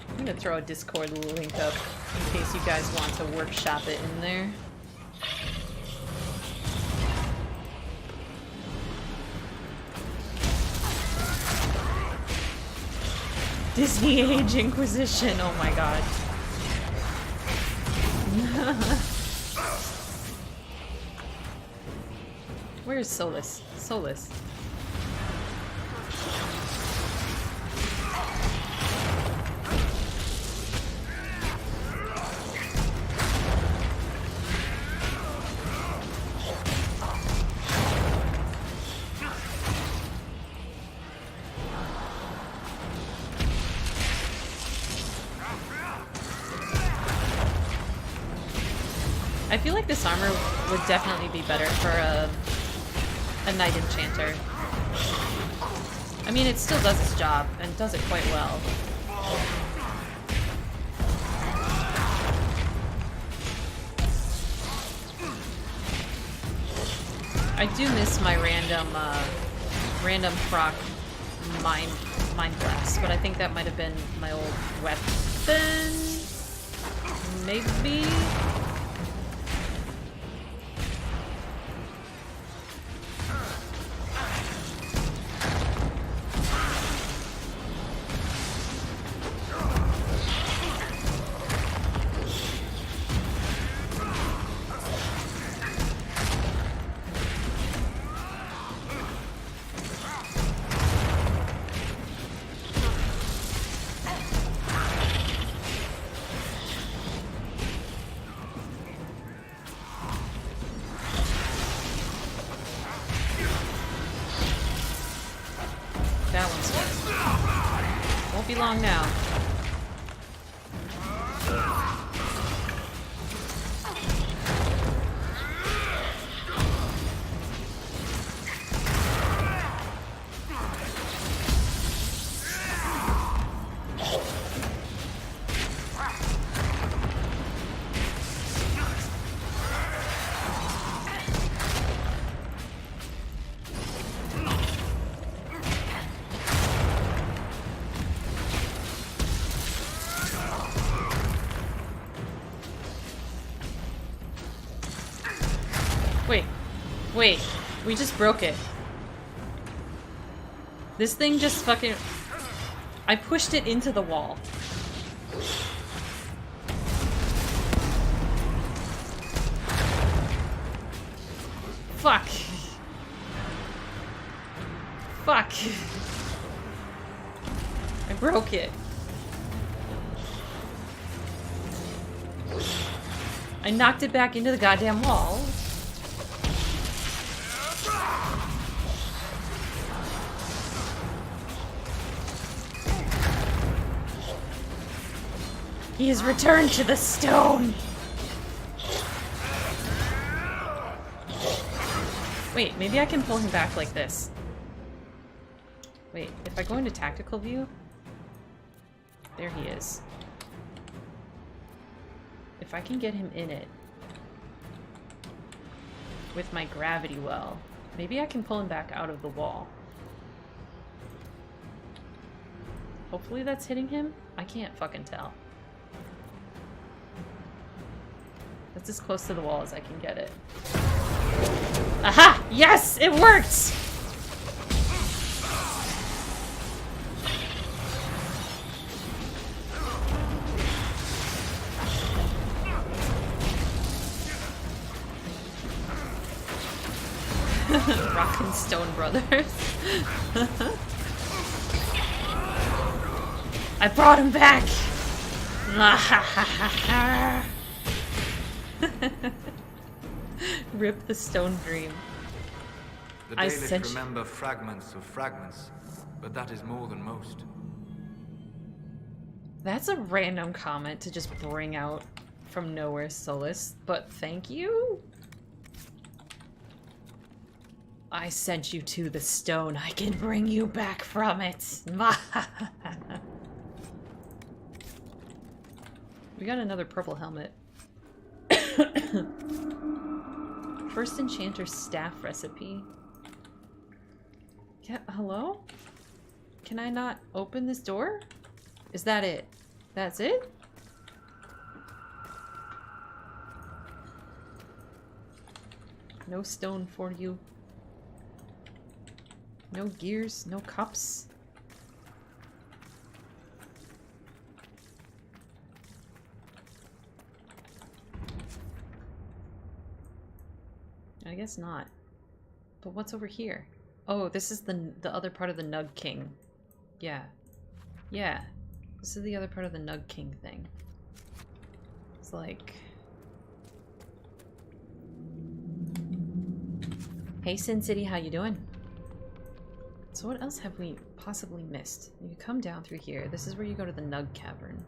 I'm gonna throw a Discord link up in case you guys want to workshop it in there. Disney Age Inquisition, oh my god. Where's Solas? Solas. I feel like this armor would definitely be better for a Knight Enchanter. I mean, it still does its job, and does it quite well. I do miss my random proc mind blast, but I think that might have been my old weapon. Maybe. That one's fixed. Won't be long now. Wait, we just broke it. This thing just fucking... I pushed it into the wall. Fuck. Fuck. I broke it. I knocked it back into the goddamn wall. He has returned to the stone! Wait, maybe I can pull him back like this. Wait, if I go into tactical view... There he is. If I can get him in it... with my gravity well, maybe I can pull him back out of the wall. Hopefully that's hitting him? I can't fucking tell. That's as close to the wall as I can get it. Aha! Yes! It worked! Rock and Stone Brothers. I brought him back! Rip the stone dream. The Dalish remember fragments of fragments, but that is more than most. That's a random comment to just bring out from nowhere, Solas, but thank you? I sent you to the stone. I can bring you back from it. We got another purple helmet. First enchanter staff recipe. Yeah, hello? Can I not open this door? Is that it? That's it? No stone for you. No gears, no cups. I guess not. But what's over here? Oh, this is the other part of the Nug King. Yeah. Yeah. This is the other part of the Nug King thing. It's like... Hey, Sin City, how you doing? So what else have we possibly missed? You come down through here. This is where you go to the Nug Cavern.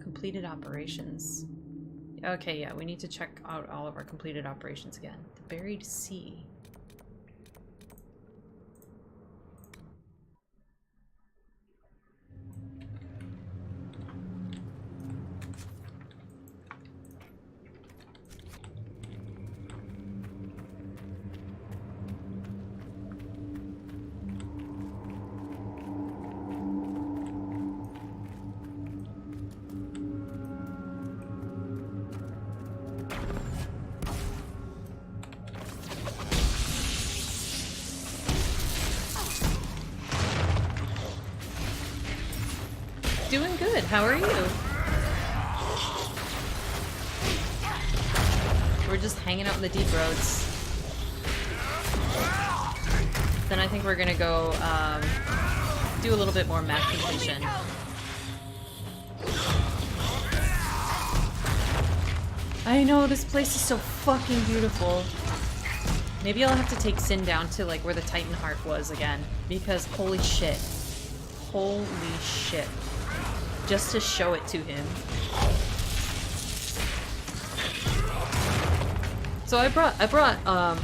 Completed operations. Okay, yeah, we need to check out all of our completed operations again. The Buried Sea. Doing good. How are you? We're just hanging out in the deep roads. Then I think we're gonna go do a little bit more map completion. I know, this place is so fucking beautiful. Maybe I'll have to take Sin down to like where the Titan Heart was again, because holy shit. Holy shit. Just to show it to him. So I brought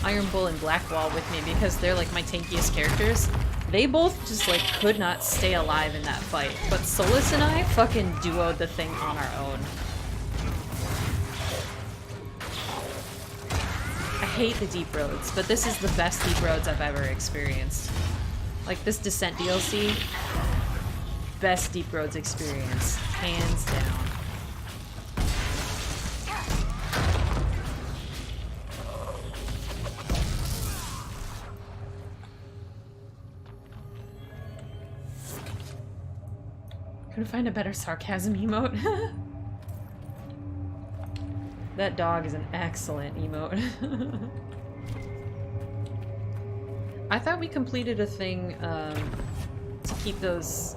Iron Bull and Blackwall with me because they're like my tankiest characters. They both just like could not stay alive in that fight, but Solas and I fucking duoed the thing on our own. I hate the deep roads, but this is the best deep roads I've ever experienced. Like this Descent DLC, best deep roads experience, hands down. Couldn't find a better sarcasm emote. That dog is an excellent emote. I thought we completed a thing to keep those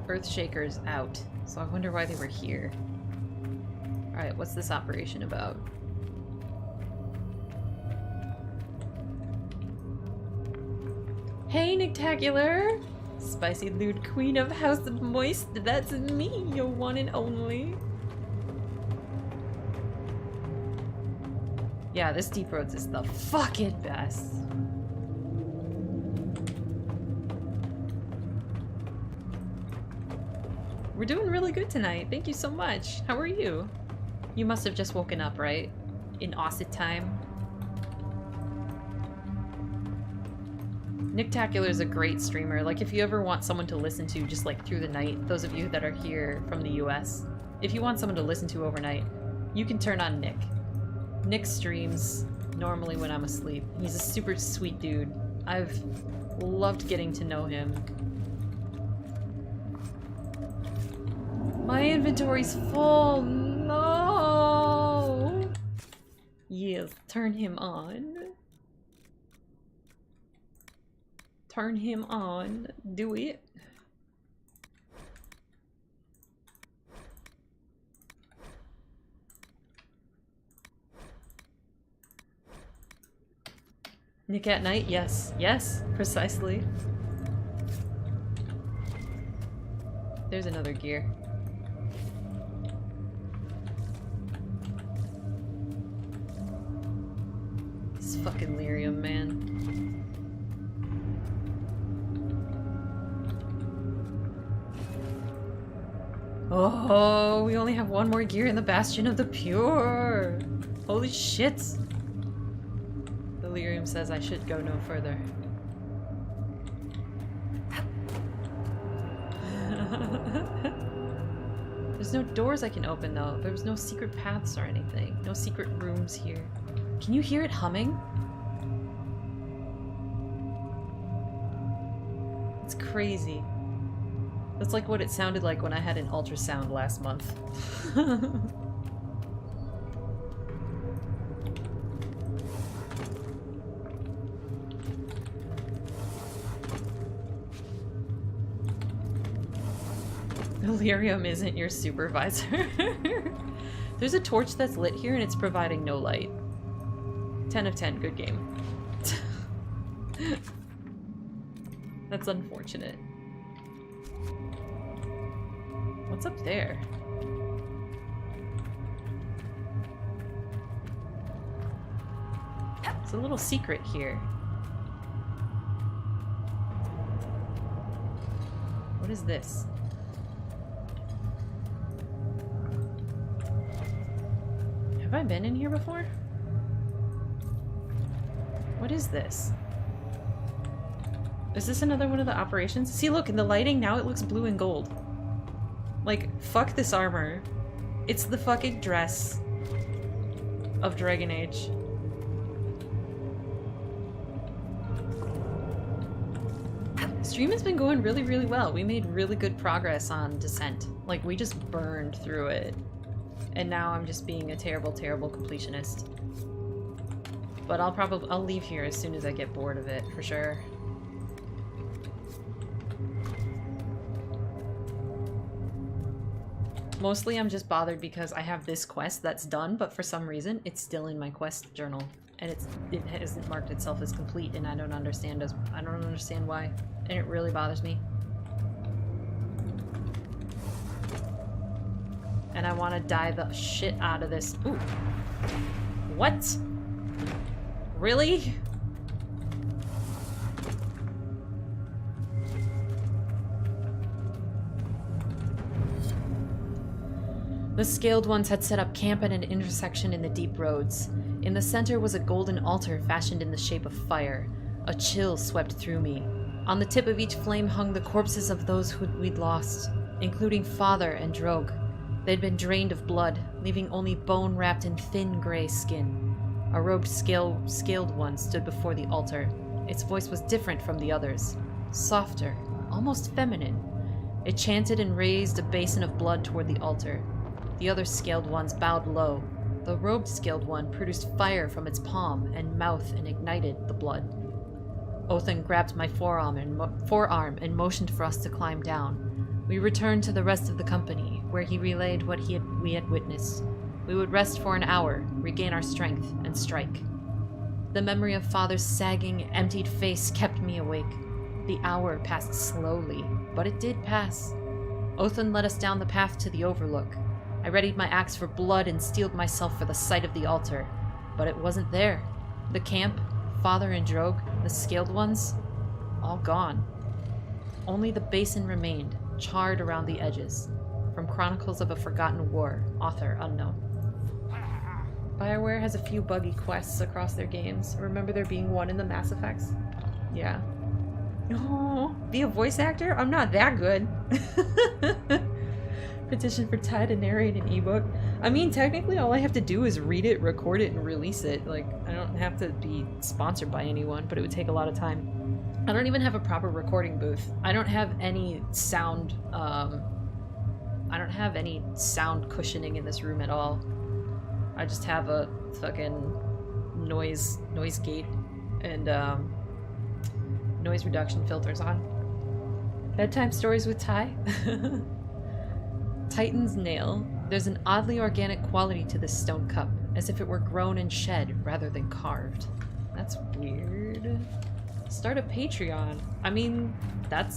Earthshakers out, so I wonder why they were here. Alright, what's this operation about? Hey, Nictacular! Spicy lewd queen of House of Moist, that's me, your one and only. Yeah, this Deep Roads is the fucking best. We're doing really good tonight. Thank you so much. How are you? You must have just woken up, right? In Aussie time. Nictacular is a great streamer. Like, if you ever want someone to listen to just like through the night, those of you that are here from the US, if you want someone to listen to overnight, you can turn on Nick. Nick streams normally when I'm asleep. He's a super sweet dude. I've loved getting to know him. My inventory's full. No. Yes, turn him on. Turn him on. Do it. Nick at night? Yes. Yes, precisely. There's another gear. This fucking lyrium, man. Oh, we only have one more gear in the Bastion of the Pure. Holy shit. The lyrium says I should go no further. There's no doors I can open though. There's no secret paths or anything. No secret rooms here. Can you hear it humming? It's crazy. That's like what it sounded like when I had an ultrasound last month. Delirium isn't your supervisor. There's a torch that's lit here and it's providing no light. 10 of 10, good game. That's unfortunate. What's up there? It's a little secret here. What is this? Have I been in here before? What is this? Is this another one of the operations? See, look, in the lighting, now it looks blue and gold. Like, fuck this armor. It's the fucking dress of Dragon Age. Stream has been going really, really well. We made really good progress on Descent. Like, we just burned through it. And now I'm just being a terrible, terrible completionist. But I'll leave here as soon as I get bored of it, for sure. Mostly I'm just bothered because I have this quest that's done, but for some reason it's still in my quest journal. And it hasn't marked itself as complete, and I don't understand why. And it really bothers me. And I want to die the shit out of this. Ooh. What? Really? The Scaled Ones had set up camp at an intersection in the deep roads. In the center was a golden altar fashioned in the shape of fire. A chill swept through me. On the tip of each flame hung the corpses of those who we'd lost, including Father and Drogue. They'd been drained of blood, leaving only bone wrapped in thin gray skin. A robed Scaled One stood before the altar. Its voice was different from the others. Softer, almost feminine. It chanted and raised a basin of blood toward the altar. The other Scaled Ones bowed low. The robed Scaled One produced fire from its palm and mouth and ignited the blood. Othan grabbed my forearm and motioned for us to climb down. We returned to the rest of the company, where he relayed what we had witnessed. We would rest for an hour, regain our strength, and strike. The memory of Father's sagging, emptied face kept me awake. The hour passed slowly, but it did pass. Othan led us down the path to the overlook. I readied my axe for blood and steeled myself for the sight of the altar. But it wasn't there. The camp, Father and Drogue, the Scaled Ones, all gone. Only the basin remained, charred around the edges. From Chronicles of a Forgotten War, author unknown. BioWare has a few buggy quests across their games. Remember there being one in the Mass Effects? Yeah. Oh, be a voice actor? I'm not that good. Petition for Ty to narrate an ebook. I mean, technically all I have to do is read it, record it, and release it. Like, I don't have to be sponsored by anyone, but it would take a lot of time. I don't even have a proper recording booth. I don't have any sound, cushioning in this room at all. I just have a fucking noise gate and, noise reduction filters on. Bedtime stories with Ty? Titan's Nail. There's an oddly organic quality to this stone cup, as if it were grown and shed rather than carved. That's weird. Start a Patreon. I mean, that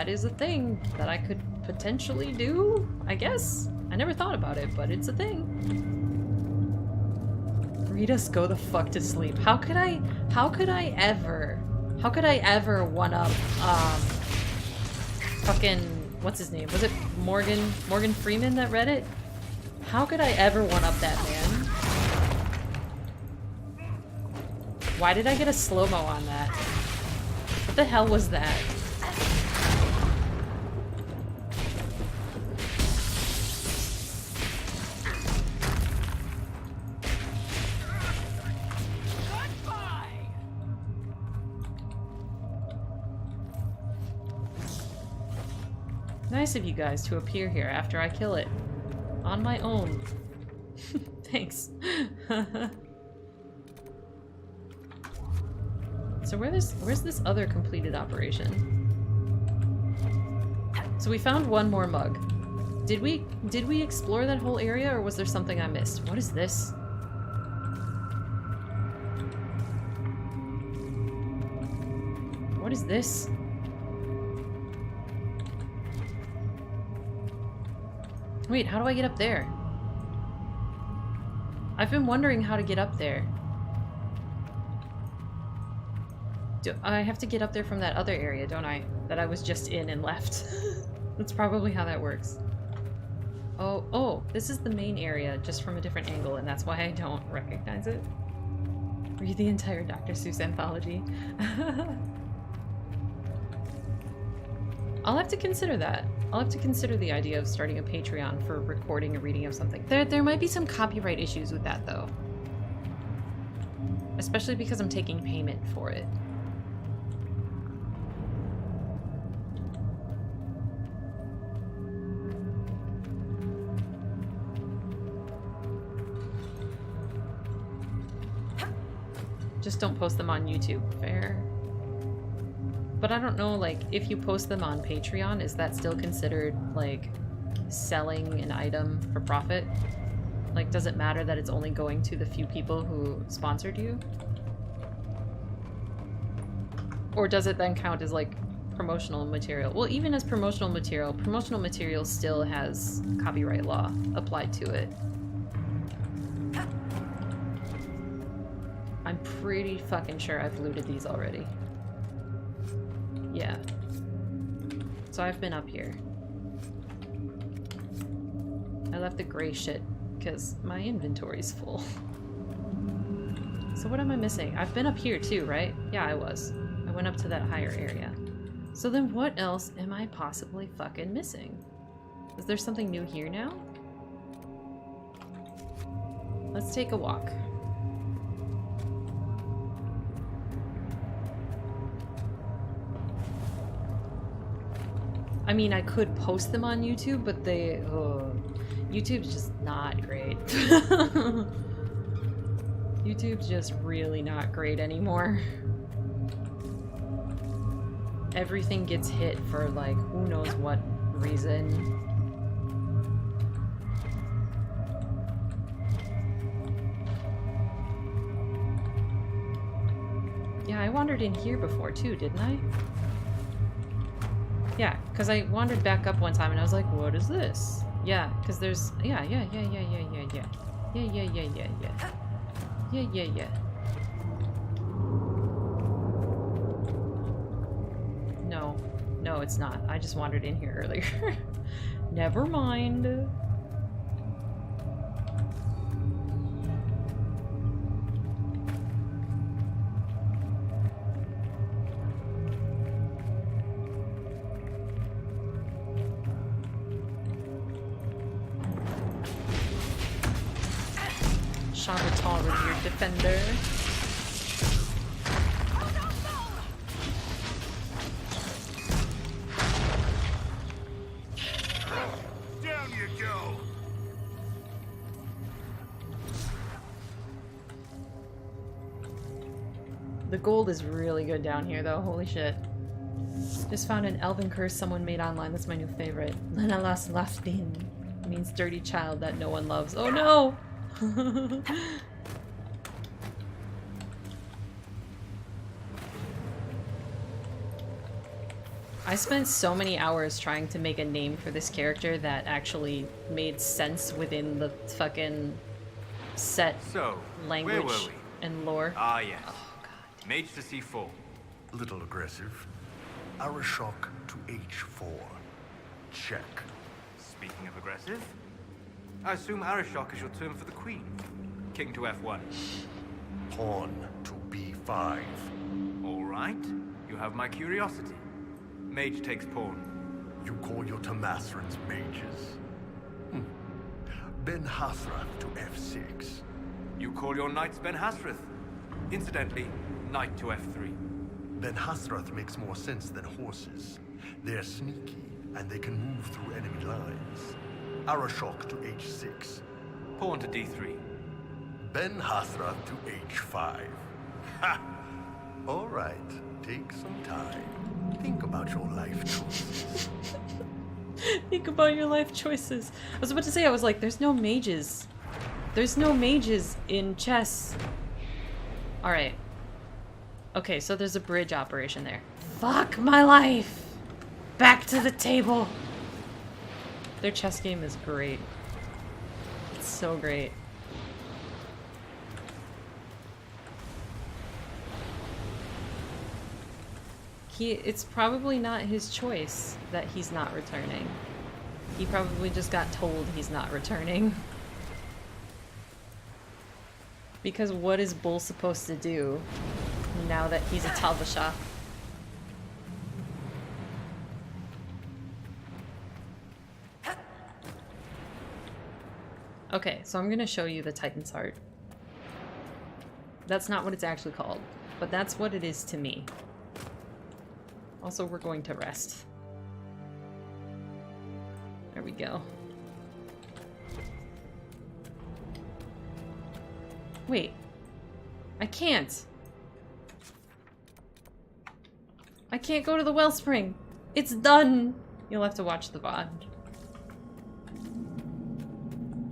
is a thing that I could potentially do, I guess. I never thought about it, but it's a thing. Read us go the fuck to sleep. How could I ever one-up, fucking, what's his name? Was it Morgan Freeman that read it? How could I ever one-up that man? Why did I get a slow-mo on that? What the hell was that? Nice of you guys to appear here after I kill it. On my own. Thanks. So where's this other completed operation? So we found one more mug. Did we explore that whole area, or was there something I missed? What is this? What is this? Wait, how do I get up there? I've been wondering how to get up there. I have to get up there from that other area, don't I? That I was just in and left. That's probably how that works. Oh, this is the main area, just from a different angle, and that's why I don't recognize it. Read the entire Dr. Seuss anthology. I'll have to consider that. I'll have to consider the idea of starting a Patreon for recording a reading of something. There might be some copyright issues with that, though. Especially because I'm taking payment for it. Just don't post them on YouTube. Fair. But I don't know, like, if you post them on Patreon, is that still considered, like, selling an item for profit? Like, does it matter that it's only going to the few people who sponsored you? Or does it then count as, like, promotional material? Well, even as promotional material still has copyright law applied to it. I'm pretty fucking sure I've looted these already. Yeah. So I've been up here. I left the gray shit because my inventory's full. So what am I missing? I've been up here too, right? Yeah, I was. I went up to that higher area. So then what else am I possibly fucking missing? Is there something new here now? Let's take a walk. I mean, I could post them on YouTube, but YouTube's just not great. YouTube's just really not great anymore. Everything gets hit for, like, who knows what reason. Yeah, I wandered in here before too, didn't I? Yeah, because I wandered back up one time and I was like, what is this? Yeah, because there's... Yeah. No, it's not. I just wandered in here earlier. Never mind. Shabatal, revered defender. Down you go. The gold is really good down here, though. Holy shit. Just found an elven curse someone made online. That's my new favorite. Lenalas Lafdin. Means dirty child that no one loves. Oh no! I spent so many hours trying to make a name for this character that actually made sense within the fucking set language where were we? and lore. Ah, yes. Oh, God. Mage to C4. A little aggressive. Arashok to H4. Check. Speaking of aggressive, I assume Arashok is your term for the queen. King to F1. Pawn to B5. All right. You have my curiosity. Mage takes pawn. You call your Tamathrans mages? Ben Hathrath to F6. You call your knights Ben Hasrath. Incidentally, knight to F3. Ben Hathrath makes more sense than horses. They're sneaky, and they can move through enemy lines. Arashok to H6. Pawn to D3. Ben Hathrath to H5. Ha! All right, take some time. Think about your life choices. Think about your life choices. I was about to say, I was like, there's no mages. There's no mages in chess. Alright. Okay, so there's a bridge operation there. Fuck my life! Back to the table! Their chess game is great. It's so great. It's probably not his choice that he's not returning. He probably just got told he's not returning. Because what is Bull supposed to do now that he's a Talbasha? Okay, so I'm gonna show you the Titan's Heart. That's not what it's actually called, but that's what it is to me. Also, we're going to rest. There we go. Wait. I can't. I can't go to the wellspring. It's done. You'll have to watch the VOD.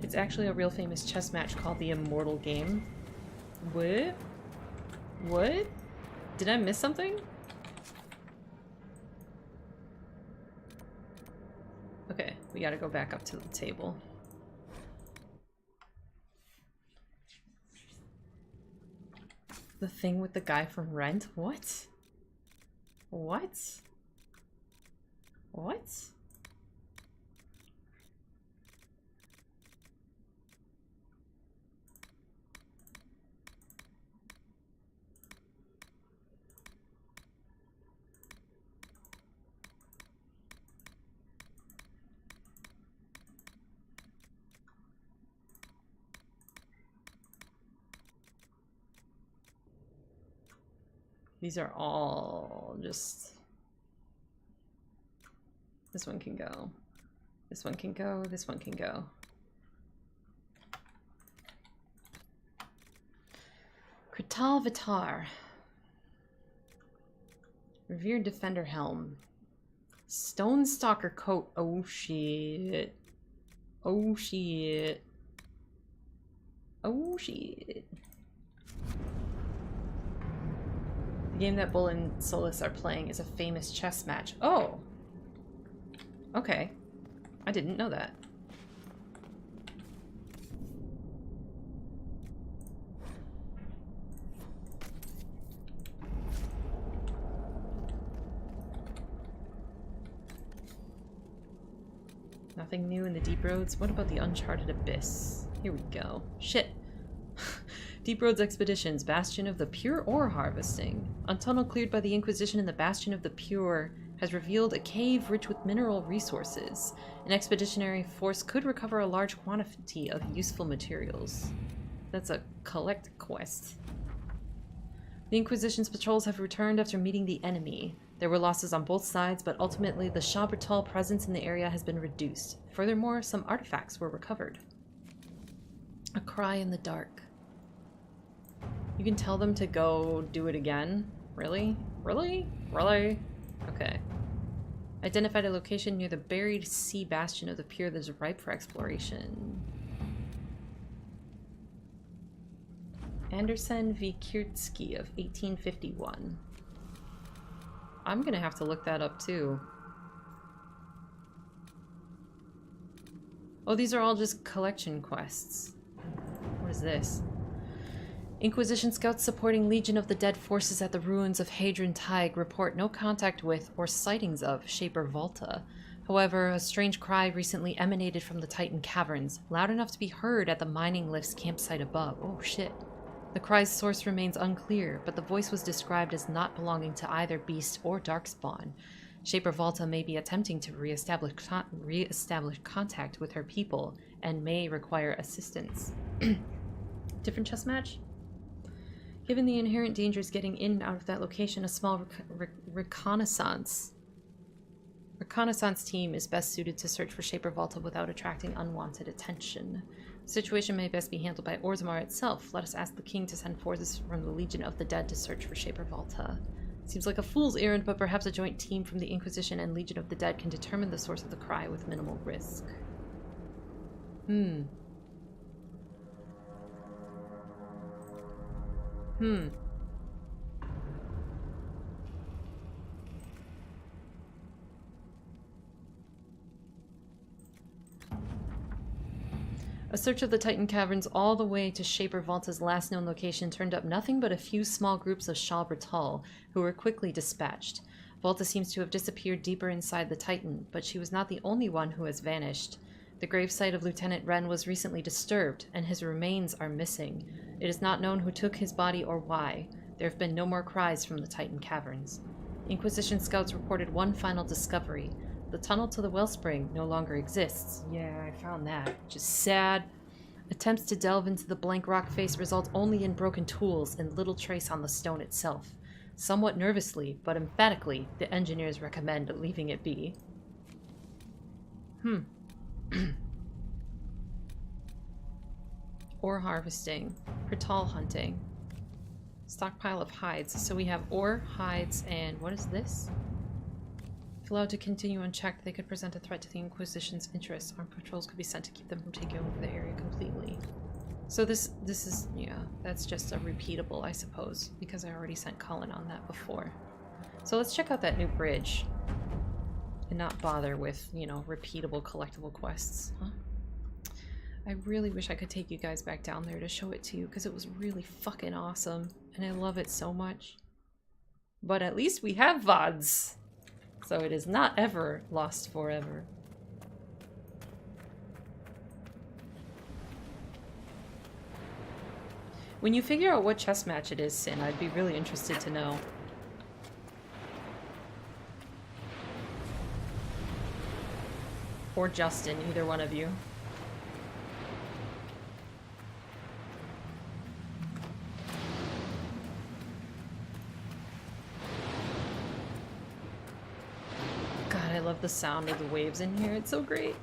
It's actually a real famous chess match called the Immortal Game. What? What? Did I miss something? Okay, we gotta go back up to the table. The thing with the guy from Rent? What? What? What? These are all just... This one can go. This one can go. This one can go. Krital Vitar. Revered Defender Helm. Stone Stalker Coat. Oh shit. Oh shit. Oh shit. The game that Bull and Solas are playing is a famous chess match. Oh! Okay. I didn't know that. Nothing new in the Deep Roads? What about the Uncharted Abyss? Here we go. Shit! Deep Roads Expeditions, Bastion of the Pure Ore Harvesting. A tunnel cleared by the Inquisition in the Bastion of the Pure has revealed a cave rich with mineral resources. An expeditionary force could recover a large quantity of useful materials. That's a collect quest. The Inquisition's patrols have returned after meeting the enemy. There were losses on both sides, but ultimately the Shah Bertal presence in the area has been reduced. Furthermore, some artifacts were recovered. A cry in the dark. You can tell them to go do it again? Really? Really? Really? Okay. Identified a location near the buried sea bastion of the Pure that is ripe for exploration. Andersen v. Kiertsky of 1851. I'm gonna have to look that up too. Oh, these are all just collection quests. What is this? Inquisition scouts supporting Legion of the Dead forces at the ruins of Hadron Tig report no contact with or sightings of Shaper Volta. However, a strange cry recently emanated from the Titan caverns, loud enough to be heard at the mining lift's campsite above. Oh shit. The cry's source remains unclear, but the voice was described as not belonging to either beast or darkspawn. Shaper Volta may be attempting to re-establish contact with her people and may require assistance. Different chess match? Given the inherent dangers getting in and out of that location, a small reconnaissance team is best suited to search for Shaper Volta without attracting unwanted attention. The situation may best be handled by Orzammar itself. Let us ask the king to send forces from the Legion of the Dead to search for Shaper Volta. Seems like a fool's errand, but perhaps a joint team from the Inquisition and Legion of the Dead can determine the source of the cry with minimal risk. A search of the Titan caverns all the way to Shaper Volta's last known location turned up nothing but a few small groups of Shah Bertal, who were quickly dispatched. Volta seems to have disappeared deeper inside the Titan, but she was not the only one who has vanished. The gravesite of Lieutenant Wren was recently disturbed, and his remains are missing. It is not known who took his body or why. There have been no more cries from the Titan caverns. Inquisition scouts reported one final discovery. The tunnel to the wellspring no longer exists. Yeah, I found that, which is sad. Attempts to delve into the blank rock face result only in broken tools and little trace on the stone itself. Somewhat nervously, but emphatically, the engineers recommend leaving it be. Ore harvesting. Pertal hunting. Stockpile of hides. So we have ore, hides, and what is this? If allowed to continue unchecked, they could present a threat to the Inquisition's interests. Armed patrols could be sent to keep them from taking over the area completely. So this is, yeah, that's just a repeatable, I suppose, because I already sent Colin on that before. So let's check out that new bridge and not bother with, you know, repeatable collectible quests. Huh? I really wish I could take you guys back down there to show it to you, because it was really fucking awesome, and I love it so much. But at least we have VODs, so it is not ever lost forever. When you figure out what chess match it is, Sin, I'd be really interested to know. Or Justin, either one of you. God, I love the sound of the waves in here. It's so great.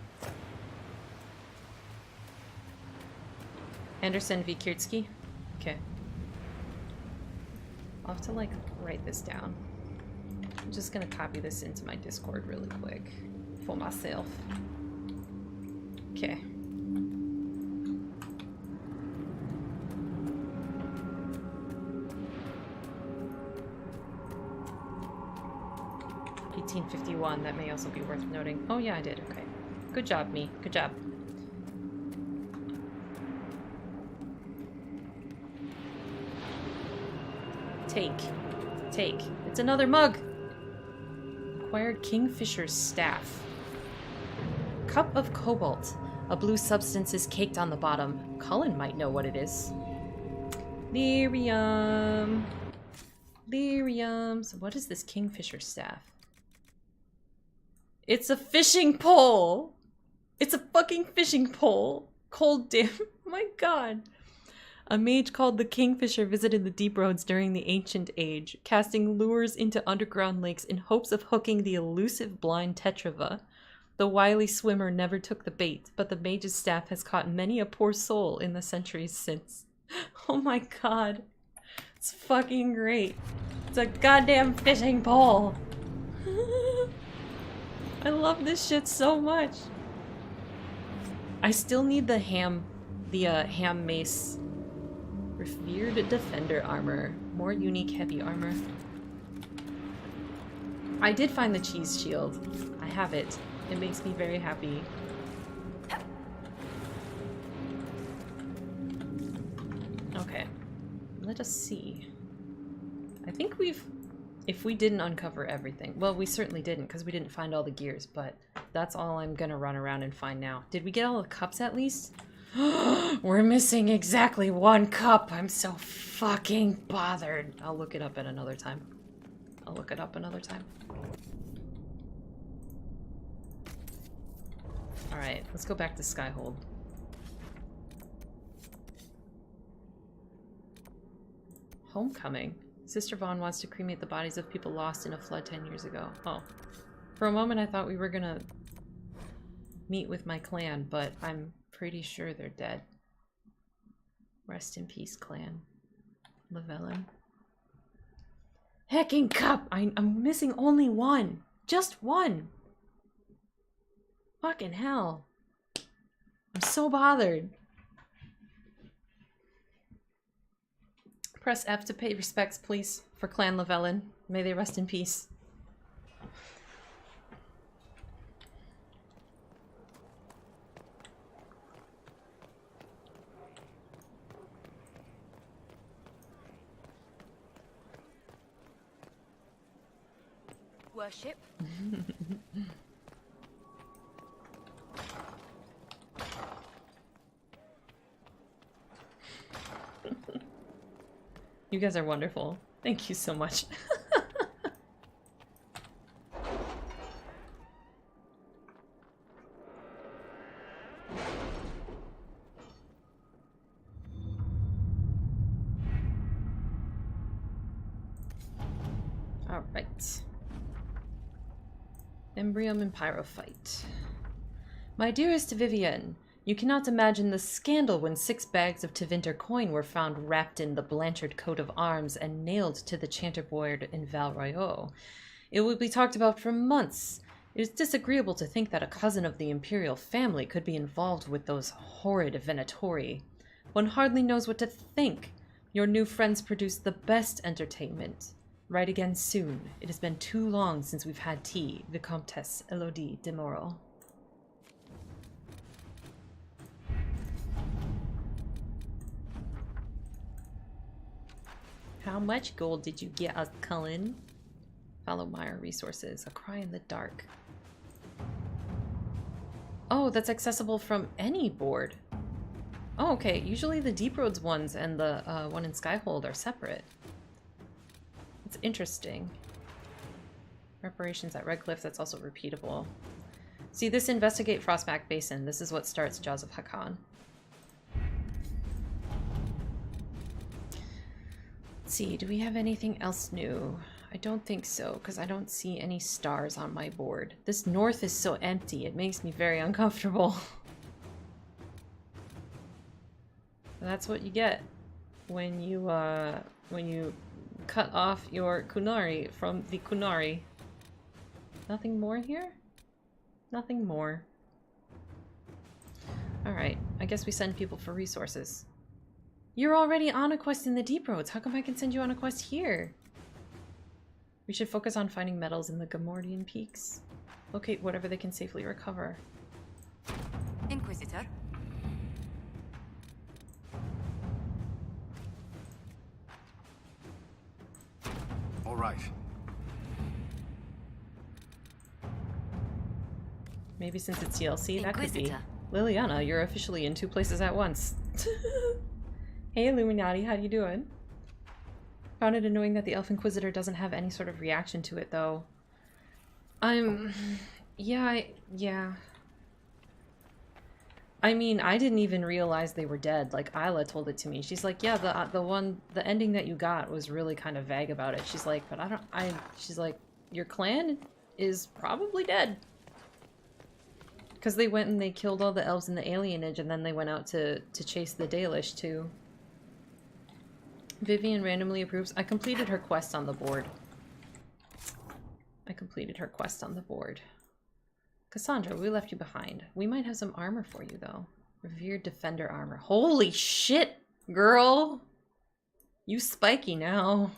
Anderson v. Kiertsky? Okay. I'll have to, like, write this down. I'm just gonna copy this into my Discord really quick. For myself. Okay. $18.51, that may also be worth noting. Oh yeah, I did, okay. Good job, me. Good job. Take. It's another mug! Acquired Kingfisher's staff. Cup of cobalt. A blue substance is caked on the bottom. Cullen might know what it is. Lyrium. Lyrium. So what is this Kingfisher staff? It's a fishing pole! It's a fucking fishing pole! Cold damn. Oh my god. A mage called the Kingfisher visited the deep roads during the Ancient Age, casting lures into underground lakes in hopes of hooking the elusive blind Tetrava. The wily swimmer never took the bait, but the mage's staff has caught many a poor soul in the centuries since. Oh my god. It's fucking great. It's a goddamn fishing pole. I love this shit so much. I still need the ham mace revered defender armor. More unique heavy armor. I did find the cheese shield. I have it. It makes me very happy. Okay. Let us see. I think if we didn't uncover everything, well, we certainly didn't because we didn't find all the gears, but that's all I'm gonna run around and find now. Did we get all the cups at least? We're missing exactly one cup. I'm so fucking bothered. I'll look it up at another time. Alright, let's go back to Skyhold. Homecoming. Sister Vaughn wants to cremate the bodies of people lost in a flood 10 years ago. Oh. For a moment I thought we were gonna meet with my clan, but I'm pretty sure they're dead. Rest in peace, clan. Llewellyn. Hecking cup! I'm missing only one! Just one! Fucking hell. I'm so bothered. Press F to pay respects, please, for Clan Llewellyn. May they rest in peace. worship. You guys are wonderful. Thank you so much. All right. Embryum and Pyrophyte. My dearest Vivian, you cannot imagine the scandal when 6 bags of Tevinter coin were found wrapped in the Blanchard coat of arms and nailed to the chanterboard in Val Royeaux. It will be talked about for months. It is disagreeable to think that a cousin of the imperial family could be involved with those horrid Venatori. One hardly knows what to think. Your new friends produce the best entertainment. Write again soon. It has been too long since we've had tea. Vicomtesse Elodie de Moreau. How much gold did you get us, Cullen? Follow Meyer resources. A cry in the dark. Oh, that's accessible from any board. Oh, okay. Usually the Deep Roads ones and the one in Skyhold are separate. It's interesting. Reparations at Redcliffe, that's also repeatable. See, this Investigate Frostback Basin. This is what starts Jaws of Hakan. Let's see, do we have anything else new? I don't think so, because I don't see any stars on my board. This north is so empty, it makes me very uncomfortable. That's what you get when you cut off your Kunari from the Kunari. Nothing more here? Nothing more. Alright, I guess we send people for resources. You're already on a quest in the Deep Roads. How come I can send you on a quest here? We should focus on finding metals in the Gamordian peaks. Locate whatever they can safely recover. Inquisitor. All right. Maybe since it's DLC, that could be. Inquisitor. Liliana, you're officially in 2 places at once. Hey Illuminati, how you doing? Found it annoying that the Elf Inquisitor doesn't have any sort of reaction to it, though. Yeah. I mean, I didn't even realize they were dead. Like, Isla told it to me. She's like, yeah, the ending that you got was really kind of vague about it. She's like, but she's like, your clan is probably dead. Because they went and they killed all the elves in the alienage, and then they went out to chase the Dalish, too. Vivian randomly approves. I completed her quest on the board. Cassandra, we left you behind. We might have some armor for you, though. Revered Defender armor. Holy shit, girl! You spiky now.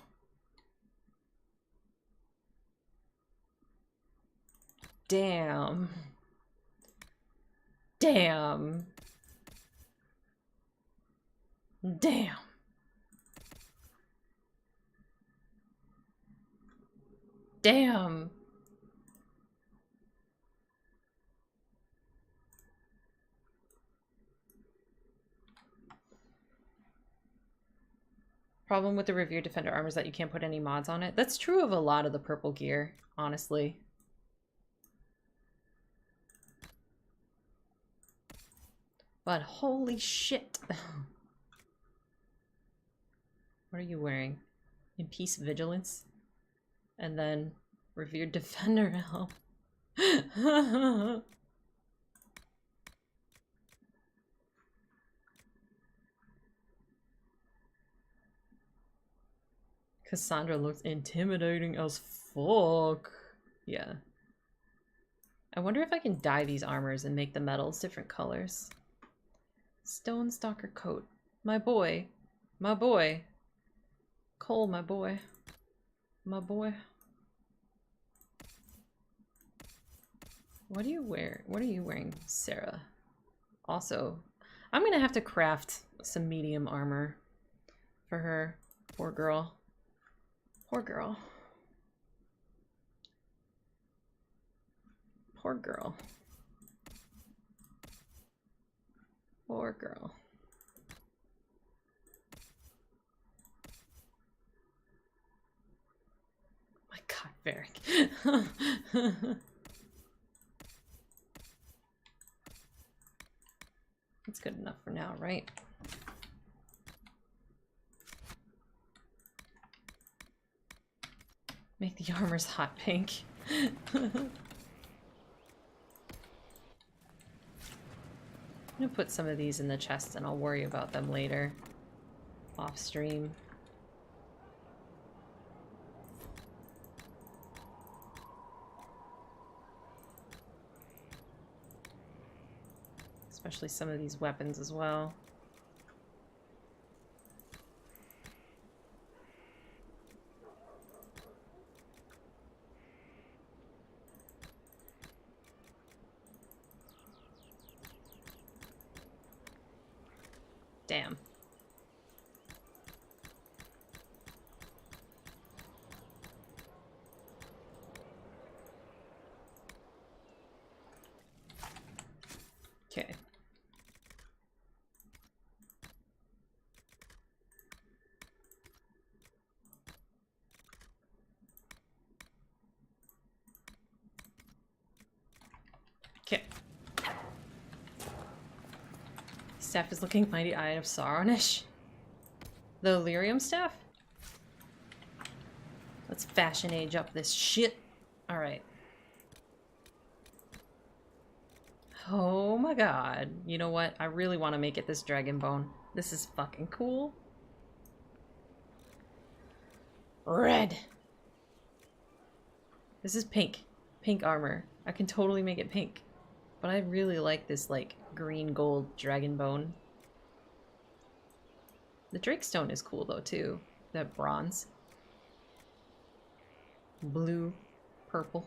Damn. Damn. Damn. Damn. Problem with the Revered Defender armor is that you can't put any mods on it. That's true of a lot of the purple gear, honestly. But holy shit. What are you wearing? In Peace Vigilance? And then Revered Defender help. Cassandra looks intimidating as fuck. Yeah. I wonder if I can dye these armors and make the metals different colors. Stone Stalker coat. My boy. My boy. Cole, my boy. My boy. What do you wear? What are you wearing, Sarah? Also, I'm gonna have to craft some medium armor for her. Poor girl. Poor girl. Poor girl. Poor girl. My god, Varric. It's good enough for now, right? Make the armors hot pink. I'm gonna put some of these in the chest and I'll worry about them later. Off stream. Especially some of these weapons as well. Damn. Okay. Okay. Staff is looking mighty Eye of Sauronish. The Illyrium staff? Let's fashion age up this shit. Alright. Oh my god. You know what? I really want to make it this dragon bone. This is fucking cool. Red. This is pink. Pink armor. I can totally make it pink. But I really like this, like, green gold dragon bone. The Drakestone is cool, though, too. That bronze. Blue. Purple.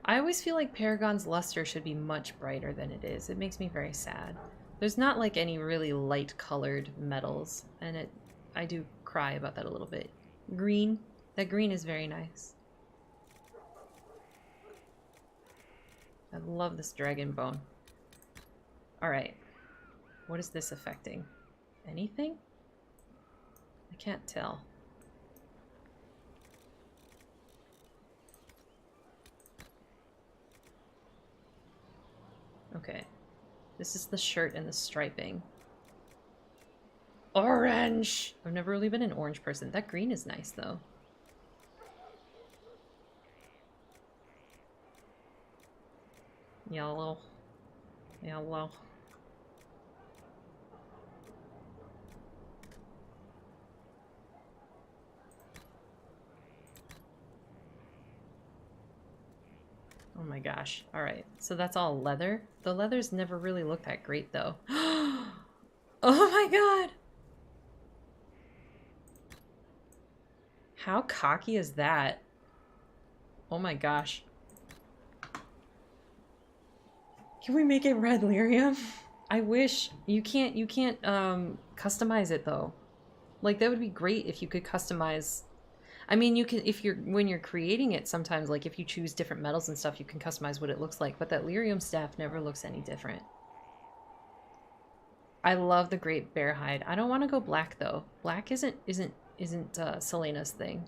I always feel like Paragon's luster should be much brighter than it is. It makes me very sad. There's not, like, any really light-colored metals, and I do cry about that a little bit. Green. That green is very nice. I love this dragon bone. Alright. What is this affecting? Anything? I can't tell. Okay. This is the shirt and the striping. Orange! I've never really been an orange person. That green is nice, though. Yellow. Yellow. Oh my gosh. Alright, so that's all leather. The leathers never really look that great, though. Oh my god! How cocky is that? Oh my gosh. Can we make it red lyrium? I wish. You can't customize it though. Like that would be great if you could customize. I mean, you can when you're creating it sometimes, like if you choose different metals and stuff, you can customize what it looks like, but that lyrium staff never looks any different. I love the Great Bear hide. I don't want to go black though. Black isn't Selena's thing.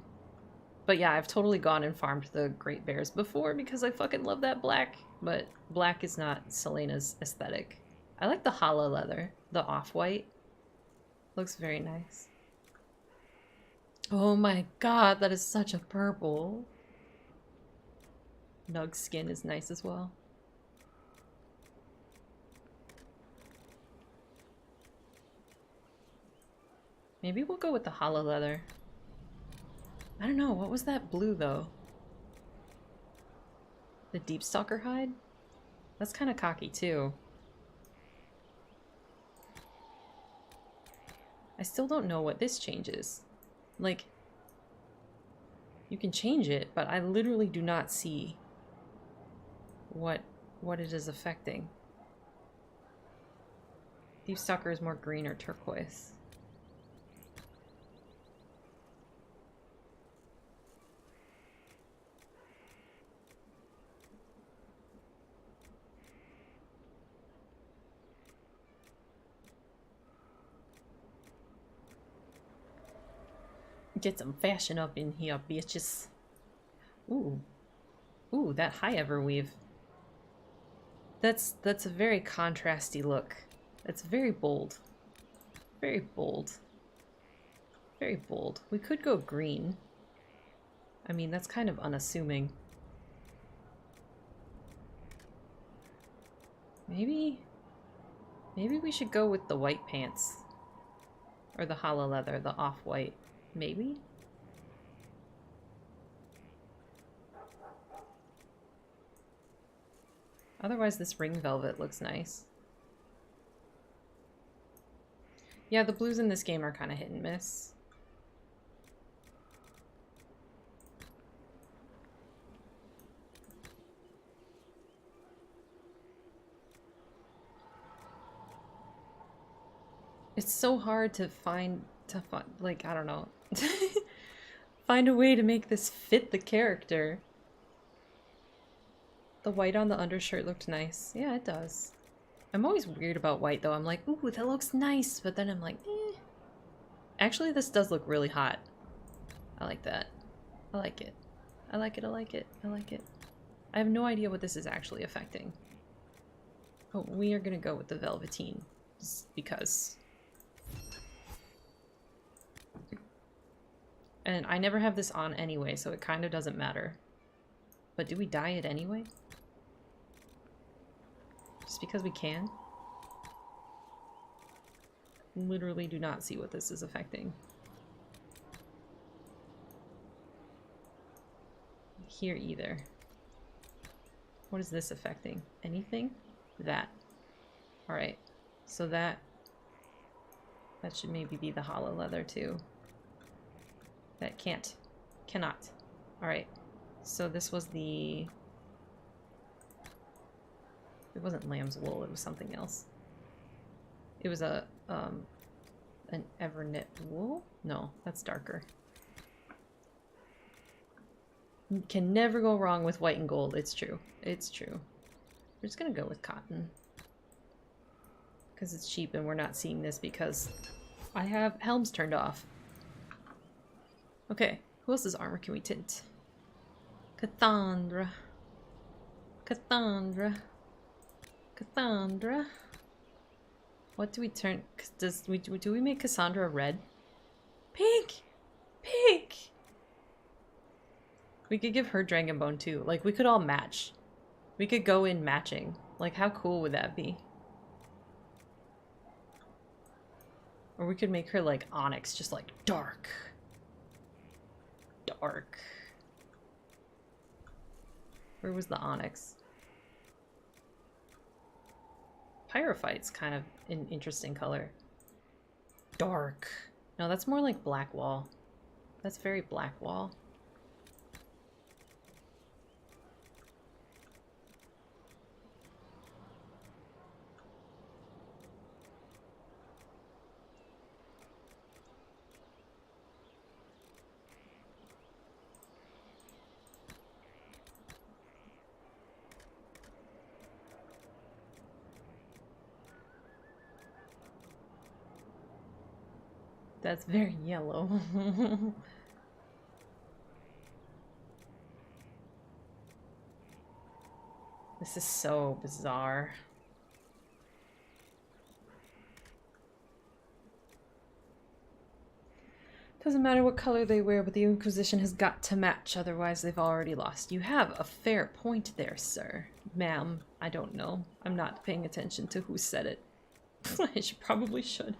But yeah, I've totally gone and farmed the Great Bears before because I fucking love that black. But black is not Selena's aesthetic. I like the hollow leather. The off-white. Looks very nice. Oh my god, that is such a purple. Nug's skin is nice as well. Maybe we'll go with the hollow leather. I don't know, what was that blue though? The Deep Stalker hide? That's kind of cocky too. I still don't know what this changes. Like, you can change it, but I literally do not see what it is affecting. Deep Stalker is more green or turquoise. Get some fashion up in here, bitches. Ooh. Ooh, that high ever weave. That's a very contrasty look. That's very bold. Very bold. Very bold. We could go green. I mean, that's kind of unassuming. Maybe we should go with the white pants. Or the hollow leather, the off-white. Maybe? Otherwise, this ring velvet looks nice. Yeah, the blues in this game are kind of hit and miss. It's so hard to find, like, I don't know. Find a way to make this fit the character. The white on the undershirt looked nice. Yeah, it does. I'm always weird about white, though. I'm like, ooh, that looks nice. But then I'm like, eh. Actually, this does look really hot. I like that. I like it. I like it, I like it, I like it. I have no idea what this is actually affecting. Oh, we are gonna go with the velveteen. Just because. And I never have this on anyway, so it kind of doesn't matter. But do we dye it anyway? Just because we can? Literally do not see what this is affecting. Here either. What is this affecting? Anything? That. Alright. So that should maybe be the hollow leather too. That cannot. Alright. So this was the... It wasn't lamb's wool, it was something else. It was an Everknit wool? No, that's darker. You can never go wrong with white and gold, it's true. It's true. We're just gonna go with cotton. Because it's cheap and we're not seeing this because I have helms turned off. Okay, who else's armor can we tint? Cassandra. Cassandra. Cassandra. What do we turn? Do we make Cassandra red? Pink! Pink! We could give her Dragonbone too. Like, we could all match. We could go in matching. Like, how cool would that be? Or we could make her like Onyx, just like dark. Dark. Where was the Onyx? Pyrophyte's kind of an interesting color. Dark. No, that's more like black wall. That's very black wall. That's very yellow. This is so bizarre. Doesn't matter what color they wear, but the Inquisition has got to match, otherwise they've already lost. You have a fair point there, sir. Ma'am, I don't know. I'm not paying attention to who said it. I probably should.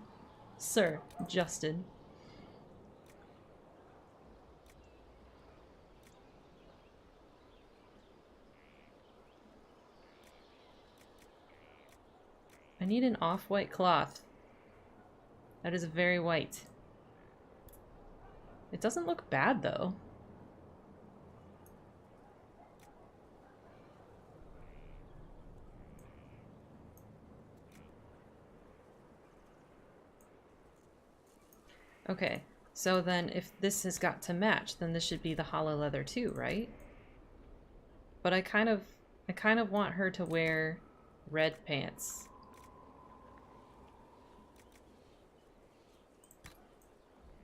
Sir, Justin. I need an off-white cloth. That is very white. It doesn't look bad, though. Okay, so then if this has got to match, then this should be the hollow leather too, right? But I kind of want her to wear red pants.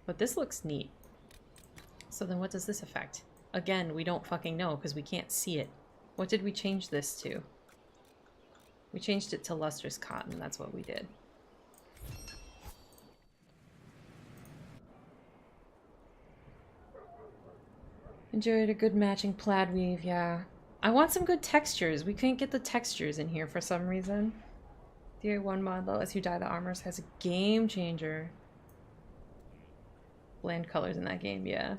But this looks neat. So then what does this affect? Again, we don't fucking know because we can't see it. What did we change this to? We changed it to lustrous cotton. That's what we did. Enjoyed a good matching plaid weave, yeah. I want some good textures. We can't get the textures in here for some reason. DAI 1 mod low, as you dye the armors has a game changer. Bland colors in that game, yeah.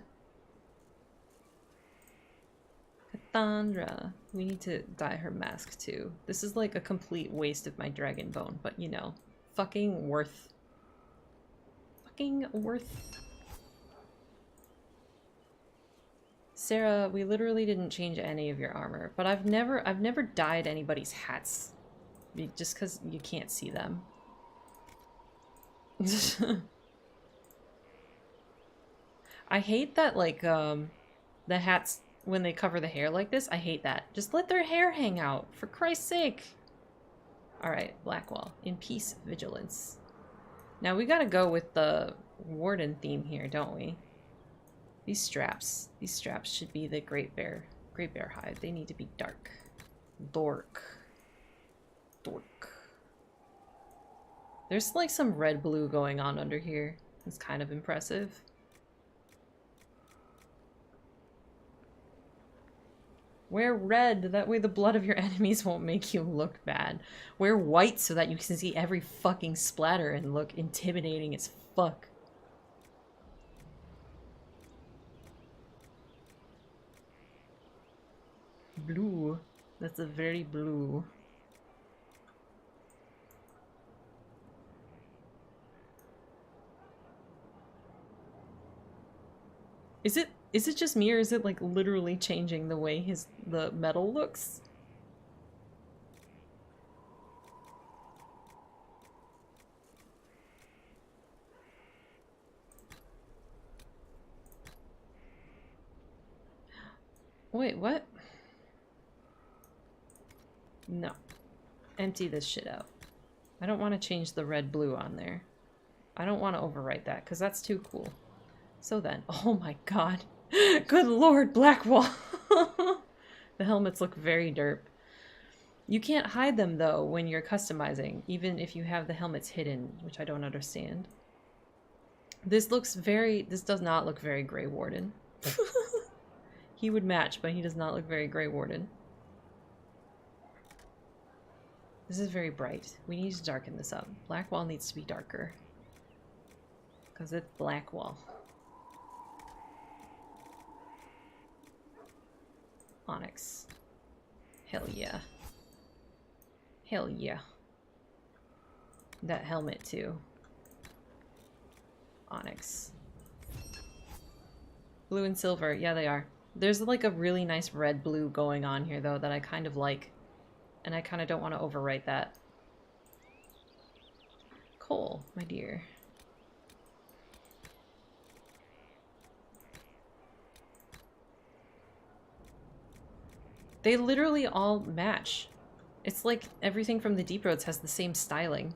Cassandra. We need to dye her mask too. This is like a complete waste of my dragon bone, but you know. Fucking worth. Fucking worth. Sarah, we literally didn't change any of your armor, but I've never dyed anybody's hats. Just because you can't see them. I hate that, like, the hats, when they cover the hair like this, I hate that. Just let their hair hang out, for Christ's sake. Alright, Blackwall. In peace, vigilance. Now we gotta go with the warden theme here, don't we? These straps should be the Great Bear hide. They need to be dark. Dork. There's like some red blue going on under here. It's kind of impressive. Wear red, that way the blood of your enemies won't make you look bad. Wear white so that you can see every fucking splatter and look intimidating as fuck. Blue. That's a very blue. Is it just me, or is it like literally changing the way the metal looks? Wait, what? No. Empty this shit out. I don't want to change the red blue on there. I don't want to overwrite that because that's too cool. So then, oh my god. Good lord, Blackwall. The helmets look very derp. You can't hide them though when you're customizing, even if you have the helmets hidden, which I don't understand. This does not look very Grey Warden. He would match, but he does not look very Grey Warden. This is very bright. We need to darken this up. Blackwall needs to be darker. Because it's Blackwall. Onyx. Hell yeah. Hell yeah. That helmet too. Onyx. Blue and silver. Yeah, they are. There's like a really nice red-blue going on here though that I kind of like. And I kind of don't want to overwrite that. Cole, my dear. They literally all match. It's like everything from the Deep Roads has the same styling.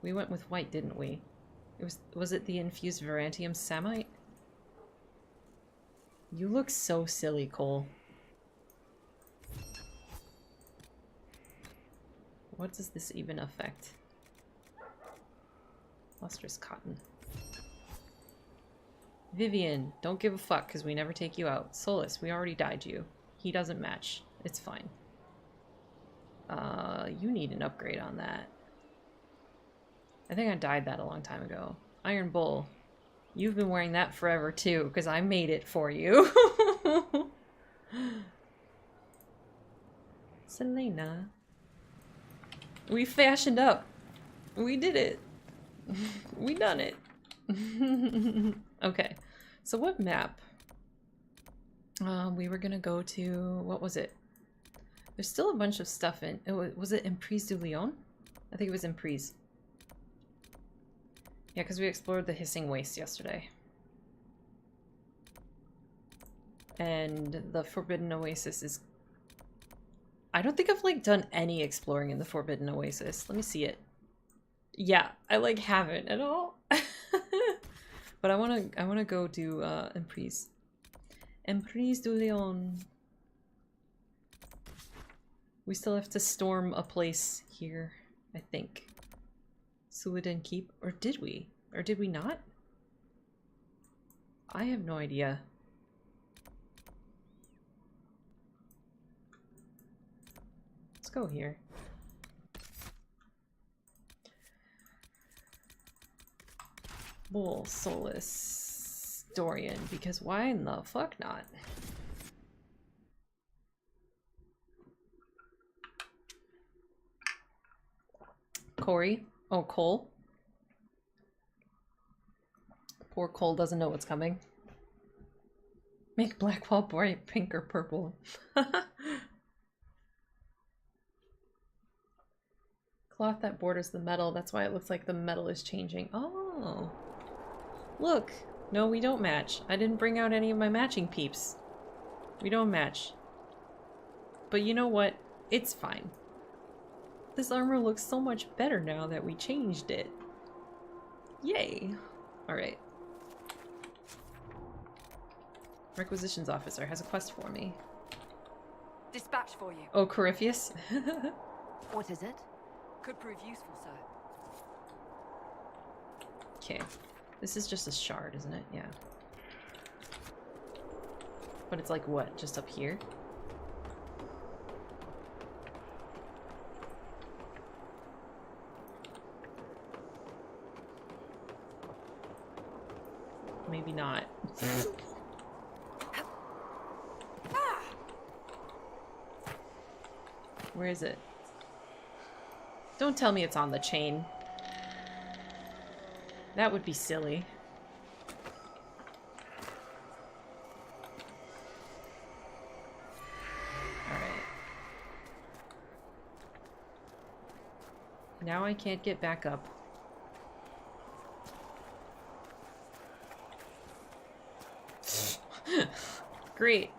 We went with white, didn't we? Was it the infused Varantium Samite? You look so silly, Cole. What does this even affect? Lustrous cotton. Vivian, don't give a fuck because we never take you out. Solas, we already dyed you. He doesn't match. It's fine. You need an upgrade on that. I think I dyed that a long time ago. Iron Bull. You've been wearing that forever too because I made it for you. Selena. We fashioned up. We did it. We done it. Okay. So what map? We were gonna go to, what was it? There's still a bunch of stuff in, was it Emprise du Lion? I think it was Emprise. Yeah, because we explored the Hissing Waste yesterday. And the Forbidden Oasis is... I don't think I've, like, done any exploring in the Forbidden Oasis. Let me see it. Yeah, I, like, haven't at all. But I wanna go do Emprise. Emprise du Lion. We still have to storm a place here, I think. Suladin Keep, or did we? Or did we not? I have no idea. Let's go here. Bull, Solas, Dorian, because why in the fuck not? Corey? Oh, Cole? Poor Cole doesn't know what's coming. Make Blackwall bright pink or purple. Cloth that borders the metal, that's why it looks like the metal is changing. Oh. Look! No, we don't match. I didn't bring out any of my matching peeps. We don't match. But you know what? It's fine. This armor looks so much better now that we changed it. Yay! Alright. Requisitions officer has a quest for me. Dispatch for you. Oh, Corypheus? What is it? Could prove useful, sir. Okay. This is just a shard, isn't it? Yeah. But it's like what? Just up here? Maybe not. Where is it? Don't tell me it's on the chain. That would be silly. Alright. Now I can't get back up. Great.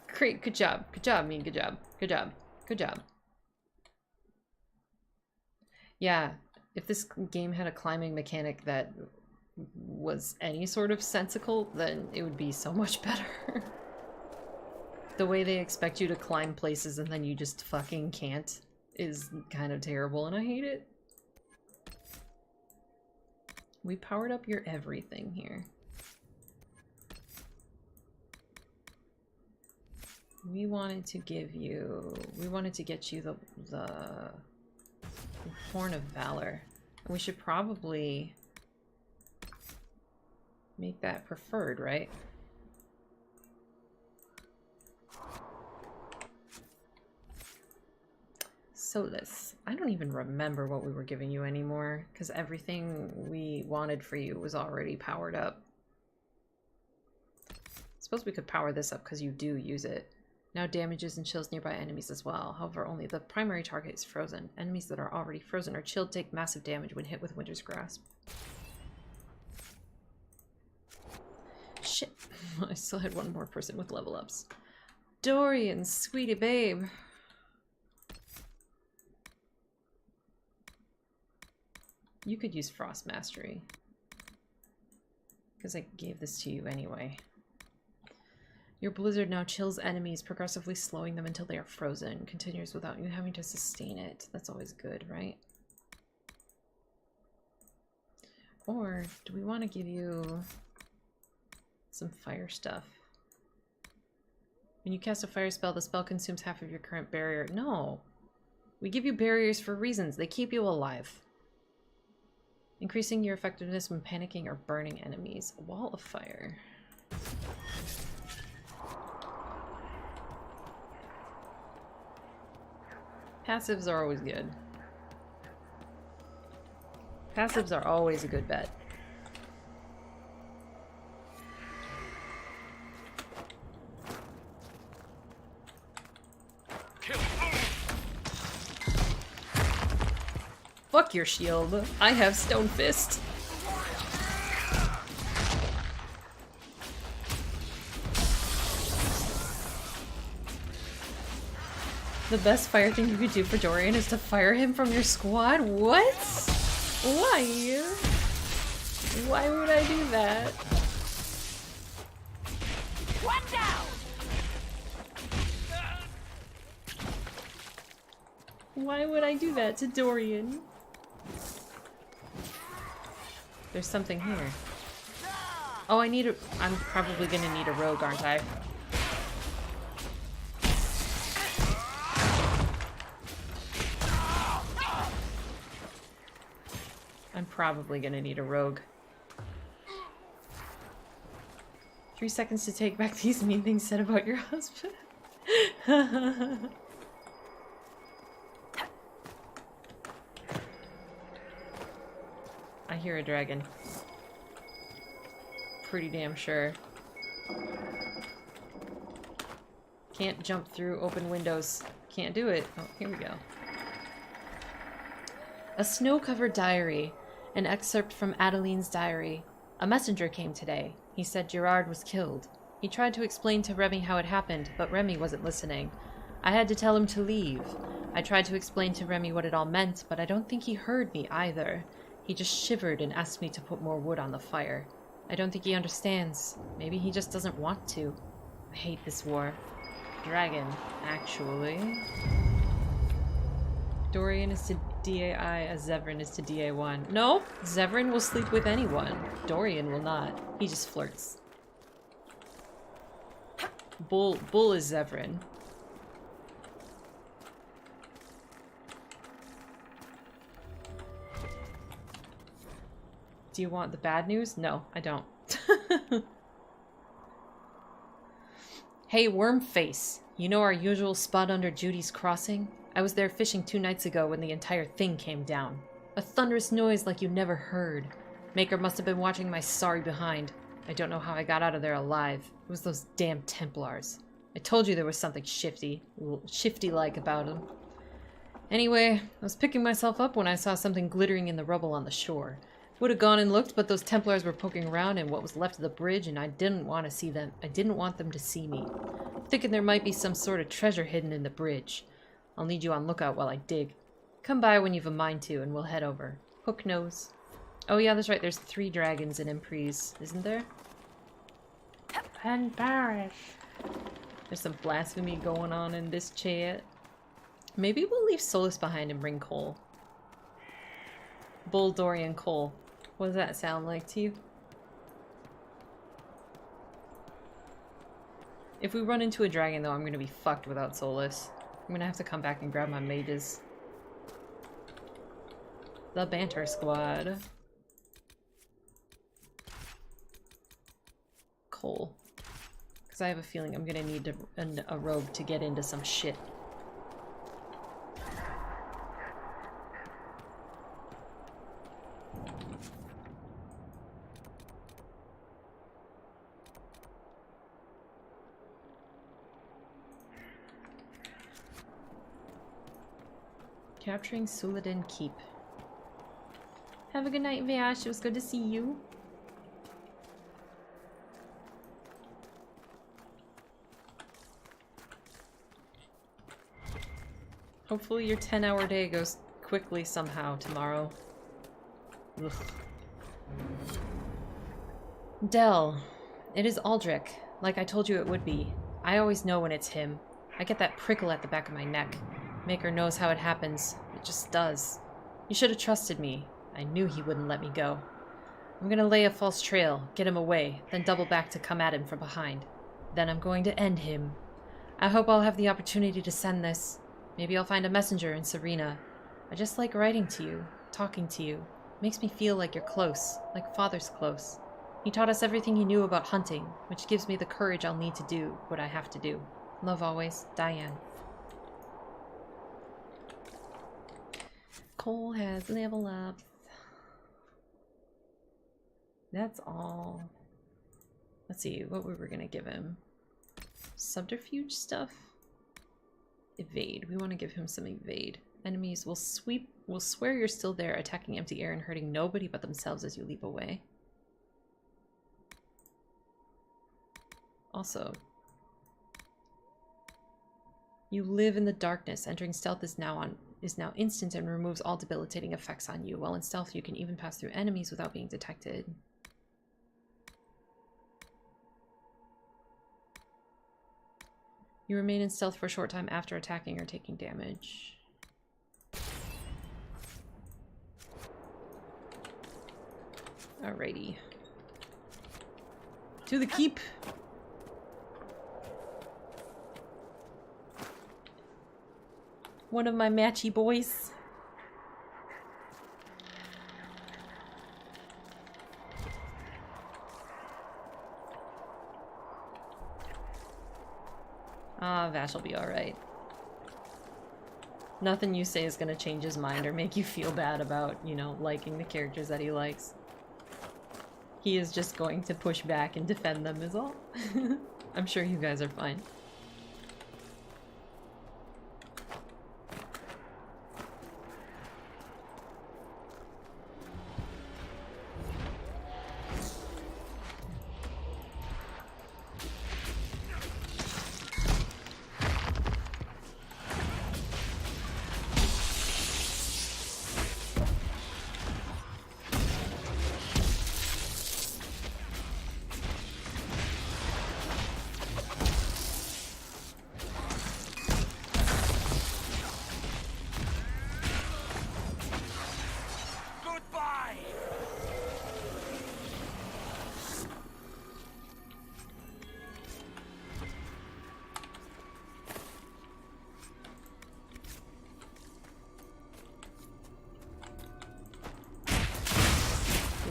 Great, good job. Good job, me. Good job. Good job. Good job. Yeah, if this game had a climbing mechanic that was any sort of sensical, then it would be so much better. The way they expect you to climb places and then you just fucking can't is kind of terrible, and I hate it. We powered up your everything here. We wanted to get you the Horn of Valor. And we should probably make that preferred, right? Solas. I don't even remember what we were giving you anymore, because everything we wanted for you was already powered up. I suppose we could power this up because you do use it. Now damages and chills nearby enemies as well. However, only the primary target is frozen. Enemies that are already frozen or chilled take massive damage when hit with Winter's Grasp. Shit. I still had one more person with level ups. Dorian, sweetie babe. You could use Frost Mastery, because I gave this to you anyway. Your blizzard now chills enemies, progressively slowing them until they are frozen. Continues without you having to sustain it. That's always good, right? Or do we want to give you some fire stuff? When you cast a fire spell, the spell consumes half of your current barrier. No! We give you barriers for reasons. They keep you alive. Increasing your effectiveness when panicking or burning enemies. Wall of fire. Passives are always good. Passives are always a good bet. Fuck your shield. I have Stone Fist. The best fire thing you could do for Dorian is to fire him from your squad? What? Why? Why would I do that? One down! Why would I do that to Dorian? There's something here. Oh, I'm probably gonna need a rogue, aren't I? I'm probably gonna need a rogue. 3 seconds to take back these mean things said about your husband. I hear a dragon. Pretty damn sure. Can't jump through open windows. Can't do it. Oh, here we go. A snow-covered diary. An excerpt from Adeline's diary. A messenger came today. He said Gerard was killed. He tried to explain to Remy how it happened, but Remy wasn't listening. I had to tell him to leave. I tried to explain to Remy what it all meant, but I don't think he heard me either. He just shivered and asked me to put more wood on the fire. I don't think he understands. Maybe he just doesn't want to. I hate this war. Dragon, actually. Dorian is to DAI as Zevran is to DA1. Nope, Zevran will sleep with anyone. Dorian will not. He just flirts. Bull is Zevran. Do you want the bad news? No, I don't. Hey, Wormface. You know our usual spot under Judy's Crossing? I was there fishing 2 nights ago when the entire thing came down. A thunderous noise like you never heard. Maker must have been watching my sorry behind. I don't know how I got out of there alive. It was those damn Templars. I told you there was something shifty-like about them. Anyway, I was picking myself up when I saw something glittering in the rubble on the shore. Would have gone and looked, but those Templars were poking around in what was left of the bridge, and I didn't want to see them. I didn't want them to see me. Thinking there might be some sort of treasure hidden in the bridge. I'll need you on lookout while I dig. Come by when you've a mind to, and we'll head over. Hook knows. Oh yeah, that's right, there's 3 dragons in Emprise, isn't there? And Parish. There's some blasphemy going on in this chat. Maybe we'll leave Solas behind and bring Cole. Bull, Dorian, Cole. What does that sound like to you? If we run into a dragon, though, I'm gonna be fucked without Solas. I'm gonna have to come back and grab my mages. The Banter Squad. Cole. Because I have a feeling I'm gonna need a rogue to get into some shit. Capturing Suladin Keep. Have a good night, Vash. It was good to see you. Hopefully your 10-hour day goes quickly somehow tomorrow. Ugh. Del. It is Aldrich, like I told you it would be. I always know when it's him. I get that prickle at the back of my neck. Maker knows how it happens. It just does. You should have trusted me. I knew he wouldn't let me go. I'm gonna lay a false trail, get him away, then double back to come at him from behind. Then I'm going to end him. I hope I'll have the opportunity to send this. Maybe I'll find a messenger in Serena. I just like writing to you, talking to you. Makes me feel like you're close, like Father's close. He taught us everything he knew about hunting, which gives me the courage I'll need to do what I have to do. Love always, Diane. Cole has level up. That's all. Let's see what we were gonna give him. Subterfuge stuff? Evade. We want to give him some evade. Enemies will swear you're still there, attacking empty air and hurting nobody but themselves as you leap away. Also, you live in the darkness. Entering stealth is now on is now instant and removes all debilitating effects on you. While in stealth, you can even pass through enemies without being detected. You remain in stealth for a short time after attacking or taking damage. Alrighty. To the keep! One of my matchy boys. Ah, Vash will be alright. Nothing you say is gonna change his mind or make you feel bad about, you know, liking the characters that he likes. He is just going to push back and defend them is all. I'm sure you guys are fine.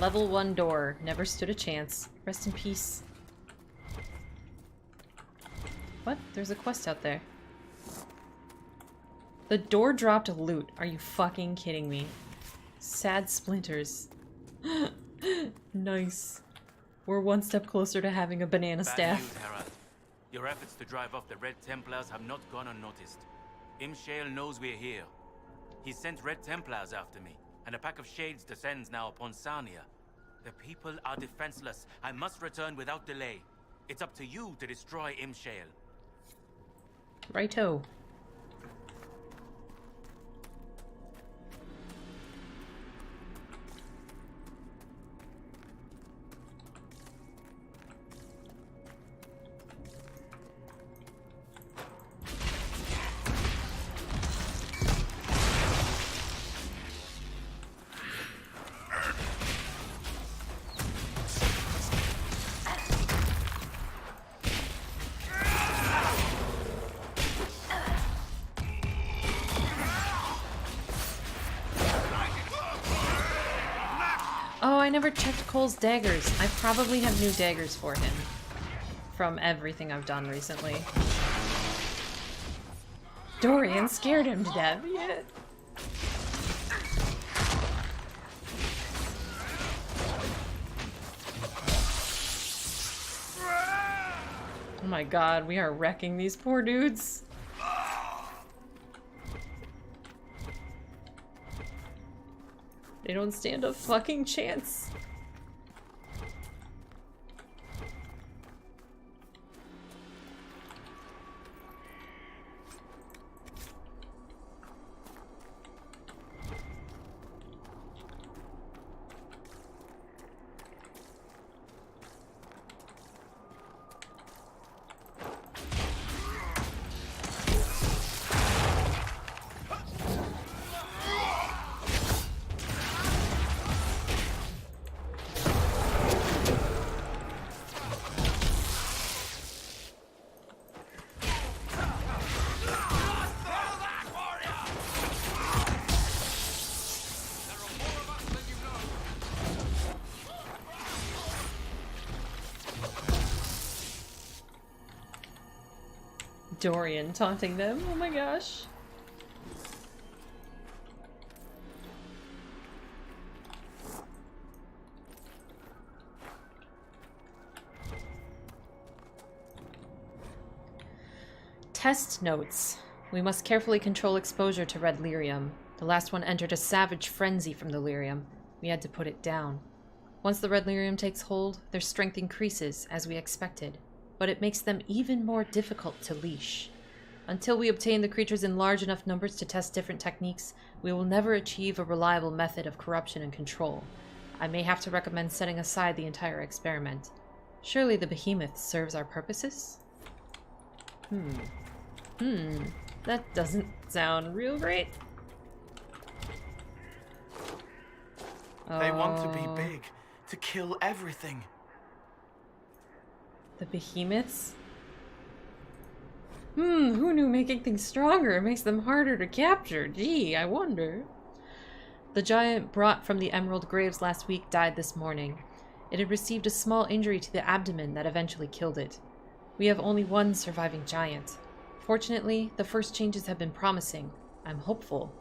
Level 1 door. Never stood a chance. Rest in peace. What? There's a quest out there. The door dropped loot. Are you fucking kidding me? Sad splinters. Nice. We're one step closer to having a banana staff. Bad news, Herald. Your efforts to drive off the Red Templars have not gone unnoticed. Imshale knows we're here. He sent Red Templars after me, and a pack of shades descends now upon Sarnia. The people are defenseless. I must return without delay. It's up to you to destroy Imshale. Righto. I never checked Cole's daggers. I probably have new daggers for him from everything I've done recently. Dorian scared him to death. Yeah. Oh my god, we are wrecking these poor dudes. They don't stand a fucking chance. Dorian taunting them. Oh my gosh. Test notes. We must carefully control exposure to red lyrium. The last one entered a savage frenzy from the lyrium. We had to put it down. Once the red lyrium takes hold, their strength increases, as we expected, but it makes them even more difficult to leash. Until we obtain the creatures in large enough numbers to test different techniques, we will never achieve a reliable method of corruption and control. I may have to recommend setting aside the entire experiment. Surely the behemoth serves our purposes? That doesn't sound real great. They want to be big, to kill everything. The behemoths? Who knew making things stronger makes them harder to capture? Gee, I wonder. The giant brought from the Emerald Graves last week died this morning. It had received a small injury to the abdomen that eventually killed it. We have only one surviving giant. Fortunately, the first changes have been promising. I'm hopeful.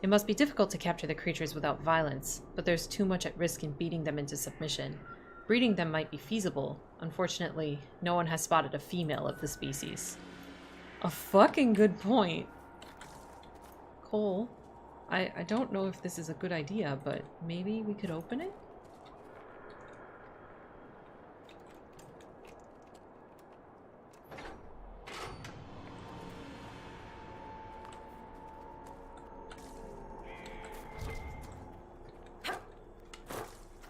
It must be difficult to capture the creatures without violence, but there's too much at risk in beating them into submission. Breeding them might be feasible. Unfortunately, no one has spotted a female of the species. A fucking good point. Cole, I don't know if this is a good idea, but maybe we could open it?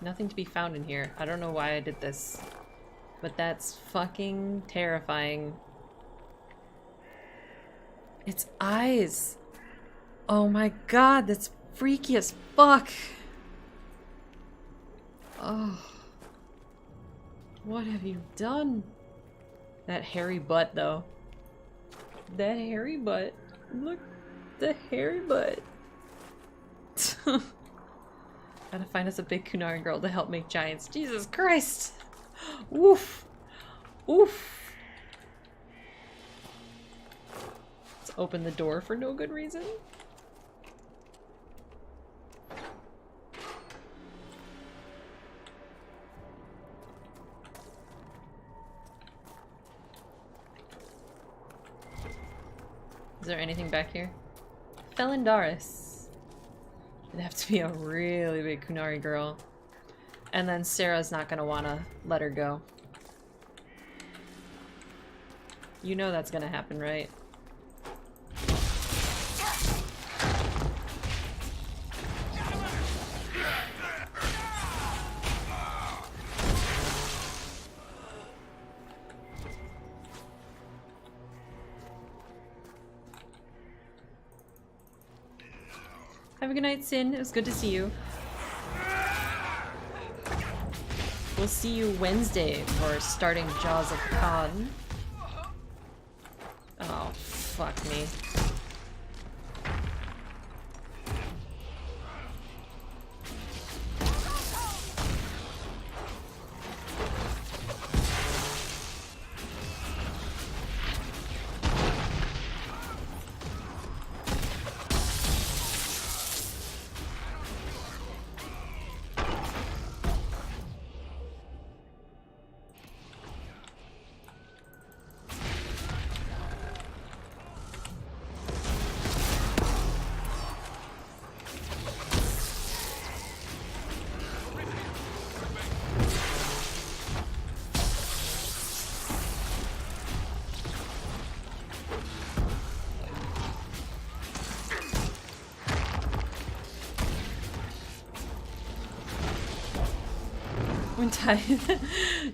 Nothing to be found in here. I don't know why I did this, but that's fucking terrifying. Its eyes. Oh my god, that's freaky as fuck. Oh. What have you done? That hairy butt, though. That hairy butt. Look. The hairy butt. Gotta find us a big Kunari girl to help make giants. Jesus Christ! Oof! Oof! Let's open the door for no good reason. Is there anything back here? Felindaris. It'd have to be a really big Kunari girl. And then Sarah's not gonna wanna let her go. You know that's gonna happen, right? Have a good night, Sin. It was good to see you. We'll see you Wednesday for starting Jaws of Khan. Oh, fuck me.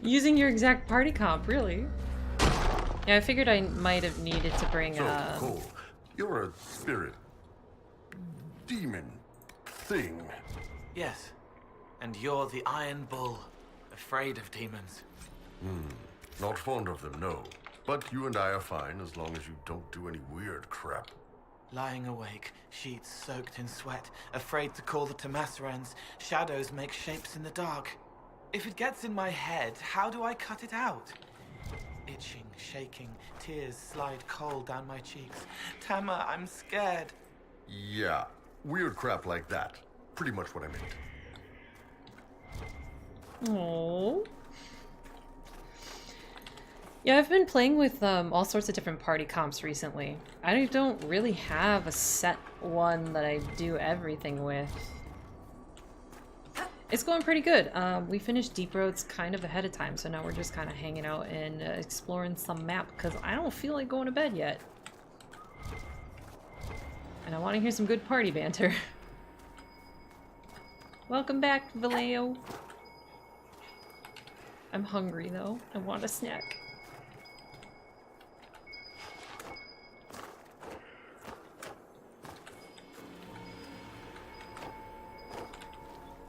Using your exact party comp, really? Yeah, I figured I might have needed to bring So, Cole, you're a spirit. Demon. Thing. Yes. And you're the Iron Bull. Afraid of demons. Not fond of them, no. But you and I are fine as long as you don't do any weird crap. Lying awake, sheets soaked in sweat, afraid to call the Tamacerans, shadows make shapes in the dark. If it gets in my head, how do I cut it out? Itching, shaking, tears slide cold down my cheeks. Tama, I'm scared. Yeah, weird crap like that. Pretty much what I meant. Aww. Yeah, I've been playing with all sorts of different party comps recently. I don't really have a set one that I do everything with. It's going pretty good. We finished Deep Roads kind of ahead of time, so now we're just kind of hanging out and exploring some map because I don't feel like going to bed yet. And I want to hear some good party banter. Welcome back, Vallejo. I'm hungry, though. I want a snack.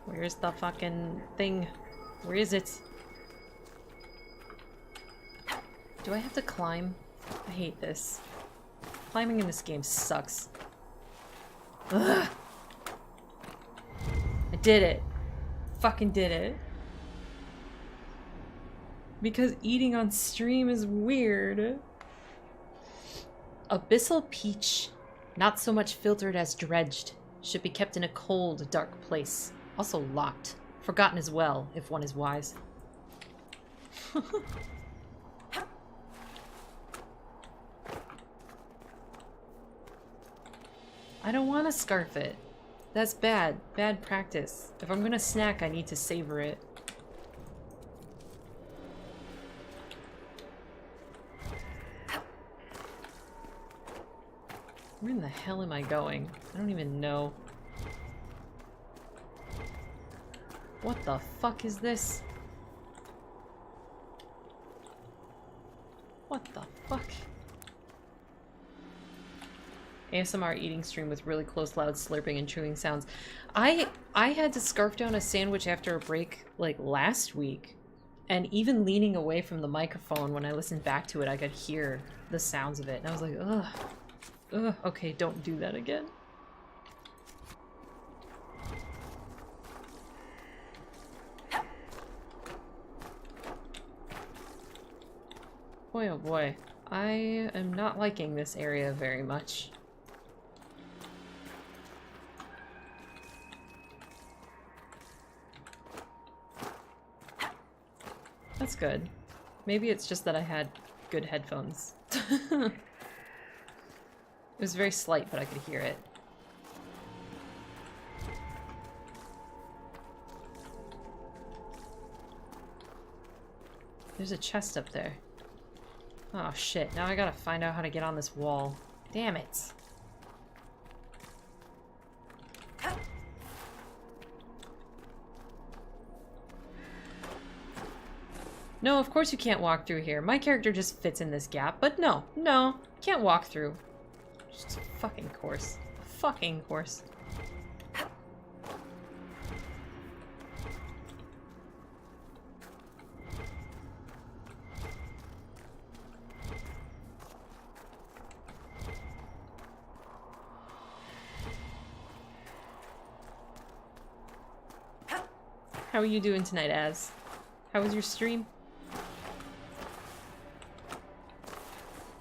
Where's the fucking thing? Where is it? Do I have to climb? I hate this. Climbing in this game sucks. Ugh. I did it. Fucking did it. Because eating on stream is weird. Abyssal peach. Not so much filtered as dredged. Should be kept in a cold, dark place. Also locked. Forgotten as well, if one is wise. I don't want to scarf it. That's bad. Bad practice. If I'm gonna snack, I need to savor it. Where in the hell am I going? I don't even know. What the fuck is this? What the fuck? ASMR eating stream with really close, loud slurping and chewing sounds. I had to scarf down a sandwich after a break, like, last week. And even leaning away from the microphone, when I listened back to it, I could hear the sounds of it. And I was like, ugh. Ugh. Okay, don't do that again. Boy, oh boy. I am not liking this area very much. That's good. Maybe it's just that I had good headphones. It was very slight, but I could hear it. There's a chest up there. Oh shit, now I gotta find out how to get on this wall. Damn it. No, of course you can't walk through here. My character just fits in this gap, but no, can't walk through. Just a fucking course. A fucking course. How are you doing tonight, Az? How was your stream?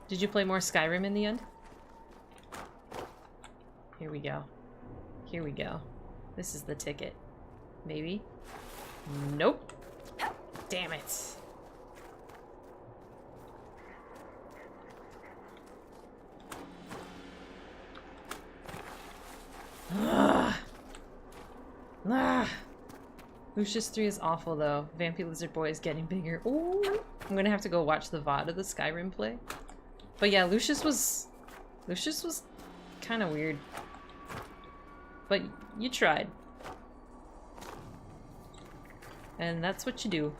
Did you play more Skyrim in the end? Here we go. Here we go. This is the ticket. Maybe? Nope. Damn it. Ah. Ah. Lucius 3 is awful though. Vampy Lizard Boy is getting bigger. Ooh. I'm gonna have to go watch the VOD of the Skyrim play. But yeah, Lucius was kind of weird. But you tried. And that's what you do.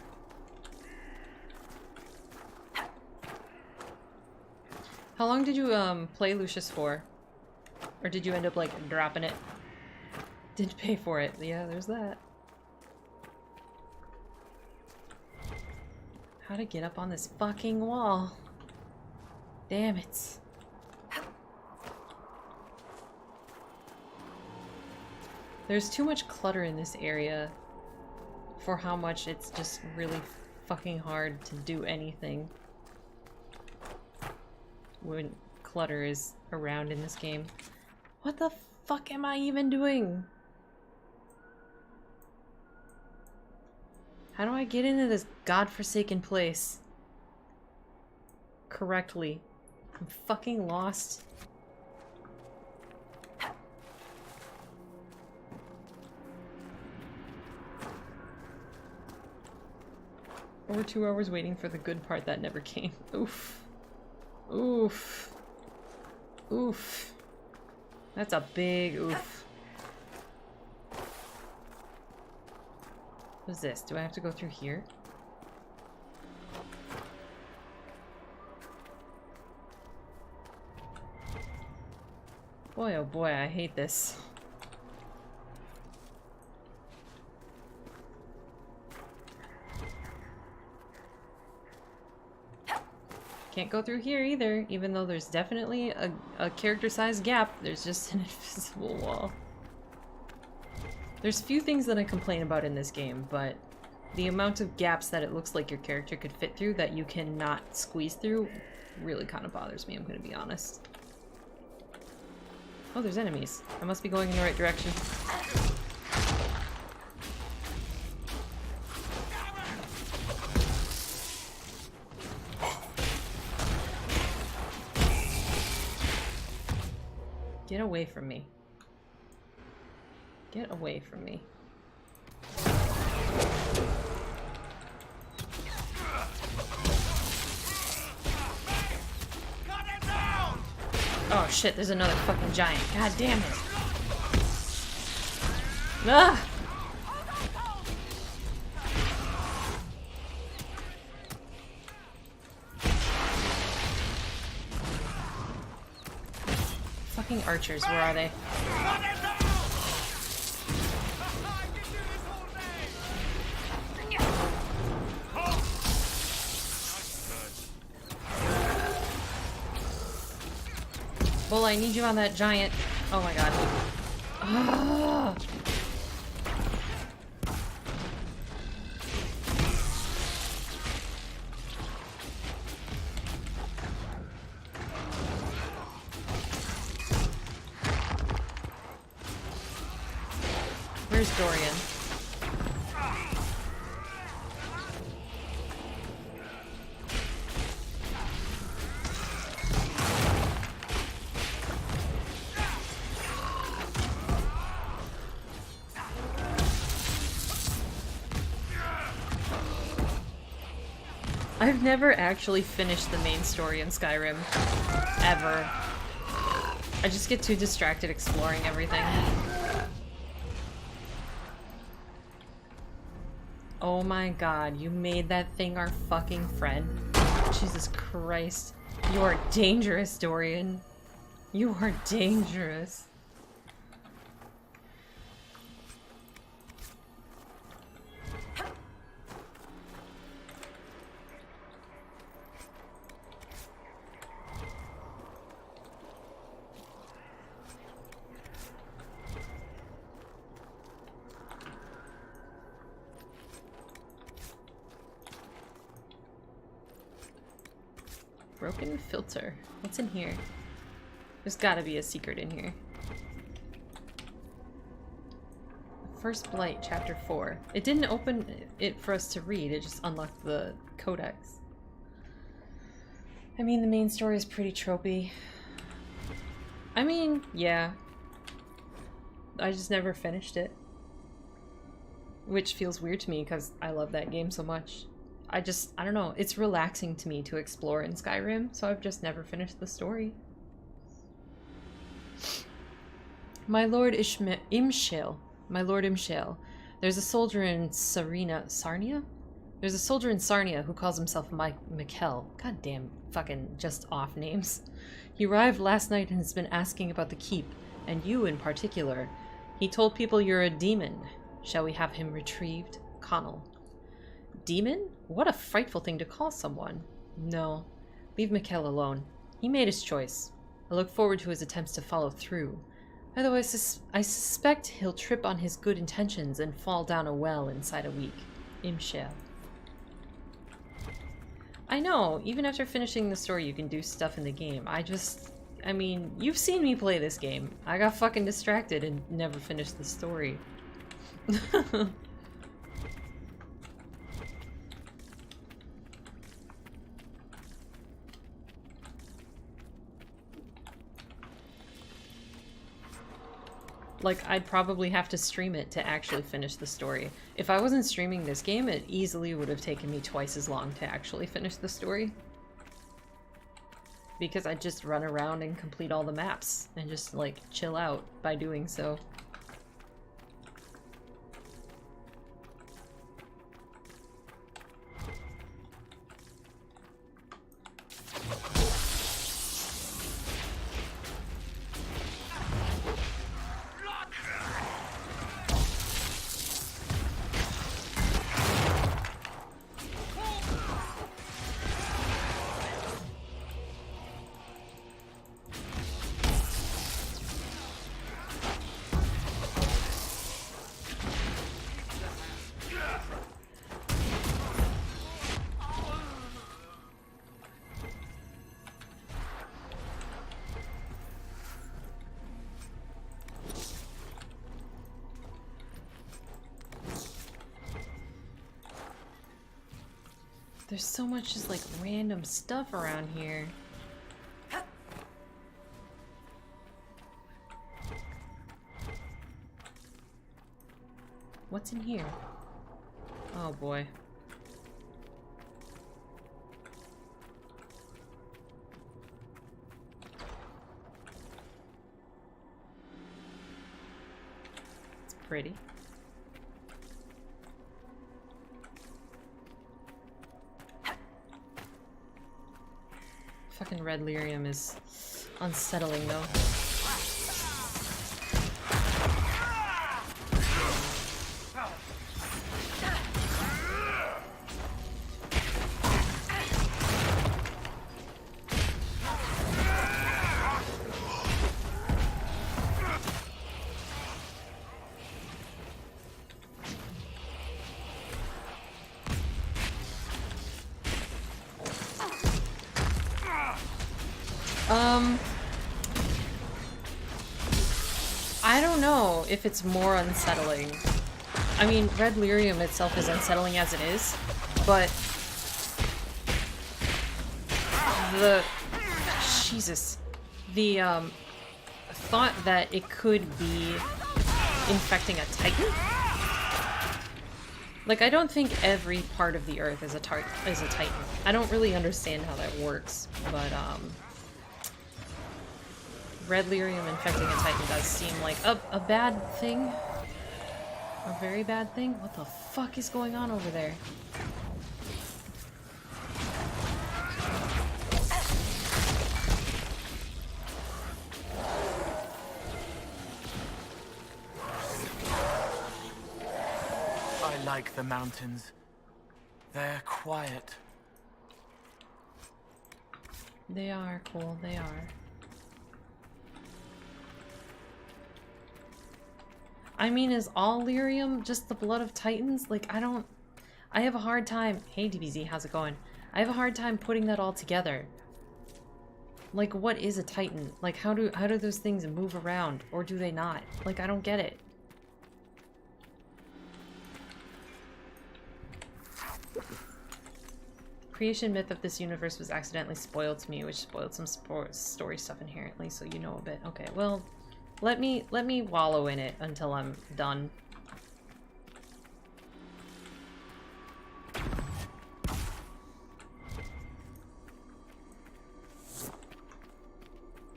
How long did you play Lucius for? Or did you end up like dropping it? Didn't pay for it. Yeah, there's that. How to get up on this fucking wall. Damn it. There's too much clutter in this area for how much it's just really fucking hard to do anything when clutter is around in this game. What the fuck am I even doing? How do I get into this godforsaken place correctly? I'm fucking lost. Over 2 hours waiting for the good part that never came. Oof. Oof. Oof. That's a big oof. What's this? Do I have to go through here? Boy, oh boy, I hate this. Can't go through here either, even though there's definitely a character-sized gap. There's just an invisible wall. There's few things that I complain about in this game, but the amount of gaps that it looks like your character could fit through that you cannot squeeze through really kind of bothers me, I'm gonna be honest. Oh, there's enemies. I must be going in the right direction. Get away from me. Get away from me. Oh shit, there's another fucking giant. God damn it. Ah! Fucking archers, where are they? Bull, I need you on that giant. Oh my god. Ah. Where's Dorian? I've never actually finished the main story in Skyrim. Ever. I just get too distracted exploring everything. Oh my god, you made that thing our fucking friend. Jesus Christ. You are dangerous, Dorian. You are dangerous. Broken filter. What's in here? There's gotta be a secret in here. First Blight, Chapter 4. It didn't open it for us to read, it just unlocked the codex. I mean, the main story is pretty tropey. I mean, yeah. I just never finished it. Which feels weird to me because I love that game so much. I don't know, it's relaxing to me to explore in Skyrim, so I've just never finished the story. My Lord Imshale. My Lord Imshale. There's a soldier in Sarnia? There's a soldier in Sarnia who calls himself Mikkel. God damn, fucking just off names. He arrived last night and has been asking about the keep, and you in particular. He told people you're a demon. Shall we have him retrieved? Connell. Demon? What a frightful thing to call someone. No. Leave Mikkel alone. He made his choice. I look forward to his attempts to follow through. Otherwise, I suspect he'll trip on his good intentions and fall down a well inside a week. Imshale. I know, even after finishing the story you can do stuff in the game. I mean, you've seen me play this game. I got fucking distracted and never finished the story. Like, I'd probably have to stream it to actually finish the story. If I wasn't streaming this game, it easily would have taken me twice as long to actually finish the story. because I just run around and complete all the maps and just like chill out by doing so. There's so much just like random stuff around here. What's in here? Oh boy. It's pretty. Fucking red lyrium is unsettling though. I don't know if it's more unsettling. I mean, red lyrium itself is unsettling as it is, but the thought that it could be infecting a Titan? Like, I don't think every part of the Earth is a Titan. I don't really understand how that works, but red lyrium infecting a Titan does seem like a bad thing. A very bad thing? What the fuck is going on over there? I like the mountains. They're quiet. They are cool, they are. I mean, is all lyrium just the blood of Titans? Like, I have a hard time. Hey, DBZ, how's it going? I have a hard time putting that all together. Like, what is a Titan? Like, how do those things move around? Or do they not? Like, I don't get it. Creation myth of this universe was accidentally spoiled to me, which spoiled some story stuff inherently, so you know a bit. Okay, well, let me wallow in it until I'm done.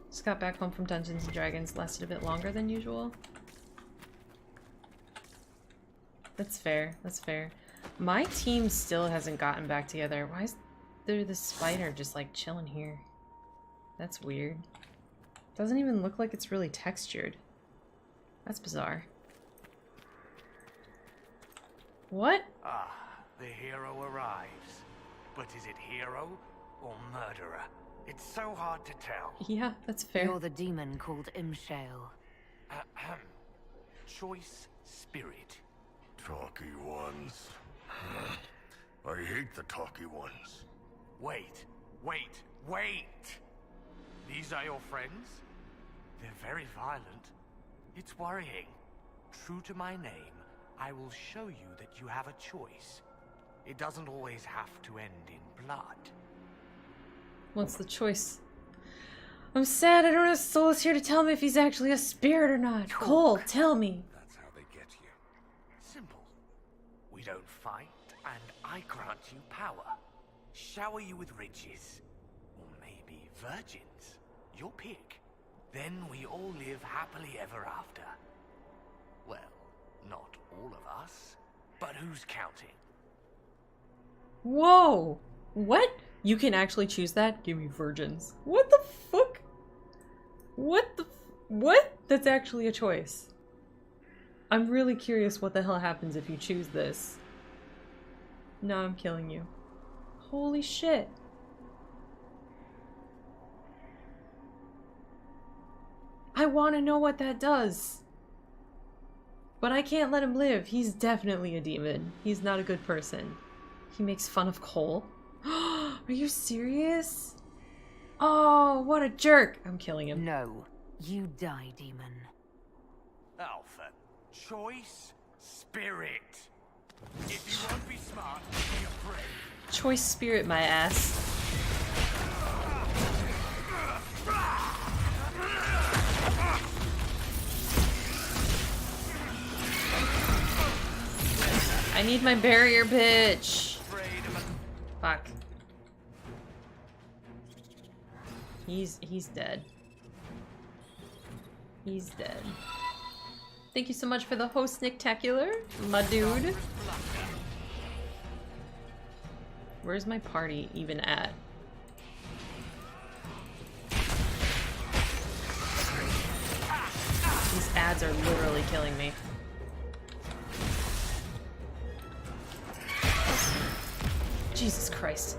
Just got back home from Dungeons and Dragons, lasted a bit longer than usual. That's fair, that's fair. My team still hasn't gotten back together. Why is there this spider just like chilling here? That's weird. Doesn't even look like it's really textured. That's bizarre. What? Ah, the hero arrives. But is it hero or murderer? It's so hard to tell. Yeah, that's fair. You're the demon called Imshale. Ahem. Choice spirit. Talky ones. I hate the talky ones. Wait. These are your friends? They're very violent. It's worrying. True to my name, I will show you that you have a choice. It doesn't always have to end in blood. What's the choice? I'm sad I don't have Solas here to tell me if he's actually a spirit or not. Cole, tell me. That's how they get you. Simple. We don't fight, and I grant you power. Shower you with riches. Or maybe Virgins. Your pick. Then we all live happily ever after. Well, not all of us, but who's counting? Whoa! What? You can actually choose that? Give me virgins. What the fuck? What? That's actually a choice. I'm really curious what the hell happens if you choose this. No, I'm killing you. Holy shit. I want to know what that does. But I can't let him live. He's definitely a demon. He's not a good person. He makes fun of Cole. Are you serious? Oh, what a jerk. I'm killing him. No, you die, demon. Alpha. Choice, spirit. If you won't be smart, be afraid. Choice spirit, my ass. I need my barrier, bitch. Fuck. He's dead. He's dead. Thank you so much for the host, Nicktacular, my dude. Where's my party even at? These ads are literally killing me. Jesus Christ.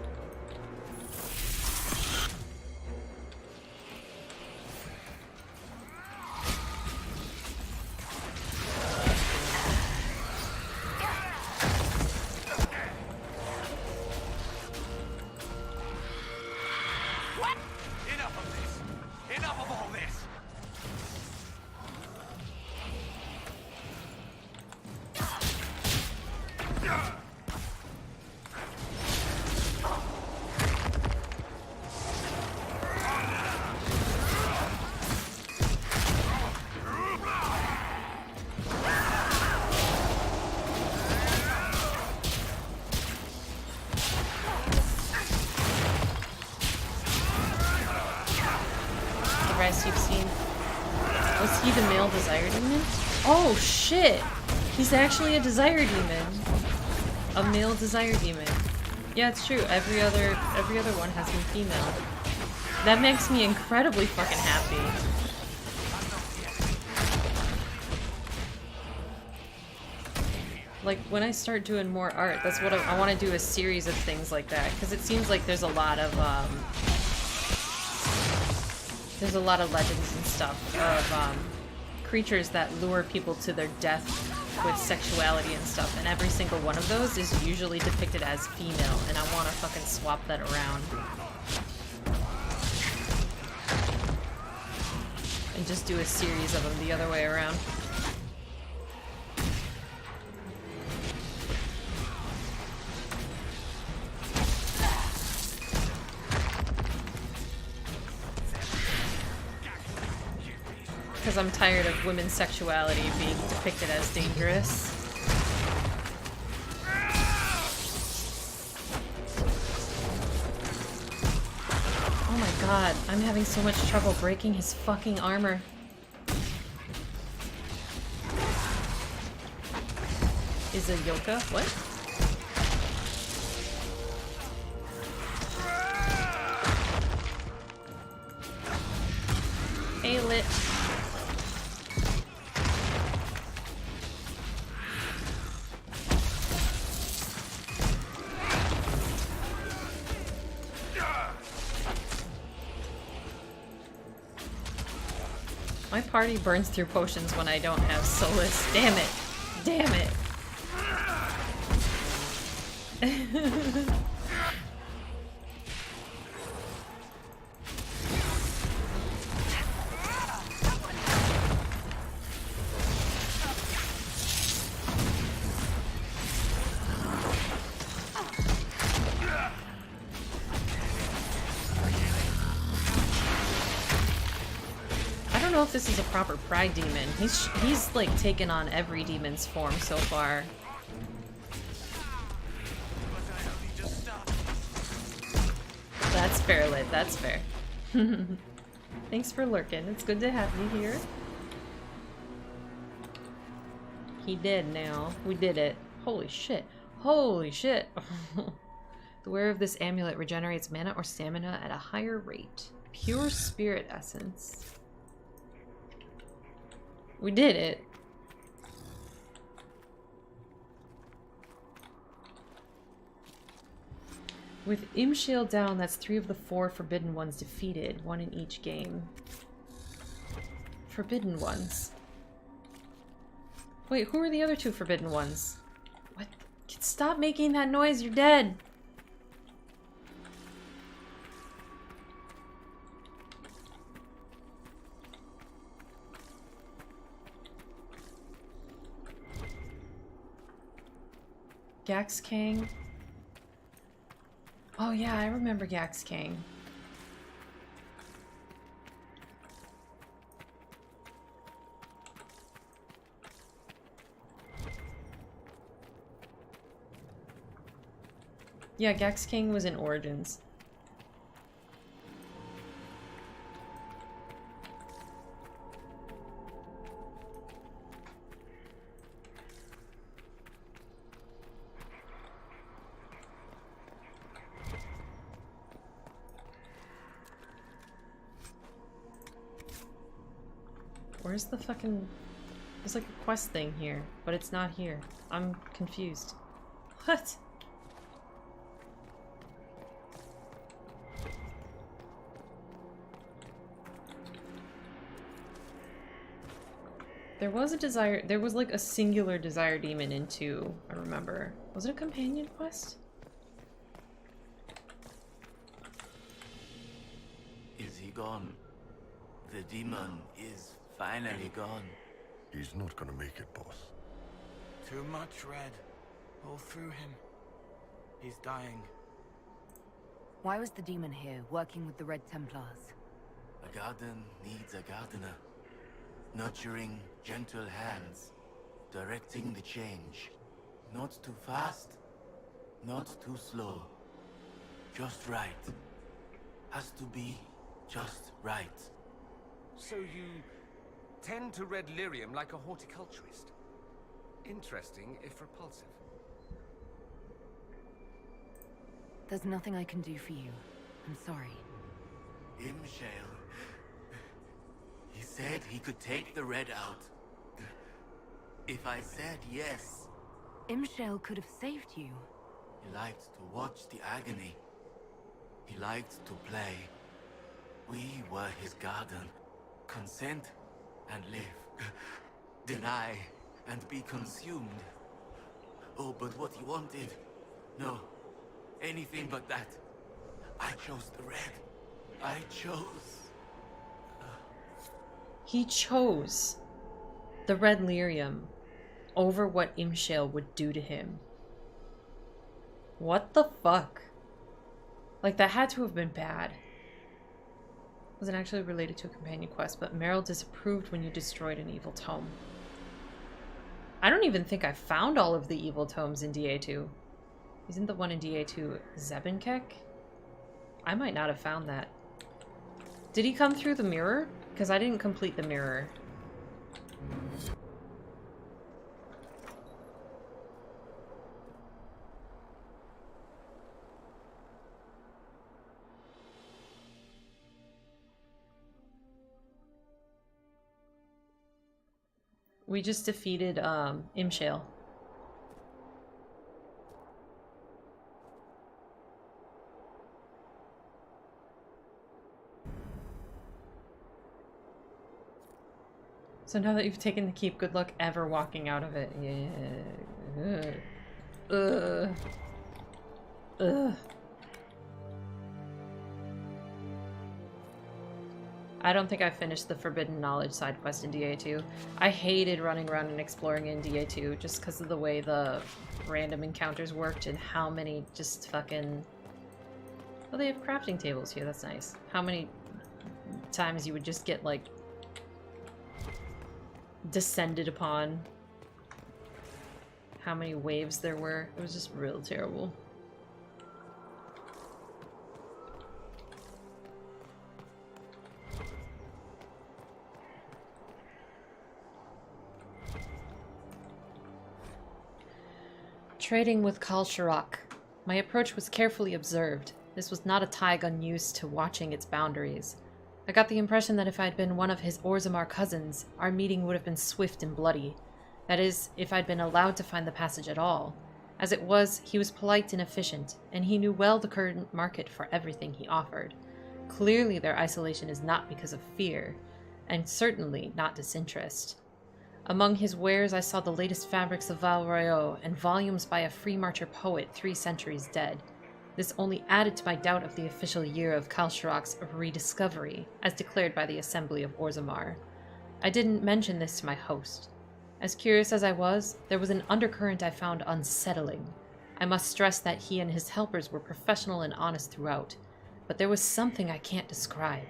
You've seen. Was he the male desire demon? Oh shit! He's actually a desire demon. A male desire demon. Yeah, it's true. Every other one has been female. That makes me incredibly fucking happy. Like, when I start doing more art, that's what I want to do, a series of things like that, because it seems like there's a lot of legends and stuff of creatures that lure people to their death with sexuality and stuff, and every single one of those is usually depicted as female, and I want to fucking swap that around. And just do a series of them the other way around. Because I'm tired of women's sexuality being depicted as dangerous. Oh my god, I'm having so much trouble breaking his fucking armor. Is a Yoka? What? Hey, Lit. My party burns through potions when I don't have Solas. Damn it. Damn it. I don't know if this is a proper pride demon. He's like taken on every demon's form so far. That's fair, Lit. That's fair. Thanks for lurking. It's good to have you here. He did now. We did it. Holy shit. Holy shit. The wearer of this amulet regenerates mana or stamina at a higher rate. Pure spirit essence. We did it. With Imshale down, that's 3 of the 4 forbidden ones defeated, 1 in each game. Forbidden ones. Wait, who are the other 2 forbidden ones? What? Stop making that noise, you're dead! Gax King. Oh yeah, I remember Gax King. Yeah, Gax King was in Origins. Where's the fucking... There's like a quest thing here, but it's not here. I'm confused. What? There was a desire... There was like a singular desire demon in 2, I remember. Was it a companion quest? Is he gone? The demon is finally gone. He's not gonna make it, boss. Too much red. All through him. He's dying. Why was the demon here, working with the Red Templars? A garden needs a gardener. Nurturing, gentle hands. Directing the change. Not too fast, not too slow. Just right. Has to be just right. So you tend to red lyrium like a horticulturist. Interesting, if repulsive. There's nothing I can do for you. I'm sorry. Imshale. He said he could take the red out. If I said yes. Imshale could have saved you. He liked to watch the agony. He liked to play. We were his garden. Consent and live. Deny and be consumed. Oh, but what he wanted? No. Anything but that. I chose the red. I chose. He chose the red lyrium over what Imshale would do to him. What the fuck? Like, that had to have been bad. Wasn't actually related to a companion quest, but Meryl disapproved when you destroyed an evil tome. I don't even think I found all of the evil tomes in DA2. Isn't the one in DA2 Zebenkek? I might not have found that. Did he come through the mirror? Because I didn't complete the mirror. We just defeated Imshale. So now that you've taken the keep, good luck ever walking out of it. Yeah. Ugh. Ugh. I don't think I finished the Forbidden Knowledge side quest in DA2. I hated running around and exploring in DA2 just because of the way the random encounters worked and how many just fucking... Oh, they have crafting tables here, that's nice. How many times you would just get, like, descended upon. How many waves there were. It was just real terrible. Trading with Kalsharak. My approach was carefully observed. This was not a Taig unused to watching its boundaries. I got the impression that if I had been one of his Orzammar cousins, our meeting would have been swift and bloody. That is, if I'd been allowed to find the passage at all. As it was, he was polite and efficient, and he knew well the current market for everything he offered. Clearly their isolation is not because of fear, and certainly not disinterest. Among his wares I saw the latest fabrics of Val Royeaux and volumes by a free marcher poet 3 centuries dead. This only added to my doubt of the official year of Kalsharak's rediscovery, as declared by the Assembly of Orzammar. I didn't mention this to my host. As curious as I was, there was an undercurrent I found unsettling. I must stress that he and his helpers were professional and honest throughout, but there was something I can't describe.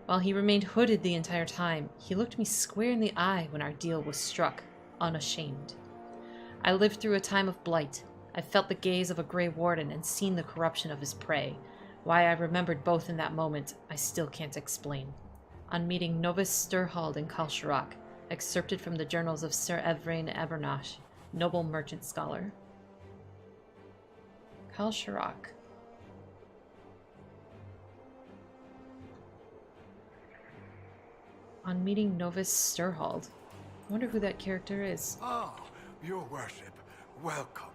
While he remained hooded the entire time, he looked me square in the eye when our deal was struck, unashamed. I lived through a time of blight. I felt the gaze of a Grey Warden and seen the corruption of his prey. Why I remembered both in that moment, I still can't explain. On meeting Novice Sturhald in Kalsharak, excerpted from the journals of Sir Evrain Abernash, noble merchant scholar. Kalsharak. On meeting Novice Sturhald. I wonder who that character is. Ah, your worship, welcome.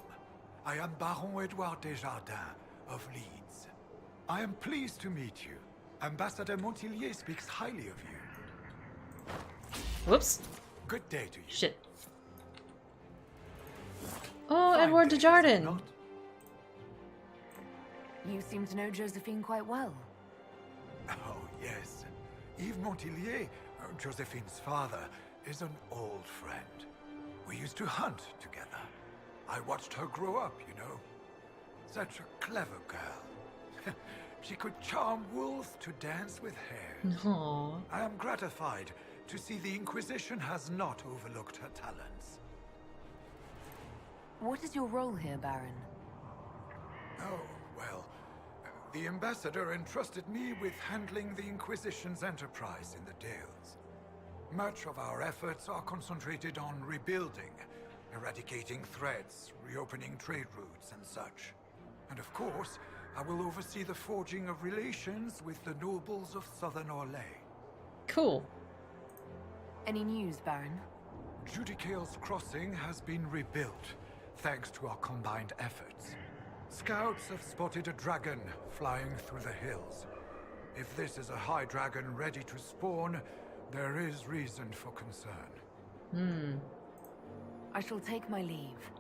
I am Baron Edouard Desjardins of Leeds. I am pleased to meet you. Ambassador Montillier speaks highly of you. Whoops. Good day to you. Shit. Oh, Edward Desjardins. You seem to know Josephine quite well. Oh, yes. Yves Montillier, Josephine's father, is an old friend. We used to hunt together. I watched her grow up, you know. Such a clever girl. She could charm wolves to dance with hares. Aww. I am gratified to see the Inquisition has not overlooked her talents. What is your role here, Baron? Oh, well, the Ambassador entrusted me with handling the Inquisition's enterprise in the Dales. Much of our efforts are concentrated on rebuilding, eradicating threats, reopening trade routes and such. And of course, I will oversee the forging of relations with the nobles of Southern Orlais. Cool. Any news, Baron? Judicale's crossing has been rebuilt, thanks to our combined efforts. Scouts have spotted a dragon flying through the hills. If this is a high dragon ready to spawn, there is reason for concern. I shall take my leave.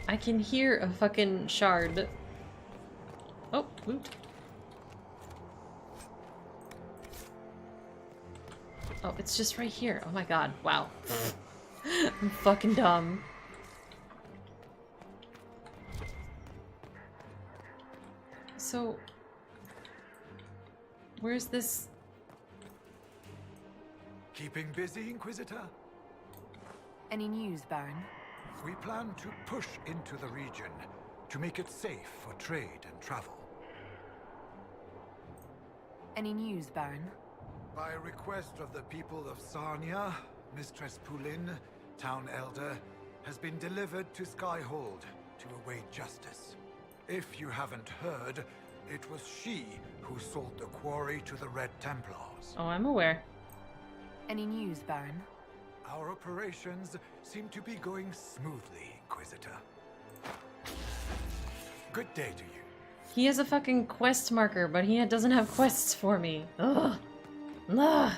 I can hear a fucking shard. Oh, loot. Oh, it's just right here. Oh my god. Wow. I'm fucking dumb. So, where's this? Keeping busy, Inquisitor? Any news, Baron? We plan to push into the region to make it safe for trade and travel. Any news, Baron? By request of the people of Sarnia, Mistress Poulin, Town Elder, has been delivered to Skyhold to await justice. If you haven't heard, it was she who sold the quarry to the Red Templars. Oh, I'm aware. Any news, Baron? Our operations seem to be going smoothly, Inquisitor. Good day to you. He has a fucking quest marker, but he doesn't have quests for me. Ugh. Blah.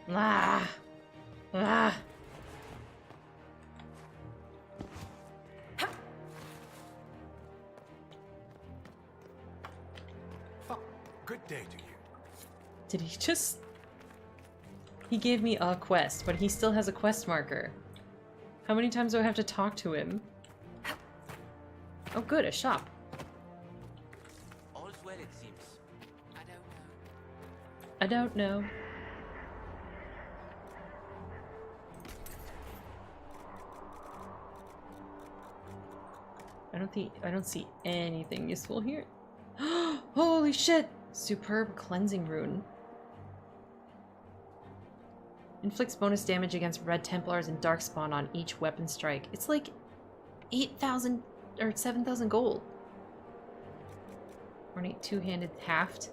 Blah. Blah. Good day to you. Did he just... He gave me a quest, but he still has a quest marker. How many times do I have to talk to him? Oh good, a shop. All's well, it seems. I don't know. I don't see anything useful here. Holy shit! Superb cleansing rune. Inflicts bonus damage against Red Templars and Darkspawn on each weapon strike. It's like 8,000 or 7,000 gold. Ornate two-handed haft.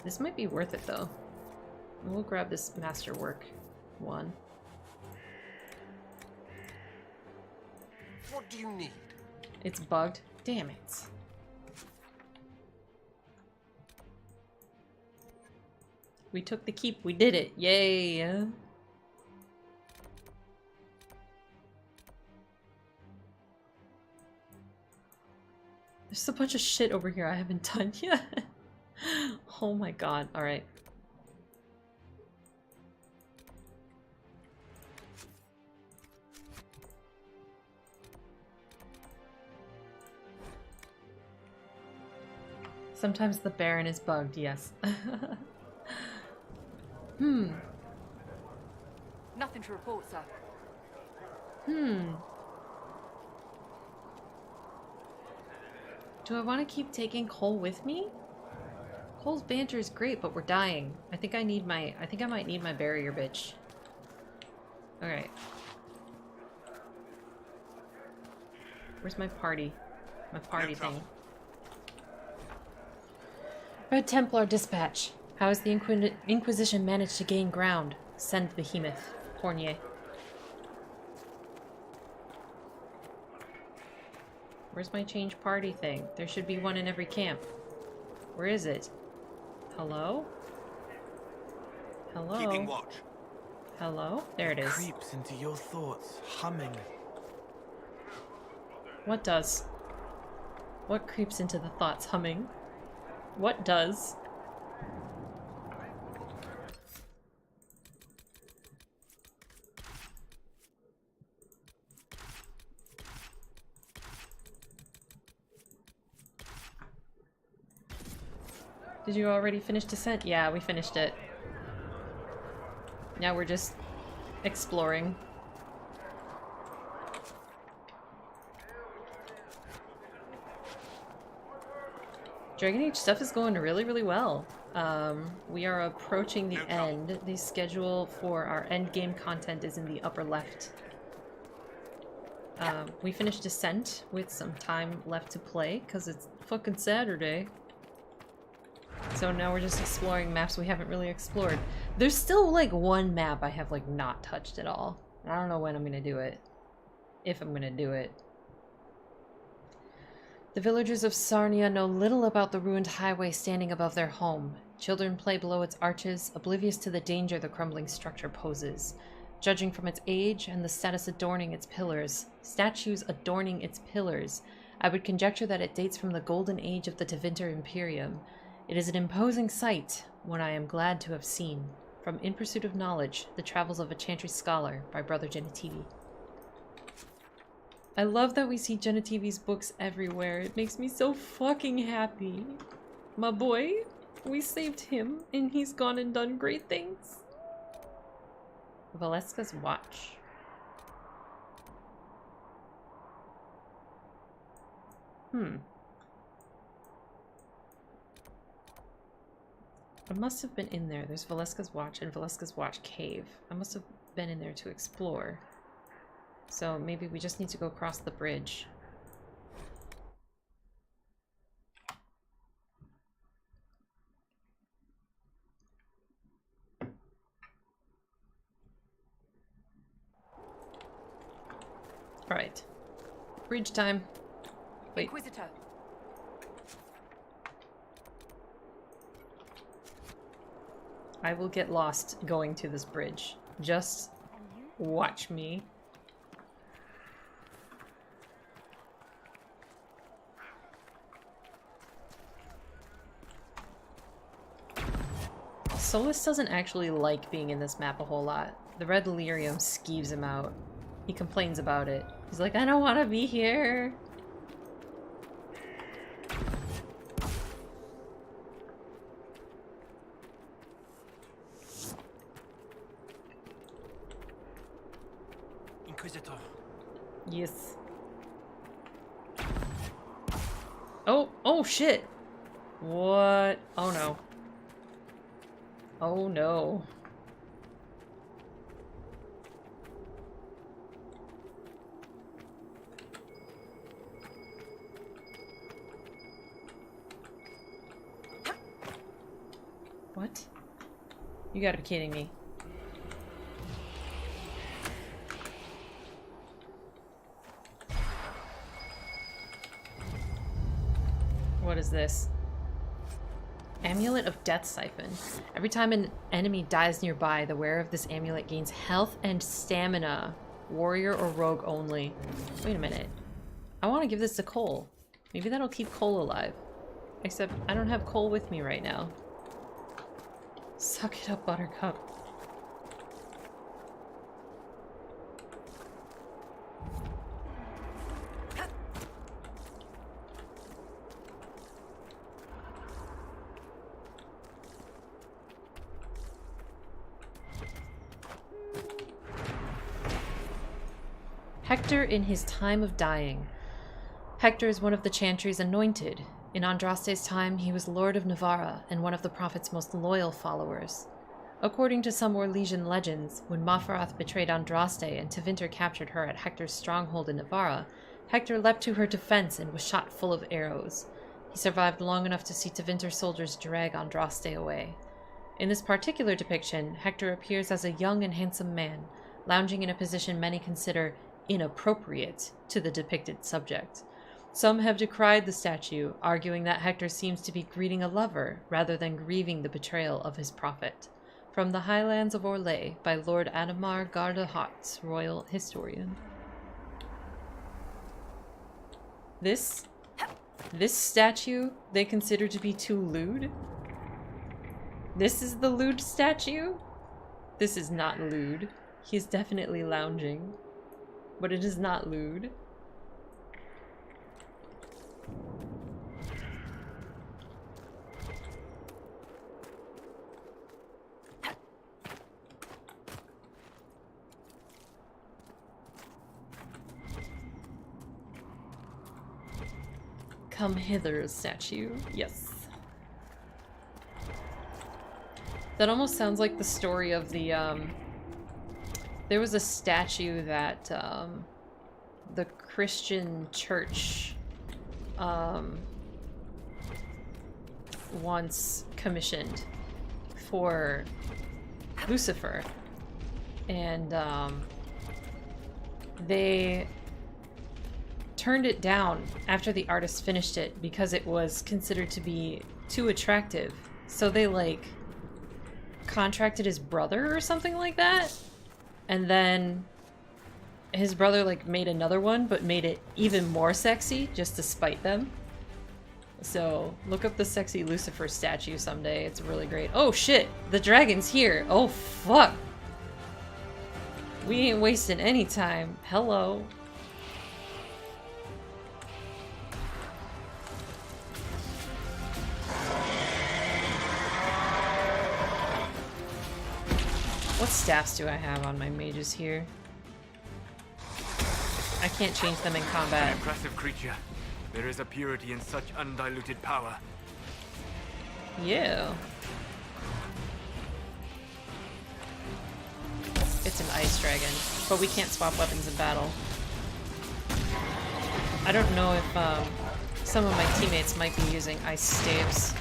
This might be worth it though. We'll grab this masterwork one. What do you need? It's bugged. Damn it. We took the keep. We did it. Yay. There's a bunch of shit over here I haven't done yet. Oh my god. Alright. Sometimes the Baron is bugged, yes. Nothing to report, sir. Do I want to keep taking Cole with me? Cole's banter is great, but we're dying. I think I might need my barrier bitch. Alright. Where's my party? My party thing. Red Templar dispatch. How has the Inquisition managed to gain ground? Send Behemoth. Cornier. Where's my change party thing? There should be one in every camp. Where is it? Hello? Hello? Keeping watch. Hello? There it is. Creeps into your thoughts, humming. What does? What creeps into the thoughts humming? What does? Did you already finish Descent? Yeah, we finished it. Now we're just exploring. Dragon Age stuff is going really, really well. We are approaching the end. The schedule for our end game content is in the upper left. We finished Descent with some time left to play because it's fucking Saturday. So now we're just exploring maps we haven't really explored. There's still like one map I have like not touched at all. I don't know when I'm gonna do it. If I'm gonna do it. The villagers of Sarnia know little about the ruined highway standing above their home. Children play below its arches, oblivious to the danger the crumbling structure poses. Judging from its age and the statues adorning its pillars, I would conjecture that it dates from the golden age of the Tevinter Imperium. It is an imposing sight, one I am glad to have seen. From In Pursuit of Knowledge, The Travels of a Chantry Scholar by Brother Genetivi. I love that we see Genetivi's books everywhere. It makes me so fucking happy. My boy, we saved him, and he's gone and done great things. Valeska's Watch. I must have been in there. There's Valeska's Watch and Valeska's Watch Cave. I must have been in there to explore. So maybe we just need to go across the bridge. Alright. Bridge time. Wait. Inquisitor. I will get lost going to this bridge. Just watch me. Solas doesn't actually like being in this map a whole lot. The red lyrium skeeves him out. He complains about it. He's like, I don't want to be here. Inquisitor. Yes. Oh shit. What? Oh no. Oh no. You gotta be kidding me. What is this? Amulet of Death Siphon. Every time an enemy dies nearby, the wearer of this amulet gains health and stamina. Warrior or rogue only. Wait a minute. I want to give this to Cole. Maybe that'll keep Cole alive. Except I don't have Cole with me right now. Suck it up, Buttercup. Hector in his time of dying. Hector is one of the Chantry's anointed. In Andraste's time, he was Lord of Navarra and one of the Prophet's most loyal followers. According to some Orlesian legends, when Mafarath betrayed Andraste and Tevinter captured her at Hector's stronghold in Navarra, Hector leapt to her defense and was shot full of arrows. He survived long enough to see Tevinter soldiers drag Andraste away. In this particular depiction, Hector appears as a young and handsome man, lounging in a position many consider inappropriate to the depicted subject. Some have decried the statue, arguing that Hector seems to be greeting a lover rather than grieving the betrayal of his prophet. From the Highlands of Orlais by Lord Adamar Gardahaut, royal historian. This statue they consider to be too lewd? This is the lewd statue? This is not lewd. He is definitely lounging. But it is not lewd. Come hither, statue. Yes. That almost sounds like the story of the, there was a statue that, the Christian church, once commissioned for Lucifer. And, they turned it down after the artist finished it because it was considered to be too attractive. So they, like, contracted his brother or something like that. And then his brother, like, made another one, but made it even more sexy just to spite them. So look up the sexy Lucifer statue someday. It's really great. Oh shit, the dragon's here. Oh fuck. We ain't wasting any time. Hello. What staffs do I have on my mages here? I can't change them in combat. An impressive creature. There is a purity in such undiluted power. Yeah. It's an ice dragon, but we can't swap weapons in battle. I don't know if some of my teammates might be using ice staves.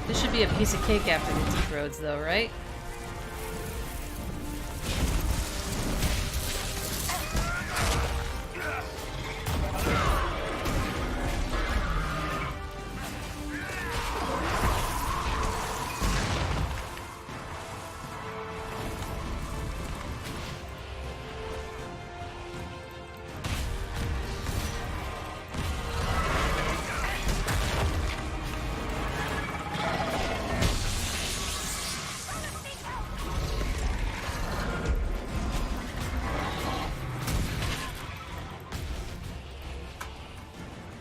This should be a piece of cake after the deep roads, though, right?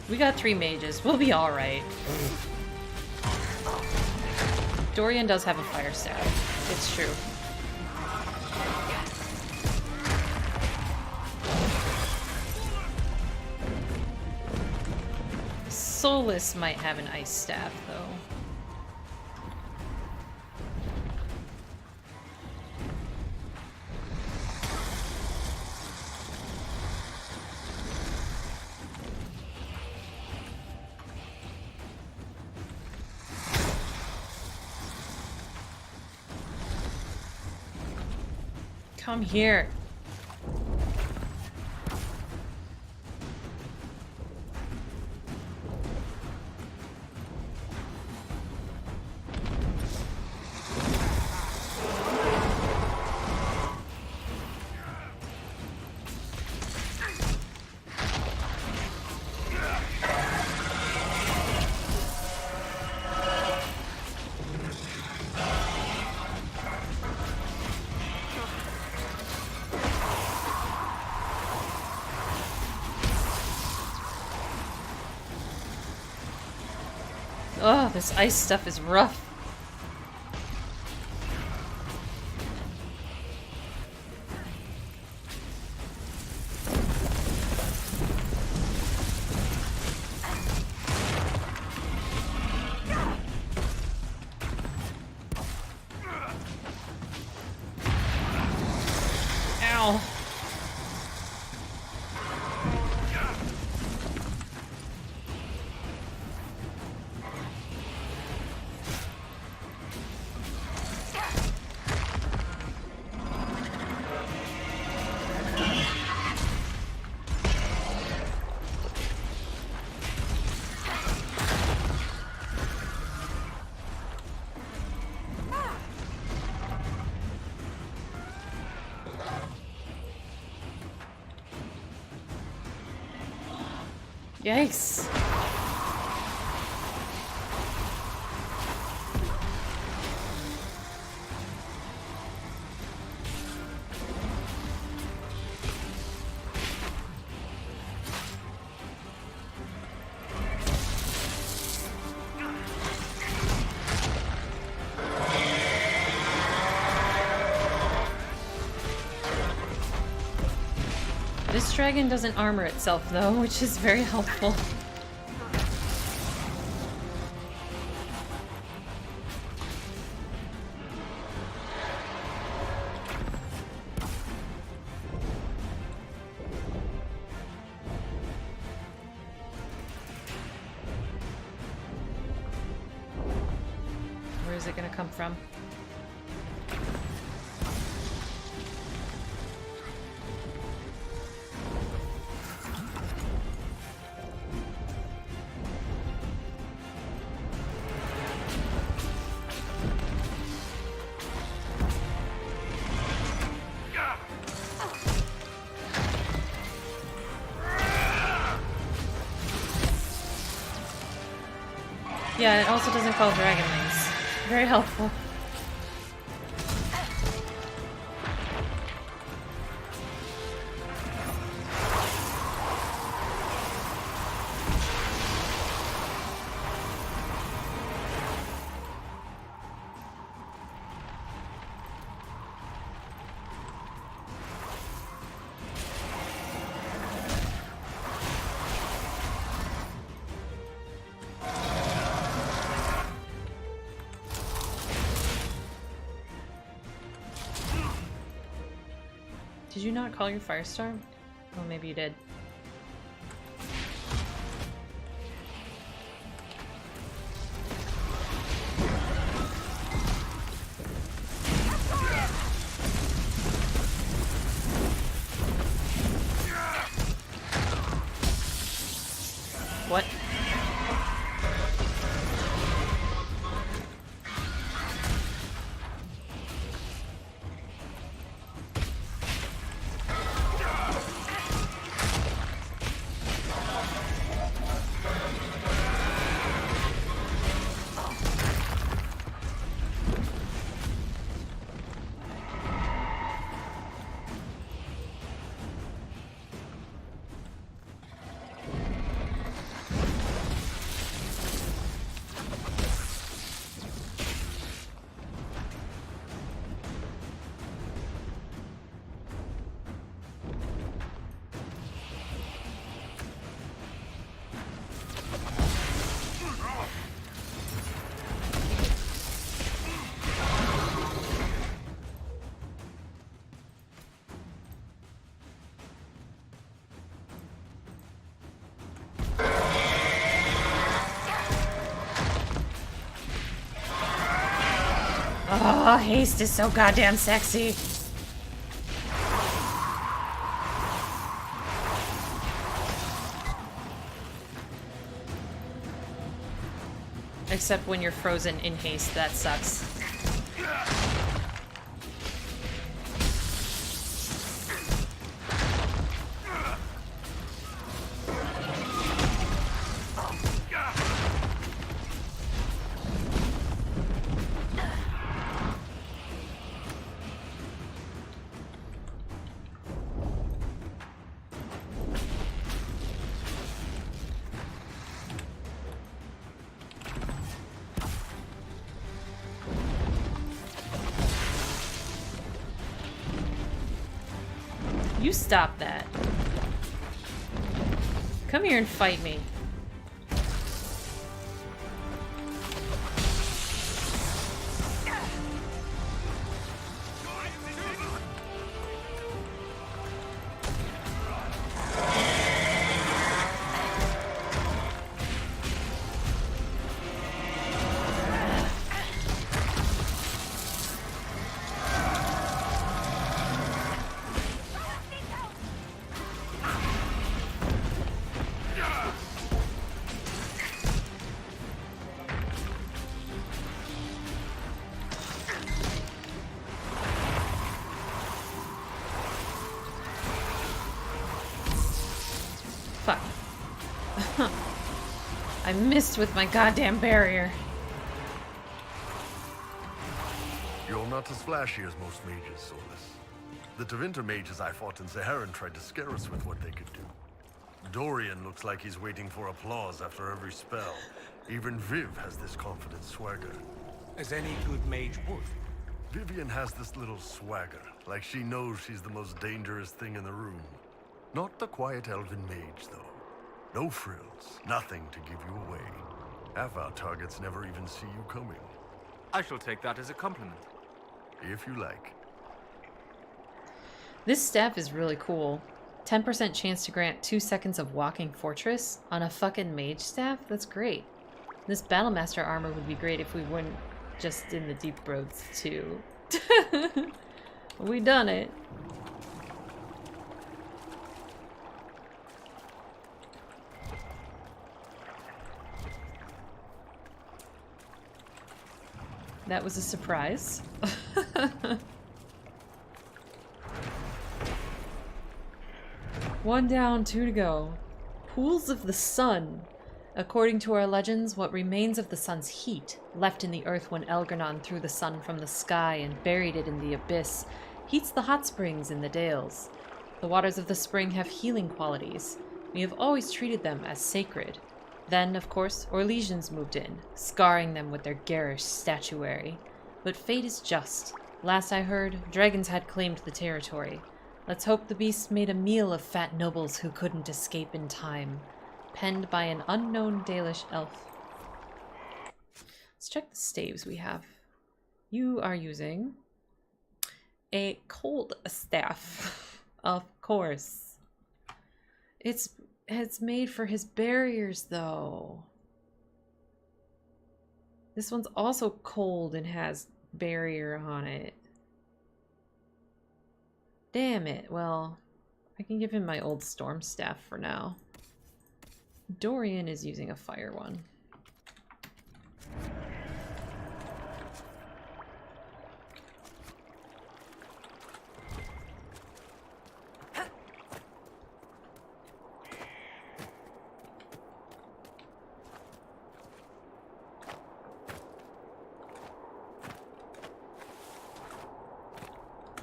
We got 3 mages. We'll be alright. Dorian does have a fire staff. It's true. Solas might have an ice staff, though. Come here. Oh, this ice stuff is rough. Ow. Yikes. This dragon doesn't armor itself though, which is very helpful. Where is it gonna come from? Yeah, it also doesn't call dragon wings. Very helpful. Did you not call your firestorm? Oh, maybe you did. What? Oh, haste is so goddamn sexy. Except when you're frozen in haste, that sucks. You stop that. Come here and fight me. Fuck. I missed with my goddamn barrier. You're not as flashy as most mages, Solas. The Tevinter mages I fought in Saharan tried to scare us with what they could do. Dorian looks like he's waiting for applause after every spell. Even Viv has this confident swagger. As any good mage would. Vivian has this little swagger, like she knows she's the most dangerous thing in the room. Not the quiet elven mage, though. No frills, nothing to give you away. Half our targets never even see you coming. I shall take that as a compliment. If you like. This staff is really cool. 10% chance to grant 2 seconds of walking fortress on a fucking mage staff? That's great. This Battlemaster armor would be great if we weren't just in the deep roads too. We done it. That was a surprise. One down, 2 to go. Pools of the sun. According to our legends, what remains of the sun's heat, left in the earth when Elgar'nan threw the sun from the sky and buried it in the abyss, heats the hot springs in the dales. The waters of the spring have healing qualities. We have always treated them as sacred. Then, of course, Orlesians moved in, scarring them with their garish statuary. But fate is just. Last I heard, dragons had claimed the territory. Let's hope the beasts made a meal of fat nobles who couldn't escape in time. Penned by an unknown Dalish elf. Let's check the staves we have. You are using a cold staff, of course. It's made for his barriers, though. This one's also cold and has barrier on it. Damn it. Well, I can give him my old storm staff for now. Dorian is using a fire one.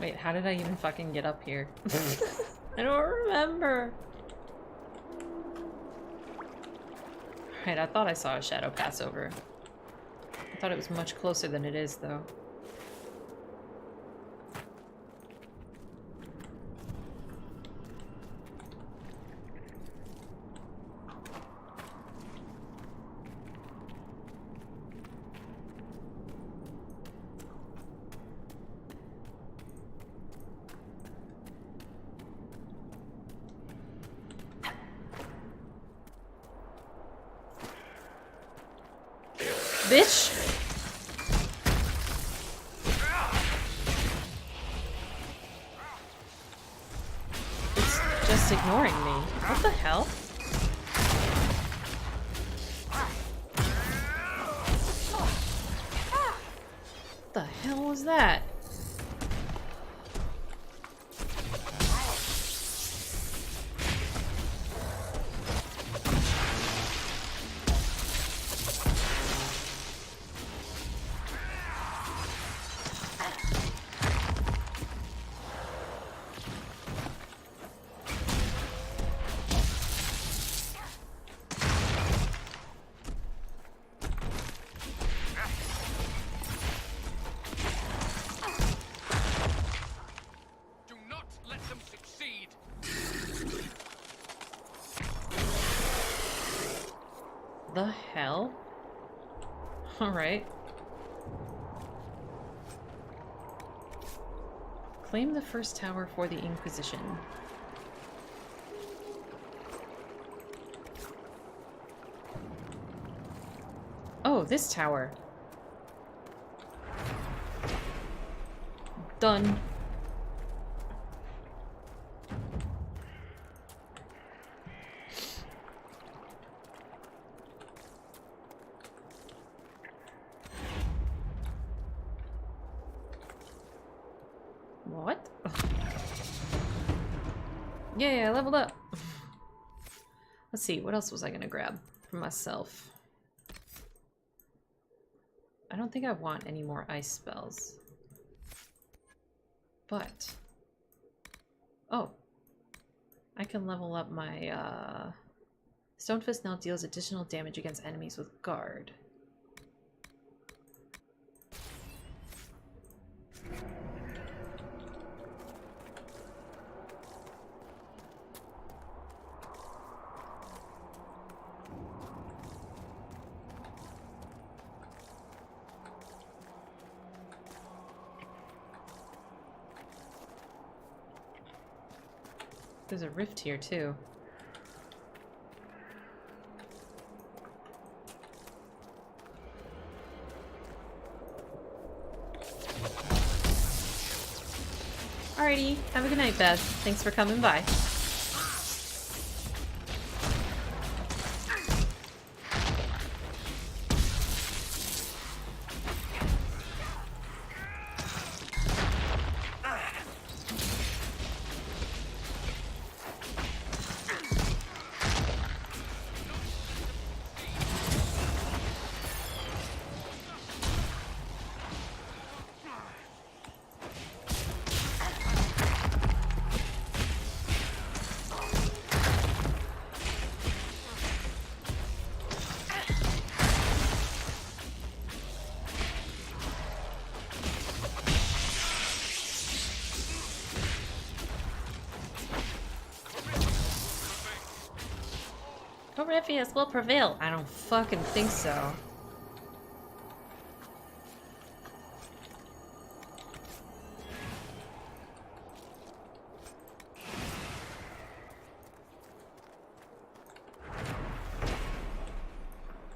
Wait, how did I even fucking get up here? I don't remember. Right, I thought I saw a shadow pass over. I thought it was much closer than it is, though. Bitch! It's just ignoring me. What the hell? What the hell was that? The hell? Alright. Claim the first tower for the Inquisition. Oh, this tower. Done. What? Yay, I leveled up. Let's see, what else was I gonna grab for myself? I don't think I want any more ice spells. But... oh. I can level up my, Stonefist now deals additional damage against enemies with guard. There's a rift here, too. Alrighty, have a good night, Beth. Thanks for coming by. Corypheus will prevail. I don't fucking think so.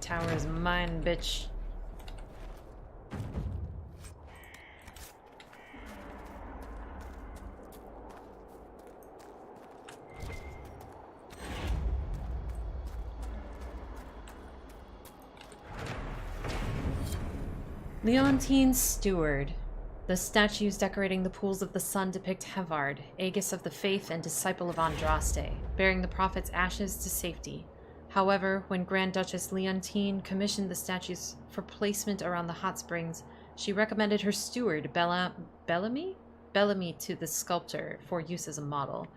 Tower is mine, bitch. Leontine's Steward. The statues decorating the pools of the sun depict Hevard, Aegis of the Faith and disciple of Andraste, bearing the prophet's ashes to safety. However, when Grand Duchess Leontine commissioned the statues for placement around the hot springs, she recommended her steward, Bellamy to the sculptor for use as a model.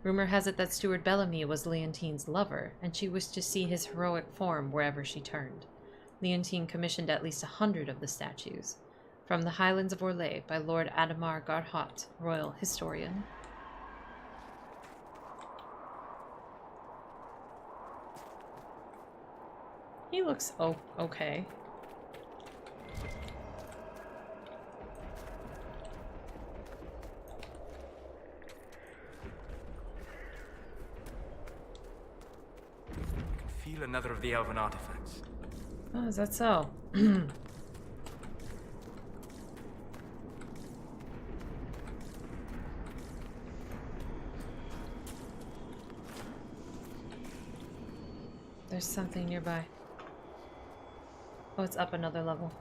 Rumor has it that Steward Bellamy was Leontine's lover, and she wished to see his heroic form wherever she turned. Leontine commissioned at least 100 of the statues. From the Highlands of Orlais by Lord Adamar Garhot, Royal Historian. He looks okay. I can feel another of the elven artifacts. Oh, is that so? There's something nearby. Oh, it's up another level.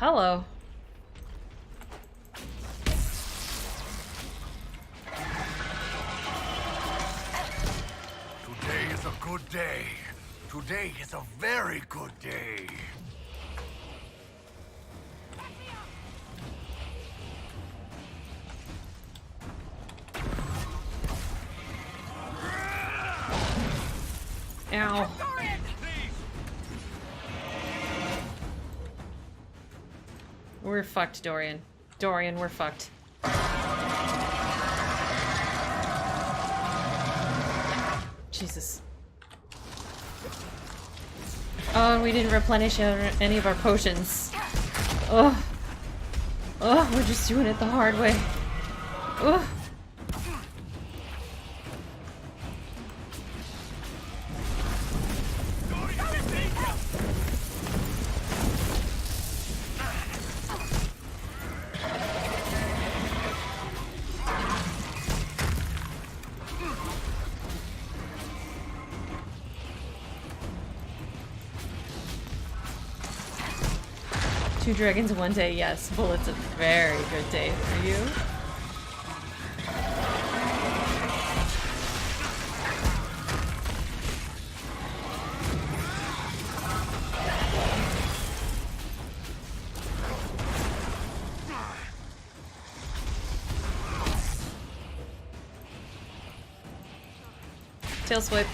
hello. Today is a good day. Today is a very good day. Ow. We're fucked, Dorian. Dorian, we're fucked. Jesus. Oh, and we didn't replenish any of our potions. Ugh. Ugh, we're just doing it the hard way. Ugh. Two dragons one day, yes. Well, it's a very good day for you. Tail swipe.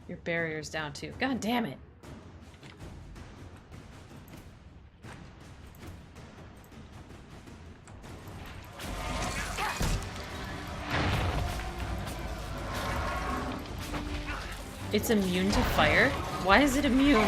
Your barrier's down too. God damn it. It's immune to fire? Why is it immune?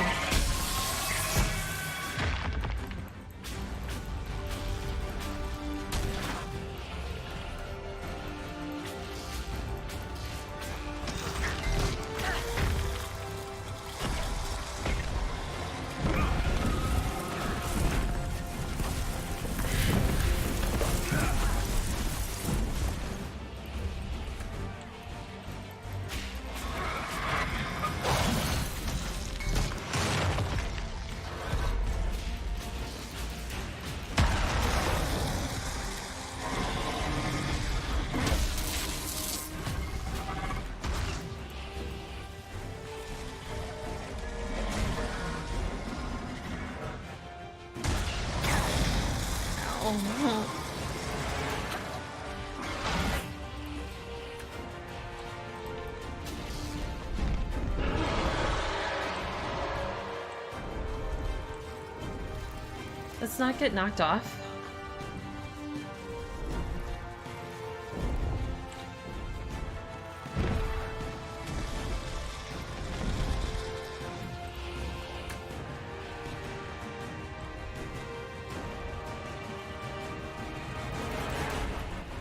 Let's not get knocked off.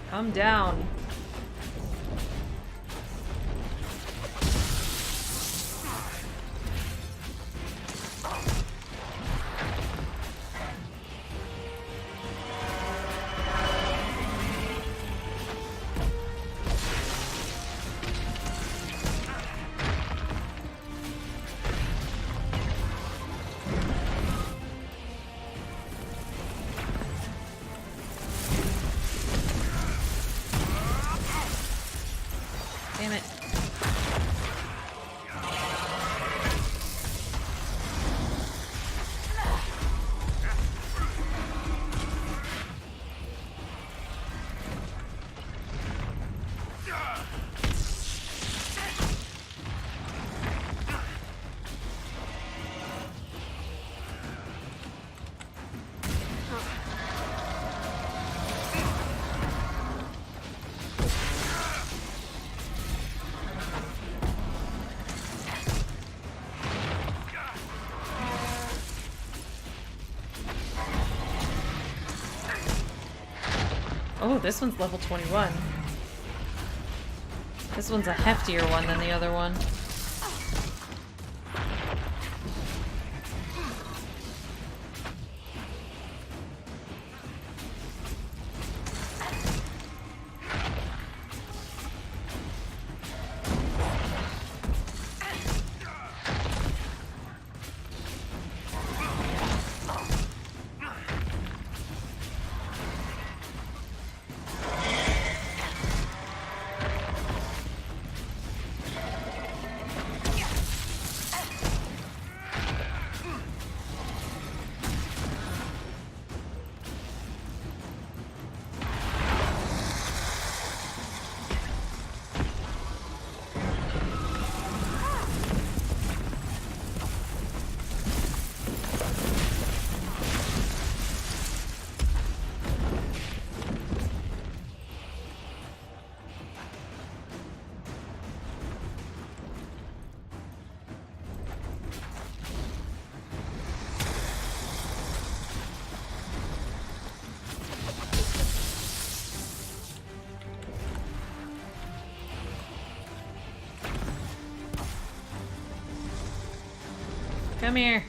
Calm down. Damn it. Oh, this one's level 21. This one's a heftier one than the other one. Come here.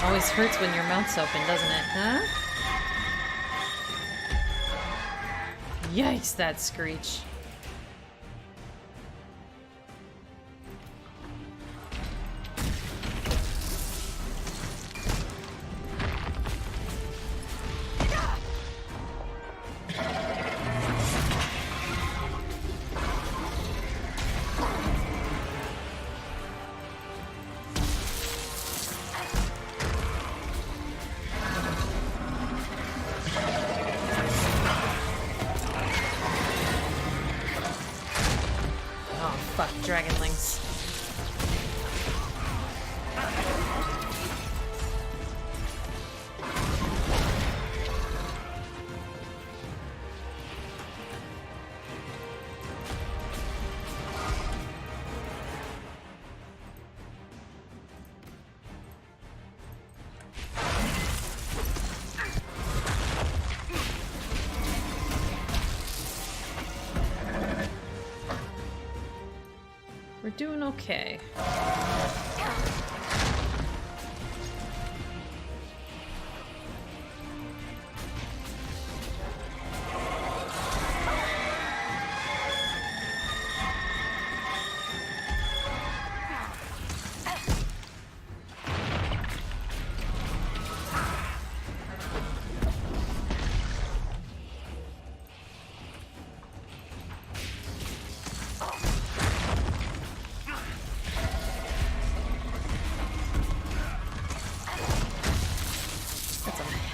Always hurts when your mouth's open, doesn't it? Huh? Yikes, that screech. Dragonlings. We're doing okay.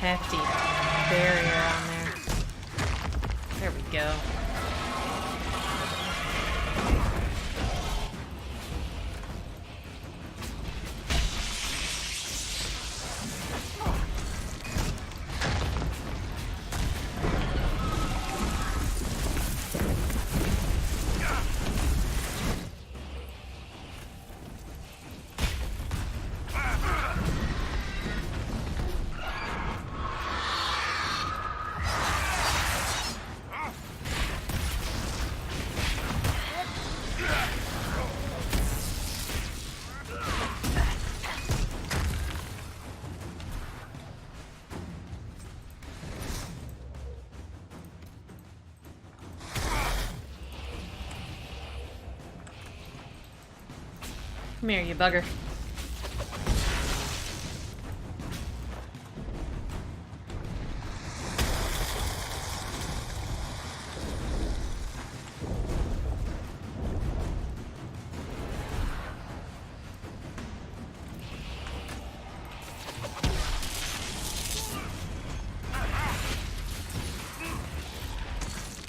Hefty barrier on there. There we go. Come here, you bugger.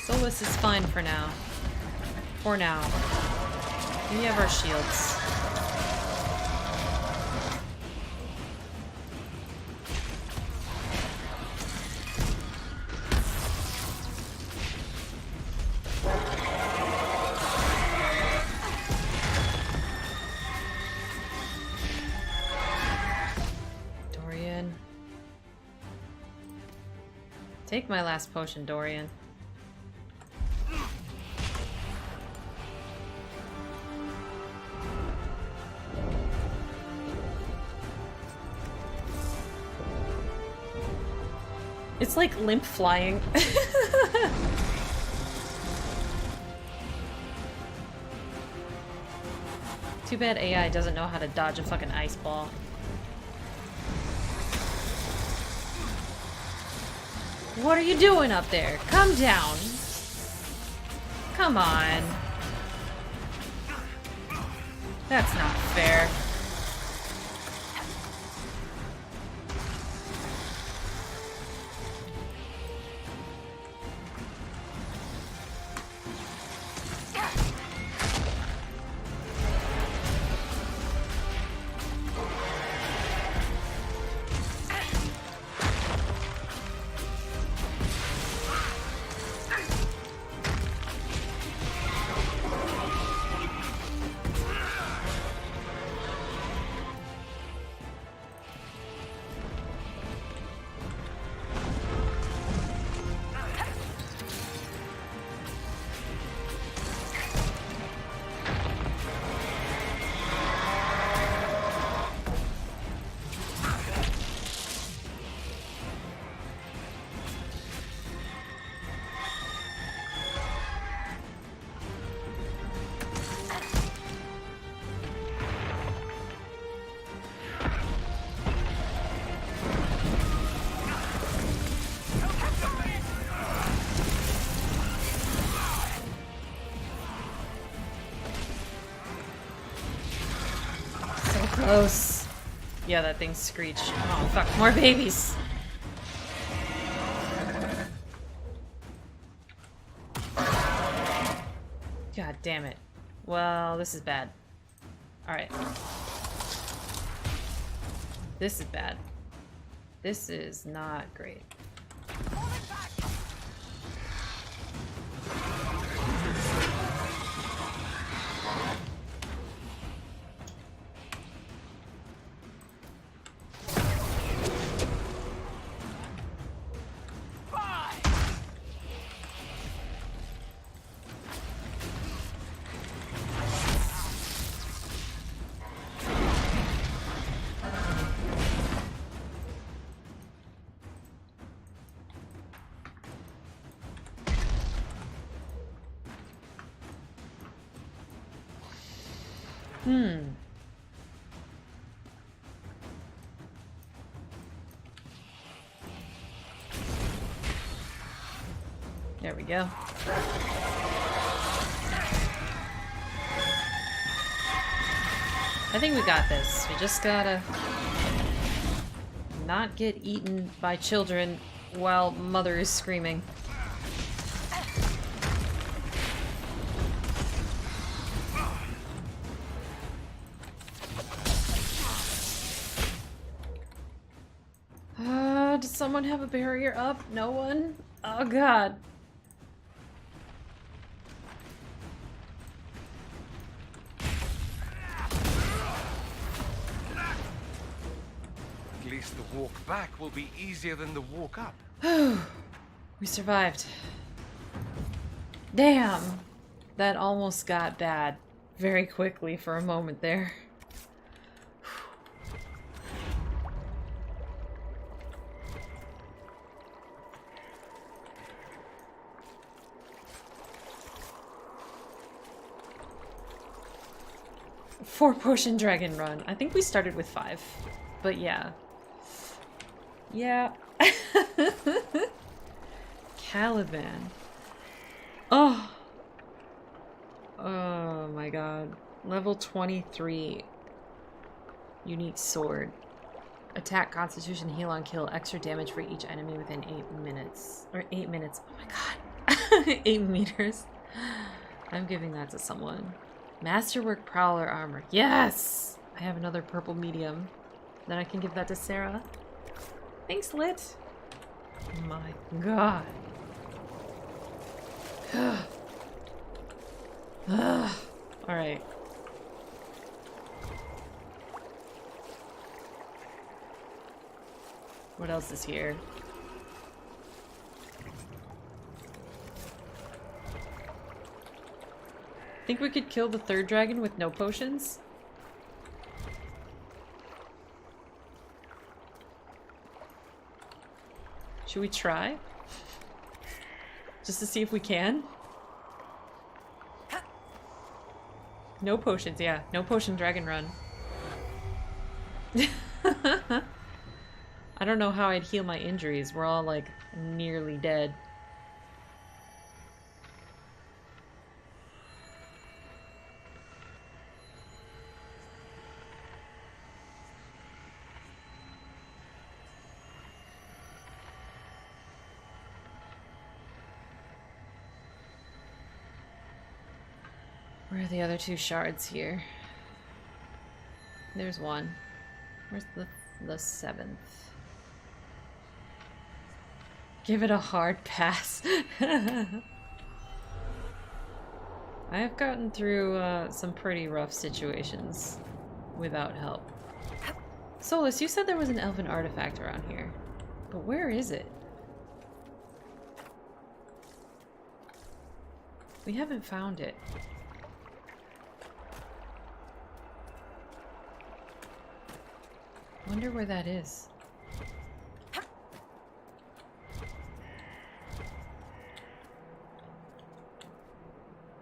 Solas is fine for now. For now. We have our shields. Take my last potion, Dorian. It's like limp flying. Too bad AI doesn't know how to dodge a fucking ice ball. What are you doing up there? Come down. Come on. That's not fair. close. Yeah, that thing screeched. Oh, fuck. More babies. God damn it. Well, this is bad. Alright. This is bad. This is not great. There we go. I think we got this. We just gotta not get eaten by children while mother is screaming. Does someone have a barrier up? No one? Oh god. At least the walk back will be easier than the walk up. We survived. Damn! That almost got bad very quickly for a moment there. Four potion dragon run. I think we started with 5. But yeah. Yeah. Caliban. Oh. Oh my god. Level 23. Unique sword. Attack, constitution, heal on kill. Extra damage for each enemy within 8 minutes. Or 8 minutes. Oh my god. 8 meters. I'm giving that to someone. Masterwork Prowler armor. Yes! I have another purple medium. Then I can give that to Sarah. Thanks, Lit. Oh my god. Alright. What else is here? Think we could kill the third dragon with no potions? Should we try? Just to see if we can? No potions, yeah. No potion dragon run. I don't know how I'd heal my injuries. We're all like nearly dead. Where are the other 2 shards here? There's one. Where's the 7th? Give it a hard pass. I have gotten through some pretty rough situations without help. Solas, you said there was an elven artifact around here. But where is it? We haven't found it. Wonder where that is. I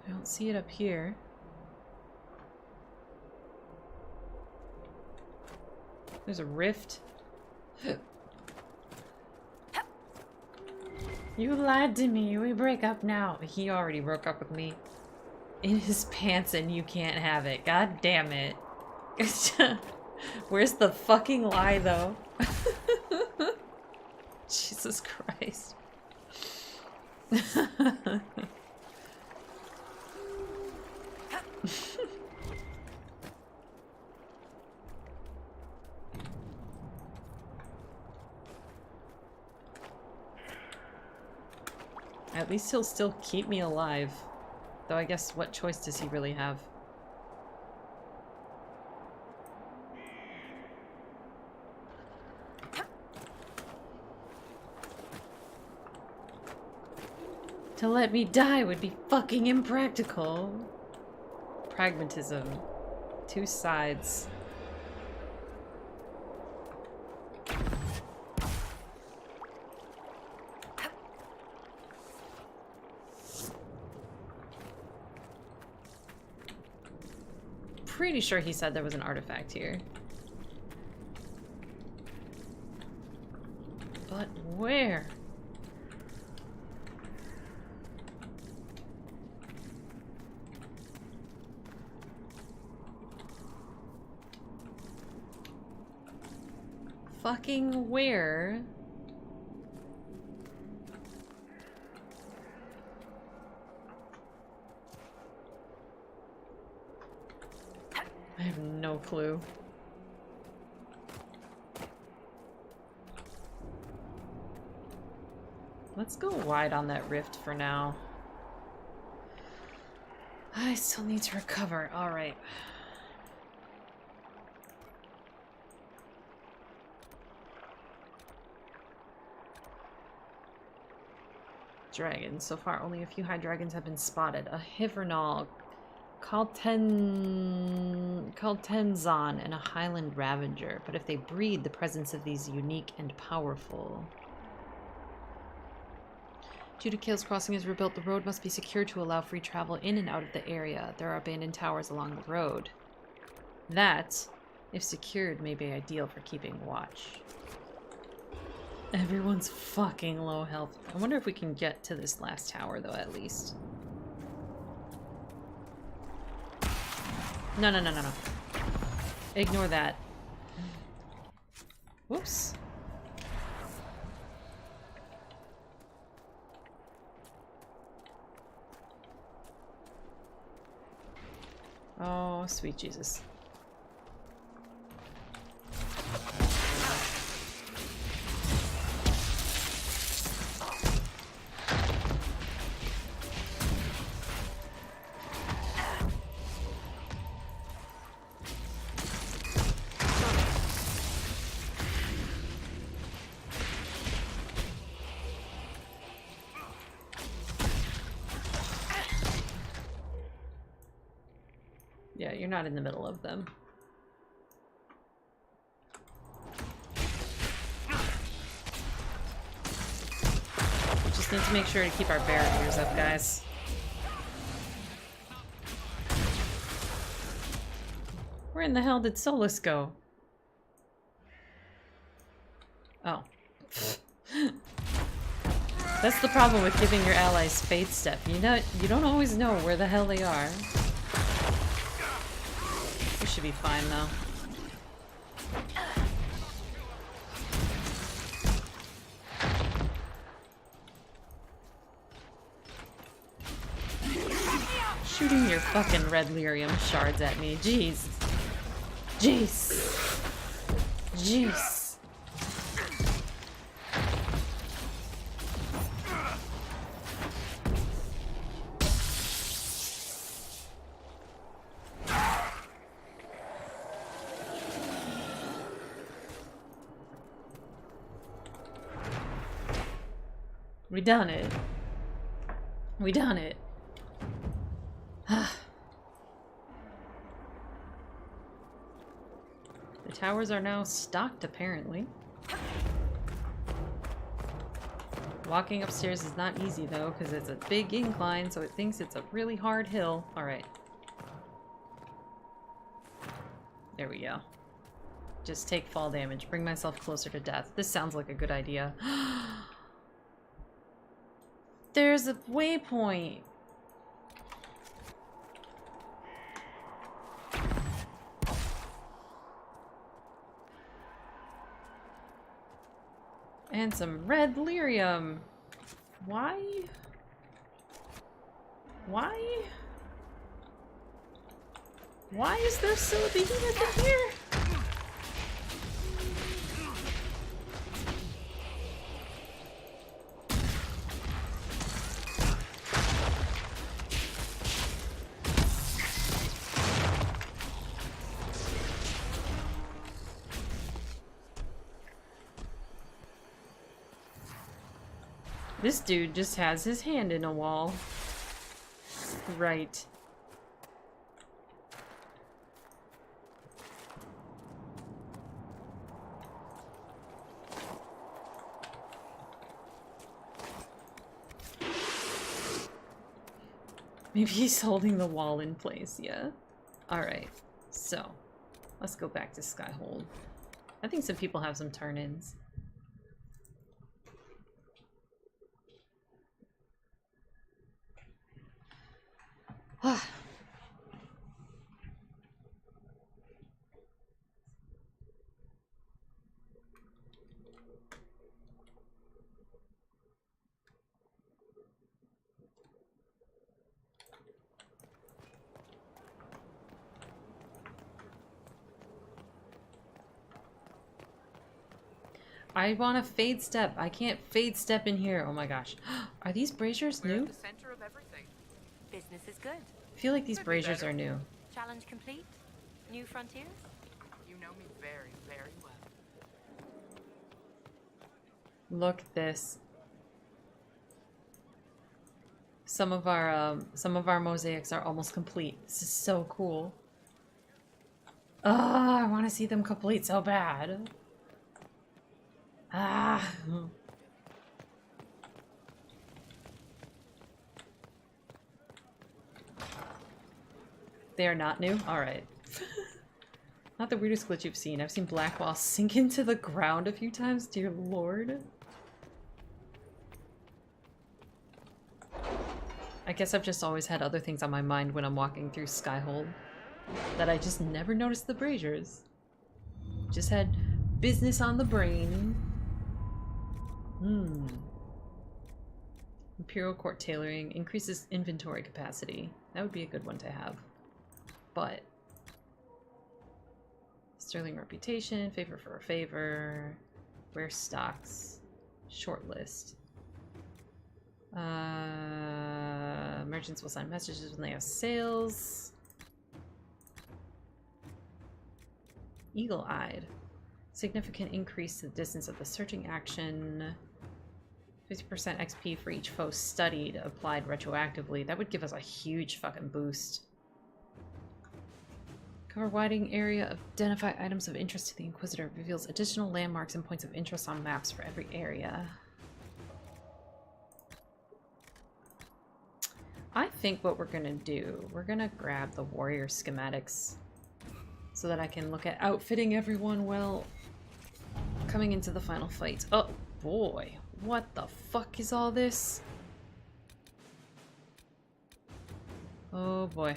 don't see it up here. There's a rift. You lied to me. We break up now. He already broke up with me. In his pants and you can't have it. God damn it. Where's the fucking lie, though? Jesus Christ. At least he'll still keep me alive. Though I guess what choice does he really have? To let me die would be fucking impractical. Pragmatism. Two sides. Pretty sure he said there was an artifact here. But where? Fucking where? I have no clue. Let's go wide on that rift for now. I still need to recover. All right. Dragons. So far, only a few high dragons have been spotted. A Hivernal, Kaltenzon, and a Highland Ravager. But if they breed, the presence of these unique and powerful. Due to Kale's Crossing is rebuilt, the road must be secured to allow free travel in and out of the area. There are abandoned towers along the road. That, if secured, may be ideal for keeping watch. Everyone's fucking low health. I wonder if we can get to this last tower, though, at least. No, no, no, no, no. Ignore that. Whoops. Oh, sweet Jesus. Yeah, you're not in the middle of them. We just need to make sure to keep our barriers up, guys. Where in the hell did Solas go? Oh. That's the problem with giving your allies Fate Step. You don't always know where the hell they are. We should be fine, though. Shooting your fucking red lyrium shards at me. Jeez. Jeez. Jeez. We done it. We done it. The towers are now stocked, apparently. Walking upstairs is not easy, though, because it's a big incline, so it thinks it's a really hard hill. Alright. There we go. Just take fall damage. Bring myself closer to death. This sounds like a good idea. There's a waypoint. And some red lyrium. Why? Why? Why is there still a behemoth in here? This dude just has his hand in a wall. Right. Maybe he's holding the wall in place, yeah? Alright, so let's go back to Skyhold. I think some people have some turn-ins. I want to fade step. I can't fade step in here. Oh my gosh. Are these braziers new? The center of everything. Business is good. I feel like these braziers are new. Challenge complete? New frontiers? You know me very, very well. Look at this. Some of our mosaics are almost complete. This is so cool. Oh, I want to see them complete so bad. Ah. They are not new? Alright. Not the weirdest glitch you've seen. I've seen black walls sink into the ground a few times, dear lord. I guess I've just always had other things on my mind when I'm walking through Skyhold. That I just never noticed the braziers. Just had business on the brain. Imperial Court Tailoring increases inventory capacity. That would be a good one to have. But Sterling Reputation, Favor for a Favor, Rare Stocks, Shortlist. Merchants will sign messages when they have sales. Eagle-Eyed. Significant increase to the distance of the searching action. 50% XP for each foe studied, applied retroactively. That would give us a huge fucking boost. Cover widening area of identify items of interest to the Inquisitor. Reveals additional landmarks and points of interest on maps for every area. I think what we're gonna do, we're gonna grab the warrior schematics so that I can look at outfitting everyone well coming into the final fight. Oh boy, what the fuck is all this? Oh boy.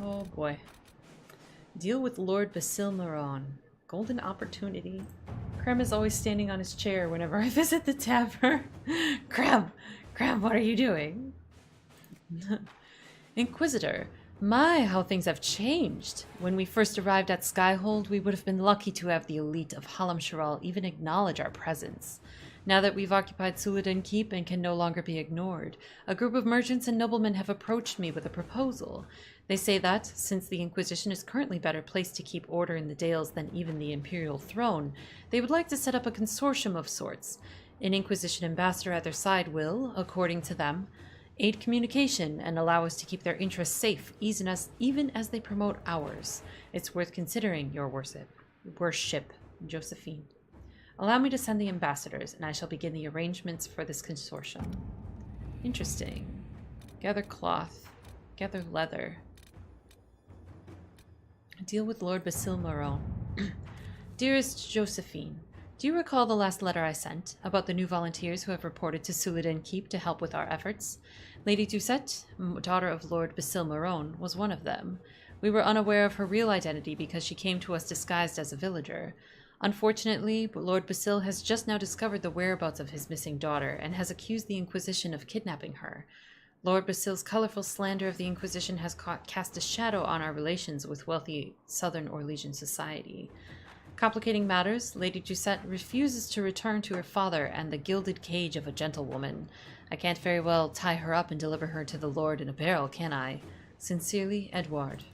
Oh boy. Deal with Lord Basilmaron. Golden opportunity. Krem is always standing on his chair whenever I visit the tavern. Krem! Krem, what are you doing? Inquisitor. My, how things have changed. When we first arrived at Skyhold, we would have been lucky to have the elite of Halam-Sharal even acknowledge our presence. Now that we've occupied Suladan Keep and can no longer be ignored, a group of merchants and noblemen have approached me with a proposal. They say that, since the Inquisition is currently better placed to keep order in the Dales than even the Imperial throne, they would like to set up a consortium of sorts. An Inquisition ambassador at their side will, according to them, aid communication and allow us to keep their interests safe, even as they promote ours. It's worth considering, your worship, Josephine. Allow me to send the ambassadors, and I shall begin the arrangements for this consortium. Interesting. Gather cloth. Gather leather. Deal with Lord Basilmaron. Dearest Josephine, Do you recall the last letter I sent about the new volunteers who have reported to Suladen Keep to help with our efforts? Lady Doucette, daughter of Lord Basil Marone, was one of them. We were unaware of her real identity because she came to us disguised as a villager. Unfortunately, Lord Basil has just now discovered the whereabouts of his missing daughter and has accused the Inquisition of kidnapping her. Lord Basil's colorful slander of the Inquisition has cast a shadow on our relations with wealthy Southern Orlesian society. Complicating matters, Lady Doucette refuses to return to her father and the gilded cage of a gentlewoman. I can't very well tie her up and deliver her to the Lord in a barrel, can I? Sincerely, Edward.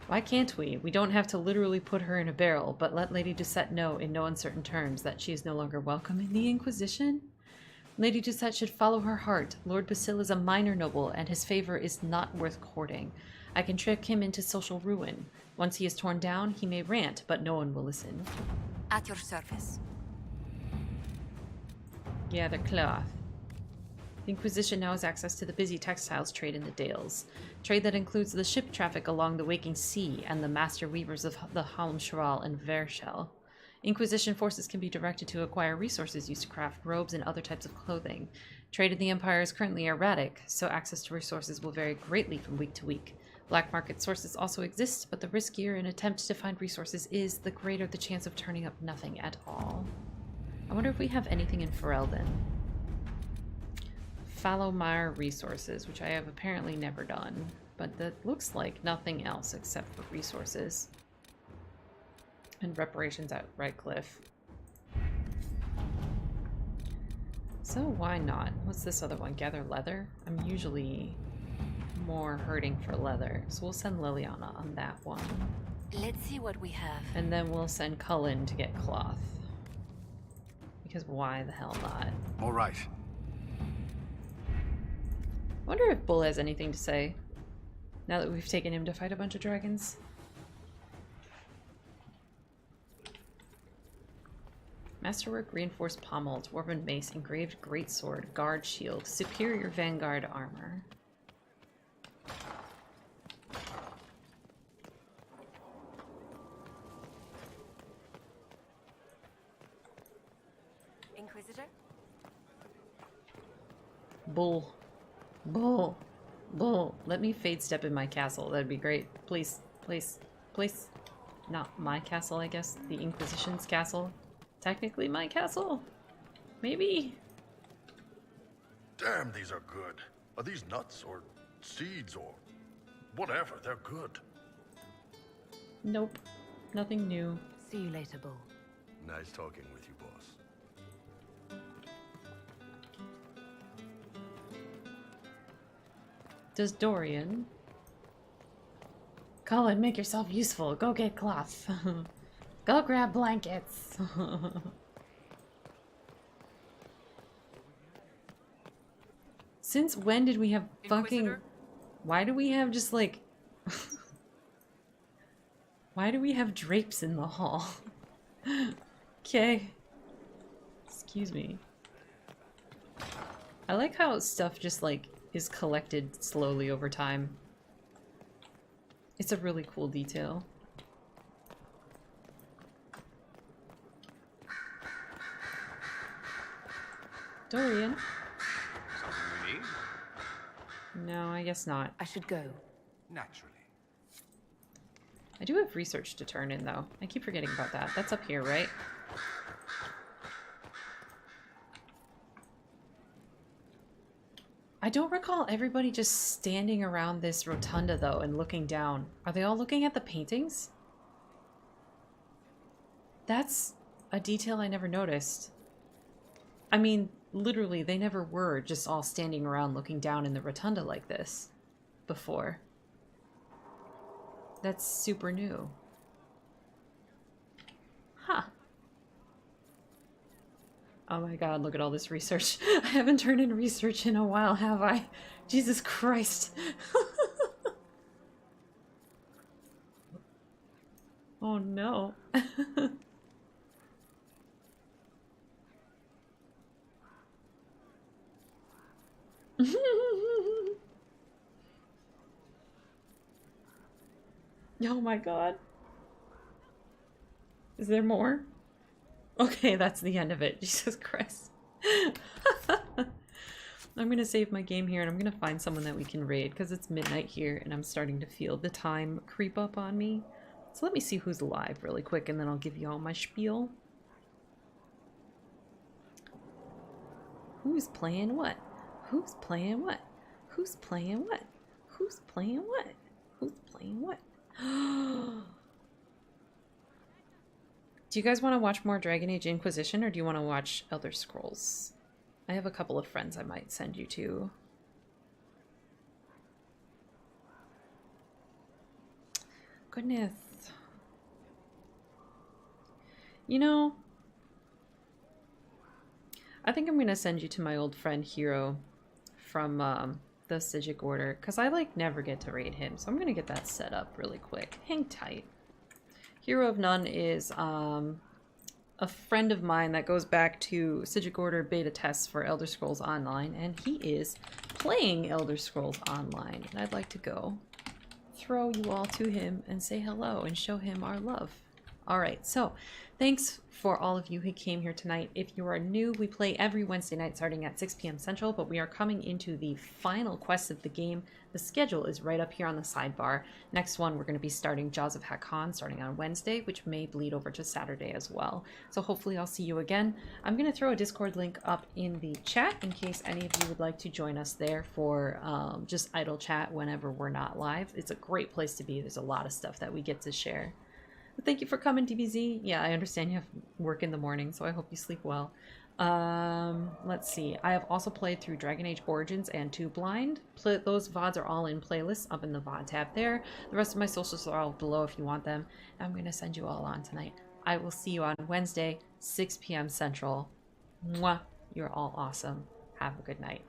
Why can't we? We don't have to literally put her in a barrel, but let Lady Doucette know in no uncertain terms that she is no longer welcome in the Inquisition? Lady Doucette should follow her heart. Lord Basil is a minor noble, and his favor is not worth courting. I can trick him into social ruin. Once he is torn down, he may rant, but no one will listen. At your service. Gather cloth. The Inquisition now has access to the busy textiles trade in the Dales. Trade that includes the ship traffic along the Waking Sea and the master weavers of the Halmsharal and Vershel. Inquisition forces can be directed to acquire resources used to craft robes and other types of clothing. Trade in the Empire is currently erratic, so access to resources will vary greatly from week to week. Black market sources also exist, but the riskier an attempt to find resources is, the greater the chance of turning up nothing at all. I wonder if we have anything in Ferelden. Fallowmire resources, which I have apparently never done, but that looks like nothing else except for resources. And reparations at Redcliffe. So why not? What's this other one? Gather leather? I'm usually more hurting for leather, so we'll send Liliana on that one. Let's see what we have. And then we'll send Cullen to get cloth. Because why the hell not? All right. I wonder if Bull has anything to say now that we've taken him to fight a bunch of dragons. Masterwork, reinforced pommel, dwarven mace, engraved greatsword, guard shield, superior vanguard armor. Inquisitor? Bull. Bull. Bull. Let me fade step in my castle. That'd be great. Please. Please. Please. Not my castle, I guess. The Inquisition's castle. Technically my castle. Maybe. Damn, these are good. Are these nuts or seeds or whatever? They're good. Nope. Nothing new. See you later, Bull. Nice talking with you, boss. Does Dorian... Cullen, make yourself useful. Go get cloth. Go grab blankets. Since when did we have fucking... Inquisitor? Why do we have just like... Why do we have drapes in the hall? Okay. Excuse me. I like how stuff just like is collected slowly over time. It's a really cool detail. Dorian? Something we need? No, I guess not. I should go. Naturally. I do have research to turn in, though. I keep forgetting about that. That's up here, right? I don't recall everybody just standing around this rotunda, though, and looking down. Are they all looking at the paintings? That's a detail I never noticed. I mean, literally, they never were just all standing around looking down in the rotunda like this before. That's super new. Huh. Oh my god, look at all this research. I haven't turned in research in a while, have I? Jesus Christ. Oh no. Oh my god. Is there more? Okay, that's the end of it. Jesus Christ. I'm gonna save my game here and I'm gonna find someone that we can raid because it's midnight here and I'm starting to feel the time creep up on me. So let me see who's alive really quick and then I'll give you all my spiel. Who's playing what? Who's playing what? Who's playing what? Who's playing what? Who's playing what? Do you guys want to watch more Dragon Age Inquisition or do you want to watch Elder Scrolls? I have a couple of friends I might send you to. Goodness. You know, I think I'm going to send you to my old friend Hero from the Sijic Order, because I like never get to raid him, so I'm going to get that set up really quick. Hang tight. Hero of None is a friend of mine that goes back to Sijic Order beta tests for Elder Scrolls Online, and he is playing Elder Scrolls Online, and I'd like to go throw you all to him and say hello and show him our love. Alright, so thanks for all of you who came here tonight. If you are new, we play every Wednesday night starting at 6 p.m. Central, but we are coming into the final quest of the game. The schedule is right up here on the sidebar. Next one, we're going to be starting Jaws of Hakkon starting on Wednesday, which may bleed over to Saturday as well. So hopefully I'll see you again. I'm going to throw a Discord link up in the chat in case any of you would like to join us there for just idle chat whenever we're not live. It's a great place to be. There's a lot of stuff that we get to share. Thank you for coming, DBZ. Yeah, I understand you have work in the morning, so I hope you sleep well. Let's see. I have also played through Dragon Age Origins and 2 Blind. Those VODs are all in playlists up in the VOD tab there. The rest of my socials are all below if you want them. I'm going to send you all on tonight. I will see you on Wednesday, 6 p.m. Central. Mwah. You're all awesome. Have a good night.